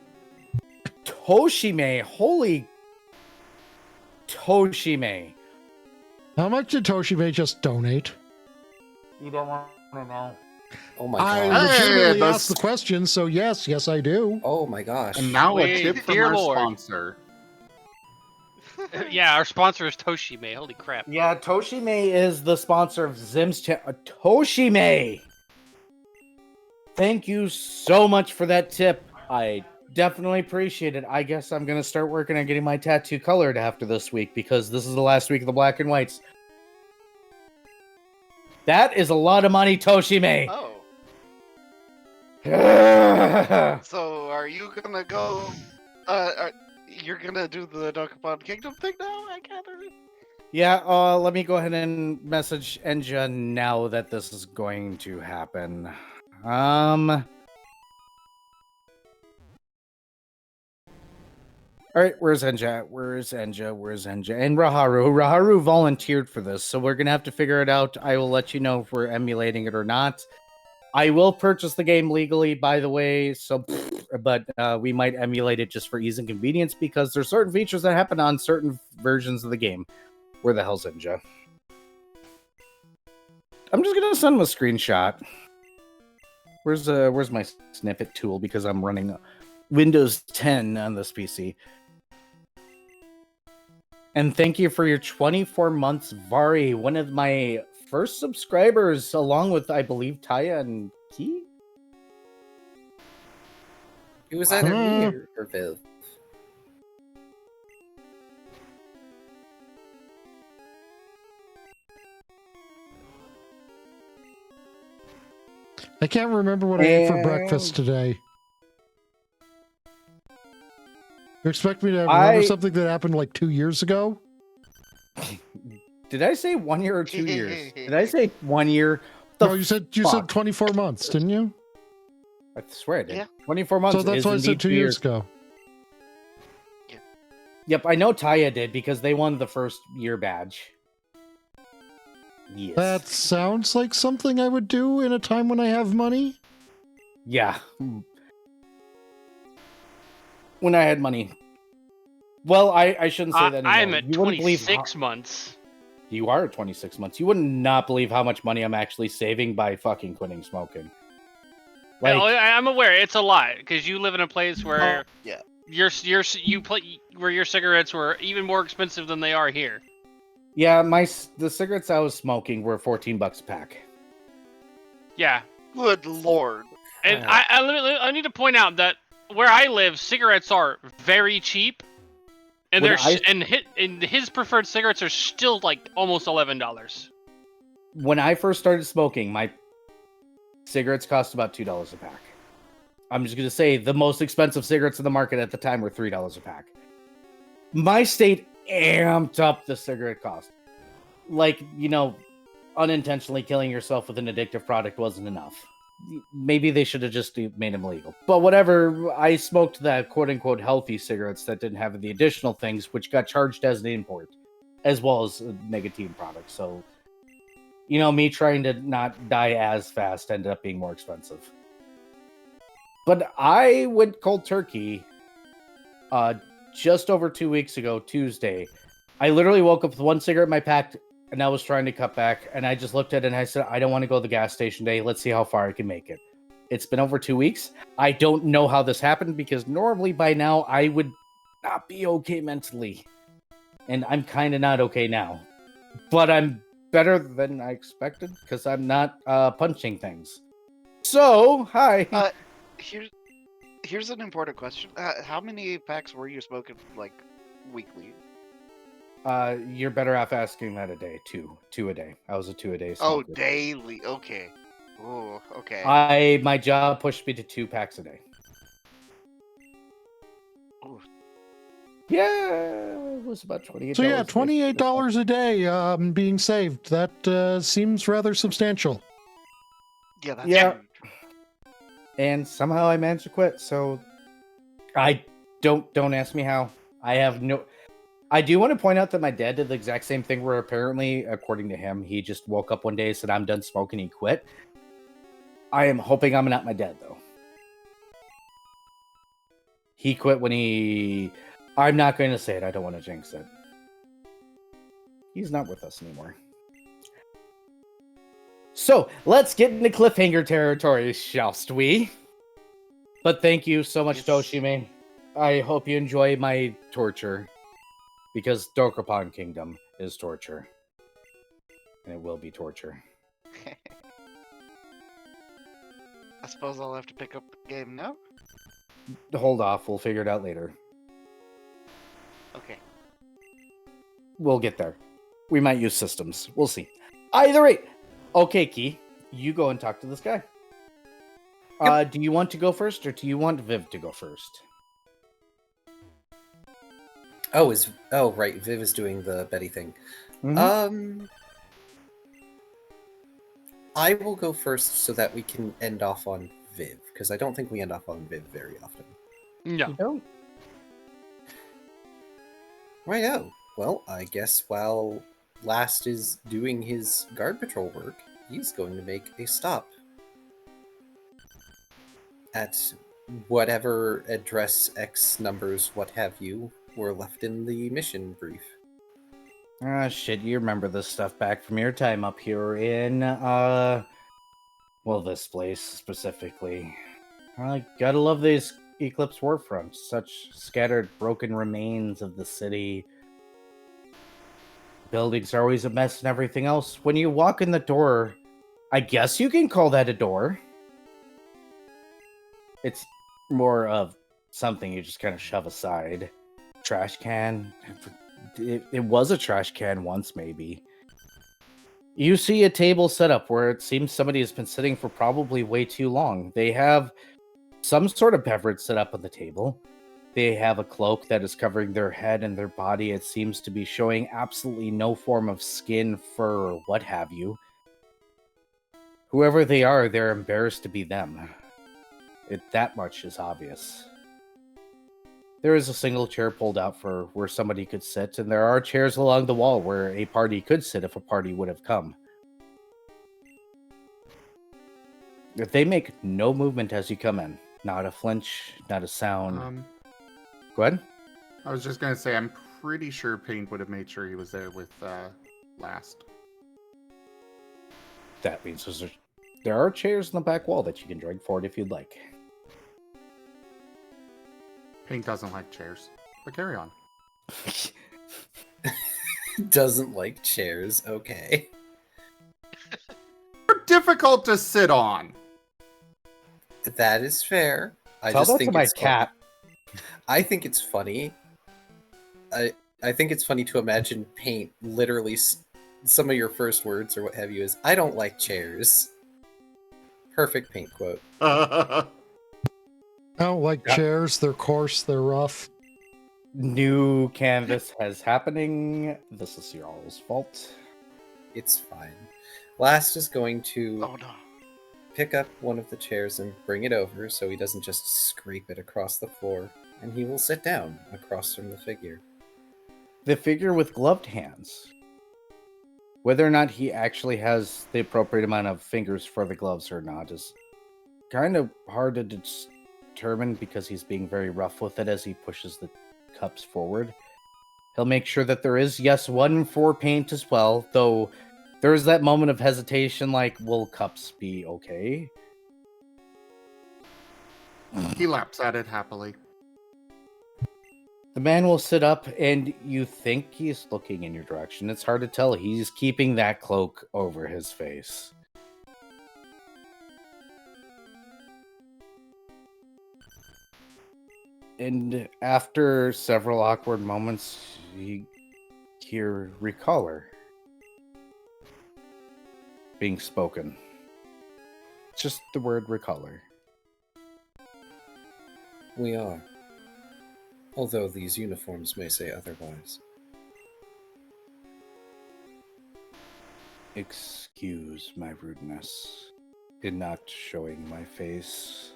Toshime, holy Toshime. How much did Toshime just donate? You don't want to know. Oh my I gosh. legitimately Hey, asked the question, so yes, I do. Oh my gosh. And now a Sweet. tip from Dear our Lord. sponsor. Yeah, our sponsor is Toshime. Holy crap. Yeah, Toshime is the sponsor of Zim's channel. Toshime! Thank you so much for that tip. I definitely appreciate it. I guess I'm going to start working on getting my tattoo colored after this week because this is the last week of the black and whites. That is a lot of money, Toshime! Oh, Yeah, so are you gonna go? You're gonna do the Dokapon Kingdom thing now? I gather. let me go ahead and message Enja now that this is going to happen. All right, where's Enja? And Raharu volunteered for this, so we're gonna have to figure it out. I will let you know if we're emulating it or not. I will purchase the game legally, by the way, but we might emulate it just for ease and convenience because there's certain features that happen on certain versions of the game. Where the hell's Enja? I'm just gonna send him a screenshot. Where's my snippet tool because I'm running Windows 10 on this PC. And thank you for your 24 months, Vari, one of my first subscribers, along with, I believe, Taya and Key? It was either me or Viv. I can't remember what I ate for breakfast today. You expect me to remember something that happened like 2 years ago? Did I say 1 year or 2 years? Did I say 1 year? No, you said 24 months, didn't you? I swear I did. Yeah. 24 months. So that's why I said 2 years ago. Yep, I know Taya did because they won the first year badge. Yes. That sounds like something I would do in a time when I have money. Yeah. When I had money. Well, I shouldn't say that anymore. I'm at You wouldn't believe 26 months. You are at 26 months. You would not believe how much money I'm actually saving by fucking quitting smoking. Like, I'm aware it's a lot because you live in a place where yeah. where your cigarettes were even more expensive than they are here. yeah, the cigarettes I was smoking were $14 a pack. Yeah, Good lord. and I need to point out that where I live, cigarettes are very cheap, and his preferred cigarettes are still like almost $11. When I first started smoking, my cigarettes cost about $2 a pack. I'm just going to say the most expensive cigarettes in the market at the time were $3 a pack. My state amped up the cigarette cost. Like, unintentionally killing yourself with an addictive product wasn't enough. Maybe they should have just made them legal. But whatever, I smoked the quote-unquote healthy cigarettes that didn't have the additional things, which got charged as an import, as well as a nicotine product. So, me trying to not die as fast ended up being more expensive. But I went cold turkey just over 2 weeks ago, Tuesday. I literally woke up with one cigarette in my pack, and I was trying to cut back, and I just looked at it and I said, I don't want to go to the gas station today. Let's see how far I can make it. It's been over 2 weeks. I don't know how this happened because normally by now I would not be okay mentally. And I'm kind of not okay now. But I'm better than I expected because I'm not punching things. So, hi. Here's an important question. How many packs were you smoking, like, weekly? You're better off asking that a day. Two a day. I was a 2 a day smoker. Oh, daily. Okay. Oh, okay. My job pushed me to 2 packs a day. Ooh. Yeah, it was about $28. So yeah, $28 a day being saved. That seems rather substantial. Yeah, that's Yeah. huge. And somehow I managed to quit. So I Don't ask me how. I have no. I do want to point out that my dad did the exact same thing where apparently, according to him, he just woke up one day, said, I'm done smoking, he quit. I am hoping I'm not my dad, though. He quit when he... I'm not going to say it. I don't want to jinx it. He's not with us anymore. So, let's get into cliffhanger territory, shallst we? But thank you so much, Yes. Toshime. I hope you enjoy my torture. Because Dokapon Kingdom is torture. And it will be torture. I suppose I'll have to pick up the game now. Hold off, we'll figure it out later. Okay. We'll get there. We might use systems. We'll see. Either way. Okay, Key. You go and talk to this guy. Do you want to go first, or do you want Viv to go first? Oh, right. Viv is doing the Betty thing. Mhm. I will go first so that we can end off on Viv, because I don't think we end off on Viv very often. No. You don't? Righto. Well, I guess while Last is doing his guard patrol work, he's going to make a stop at whatever address, X numbers, what have you, were left in the mission brief. Ah, shit, you remember this stuff back from your time up here in, well, this place specifically. I gotta love these Eclipse warfronts. Such scattered, broken remains of the city. Buildings are always a mess and everything else. When you walk in the door, I guess you can call that a door. It's more of something you just kind of shove aside. Trash can. It was a trash can once, maybe. You see a table set up where it seems somebody has been sitting for probably way too long. They have some sort of beverage set up on the table. They have a cloak that is covering their head and their body. It seems to be showing absolutely no form of skin, fur, or what have you. Whoever they are, they're embarrassed to be them. That much is obvious. There is a single chair pulled out for where somebody could sit, and there are chairs along the wall where a party could sit if a party would have come. If they make no movement as you come in, not a flinch, not a sound. Go ahead. I was just gonna say, I'm pretty sure Paint would have made sure he was there with Last. That means there are chairs in the back wall that you can drag forward if you'd like. Paint doesn't like chairs, but carry on. Doesn't like chairs, okay. They're difficult to sit on. That is fair. I Tell just that think to my it's cat. I think it's funny. I think it's funny to imagine Paint literally some of your first words or what have you is, I don't like chairs. Perfect Paint quote. I don't like Yeah. chairs. They're coarse. They're rough. New canvas has happening. This is your all's fault. It's fine. Last is going to Oh no. pick up one of the chairs and bring it over so he doesn't just scrape it across the floor, and he will sit down across from the figure. The figure with gloved hands. Whether or not he actually has the appropriate amount of fingers for the gloves or not is kind of hard to determine because he's being very rough with it as he pushes the cups forward. He'll make sure that there is, yes, one for Paint as well, though there is that moment of hesitation like, will cups be okay? He laps at it happily. The man will sit up and you think he's looking in your direction. It's hard to tell. He's keeping that cloak over his face. And after several awkward moments, you hear recaller being spoken. Just the word recaller. We are. Although these uniforms may say otherwise. Excuse my rudeness in not showing my face,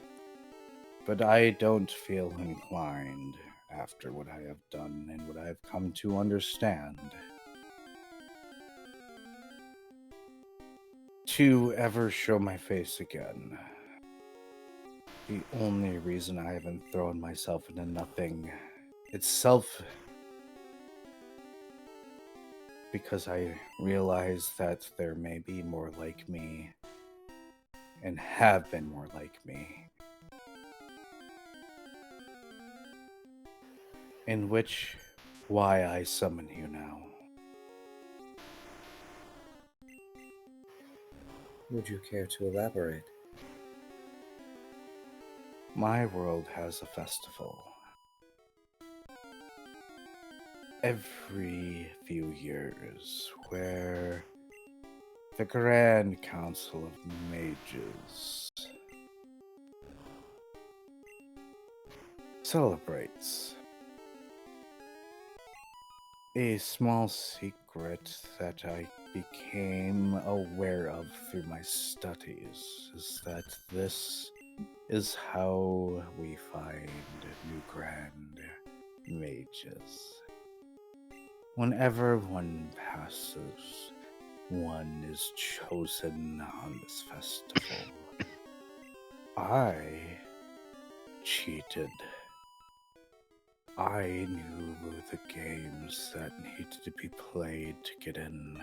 but I don't feel inclined after what I have done and what I have come to understand, to ever show my face again. The only reason I haven't thrown myself into nothing itself, because I realize that there may be more like me, and have been more like me, in which why I summon you now. Would you care to elaborate? My world has a festival. Every few years, where the Grand Council of Mages celebrates a small secret that I became aware of through my studies, is that this is how we find new Grand Mages. Whenever one passes, one is chosen on this festival. I cheated. I knew the games that needed to be played to get in,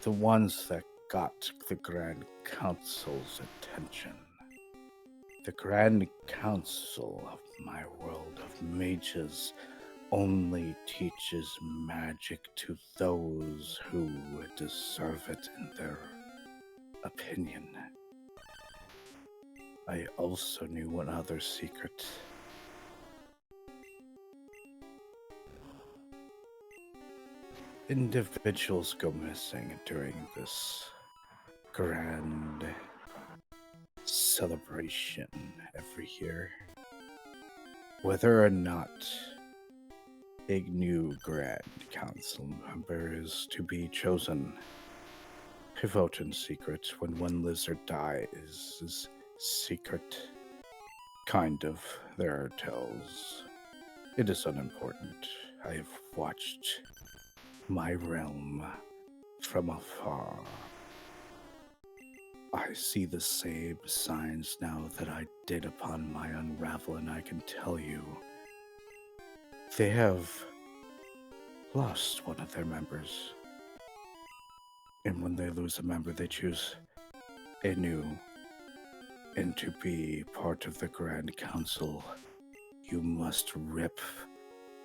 the ones that got the Grand Council's attention. The Grand Council of my world of mages only teaches magic to those who deserve it in their opinion. I also knew one other secret. Individuals go missing during this grand celebration every year. Whether or not a new Grand Council member is to be chosen, I vote in secret. When one lizard dies, is secret. Kind of. There are tells. It is unimportant. I have watched my realm from afar. I see the same signs now that I did upon my unravel, and I can tell you, they have lost one of their members. And when they lose a member, they choose a new. And to be part of the Grand Council, you must rip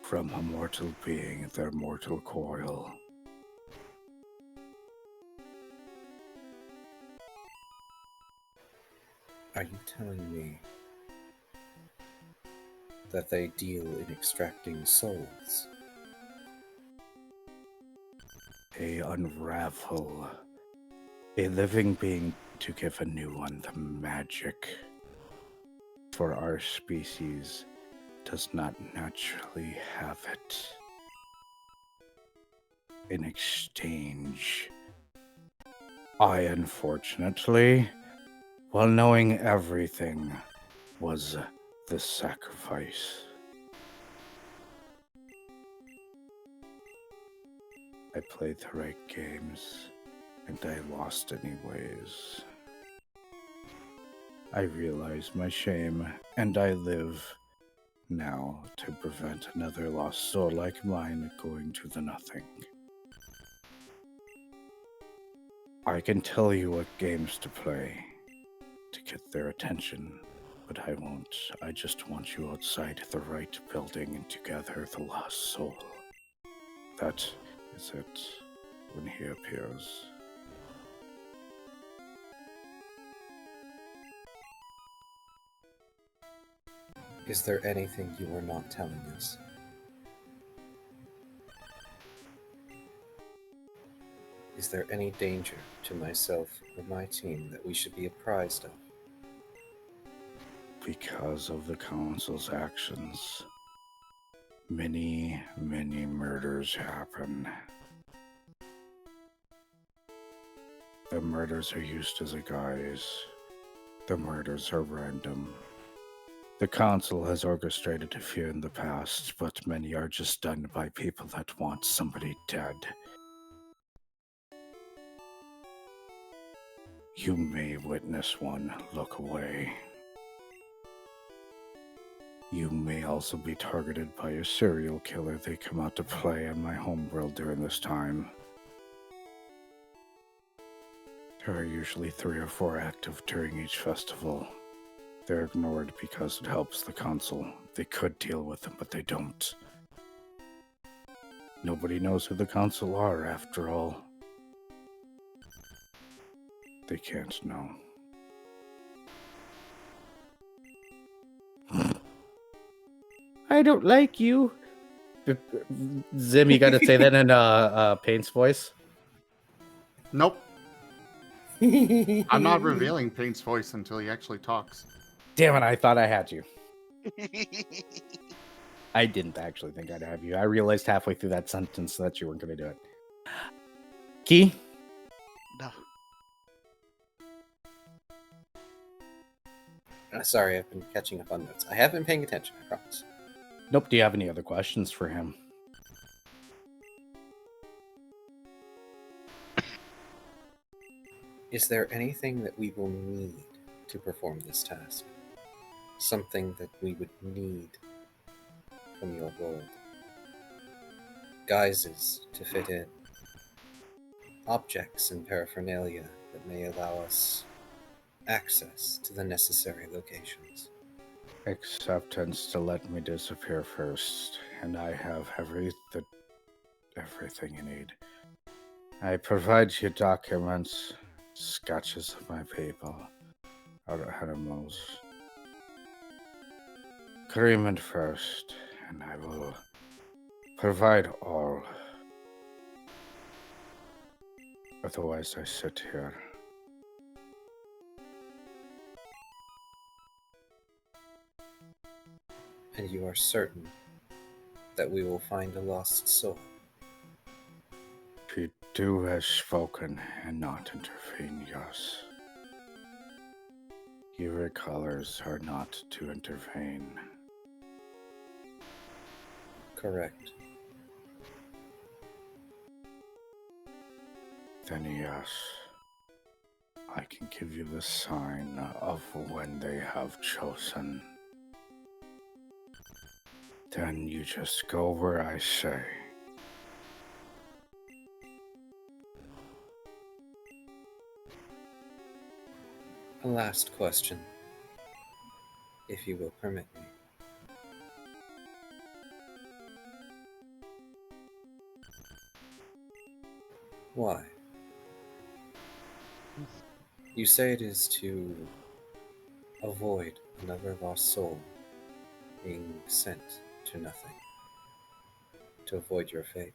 from a mortal being their mortal coil. Are you telling me that they deal in extracting souls? They unravel a living being to give a new one the magic. For our species does not naturally have it. In exchange, I unfortunately, while knowing everything, was the sacrifice. I played the right games, and I lost anyways. I realize my shame, and I live now to prevent another lost soul like mine going to the nothing. I can tell you what games to play to get their attention, but I won't. I just want you outside the right building and to gather the lost soul. That is it when he appears. Is there anything you are not telling us? Is there any danger to myself or my team that we should be apprised of? Because of the Council's actions, many murders happen. The murders are used as a guise. The murders are random. The Council has orchestrated a few in the past, but many are just done by people that want somebody dead. You may witness one. Look away. You may also be targeted by a serial killer. They come out to play on my homeworld during this time. There are usually 3 or 4 active during each festival. They're ignored because it helps the Council. They could deal with them, but they don't. Nobody knows who the Council are, after all. They can't know. I don't like you. Zim, you gotta say that in Paint's voice. Nope. I'm not revealing Paint's voice until he actually talks. Damn it, I thought I had you. I didn't actually think I'd have you. I realized halfway through that sentence that you weren't gonna do it. Key? No. Sorry, I've been catching up on notes. I have been paying attention, I promise. Nope. Do you have any other questions for him? Is there anything that we will need to perform this task? Something that we would need from your world? Guises to fit in. Objects and paraphernalia that may allow us access to the necessary locations. Acceptance to let me disappear first, and I have everything you need. I provide you documents, sketches of my people, our animals. Agreement first, and I will provide all. Otherwise, I sit here. And you are certain that we will find a lost soul? Pidu has spoken and not intervene, yes. Your colors are not to intervene. Correct. Then yes, I can give you the sign of when they have chosen. Then you just go where I say. A last question, if you will permit me. Why? You say it is to avoid another lost soul being sent to nothing, to avoid your fate.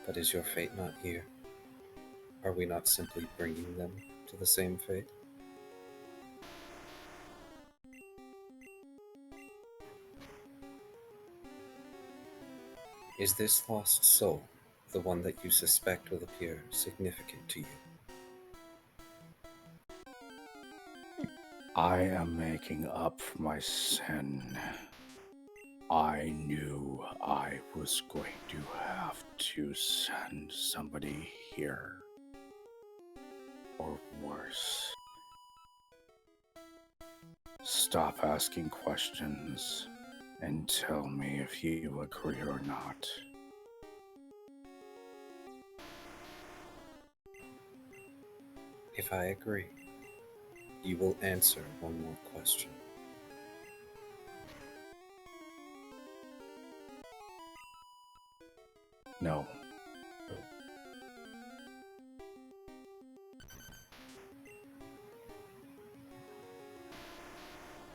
But is your fate not here? Are we not simply bringing them to the same fate? Is this lost soul the one that you suspect will appear significant to you? I am making up for my sin. I knew I was going to have to send somebody here. Or worse. Stop asking questions and tell me if you agree or not. If I agree, you will answer one more question. No.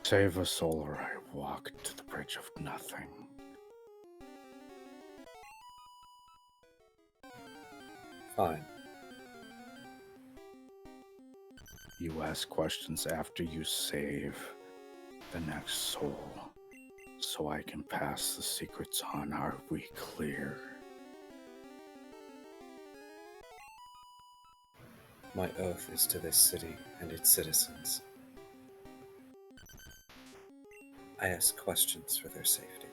Save a soul or I walk to the bridge of nothing. Fine. You ask questions after you save the next soul, so I can pass the secrets on. Are we clear? My oath is to this city and its citizens. I ask questions for their safety.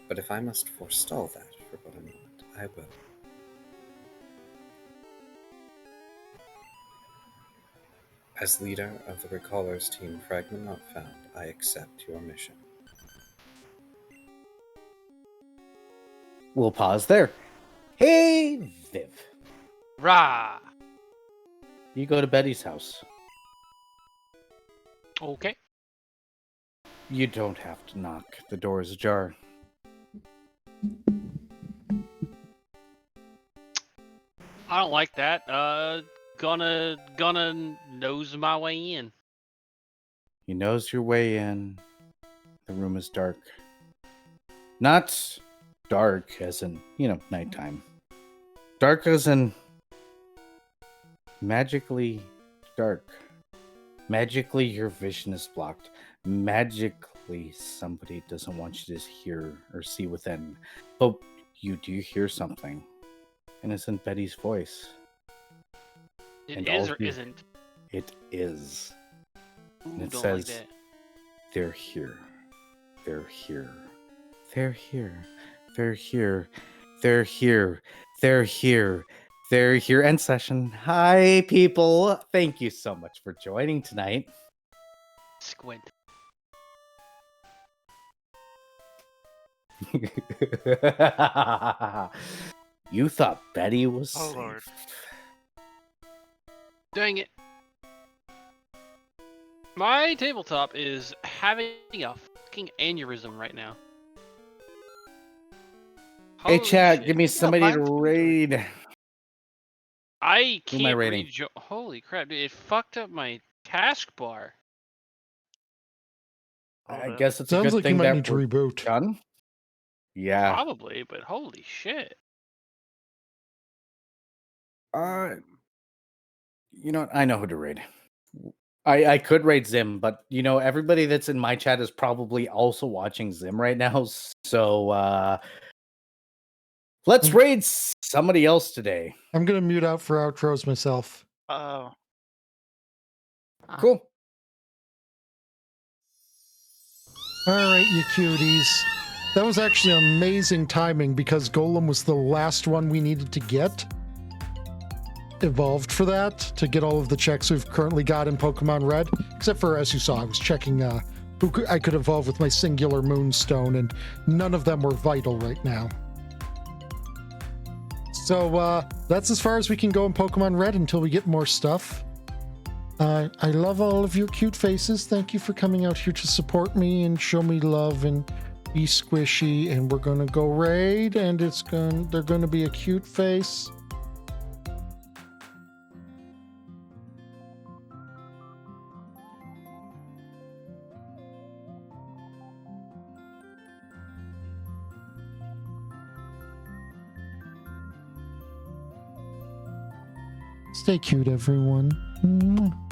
But if I must forestall that for but a moment, I will. As leader of the Recallers team Fragment Not Found, I accept your mission. We'll pause there. Hey, Viv. Rah! You go to Betty's house. Okay. You don't have to knock. The door is ajar. I don't like that. Gonna nose my way in. You nose your way in. The room is dark. Not dark as in, nighttime. Dark as in magically dark. Magically, your vision is blocked. Magically, somebody doesn't want you to hear or see within. But you do hear something. And it's in Betty's voice. It And is all or you- isn't? It is. Ooh, And it don't says, like that. they're here. They're here. They're here. They're here. They're here. They're here. They're here. End session. Hi, people. Thank you so much for joining tonight. Squint. You thought Betty was Oh, safe. Lord. Dang it. My tabletop is having a fucking aneurysm right now. Hey, Holy chat, shit. give me somebody to mine's been raid. I Who am I can't raiding? read. Holy crap, dude. It fucked up my taskbar. I Hold up. guess it's a Sounds good like you thing might that need to we're reboot. done. Yeah. Probably, but holy shit. You know what? I know who to raid. I could raid Zim, but everybody that's in my chat is probably also watching Zim right now. So let's raid somebody else today. I'm gonna mute out for outros myself. Oh. Cool. All right, you cuties. That was actually amazing timing because Golem was the last one we needed to get evolved for that, to get all of the checks we've currently got in Pokemon Red. Except for, as you saw, I was checking who I could evolve with my singular Moonstone, and none of them were vital right now. So that's as far as we can go in Pokemon Red until we get more stuff. I love all of your cute faces. Thank you for coming out here to support me and show me love and be squishy. And we're gonna go raid, and they're gonna be a cute face. Stay cute, everyone. Mwah.